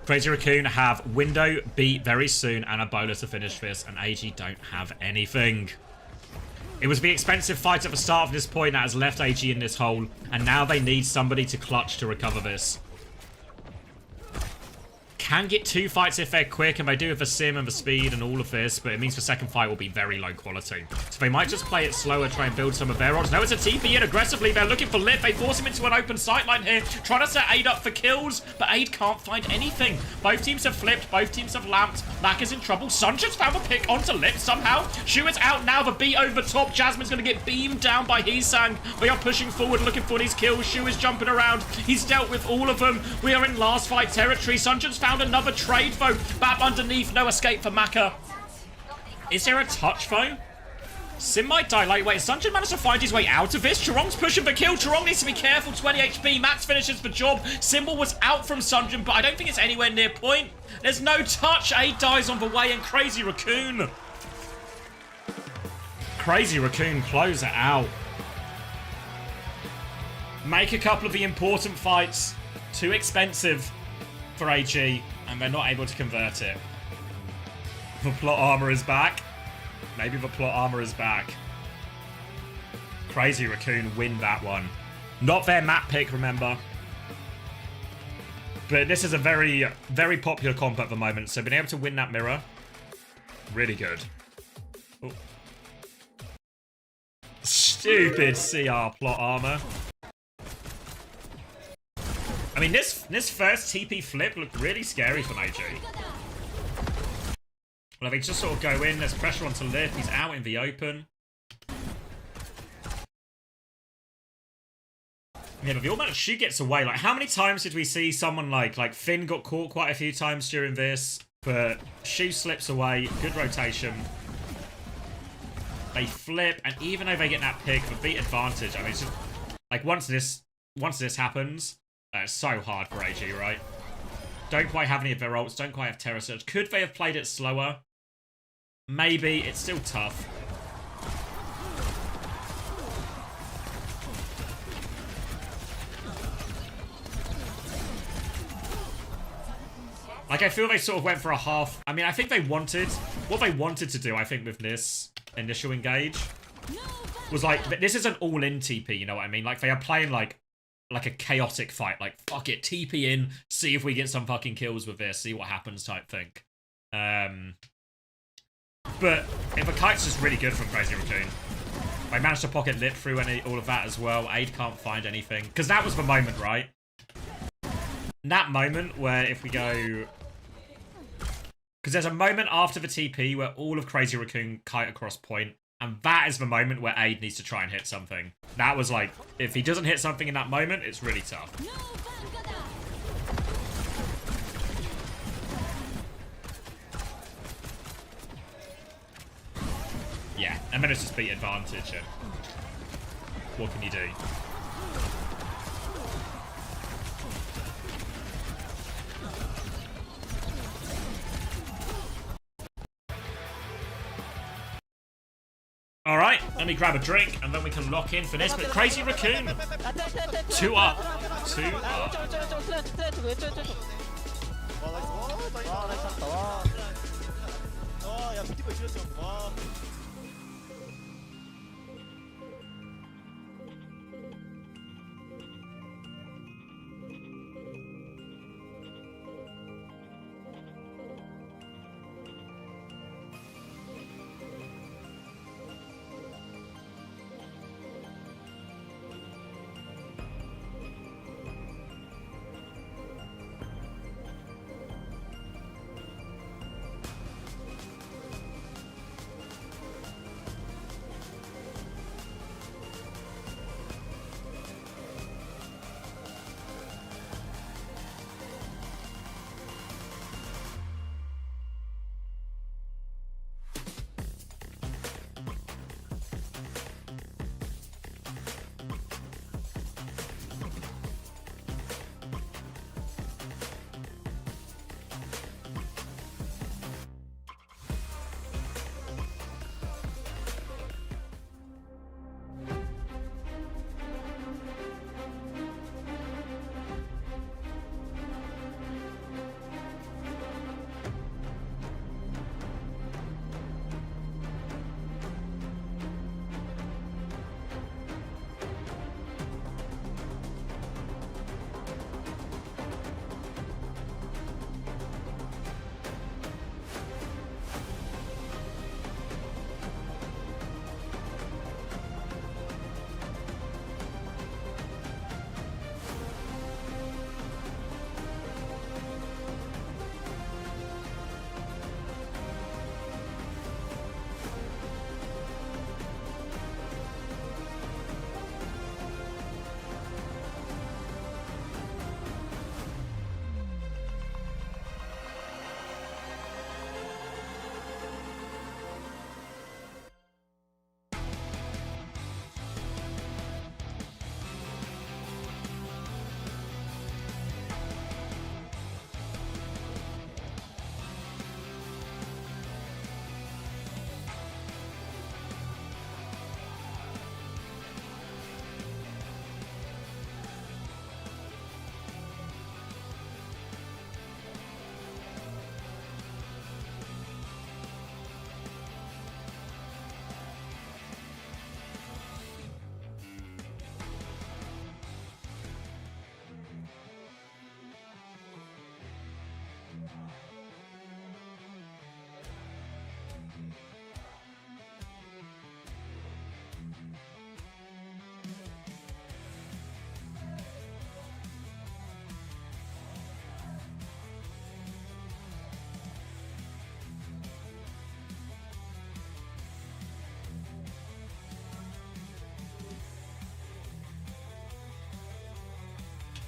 Crazy Raccoon have window beat very soon and a bowler to finish this, and AG don't have anything. It was the expensive fight at the start of this point that has left AG in this hole, and now they need somebody to clutch to recover this. can get 2 fights if they're quick, and they do have the sim and the speed and all of this, but it means the second fight will be very low quality. So they might just play it slower, try and build some of their odds. No, it's a TP in aggressively. They're looking for Lip. They force him into an open sightline here, trying to set Aid up for kills, but Aid can't find anything. Both teams have flipped. Both teams have lamped. Mac is in trouble. Sunshot's found the pick onto Lip somehow. Shu is out now. The beat over the top. Jasmine's going to get beamed down by Heesang. They are pushing forward, looking for these kills. Shu is jumping around. He's dealt with all of them. We are in last fight territory. Sunshot's found another trade, though. Bap underneath. No escape for Maka. Is there a touch, though? Sim might die late. Wait, Sunshot managed to find his way out of this. Charong's pushing for kill. Charong needs to be careful. 20 HP. Max finishes the job. Symbol was out from Sunshot, but I don't think it's anywhere near point. There's no touch. 8 dies on the way, and Crazy Raccoon. Crazy Raccoon close it out. Make a couple of the important fights too expensive for AG, and they're not able to convert it. The plot armor is back. Maybe the plot armor is back. Crazy Raccoon win that one. Not their map pick, remember. But this is a very, very popular comp at the moment, so being able to win that mirror, really good. Ooh. Stupid CR plot armor. I mean, this first TP flip looked really scary from AG. Well, they just sort of go in, there's pressure onto Lip, he's out in the open. Yeah, but the automatic shoot gets away. Like, how many times did we see someone like Finn got caught quite a few times during this, but Shu slips away, good rotation. They flip, and even though they get that pick, the beat advantage, I mean, it's just, like, once this happens, it's so hard for AG, right? Don't quite have any of their ults, don't quite have Terror Surge. Could they have played it slower? Maybe. It's still tough. Like, I feel they sort of went for a half... I mean, I think they wanted... What they wanted to do, I think, with this initial engage was, like, this is an all-in TP, you know what I mean? Like, they are playing, like a chaotic fight. Like, fuck it, TP in, see if we get some fucking kills with this, see what happens type thing. But if a kite's just really good from Crazy Raccoon. They managed to pocket Lip through all of that as well. Aid can't find anything. Because that was the moment, right? That moment where if we go... Because there's a moment after the TP where all of Crazy Raccoon kite across point. And that is the moment where Aid needs to try and hit something. That was like, if he doesn't hit something in that moment, it's really tough. Yeah, and then it's just beat advantage, and what can you do? Alright, let me grab a drink, and then we can lock in for this, but Crazy Raccoon! 2 up. 2 up.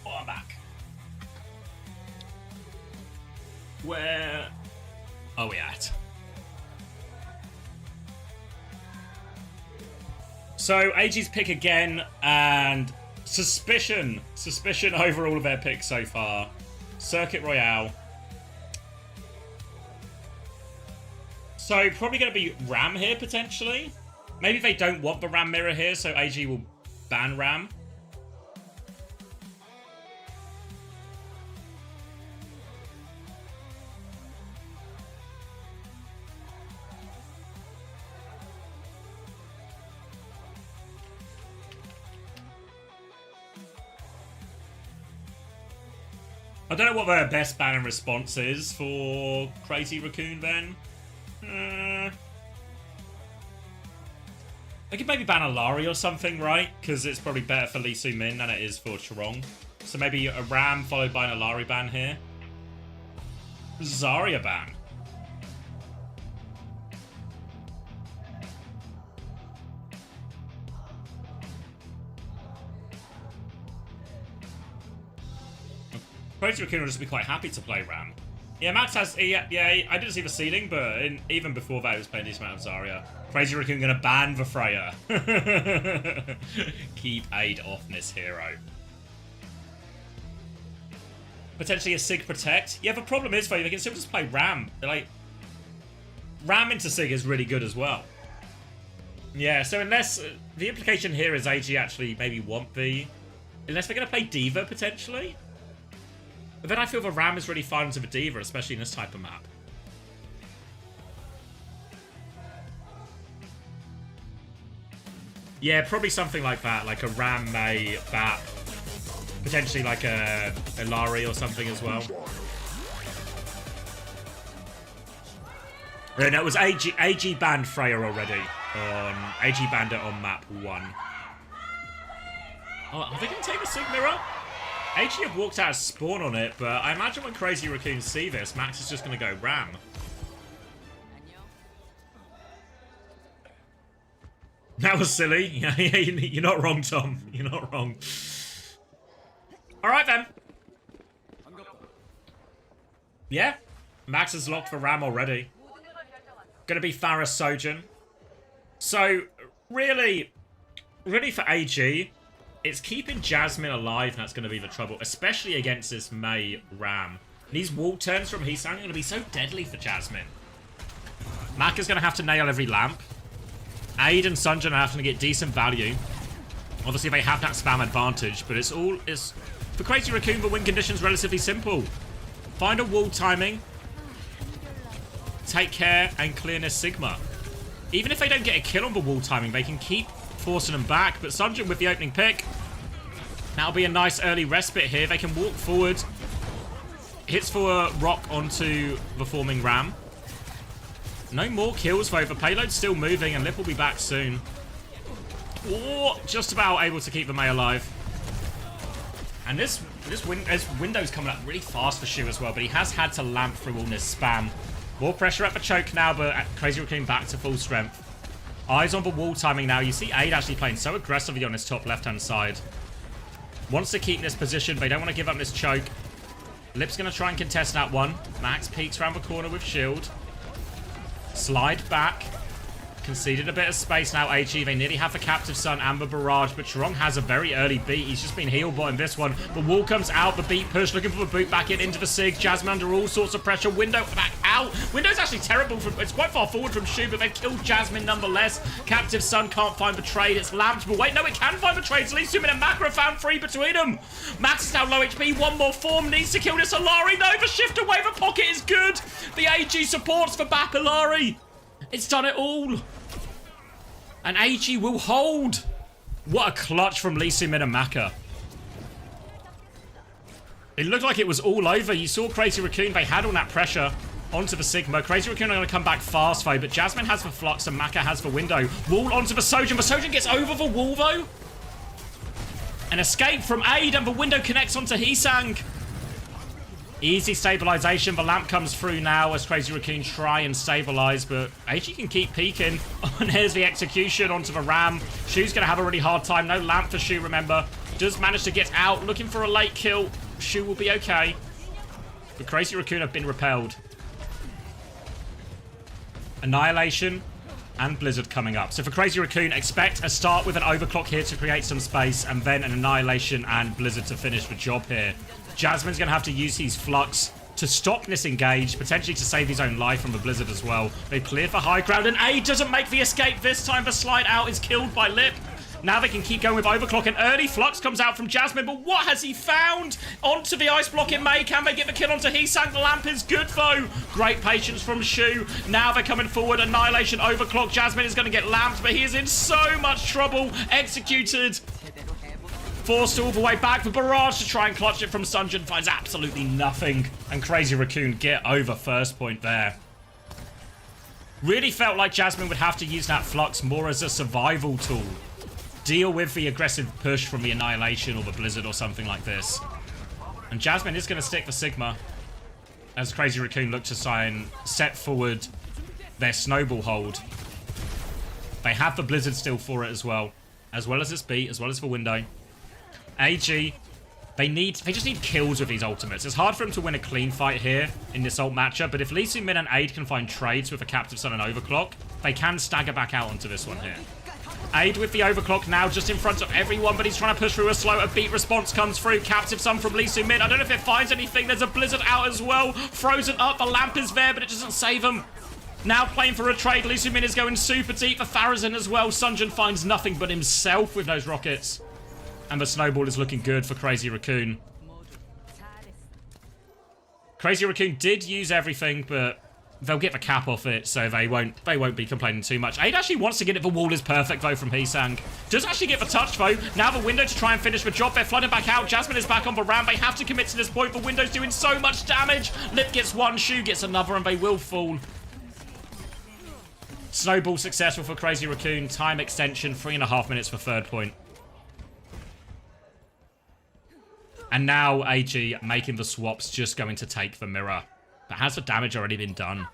Oh, I'm back. Where are we at? So, AG's pick again, and suspicion over all of their picks so far. Circuit Royale. So, probably going to be Ram here, potentially. Maybe they don't want the Ram mirror here, so AG will ban Ram. I don't know what the best ban and response is for Crazy Raccoon then. I could maybe ban Alari or something, right? Because it's probably better for Lee Soo-min than it is for Charong. So maybe a Ram followed by an Alari ban here. Zarya ban. Crazy Raccoon will just be quite happy to play Ram. Yeah, Max has... Yeah, I didn't see the seeding, but even before that, he was playing a decent amount of Zarya. Crazy Raccoon going to ban the Freya. Keep Aid off this hero. Potentially a Sig Protect. Yeah, the problem is, though, they can still just play Ram. Like, Ram into Sig is really good as well. Yeah, so unless... the implication here is AG actually maybe want the... Unless they're going to play D.Va, potentially? But then I feel the Ram is really fine into the D.Va, especially in this type of map. Yeah, probably something like that, like a Ram May Bap. Potentially like a Lari or something as well. No, it was AG banned Freya already. AG banned it on map 1. Oh, are they going to take the Sig Mirror? AG have walked out of spawn on it, but I imagine when Crazy Raccoons see this, Max is just going to go Ram. That was silly. You're not wrong, Tom. You're not wrong. Alright then. Yeah, Max is locked for Ram already. Gonna be Faris Sojin. So, really for AG, it's keeping Jasmine alive that's going to be the trouble, especially against this Mei Ram. These wall turns from Heesang are going to be so deadly for Jasmine. Mac is going to have to nail every lamp. Aid and Sunjin are having to get decent value. Obviously, they have that spam advantage, but for Crazy Raccoon, the win condition's relatively simple. Find a wall timing, take care, and clear this Sigma. Even if they don't get a kill on the wall timing, they can keep forcing them back, but Sunjin with the opening pick. That'll be a nice early respite here. They can walk forward. Hits for a rock onto the forming Ram. No more kills though. The payload's still moving and Lip will be back soon. Oh, just about able to keep the Mei alive. And this window's coming up really fast for Shu as well, but he has had to lamp through all this spam. More pressure at the choke now, but Crazy Raccoon back to full strength. Eyes on the wall timing now. You see Aid actually playing so aggressively on his top left-hand side. Wants to keep this position. They don't want to give up this choke. Lip's going to try and contest that one. Max peeks around the corner with shield. Slide back. Conceded a bit of space now, AG. They nearly have the Captive Sun and the Barrage, but Charong has a very early beat. He's just been heal bot in this one. The wall comes out, the beat push, looking for the boot back in into the Sig. Jasmine under all sorts of pressure. Window back out. Window's actually terrible. It's quite far forward from Shu, but they've killed Jasmine nonetheless. Captive Sun can't find the trade. It's lamped, but wait, no, it can find the trade. Lee Soo-min and Macro found free between them. Max is now low HP. One more form needs to kill this Alari. No, the shift away the pocket is good. The AG supports for back Alari. It's done it all. And AG will hold. What a clutch from Lee Soo-min and Maka. It looked like it was all over. You saw Crazy Raccoon. They had all that pressure onto the Sigma. Crazy Raccoon are going to come back fast, though, but Jasmine has the Flux and Maka has the window. Wall onto the Sojin. The Sojin gets over the wall, though. An escape from Aid, and the window connects onto Heesang. Easy stabilization. The lamp comes through now as Crazy Raccoon try and stabilize, but AG can keep peeking. And here's the execution onto the Ram. Shu's going to have a really hard time. No lamp for Shu, remember. Does manage to get out, looking for a late kill. Shu will be okay. But Crazy Raccoon have been repelled. Annihilation and Blizzard coming up. So for Crazy Raccoon, expect a start with an overclock here to create some space, and then an Annihilation and Blizzard to finish the job here. Jasmine's going to have to use his Flux to stop this engage, potentially to save his own life from the Blizzard as well. They clear for high ground, and Aid doesn't make the escape this time. The slide out is killed by Lip. Now they can keep going with overclock. An early Flux comes out from Jasmine, but what has he found? Onto the ice block in May. Can they get the kill onto Heesang? The lamp is good, though. Great patience from Shu. Now they're coming forward. Annihilation, overclock. Jasmine is going to get lamped, but he is in so much trouble. Executed. Forced all the way back for Barrage to try and clutch it from Sunjin. Finds absolutely nothing. And Crazy Raccoon get over first point there. Really felt like Jasmine would have to use that Flux more as a survival tool. Deal with the aggressive push from the Annihilation or the Blizzard or something like this. And Jasmine is going to stick the Sigma as Crazy Raccoon look to try and set forward their snowball hold. They have the Blizzard still for it as well as this beat, as well as the window. AG, they just need kills with these ultimates. It's hard for them to win a clean fight here in this ult matchup, but if Lee Min and Aid can find trades with a Captive Sun and Overclock, they can stagger back out onto this one here. Aid with the overclock now just in front of everyone, but he's trying to push through a slow. A beat response comes through. Captive Sun from Lee Min. I don't know if it finds anything. There's a Blizzard out as well. Frozen up. The lamp is there, but it doesn't save him. Now playing for a trade. Lee Min is going super deep for Farazan as well. Sunjin finds nothing but himself with those rockets. And the snowball is looking good for Crazy Raccoon. Crazy Raccoon did use everything, but they'll get the cap off it, so they won't be complaining too much. Aid actually wants to get it. The wall is perfect, though, from Heesang. Does actually get the touch, though. Now the window to try and finish the job. They're flooding back out. Jasmine is back on the ram. They have to commit to this point. The window's doing so much damage. Lip gets one, Shu gets another, and they will fall. Snowball successful for Crazy Raccoon. Time extension, 3.5 minutes for third point. And now AG making the swaps, just going to take the mirror. But has the damage already been done?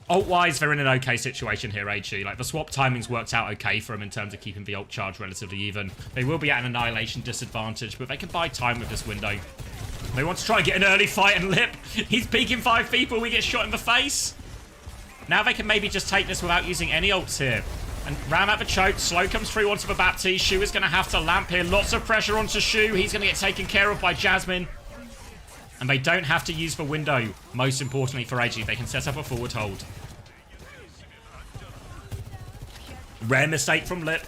Ult-wise, they're in an okay situation here, AG. Like, the swap timings worked out okay for them in terms of keeping the ult charge relatively even. They will be at an Annihilation disadvantage, but they can buy time with this window. They want to try and get an early fight, and Lip, he's peeking 5 people, we get shot in the face. Now they can maybe just take this without using any ults here. And Ram at the choke. Slow comes through onto the Baptiste. Shu is going to have to lamp here. Lots of pressure onto Shu. He's going to get taken care of by Jasmine. And they don't have to use the window. Most importantly for AG, they can set up a forward hold. Rare mistake from Lip.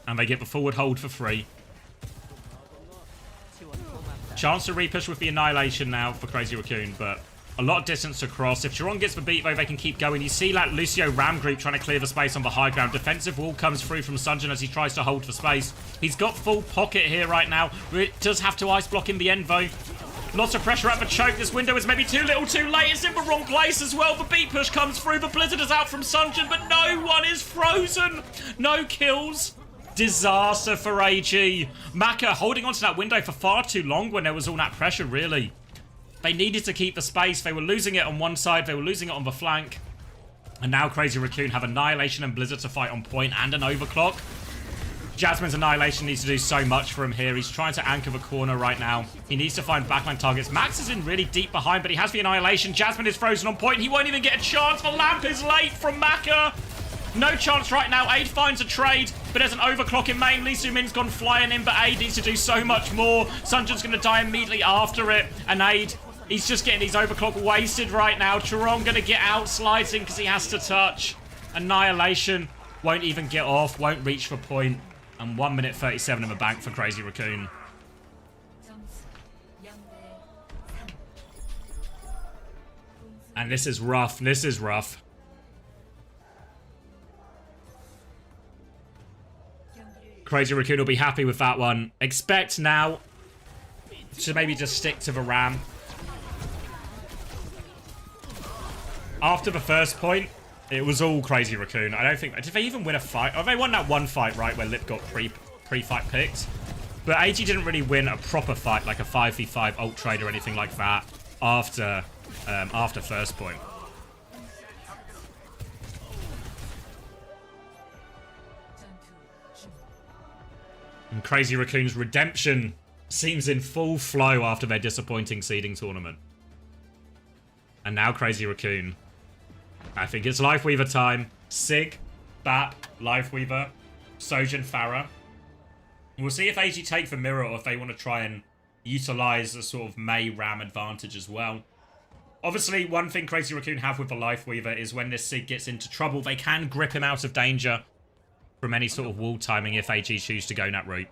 And they get the forward hold for free. Chance to repush with the Annihilation now for Crazy Raccoon, but a lot of distance to cross. If Chiron gets the beat, though, they can keep going. You see that Lucio Ram group trying to clear the space on the high ground. Defensive wall comes through from Sunjin as he tries to hold for space. He's got full pocket here right now. It does have to ice block in the end, though. Lots of pressure at the choke. This window is maybe too little too late. It's in the wrong place as well. The beat push comes through. The Blizzard is out from Sunjin, but no one is frozen. No kills. Disaster for AG. Maka holding onto that window for far too long when there was all that pressure, really. They needed to keep the space. They were losing it on one side. They were losing it on the flank. And now Crazy Raccoon have Annihilation and Blizzard to fight on point and an overclock. Jasmine's Annihilation needs to do so much for him here. He's trying to anchor the corner right now. He needs to find backline targets. Max is in really deep behind, but he has the Annihilation. Jasmine is frozen on point. He won't even get a chance. The lamp is late from Maka. No chance right now. Aid finds a trade, but there's an overclock in main. Lee Min-'s gone flying in, but Aid needs to do so much more. Sunjin's going to die immediately after it. And Aid, he's just getting his overclock wasted right now. Chiron going to get out sliding because he has to touch. Annihilation won't even get off, won't reach for point. And 1 minute 37 in the bank for Crazy Raccoon. And this is rough. This is rough. Crazy Raccoon will be happy with that one. Expect now to maybe just stick to the ram. After the first point, it was all Crazy Raccoon. I don't think... Did they even win a fight? Oh, they won that one fight, right, where Lip got pre-fight picked. But AG didn't really win a proper fight, like a 5v5 ult trade or anything like that, after first point. And Crazy Raccoon's redemption seems in full flow after their disappointing seeding tournament. And now Crazy Raccoon. I think it's Lifeweaver time. Sig, Bap, Lifeweaver, Sojin, Farah. We'll see if AG take the mirror or if they want to try and utilize a sort of Mei Ram advantage as well. Obviously, one thing Crazy Raccoon have with the Lifeweaver is when this Sig gets into trouble, they can grip him out of danger from any sort of wall timing if AG choose to go that route.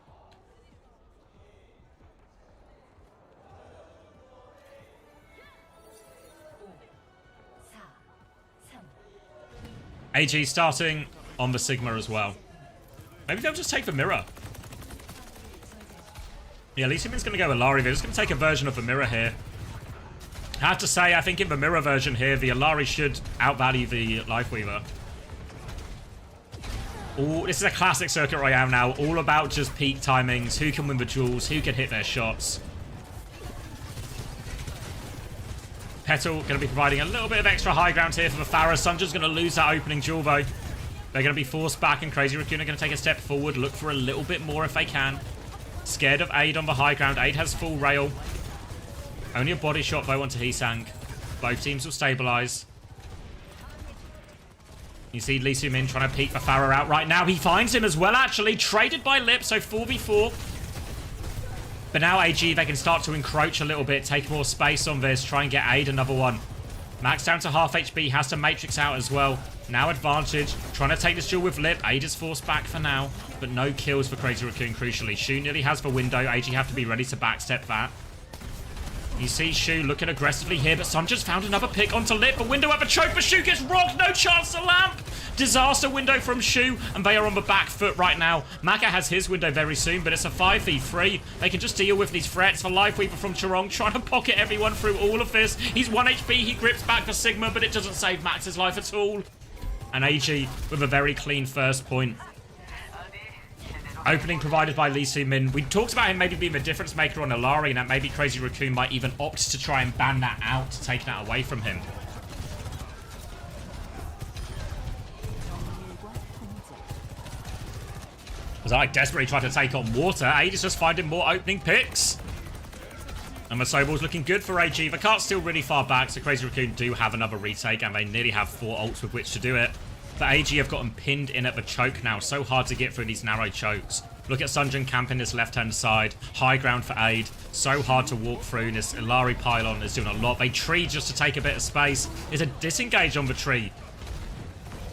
AG starting on the Sigma as well. Maybe they'll just take the mirror. Yeah, Lee Sin-min's going to go Illari. They're just going to take a version of the mirror here. I have to say, I think in the mirror version here, the Illari should outvalue the Lifeweaver. Oh, this is a classic Circuit Royale now. All about just peak timings. Who can win the duels? Who can hit their shots? Petal going to be providing a little bit of extra high ground here for the Farah. Sunjin's going to lose that opening duel, though. They're going to be forced back, and Crazy Raccoon are going to take a step forward. Look for a little bit more if they can. Scared of Aid on the high ground. Aid has full rail. Only a body shot, though, onto Heesang. Both teams will stabilize. You see Lee Sin-min trying to peek the Farah out right now. He finds him as well, actually. Traded by Lip, so 4v4. But now AG, they can start to encroach a little bit, take more space on this, try and get Aid another one. Max down to half HP, has to Matrix out as well. Now advantage, trying to take this duel with Lip. Aid is forced back for now, but no kills for Crazy Raccoon, crucially. Shu nearly has the window. AG have to be ready to backstep that. You see Shu looking aggressively here, but Sunjin's found another pick onto Lip. A window at the choke, but Shu gets rocked. No chance to lamp. Disaster window from Shu, and they are on the back foot right now. Maka has his window very soon, but it's a 5v3. They can just deal with these threats. For Lifeweaver from Chorong, trying to pocket everyone through all of this. He's 1 HP. He grips back for Sigma, but it doesn't save Max's life at all. And AG with a very clean first point. Opening provided by Lee Sin-min. We talked about him maybe being the difference maker on Illari, and that maybe Crazy Raccoon might even opt to try and ban that out, to take that away from him. As I desperately try to take on Water, Aid is just finding more opening picks. And the Soball's looking good for AG. The cart's still really far back, so Crazy Raccoon do have another retake, and they nearly have 4 ults with which to do it. But AG have gotten pinned in at the choke now. So hard to get through these narrow chokes. Look at Sunjin camping this left-hand side. High ground for Aid. So hard to walk through. This Illari pylon is doing a lot. They tree just to take a bit of space. There's a disengage on the tree.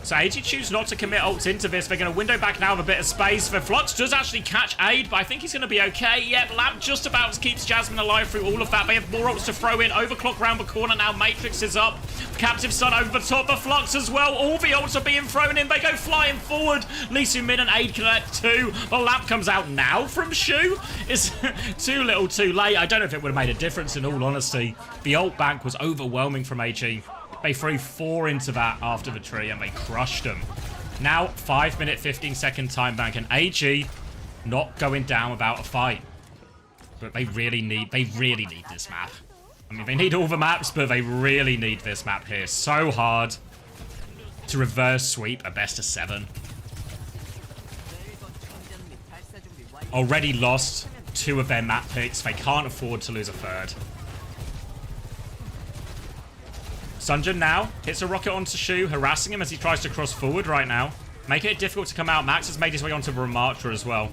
So AG choose not to commit ults into this. They're going to window back now with a bit of space. The Flux does actually catch Aid, but I think he's going to be okay. Yep, Lamp just about keeps Jasmine alive through all of that. They have more ults to throw in. Overclock round the corner now. Matrix is up. Captive Sun over the top. The Flux as well. All the ults are being thrown in. They go flying forward. Lee Sin-min and Aid collect 2. The Lamp comes out now from Shu. It's too little too late. I don't know if it would have made a difference in all honesty. The ult bank was overwhelming from AG. They threw 4 into that after the tree, and they crushed them. Now, 5-minute, 15-second time bank, and AG not going down without a fight. But they really need this map. I mean, they need all the maps, but they really need this map here. So hard to reverse sweep a best of 7. Already lost 2 of their map picks. They can't afford to lose a 3rd. Sunjin now hits a rocket onto Shu, harassing him as he tries to cross forward right now. Making it difficult to come out. Max has made his way onto Ramatra as well.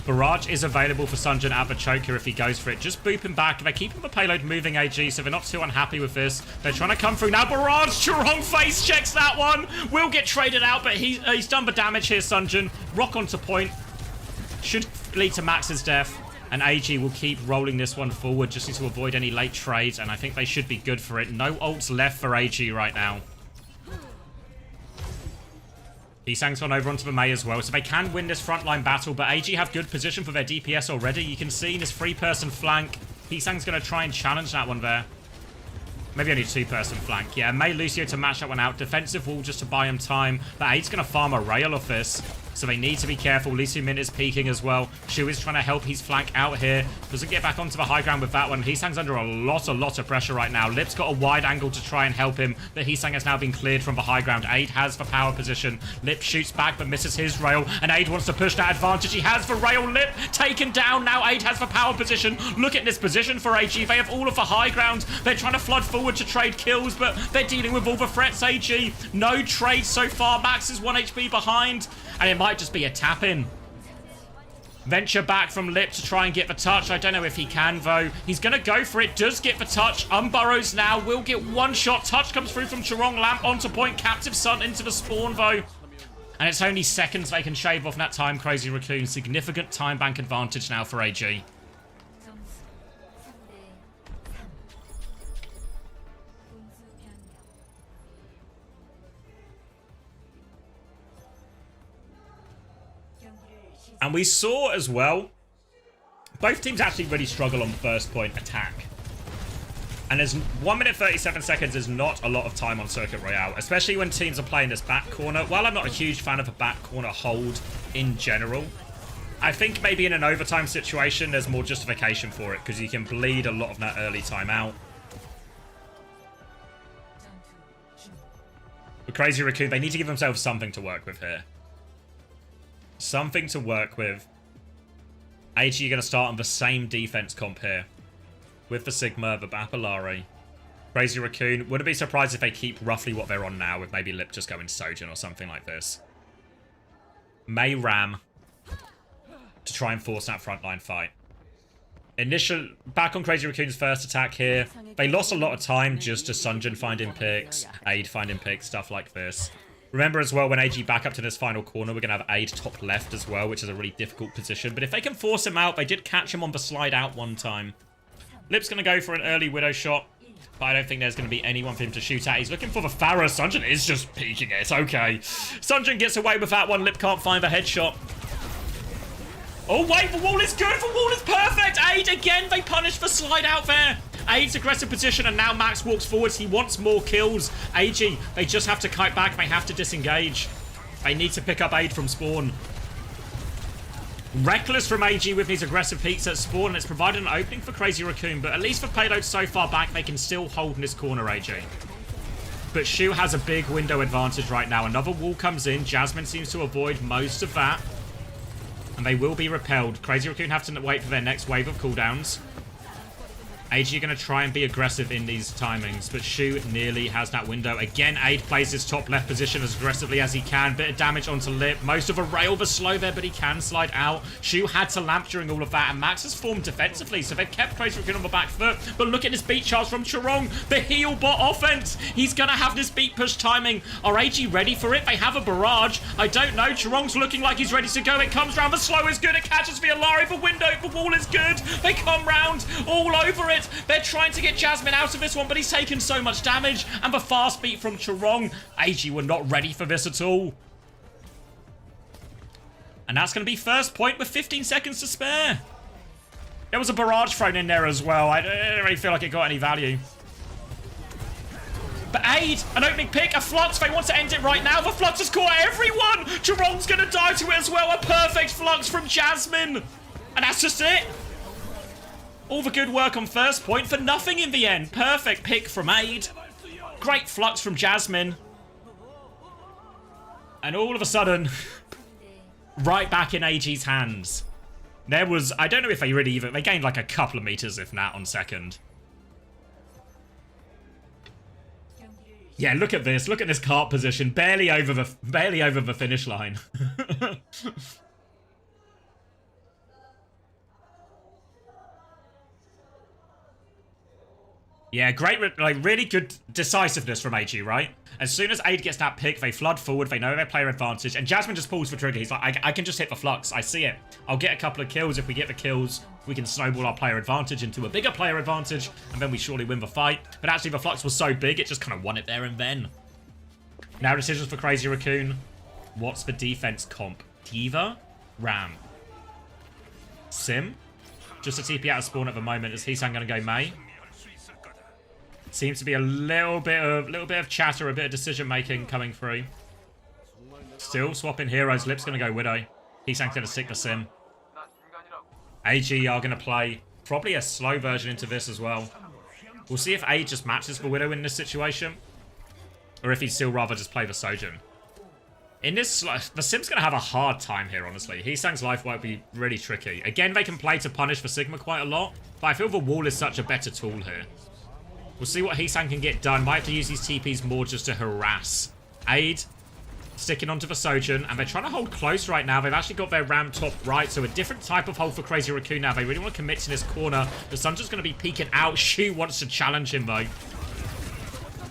Barrage is available for Sunjin at the choker if he goes for it. Just boop him back. They're keeping the payload moving, AG, so they're not too unhappy with this. They're trying to come through now. Barrage, Chorong face checks that one. Will get traded out, but he's done the damage here, Sunjin. Rock onto point. Should lead to Max's death. And AG will keep rolling this one forward just to avoid any late trades. And I think they should be good for it. No ults left for AG right now. Hisang's gone over onto the Mei as well, so they can win this frontline battle, but AG have good position for their DPS already. You can see in this 3-person flank, Hisang's going to try and challenge that one there. Maybe only 2-person flank. Yeah, Mei Lucio to match that one out. Defensive wall just to buy him time. But Aid's going to farm a rail off this. So they need to be careful. Lucio Min is peeking as well. Shu is trying to help his flank out here. Doesn't get back onto the high ground with that one. Hisang's under a lot of pressure right now. Lip's got a wide angle to try and help him. But Hisang has now been cleared from the high ground. Aid has the power position. Lip shoots back but misses his rail. And Aid wants to push that advantage. He has the rail. Lip taken down. Now Aid has the power position. Look at this position for AG. They have all of the high ground. They're trying to flood forward to trade kills, but they're dealing with all the threats, AG. No trade so far. Max is 1 HP behind. And it might just be a tap-in. Venture back from Lip to try and get the touch. I don't know if he can, though. He's going to go for it. Does get the touch. Unburrows now. Will get one shot. Touch comes through from Chorong. Lamp onto point. Captive Sun into the spawn, though. And it's only seconds they can shave off that time. Crazy Raccoon. Significant time bank advantage now for AG. And we saw as well, both teams actually really struggle on first point attack. And there's 1 minute 37 seconds is not a lot of time on Circuit Royale, especially when teams are playing this back corner. While I'm not a huge fan of a back corner hold in general, I think maybe in an overtime situation, there's more justification for it because you can bleed a lot of that early time out. But Crazy Raccoon, they need to give themselves something to work with here. Something to work with. AG are going to start on the same defense comp here. With the Sigma, the Bapalari. Crazy Raccoon. Wouldn't be surprised if they keep roughly what they're on now, with maybe Lip just going Sojin or something like this. Mei Ram to try and force that frontline fight. Back on Crazy Raccoon's first attack here. They lost a lot of time just to Sunjin finding picks, Aid finding picks, stuff like this. Remember as well, when AG back up to this final corner, we're going to have Aid top left as well, which is a really difficult position. But if they can force him out, they did catch him on the slide out one time. Lip's going to go for an early Widow shot, but I don't think there's going to be anyone for him to shoot at. He's looking for the Pharah. Sunjin is just peeking it. Okay. Sunjin gets away with that one. Lip can't find the headshot. Oh, wait, the wall is good. The wall is perfect. Aid, again, they punish the slide out there. Aid's aggressive position, and now Max walks forwards. He wants more kills. AG, they just have to kite back. They have to disengage. They need to pick up Aid from spawn. Reckless from AG with these aggressive peeks at spawn, and it's provided an opening for Crazy Raccoon, but at least for payload so far back, they can still hold in this corner, AG. But Shu has a big window advantage right now. Another wall comes in. Jasmine seems to avoid most of that. And they will be repelled. Crazy Raccoon have to wait for their next wave of cooldowns. AG are going to try and be aggressive in these timings, but Shu nearly has that window. Again, Aid plays his top left position as aggressively as he can. Bit of damage onto Lip. Most of a rail was slow there, but he can slide out. Shu had to lamp during all of that, and Max has formed defensively, so they've kept Crazy Raccoon on the back foot. But look at this beat charge from Chorong. The heal bot offense. He's going to have this beat push timing. Are AG ready for it? They have a barrage. I don't know. Chorong's looking like he's ready to go. It comes round. The slow is good. It catches the Alari. The window. The wall is good. They come round all over it. They're trying to get Jasmine out of this one, but he's taken so much damage. And the fast beat from Chorong. AG were not ready for this at all. And that's going to be first point with 15 seconds to spare. There was a barrage thrown in there as well. I don't really feel like it got any value. But Aid, an opening pick, a Flux. They want to end it right now. The Flux has caught everyone. Chorong's going to die to it as well. A perfect Flux from Jasmine. And that's just it. All the good work on first point for nothing in the end. Perfect pick from Aid. Great Flux from Jasmine. And all of a sudden, right back in AG's hands. There was, I don't know if they really even, they gained like a couple of meters, if not, on second. Yeah, look at this. Look at this cart position. Barely over the finish line. Yeah, great, like, really good decisiveness from AG, right? As soon as Aid gets that pick, they flood forward, they know their player advantage, and Jasmine just pulls the trigger. He's like, I can just hit the Flux, I see it. I'll get a couple of kills. If we get the kills, we can snowball our player advantage into a bigger player advantage, and then we surely win the fight. But actually, the Flux was so big, it just kind of won it there and then. Now decisions for Crazy Raccoon. What's the defense comp? Diva? Ram? Sim? Just a TP out of spawn at the moment. Is Heesang going to go Mei? Seems to be a little bit of chatter, a bit of decision making coming through. Still swapping heroes. Lip's going to go Widow. Heesang's going to stick the Sim. AG are going to play probably a slow version into this as well. We'll see if A just matches for Widow in this situation, or if he'd still rather just play the Sojin. In this, the Sim's going to have a hard time here, honestly. Heesang's life might be really tricky. Again, they can play to punish for Sigma quite a lot, but I feel the wall is such a better tool here. We'll see what Heesang can get done. Might have to use these TPs more just to harass. Aid sticking onto the Sojin, and they're trying to hold close right now. They've actually got their Ram top right, so a different type of hold for Crazy Raccoon now. They really want to commit to this corner. The Sun's just going to be peeking out. Shu wants to challenge him, though.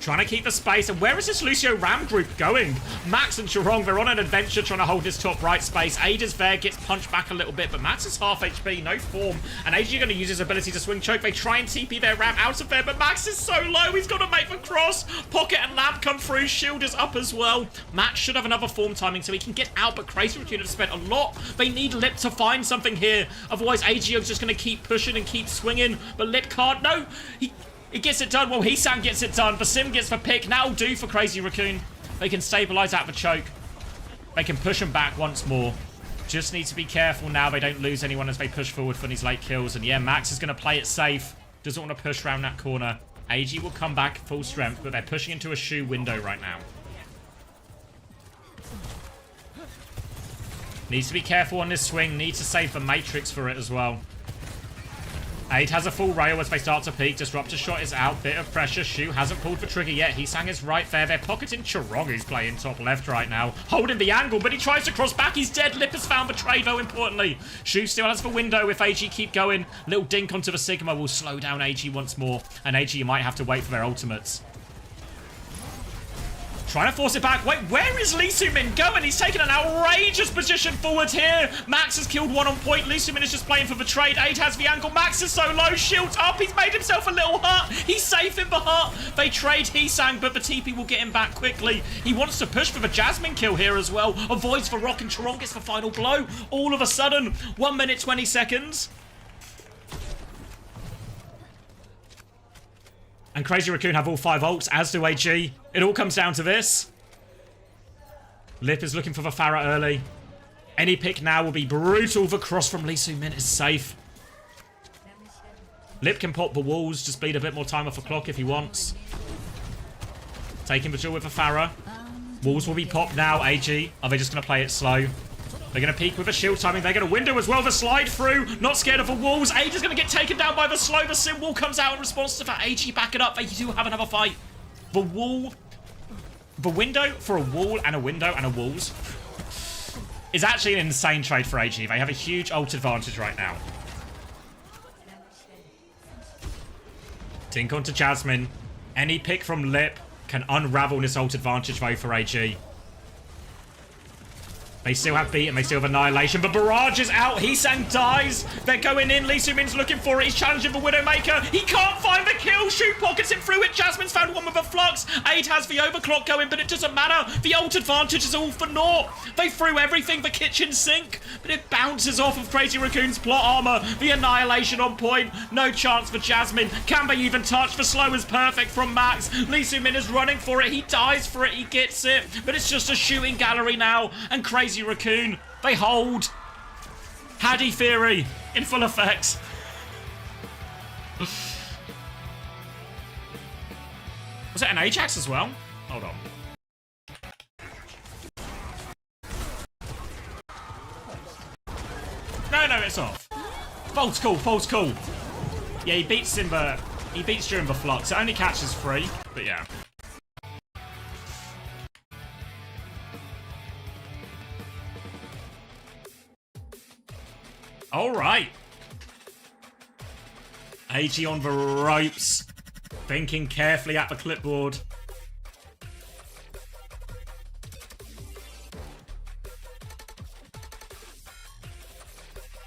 Trying to keep the space. And where is this Lucio Ram group going? Max and Chirong, they're on an adventure trying to hold this top right space. Ada's there, gets punched back a little bit, but Max is half HP, no form. And AG are going to use his ability to swing choke. They try and TP their Ram out of there, but Max is so low. He's got to make the cross. Pocket and Lamp come through. Shield is up as well. Max should have another form timing so he can get out, but Crazy Raccoon have spent a lot. They need Lip to find something here. Otherwise, AG are just going to keep pushing and keep swinging, but Lip can't. No, He gets it done. Well, Heesang gets it done. The Sim gets the pick. That'll do for Crazy Raccoon. They can stabilize out the choke. They can push him back once more. Just need to be careful now they don't lose anyone as they push forward for these late kills. And yeah, Max is going to play it safe. Doesn't want to push around that corner. AG will come back full strength, but they're pushing into a Shu window right now. Needs to be careful on this swing. Needs to save the Matrix for it as well. Aid has a full rail as they start to peek. Disruptor shot is out. Bit of pressure. Shu hasn't pulled the trigger yet. Heesang is right there. They're pocketing Chirong, who's playing top left right now. Holding the angle, but he tries to cross back. He's dead. Lip has found the trade, though, importantly. Shu still has the window if AG keep going. Little dink onto the Sigma will slow down AG once more. And AG might have to wait for their ultimates. Trying to force it back. Wait, where is Lee Soo-min going? He's taken an outrageous position forward here. Max has killed one on point. Lee Soo-min is just playing for the trade. 8 has the angle. Max is so low. Shield's up. He's made himself a little hut. He's safe in the hut. They trade Heesang, but the TP will get him back quickly. He wants to push for the Jasmine kill here as well. Avoids for Rock, and Chirong gets the final blow. All of a sudden, 1 minute, 20 seconds. And Crazy Raccoon have all 5 ults, as do AG. It all comes down to this. Lip is looking for the Pharah early. Any pick now will be brutal. The cross from Lee Soo-min is safe. Lip can pop the walls, just bleed a bit more time off the clock if he wants. Taking the duel with the Pharah. Walls will be popped now, AG. Are they just going to play it slow? They're going to peek with a shield timing. They're going to window as well. The slide through. Not scared of the walls. AG is going to get taken down by the slow. The Sim wall comes out in response to that. AG back it up. They do have another fight. The wall. The window for a wall and a window and a walls is actually an insane trade for AG. They have a huge ult advantage right now. Tink onto Jasmine. Any pick from Lip can unravel this ult advantage though for AG. They still have beat and they still have annihilation, but Barrage is out. Heesang dies. They're going in. Lee Soo-min's looking for it. He's challenging the Widowmaker. He can't find the kill. Shu pockets him through it. Jasmine's found one with a flux. Aid has the overclock going, but it doesn't matter. The ult advantage is all for naught. They threw everything, the kitchen sink, but it bounces off of Crazy Raccoon's plot armor. The annihilation on point. No chance for Jasmine. Can they even touch? The slow is perfect from Max. Lee Soo-min is running for it. He dies for it. He gets it, but it's just a shooting gallery now, and Crazy Raccoon, they hold. Haddy Theory in full effect. Was it an Ajax as well? Hold on. No, it's off. Bolt's cool, Bolt's cool. Yeah, he beats Simba. He beats during the flux. It only catches 3, but yeah. All right. AG on the ropes. Thinking carefully at the clipboard.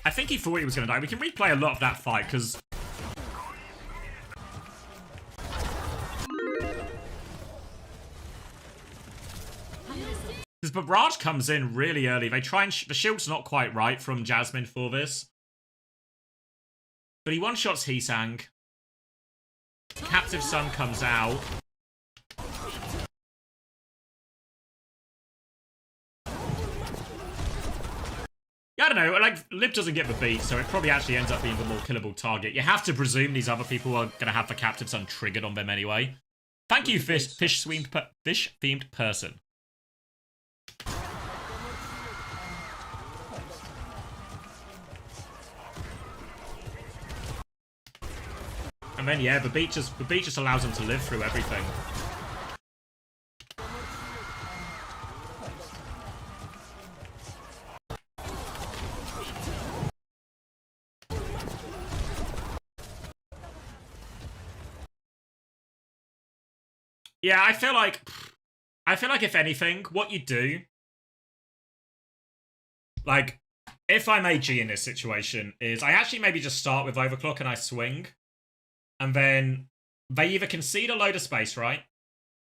I think he thought he was going to die. We can replay a lot of that fight because Because Barrage comes in really early. They try and... the shield's not quite right from Jasmine for this. But he one-shots Heesang. Captive Sun comes out. Yeah, I don't know, like, Lib doesn't get the beat, so it probably actually ends up being the more killable target. You have to presume these other people are going to have the Captive Sun triggered on them anyway. Thank you, fish-themed person. And then, yeah, the beat just allows them to live through everything. Yeah, I feel like if anything, what you do, like, if I'm AG in this situation, is I actually maybe just start with Overclock and I swing. And then they either concede a load of space, right?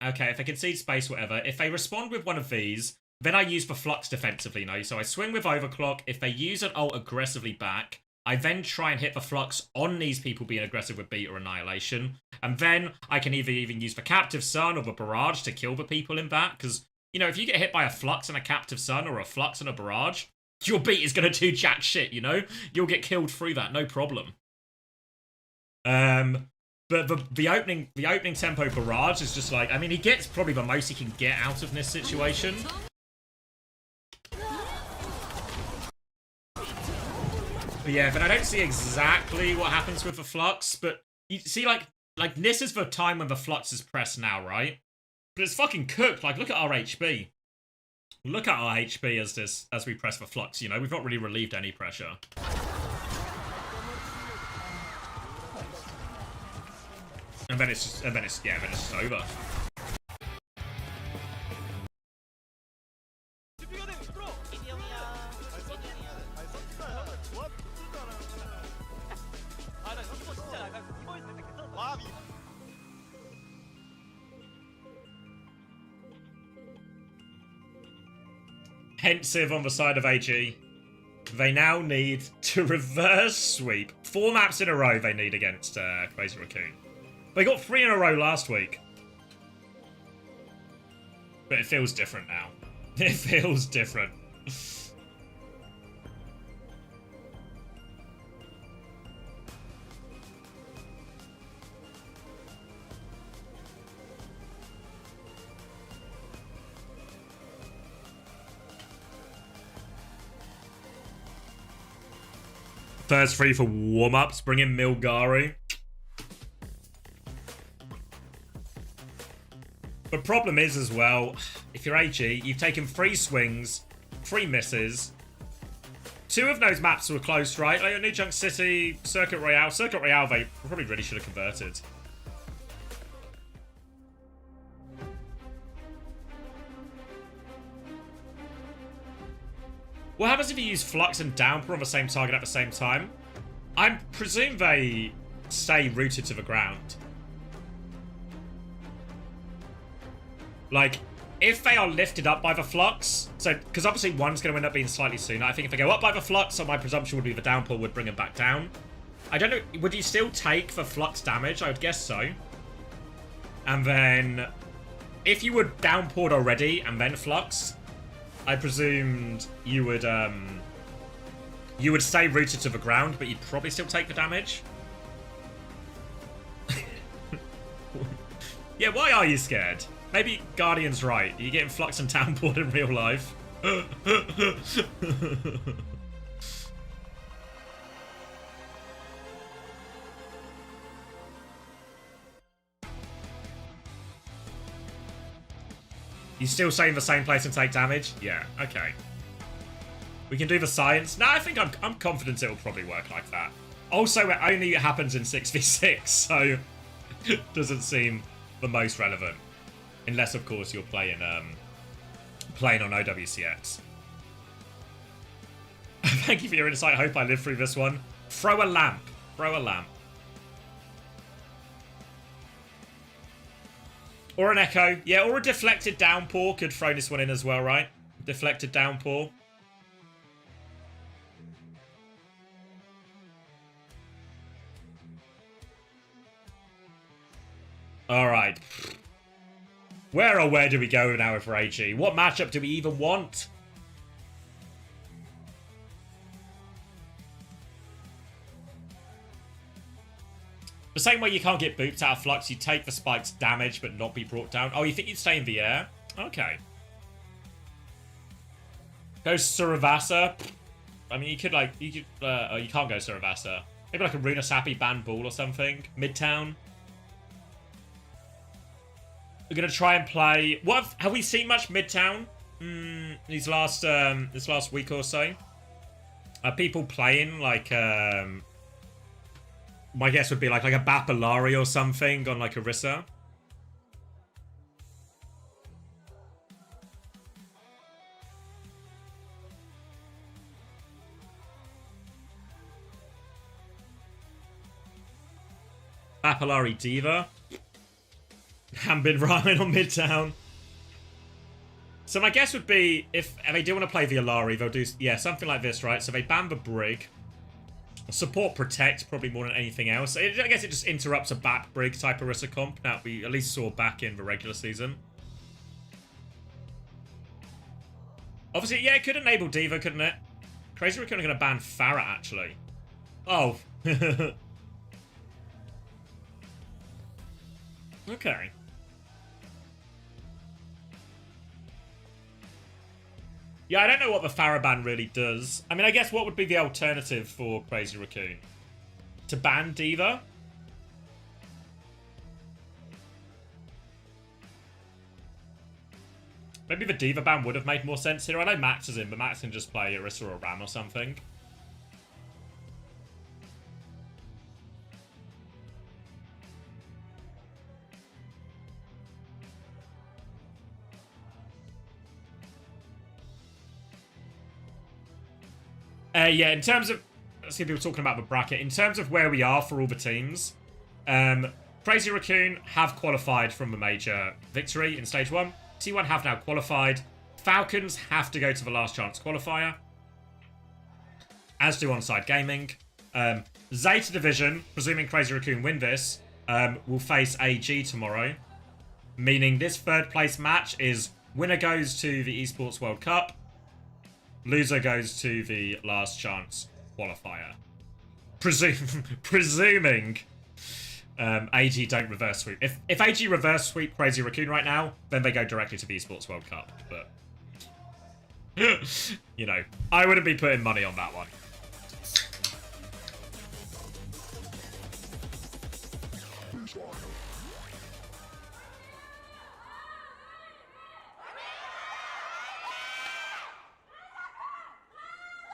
Okay, if they concede space, whatever. If they respond with one of these, then I use the Flux defensively, no? So I swing with Overclock. If they use an ult aggressively back, I then try and hit the Flux on these people being aggressive with Beat or Annihilation. And then I can either even use the Captive Sun or the Barrage to kill the people in that. Because, you know, if you get hit by a Flux and a Captive Sun or a Flux and a Barrage, your Beat is going to do jack shit, you know? You'll get killed through that, no problem. But the opening tempo Barrage is just like, I mean, he gets probably the most he can get out of this situation. But yeah, but I don't see exactly what happens with the Flux, but you see, like this is the time when the Flux is pressed now, right? But it's fucking cooked. Like, look at our HP. Look at our HP as we press the Flux, you know? We've not really relieved any pressure. And then it's just over. Pensive on the side of AG. They now need to reverse sweep. 4 maps in a row they need against Crazy Raccoon. They got 3 in a row last week. But it feels different now. It feels different. First 3 for warm-ups. Bring in Milgaru. The problem is as well, if you're AG, you've taken 3 swings, 3 misses. 2 of those maps were close, right? Like New Junk City, Circuit Royale. Circuit Royale, they probably really should have converted. What happens if you use Flux and Downpour on the same target at the same time? I presume they stay rooted to the ground. Like, if they are lifted up by the Flux, so, because obviously one's going to end up being slightly sooner. I think if they go up by the Flux, so my presumption would be the Downpour would bring them back down. I don't know, would you still take the Flux damage? I would guess so. And then, if you were Downpoured already and then Flux, I presumed you would stay rooted to the ground, but you'd probably still take the damage. Yeah, why are you scared? Maybe Guardian's right. Are you getting Flux and Downpoured in real life? You still stay in the same place and take damage? Yeah, okay. We can do the science. No, I think I'm confident it'll probably work like that. Also, it only happens in 6v6, so it doesn't seem the most relevant. Unless, of course, you're playing on OWCS. Thank you for your insight. Hope I live through this one. Throw a lamp. Throw a lamp. Or an echo. Yeah, or a deflected Downpour could throw this one in as well, right? deflected downpour. Alright. Where do we go now for AG? What matchup do we even want? The same way you can't get booped out of Flux, you take the spike's damage but not be brought down. Oh, you think you'd stay in the air? Okay. Go Suravasa. I mean, you could oh, you can't go Suravasa. Maybe like a Runa Sappy Ban Ball or something. Midtown. We're gonna try and play. What have we seen much Midtown? These last this last week or so. Are people playing like my guess would be like a Bapalari or something on like Orisa. Bapalari Diva. Hambin Ramen on Midtown. So my guess would be if they do want to play the Alari, they'll do something like this, right? So they ban the Brig. Support Protect probably more than anything else. I guess it just interrupts a back Brig type Orisa comp that we at least saw back in the regular season. Obviously, yeah, it could enable Diva, couldn't it? Crazy Raccoon are going to ban Farah, actually. Oh. Okay. Yeah, I don't know what the Farah ban really does. I mean, I guess what would be the alternative for Crazy Raccoon? To ban Diva? Maybe the Diva ban would have made more sense here. I know Max is in, but Max can just play Orisa or Ram or something. Yeah, in terms of... Let's see if people talking about the bracket. In terms of where we are for all the teams, Crazy Raccoon have qualified from the major victory in Stage 1. T1 have now qualified. Falcons have to go to the last chance qualifier. As do Onside Gaming. Zeta Division, presuming Crazy Raccoon win this, will face AG tomorrow. Meaning this third place match is winner goes to the Esports World Cup. Loser goes to the last chance qualifier. Presuming AG don't reverse sweep. If AG reverse sweep Crazy Raccoon right now, then they go directly to the Esports World Cup. But, you know, I wouldn't be putting money on that one.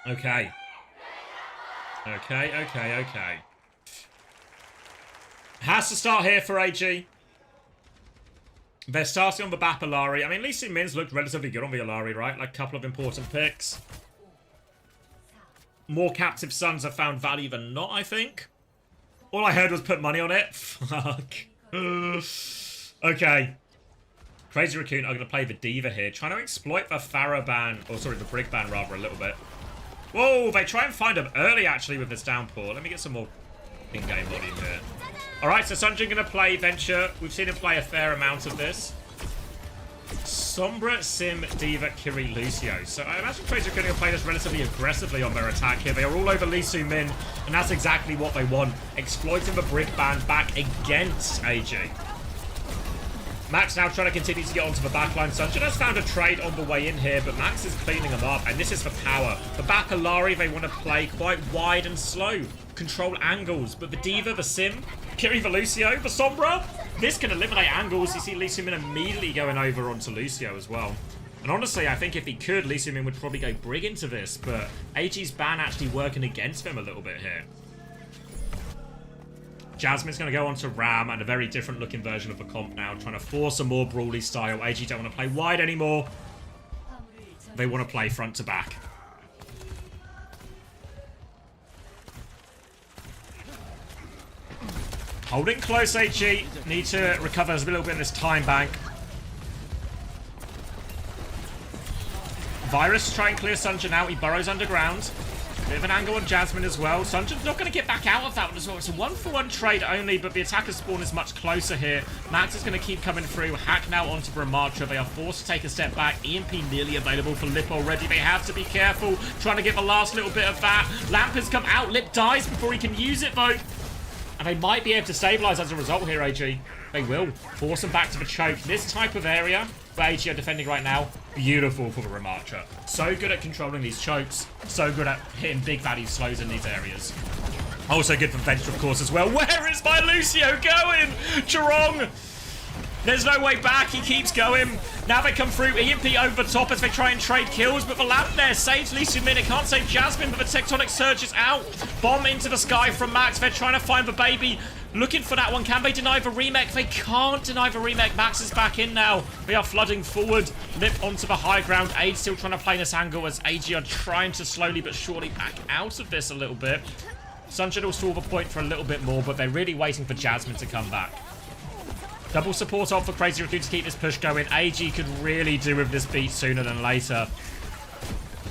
Okay. Okay. Has to start here for AG. They're starting on the Bapalari. I mean, Lee Sin Min's looked relatively good on the Alari, right? Like, a couple of important picks. More Captive Sons have found value than not, I think. All I heard was put money on it. Fuck. Okay. Crazy Raccoon are going to play the Diva here. Trying to exploit the Farah ban, or sorry, the Brig ban rather, a little bit. Whoa, they try and find him early, actually, with this downpour. Let me get some more in-game volume here. Alright, so Sunjin going to play Venture. We've seen him play a fair amount of this. Sombra, Sim, Diva, Kiri, Lucio. So I imagine Crazy are going to play this relatively aggressively on their attack here. They are all over Lee Su Min, and that's exactly what they want. Exploiting the Brig ban back against AG. Max now trying to continue to get onto the backline. Sunjin has found a trade on the way in here, but Max is cleaning them up, and this is for power. The Bapalari, they want to play quite wide and slow. Control angles, but the Diva, the Sim, Kiri, the Lucio, the Sombra, this can eliminate angles. You see Lee Su Min immediately going over onto Lucio as well. And honestly, I think if he could, Lee Su Min would probably go Brig into this, but AG's ban actually working against them a little bit here. Jasmine's going to go on to Ram and a very different looking version of the comp now, trying to force a more brawly style. AG don't want to play wide anymore. They want to play front to back. Holding close, AG. Need to recover a little bit in this time bank. Virus to try and clear Sunjin out. He burrows underground. Bit of an angle on Jasmine as well. Sunjin's not going to get back out of that one as well. It's a 1-for-1 trade only, but the attacker spawn is much closer here. Max is going to keep coming through. Hack now onto Ramatra. They are forced to take a step back. EMP nearly available for Lip already. They have to be careful, trying to get the last little bit of that. Lamp has come out. Lip dies before he can use it, though. And they might be able to stabilize as a result here, AG. They will. Force them back to the choke. This type of area where AG are defending right now, beautiful for the Ramatra. So good at controlling these chokes. So good at hitting big value slows in these areas. Also good for Venture, of course, as well. Where is my Lucio going? Chirong! There's no way back. He keeps going. Now they come through. EMP over the top as they try and trade kills. But the lamp there saves Lee Min. It can't save Jasmine, but the Tectonic Surge is out. Bomb into the sky from Max. They're trying to find the baby. Looking for that one. Can they deny the remake? They can't deny the remake. Max is back in now. They are flooding forward. Lip onto the high ground. Aid still trying to play this angle as AG are trying to slowly but surely back out of this a little bit. Sunshine will stall the point for a little bit more, but they're really waiting for Jasmine to come back. Double support off for Crazy Raccoon to keep this push going. AG could really do with this beat sooner than later.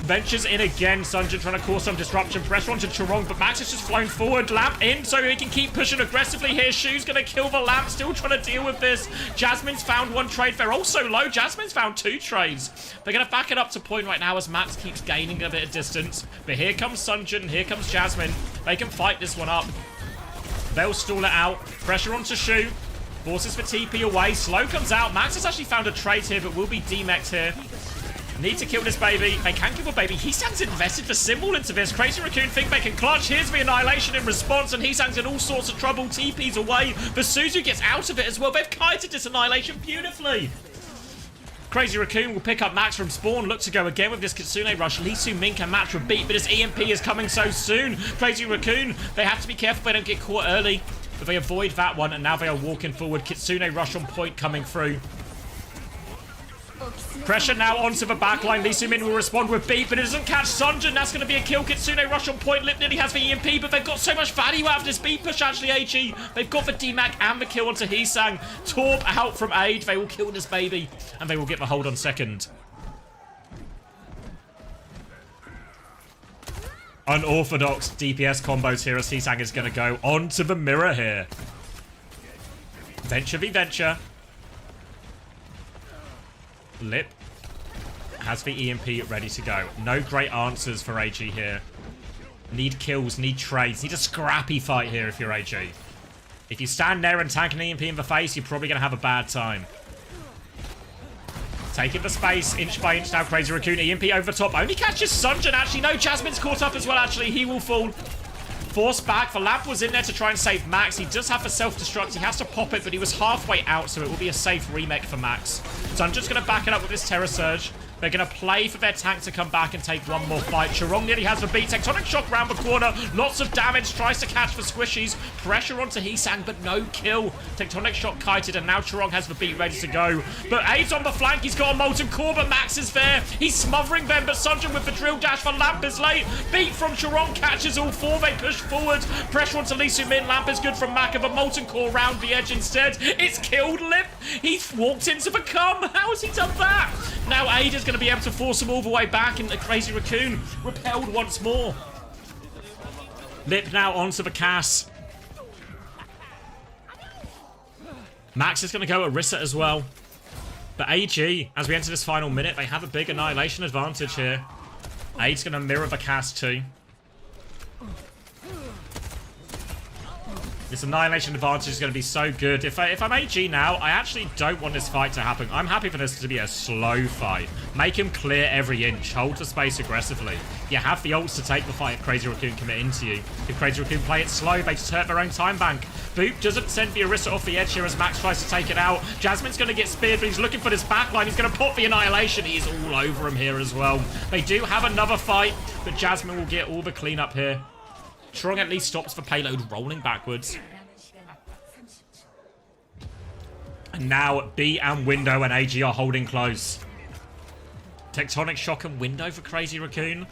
Ventures in again. Sunjin trying to cause some disruption. Pressure onto Chirong, but Max has just flown forward. Lamp in so he can keep pushing aggressively here. Shu's going to kill the Lamp. Still trying to deal with this. Jasmine's found one trade. They're also low. Jasmine's found 2 trades. They're going to back it up to point right now as Max keeps gaining a bit of distance. But here comes Sunjin. Here comes Jasmine. They can fight this one up. They'll stall it out. Pressure onto Shu. Forces for TP away. Slow comes out. Max has actually found a trade here, but will be demexed here. Need to kill this baby. They can kill the baby. Heesang's invested the symbol into this. Crazy Raccoon think they can clutch. Here's the Annihilation in response, and Heesang's in all sorts of trouble. TP's away, but Suzu gets out of it as well. They've kited this Annihilation beautifully. Crazy Raccoon will pick up Max from spawn. Look to go again with this Kitsune rush. Lee Min can match with beat, but his EMP is coming so soon. Crazy Raccoon, they have to be careful they don't get caught early. But they avoid that one, and now they are walking forward. Kitsune rush on point coming through. Pressure now onto the backline. Lee Min will respond with beat, but it doesn't catch Sunjin. That's going to be a kill. Kitsune rush on point. Lip nearly has the EMP, but they've got so much value out of this beat push, actually, AG. They've got the DMAC and the kill onto Heesang. Torp out from Aid. They will kill this baby, and they will get the hold on second. Unorthodox DPS combos here as Heesang is going to go onto the mirror here. Venture v Venture. Lip has the EMP ready to go. No great answers for AG here. Need kills, need trades, need a scrappy fight here if you're AG. If you stand there and tank an EMP in the face, you're probably going to have a bad time. Taking the space, inch by inch now. Crazy Raccoon, EMP over the top. Only catches Sunjin, actually. No, Jasmine's caught up as well, actually. He will fall. Forced back. The Lamp was in there to try and save Max. He does have a self-destruct. He has to pop it, but he was halfway out, so it will be a safe remake for Max. So I'm just going to back it up with this Terror Surge. They're going to play for their tank to come back and take one more fight. Chirong nearly has the beat. Tectonic Shock round the corner. Lots of damage. Tries to catch the squishies. Pressure onto Heesang, but no kill. Tectonic Shock kited, and now Chirong has the beat ready to go. But Aid's on the flank. He's got a Molten Core, but Max is there. He's smothering them, but Sunjin with the drill dash for Lamp is late. Beat from Chirong catches all 4. They push forward. Pressure onto Lee Min. Lamp is good from Maka, but Molten Core round the edge instead. It's killed Lip. He's walked into the cum. How has he done that? Now Aid is going to be able to force him all the way back, and the Crazy Raccoon repelled once more. Lip now onto the Cass. Max is going to go at Rissa as well. But AG, as we enter this final minute, they have a big Annihilation advantage here. Aid's going to mirror the Cass too. This Annihilation advantage is going to be so good. If I'm AG now, I actually don't want this fight to happen. I'm happy for this to be a slow fight. Make him clear every inch. Hold the space aggressively. You have the ults to take the fight if Crazy Raccoon commit into you. If Crazy Raccoon play it slow, they just hurt their own time bank. Boop doesn't send the Orisa off the edge here as Max tries to take it out. Jasmine's going to get speared, but he's looking for this backline. He's going to pop the Annihilation. He's all over him here as well. They do have another fight, but Jasmine will get all the cleanup here. Chirong at least stops the payload rolling backwards. And now B and Window and AG are holding close. Tectonic Shock and Window for Crazy Raccoon.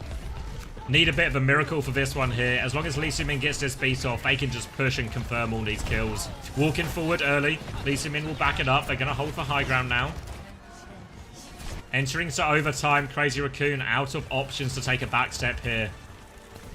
Need a bit of a miracle for this one here. As long as Lee Min gets this beat off, they can just push and confirm all these kills. Walking forward early. Lee Min will back it up. They're going to hold for high ground now. Entering to overtime. Crazy Raccoon out of options to take a back step here.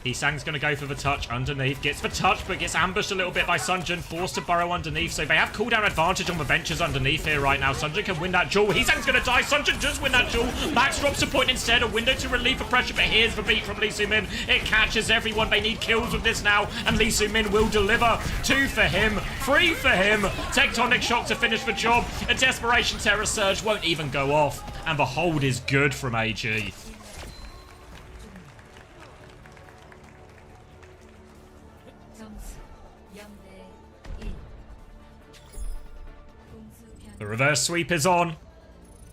Hisang's going to go for the touch underneath. Gets the touch, but gets ambushed a little bit by Sunjin. Forced to burrow underneath. So they have cooldown advantage on the benches underneath here right now. Sunjin can win that duel. Hisang's going to die. Sunjin does win that duel. Max drops a point instead. A window to relieve the pressure. But here's the beat from Lee Soo-min. It catches everyone. They need kills with this now. And Lee Soo-min will deliver. 2 for him. 3 for him. Tectonic Shock to finish the job. A Desperation Terror Surge won't even go off. And the hold is good from AG. The reverse sweep is on,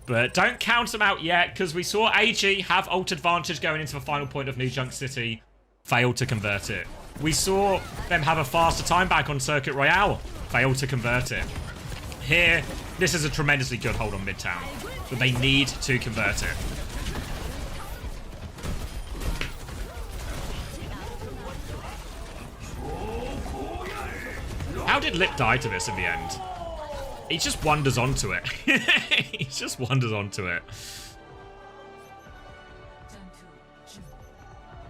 but don't count them out yet, because we saw AG have ult advantage going into the final point of New Junk City, failed to convert it. We saw them have a faster time back on Circuit Royale, failed to convert it. Here, this is a tremendously good hold on Midtown, but they need to convert it. How did Lip die to this in the end? He just wanders onto it. He just wanders onto it.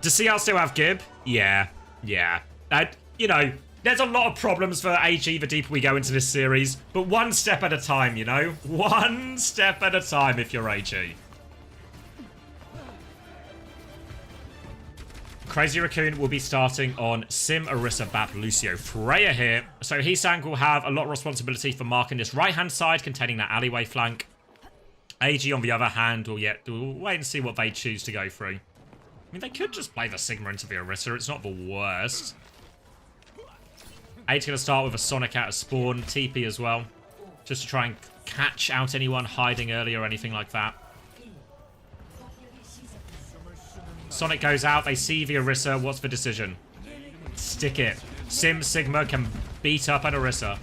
Does CL still have Gib? Yeah. Yeah. You know, there's a lot of problems for AG the deeper we go into this series. But one step at a time, you know? One step at a time if you're AG. Crazy Raccoon will be starting on Sim, Orisa, Bap, Lucio, Freya here. So Hisang will have a lot of responsibility for marking this right-hand side containing that alleyway flank. AG, on the other hand, will wait and see what they choose to go through. I mean, they could just play the Sigma into the Orisa. It's not the worst. AG's going to start with a Sonic out of spawn, TP as well, just to try and catch out anyone hiding early or anything like that. Sonic goes out, they see the Orisa. What's the decision? Stick it. Sim Sigma can beat up an Orisa.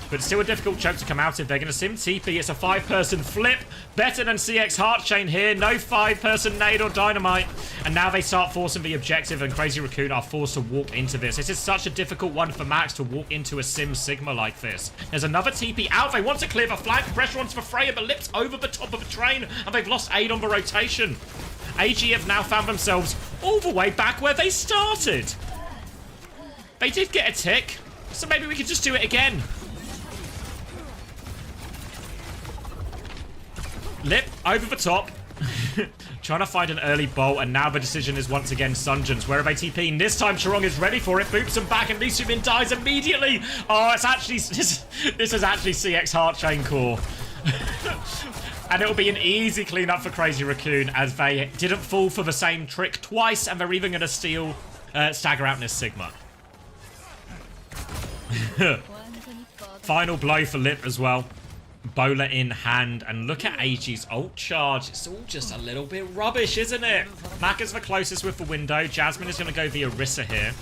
But it's still a difficult choke to come out if they're going to Sim TP. It's a 5-person flip. Better than CX Heart Chain here. No 5-person nade or dynamite. And now they start forcing the objective, and Crazy Raccoon are forced to walk into this. This is such a difficult one for Max to walk into a Sim Sigma like this. There's another TP out. They want to clear the flank. Pressure onto for Freya, but Lip's over the top of the train, and they've lost aid on the rotation. AG have now found themselves all the way back where they started. They did get a tick, so maybe we could just do it again. Lip over the top. Trying to find an early bolt, and now the decision is once again Sunjin's. Where are they TPing? This time Charong is ready for it, boops him back, and Lee Soo-min dies immediately. Oh, it's actually this is actually CX Heart Chain Core. And it'll be an easy cleanup for Crazy Raccoon, as they didn't fall for the same trick twice, and they're even going to steal Stagger out in this Sigma. Final blow for Lip as well. Bowler in hand, and look at AG's ult charge. It's all just a little bit rubbish, isn't it? Mac is the closest with the window. Jasmine is going to go via Orisa here.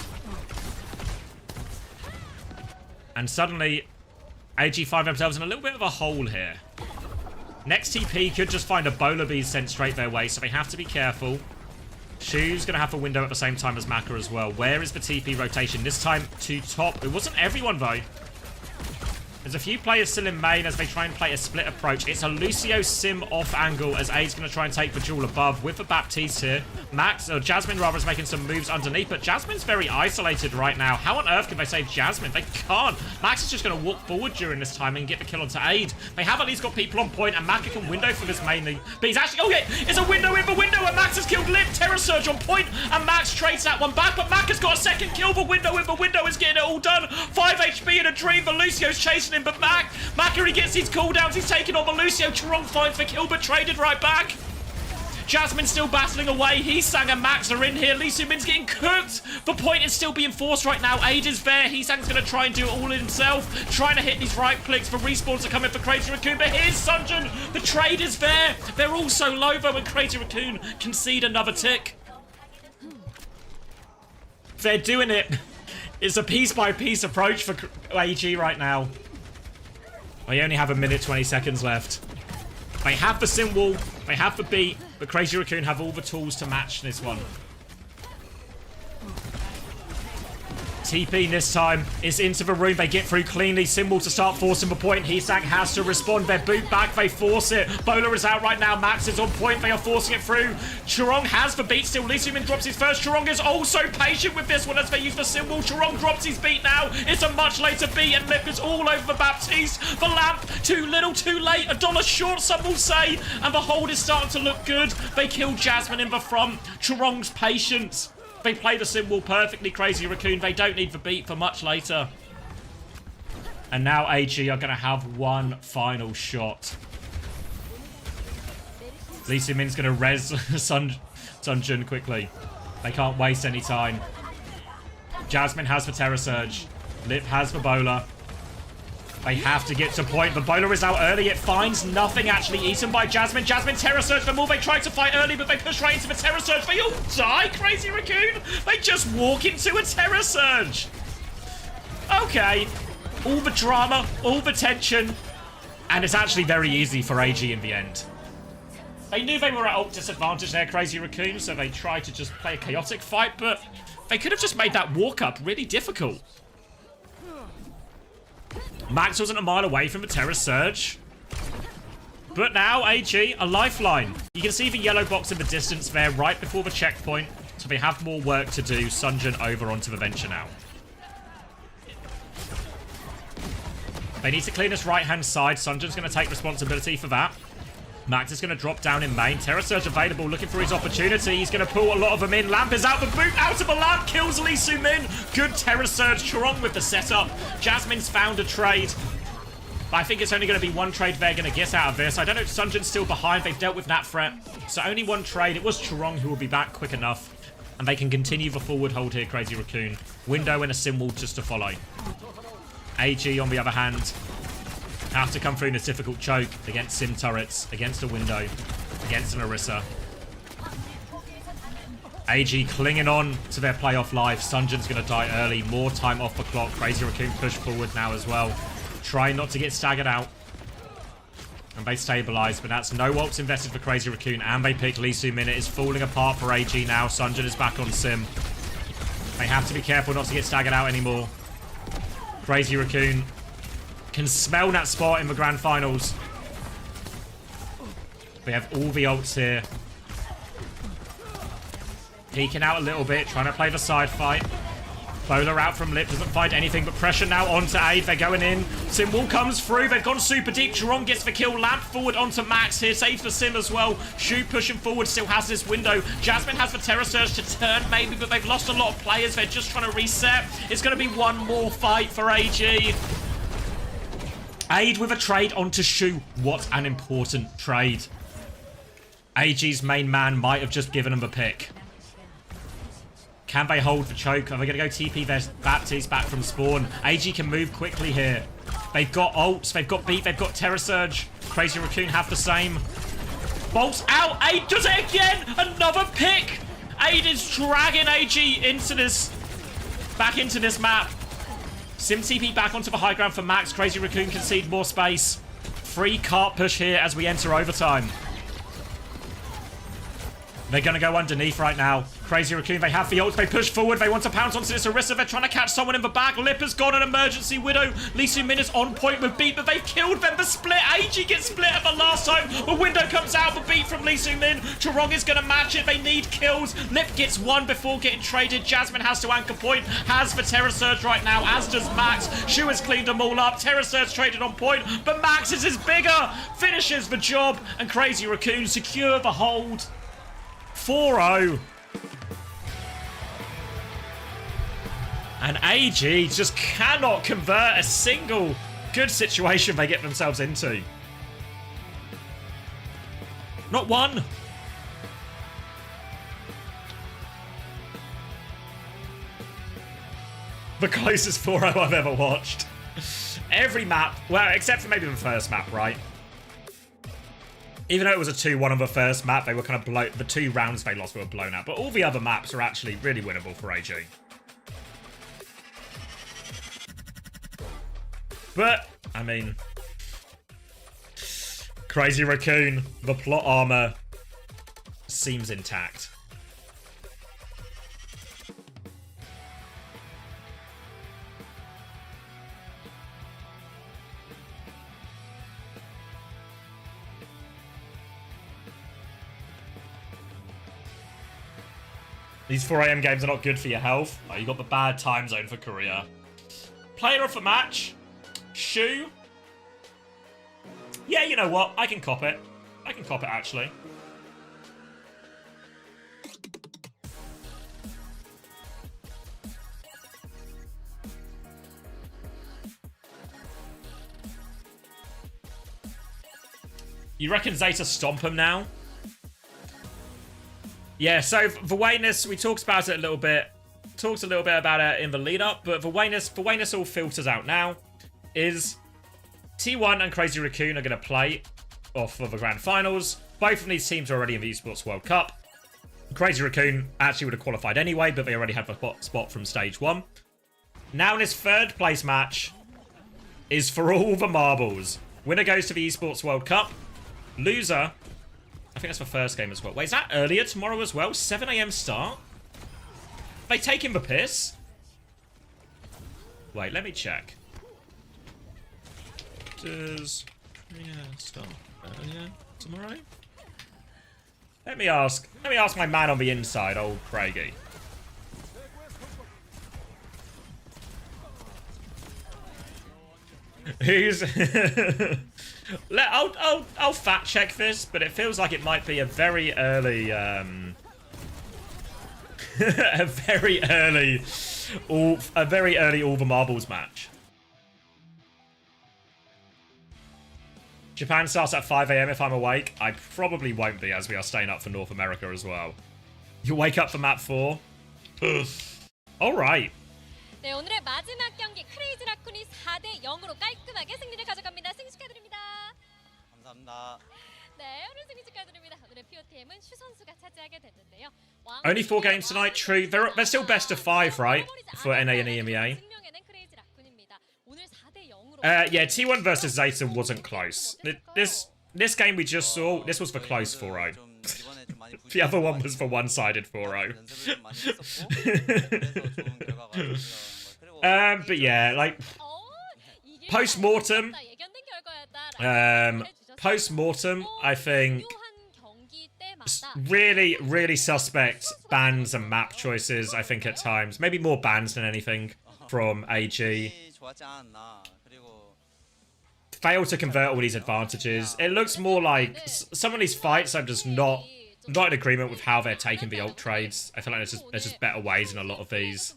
And suddenly, AG find themselves in a little bit of a hole here. Next TP could just find a Bowler Bee sent straight their way, so they have to be careful. Shu's going to have a window at the same time as Maka as well. Where is the TP rotation? This time to top. It wasn't everyone, though. There's a few players still in main as they try and play a split approach. It's a Lucio Sim off angle as A's going to try and take the duel above with the Baptiste here. Jasmine rather is making some moves underneath, but Jasmine's very isolated right now. How on earth can they save Jasmine? They can't. Max is just going to walk forward during this time and get the kill onto Aid. They have at least got people on point, and Maka can window for this mainly. But he's actually, oh yeah, it's a window in the window, and Max has killed Lip. Terror Surge on point, and Max trades that one back, but Maka's got a second kill. The window in the window is getting it all done. 5 HP in a dream, but Lucio's chasing him, but Maka, he gets his cooldowns, he's taking on the Lucio. Charong finds the kill, but traded right back. Jasmine's still battling away. Hisang and Max are in here. Lee Soo-min's getting cooked. The point is still being forced right now. Aid is there. Hisang's going to try and do it all himself. Trying to hit these right clicks for respawns to come in for Crazy Raccoon. But here's Sunjin. The trade is there. They're all so low though, and Crazy Raccoon concede another tick. They're doing it. It's a piece-by-piece approach for AG right now. They only have 1 minute 20 seconds left. They have the sim wall, they have the beat, but Crazy Raccoon have all the tools to match this one. TP this time is into the room. They get through cleanly. Symbol to start forcing the point. Heesak has to respond. They boot back. They force it. Bowler is out right now. Max is on point. They are forcing it through. Churong has the beat still. Lee Soo-min drops his first. Churong is also patient with this one as they use the symbol. Churong drops his beat now. It's a much later beat and Lip is all over the Baptiste. The lamp, too little, too late. $1 short, some will say. And the hold is starting to look good. They kill Jasmine in the front. Churong's patience. They play the symbol perfectly, Crazy Raccoon. They don't need the beat for much later. And now AG are going to have one final shot. Lee Soo-min's going to res Sunjun quickly. They can't waste any time. Jasmine has the Terror Surge. Lip has the Bowler. They have to get to point. The Bowler is out early. It finds nothing actually eaten by Jasmine. Jasmine Terror Surge. The more they try to fight early, but they push right into the Terror Surge. They all die, Crazy Raccoon. They just walk into a Terror Surge. Okay. All the drama, all the tension. And it's actually very easy for AG in the end. They knew they were at ult disadvantage there, Crazy Raccoon, so they tried to just play a chaotic fight, but they could have just made that walk up really difficult. Max wasn't a mile away from the Terror Surge. But now, AG, a lifeline. You can see the yellow box in the distance there right before the checkpoint. So they have more work to do. Sunjun over onto the Venture now. They need to clean this right-hand side. Sunjun's going to take responsibility for that. Max is going to drop down in main. Terror Surge available, looking for his opportunity. He's going to pull a lot of them in. Lamp is out. The boot out of a lamp kills Lee Soo-min. Good Terror Surge. Churong with the setup. Jasmine's found a trade. But I think it's only going to be one trade they're going to get out of this. I don't know if Sunjun's still behind. They've dealt with that threat. So only one trade. It was Churong who will be back quick enough. And they can continue the forward hold here, Crazy Raccoon. Window and a symbol just to follow. AG, on the other hand, have to come through in a difficult choke against Sim turrets, against a window, against an Orisa. AG clinging on to their playoff life. Sunjun's going to die early. More time off the clock. Crazy Raccoon push forward now as well. Trying not to get staggered out. And they stabilize, but that's no ults invested for Crazy Raccoon. And they pick Lee Soo-min. It is falling apart for AG now. Sunjun is back on Sim. They have to be careful not to get staggered out anymore. Crazy Raccoon can smell that spot in the grand finals. We have all the ults here. Peeking out a little bit, trying to play the side fight. Bowler out from Lip, doesn't find anything, but pressure now onto Aid. They're going in. Symbol comes through. They've gone super deep. Churong gets the kill. Lamp forward onto Max here. Saves the Sim as well. Shoot pushing forward. Still has this window. Jasmine has the Terror Surge to turn maybe, but they've lost a lot of players. They're just trying to reset. It's going to be one more fight for AG. Aid with a trade onto Shu. What an important trade. AG's main man might have just given him a pick. Can they hold the choke? Are they going to go TP their Baptiste back from spawn? AG can move quickly here. They've got ults, they've got beat, they've got Terror Surge. Crazy Raccoon have the same. Bolts out. Aid does it again. Another pick. Aid is dragging AG into this, back into this map. Sim TP back onto the high ground for Max. Crazy Raccoon concede more space. Free cart push here as we enter overtime. They're going to go underneath right now. Crazy Raccoon, they have the ult. They push forward. They want to pounce onto this Orisa. They're trying to catch someone in the back. Lip has got an emergency Widow. Lee Soo-min is on point with beat, but they've killed them. The split. AG gets split at the last time. The window comes out. The beat from Lee Soo-min. Churong is going to match it. They need kills. Lip gets one before getting traded. Jasmine has to anchor point. Has the Terror Surge right now, as does Max. Shu has cleaned them all up. Terror Surge traded on point, but Max is bigger. Finishes the job, and Crazy Raccoon secure the hold. 4-0. And AG just cannot convert a single good situation they get themselves into. Not one. The closest 4-0 I've ever watched. Every map, well, except for maybe the first map, right? Even though it was a 2-1 on the first map, they were kind of the 2 rounds they lost were blown out. But all the other maps are actually really winnable for AG. But, I mean, Crazy Raccoon, the plot armor seems intact. These 4 AM games are not good for your health. Oh, you got the bad time zone for Korea. Player of the match. Shu. Yeah, you know what? I can cop it. I can cop it, actually. You reckon Zeta stomp him now? Yeah, so Vayne's, we talked about it a little bit. Talked a little bit about it in the lead up, but Vayne's all filters out now. Is T1 and Crazy Raccoon are going to play off for the grand finals. Both of these teams are already in the Esports World Cup. Crazy Raccoon actually would have qualified anyway, but they already had the spot from stage 1. Now in this third place match is for all the marbles. Winner goes to the Esports World Cup. Loser, I think that's the first game as well. Wait, is that earlier tomorrow as well? 7 AM start? They taking the piss? Wait, let me check. Does Korea start earlier tomorrow? Let me ask my man on the inside, old Craigie. Who's I'll fact check this, but it feels like it might be a very early a very early all the marbles match. Japan starts at 5 AM if I'm awake. I probably won't be, as we are staying up for North America as well. You wake up for map 4? Alright. 네, 오늘의 마지막 경기 크레이지 라쿤이 4대 0으로 깔끔하게 승리를 가져갑니다. 승리 축하드립니다. 감사합니다. 네, 오늘 승리 축하드립니다. 오늘의 POTM은 슈 선수가 차지하게 됐는데요. Only 4 games tonight, true. They're still best of 5, right? For NA and EMEA. Yeah, T1 versus Zeta wasn't close. This game we just saw, this was for close 4-0. The other one was for one-sided 4-0. But yeah, like post-mortem, I think really suspect bans and map choices. I think at times, maybe more bans than anything from AG. Fail to convert all these advantages. It looks more like some of these fights I'm just not in agreement with how they're taking the ult trades. I feel like there's just better ways in a lot of these.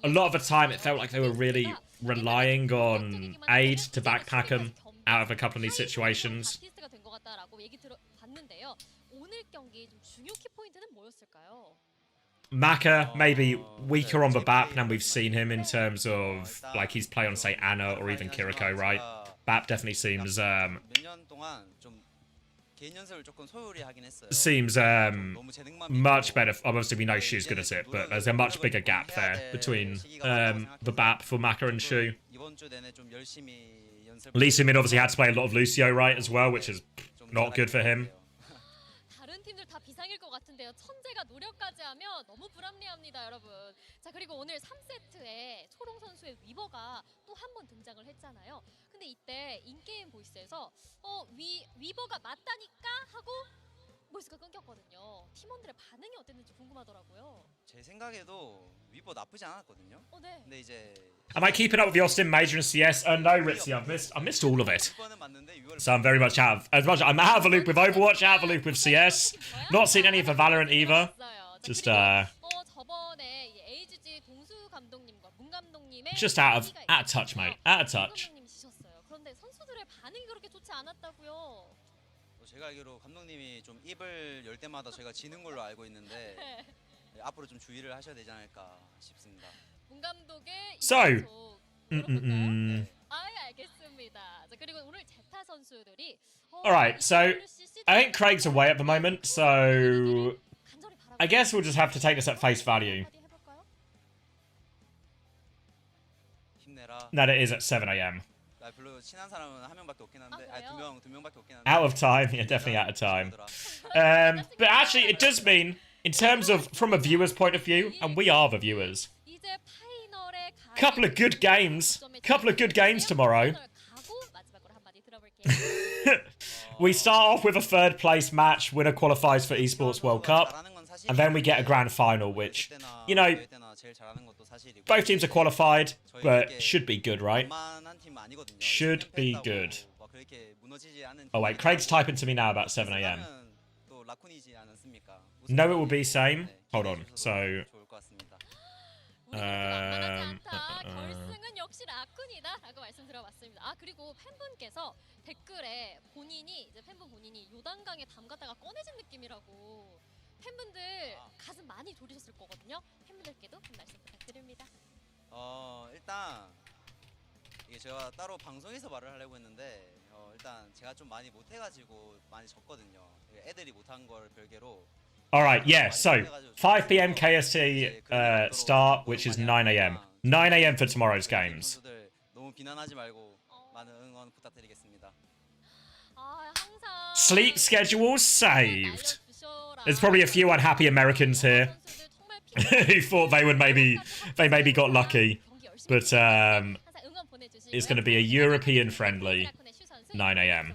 A lot of the time it felt like they were really relying on aid to backpack them out of a couple of these situations. Maka maybe weaker on the BAP than we've seen him in terms of like he's play on say Ana or even Kiriko, right? BAP definitely seems much better. Obviously we know Shu's good at it, but there's a much bigger gap there between the BAP for Maka and Shu. Lee Min obviously had to play a lot of Lucio, right, as well, which is not good for him. 비상일 것 같은데요. 천재가 노력까지 하면 너무 불합리합니다, 여러분. 자, 그리고 오늘 3세트에 초롱 선수의 위버가 또 한 번 등장을 했잖아요. 근데 이때 인게임 보이스에서 위버가 맞다니까 하고 보이스가 끊겼거든요. 팀원들의 반응이 어땠는지 궁금하더라고요. 제 생각에도 위버 나쁘지 않았거든요. 네. 근데 이제 Am I keeping up with the Austin Major and CS? No, Ritzy, I missed all of it. So I'm very much I'm out of the loop with Overwatch, out of the loop with CS. Not seen any of the Valorant either. Just out of touch, mate. Out of touch. 그런데 선수들의 반응이 그렇게 좋지 않았다고요. 제가 알기로 감독님이 좀 입을 열 때마다 저희가 지는 걸로 알고 있는데 앞으로 좀 주의를 하셔야 되지 않을까 싶습니다. 문 감독의 So, 알겠습니다. 자, 그리고 오늘 제타 선수들이 Alright, so I think Craig's away at the moment, so I guess we'll just have to take this at face value. That it is at 7 AM. Out of time, yeah, definitely out of time. But actually, it does mean, in terms of, from a viewer's point of view, and we are the viewers, couple of good games tomorrow. We start off with a third place match, winner qualifies for Esports World Cup. And then we get a grand final, which, you know, both teams are qualified, but should be good, right? Should be good. Oh wait, Craig's typing to me now about 7 AM. No, it will be same. Hold on. So 결승은 역시 라쿤이다라고 말씀드려봤습니다. 아 그리고 팬분께서 댓글에 팬분 본인이 요단강에 담갔다가 꺼내진 느낌이라고 팬분들 가슴 많이 졸이셨을 거거든요. 팬분들께도 한 말씀 부탁드립니다. 일단 이게 제가 따로 방송에서 말을 하려고 했는데 일단 제가 좀 많이 못해가지고 많이 졌거든요. 애들이 못한 걸 별개로. Alright, yeah, so 5 PM KST start, which is 9 AM. 9 AM for tomorrow's games. 너무 비난하지 말고 많은 응원 부탁드리겠습니다. Sleep schedules saved. There's probably a few unhappy Americans here who thought they maybe got lucky. But it's going to be a European friendly 9 AM.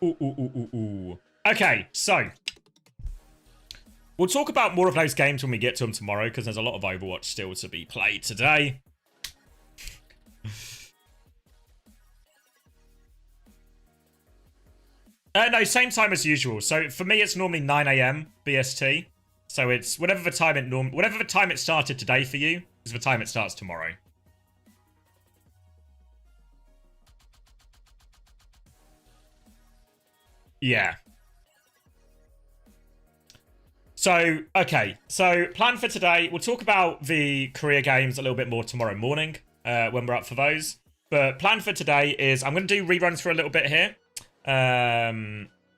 Ooh. Okay, so we'll talk about more of those games when we get to them tomorrow, because there's a lot of Overwatch still to be played today. No, same time as usual. So for me, it's normally 9 AM BST. So it's whatever the time it started today for you is the time it starts tomorrow. Yeah. So, okay. So, plan for today. We'll talk about the career games a little bit more tomorrow morning when we're up for those. But plan for today is I'm going to do reruns for a little bit here.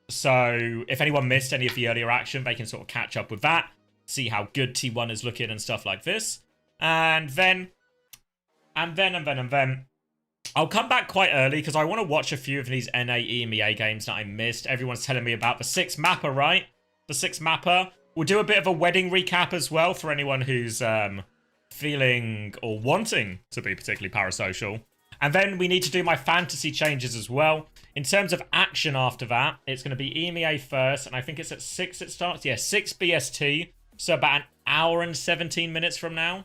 So, if anyone missed any of the earlier action, they can sort of catch up with that. See how good T1 is looking and stuff like this. And then I'll come back quite early because I want to watch a few of these NA EMEA games that I missed. Everyone's telling me about the 6 mapper, right? The 6 mapper. We'll do a bit of a wedding recap as well for anyone who's feeling or wanting to be particularly parasocial. And then we need to do my fantasy changes as well. In terms of action after that, it's going to be EMEA first, and I think it's at 6 it starts. Yeah, 6 BST, so about an hour and 17 minutes from now.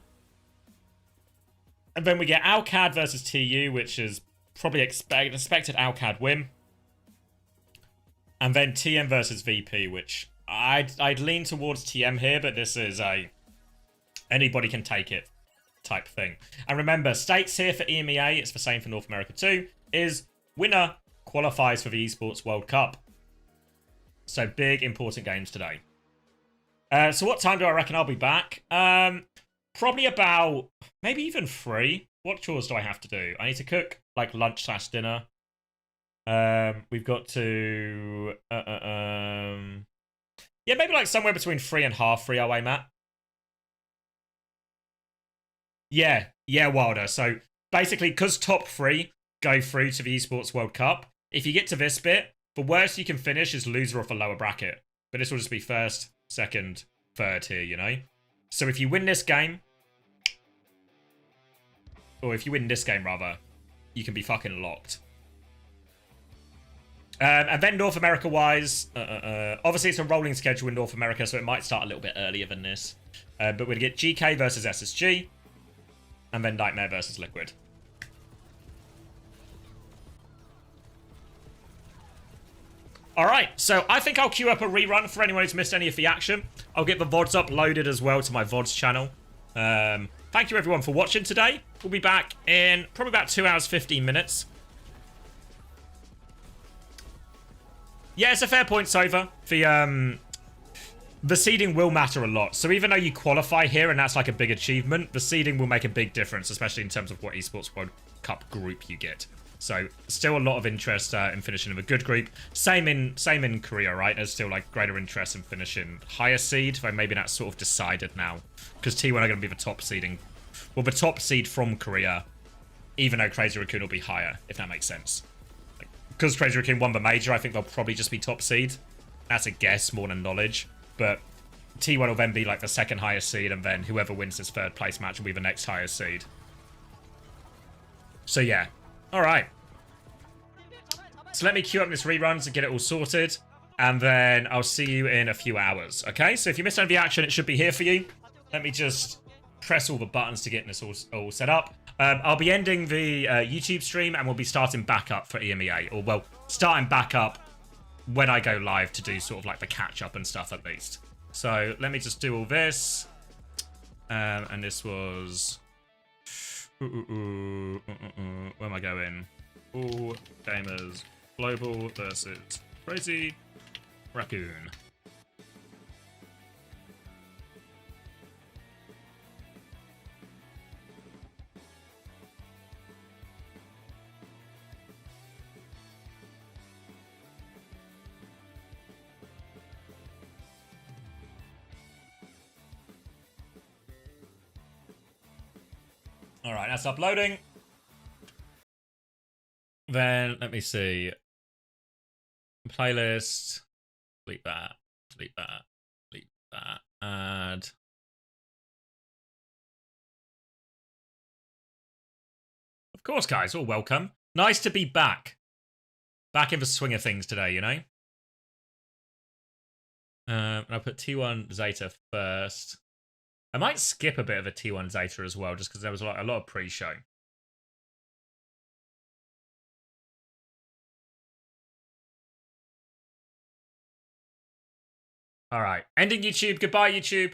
And then we get Alcad versus TU, which is probably expected Alcad win. And then TM versus VP, which I'd lean towards TM here, but this is a anybody can take it type thing. And remember, stakes here for EMEA, it's the same for North America too, is winner qualifies for the Esports World Cup. So big, important games today. So what time do I reckon I'll be back? Probably about, maybe even 3. What chores do I have to do? I need to cook, like, lunch/dinner. We've got to, yeah, maybe, like, somewhere between 3 and half 3 away, Matt. Yeah, Wilder. So, basically, because top 3 go through to the Esports World Cup, if you get to this bit, the worst you can finish is loser off a lower bracket. But this will just be first, second, third here, you know? So if you win this game, or if you win this game, rather, you can be fucking locked. And then North America-wise, obviously it's a rolling schedule in North America, so it might start a little bit earlier than this. But we'll get GK versus SSG, and then Nightmare versus Liquid. Alright, so I think I'll queue up a rerun for anyone who's missed any of the action. I'll get the VODs uploaded as well to my VODs channel. Thank you everyone for watching today. We'll be back in probably about 2 hours, 15 minutes. Yeah, it's a fair point, Sova. The seeding will matter a lot. So even though you qualify here and that's like a big achievement, the seeding will make a big difference, especially in terms of what Esports World Cup group you get. So still a lot of interest in finishing in a good group. Same in Korea, right? There's still like greater interest in finishing higher seed, though maybe that's sort of decided now. Because T1 are going to be the top seeding. Well, the top seed from Korea, even though Crazy Raccoon will be higher, if that makes sense. Because Crazy Raccoon won the major, I think they'll probably just be top seed. That's a guess more than knowledge. But T1 will then be like the second highest seed, and then whoever wins this third place match will be the next highest seed. So yeah. Alright. So let me queue up this reruns and get it all sorted. And then I'll see you in a few hours. Okay? So if you missed any of the action, it should be here for you. Let me just press all the buttons to get this all set up. I'll be ending the YouTube stream, and we'll be starting back up for EMEA. Or, well, starting back up when I go live to do sort of like the catch-up and stuff at least. So let me just do all this. And this was... where am I going? All Gamers Global versus Crazy Raccoon. Alright, that's uploading. Then, let me see. Playlist. Delete that. Delete that. Delete that. Add. Of course, guys. All welcome. Nice to be back. Back in the swing of things today, you know? I'll put T1 Zeta first. I might skip a bit of a T1 Zeta as well, just because there was a lot of pre-show. All right, ending YouTube. Goodbye, YouTube.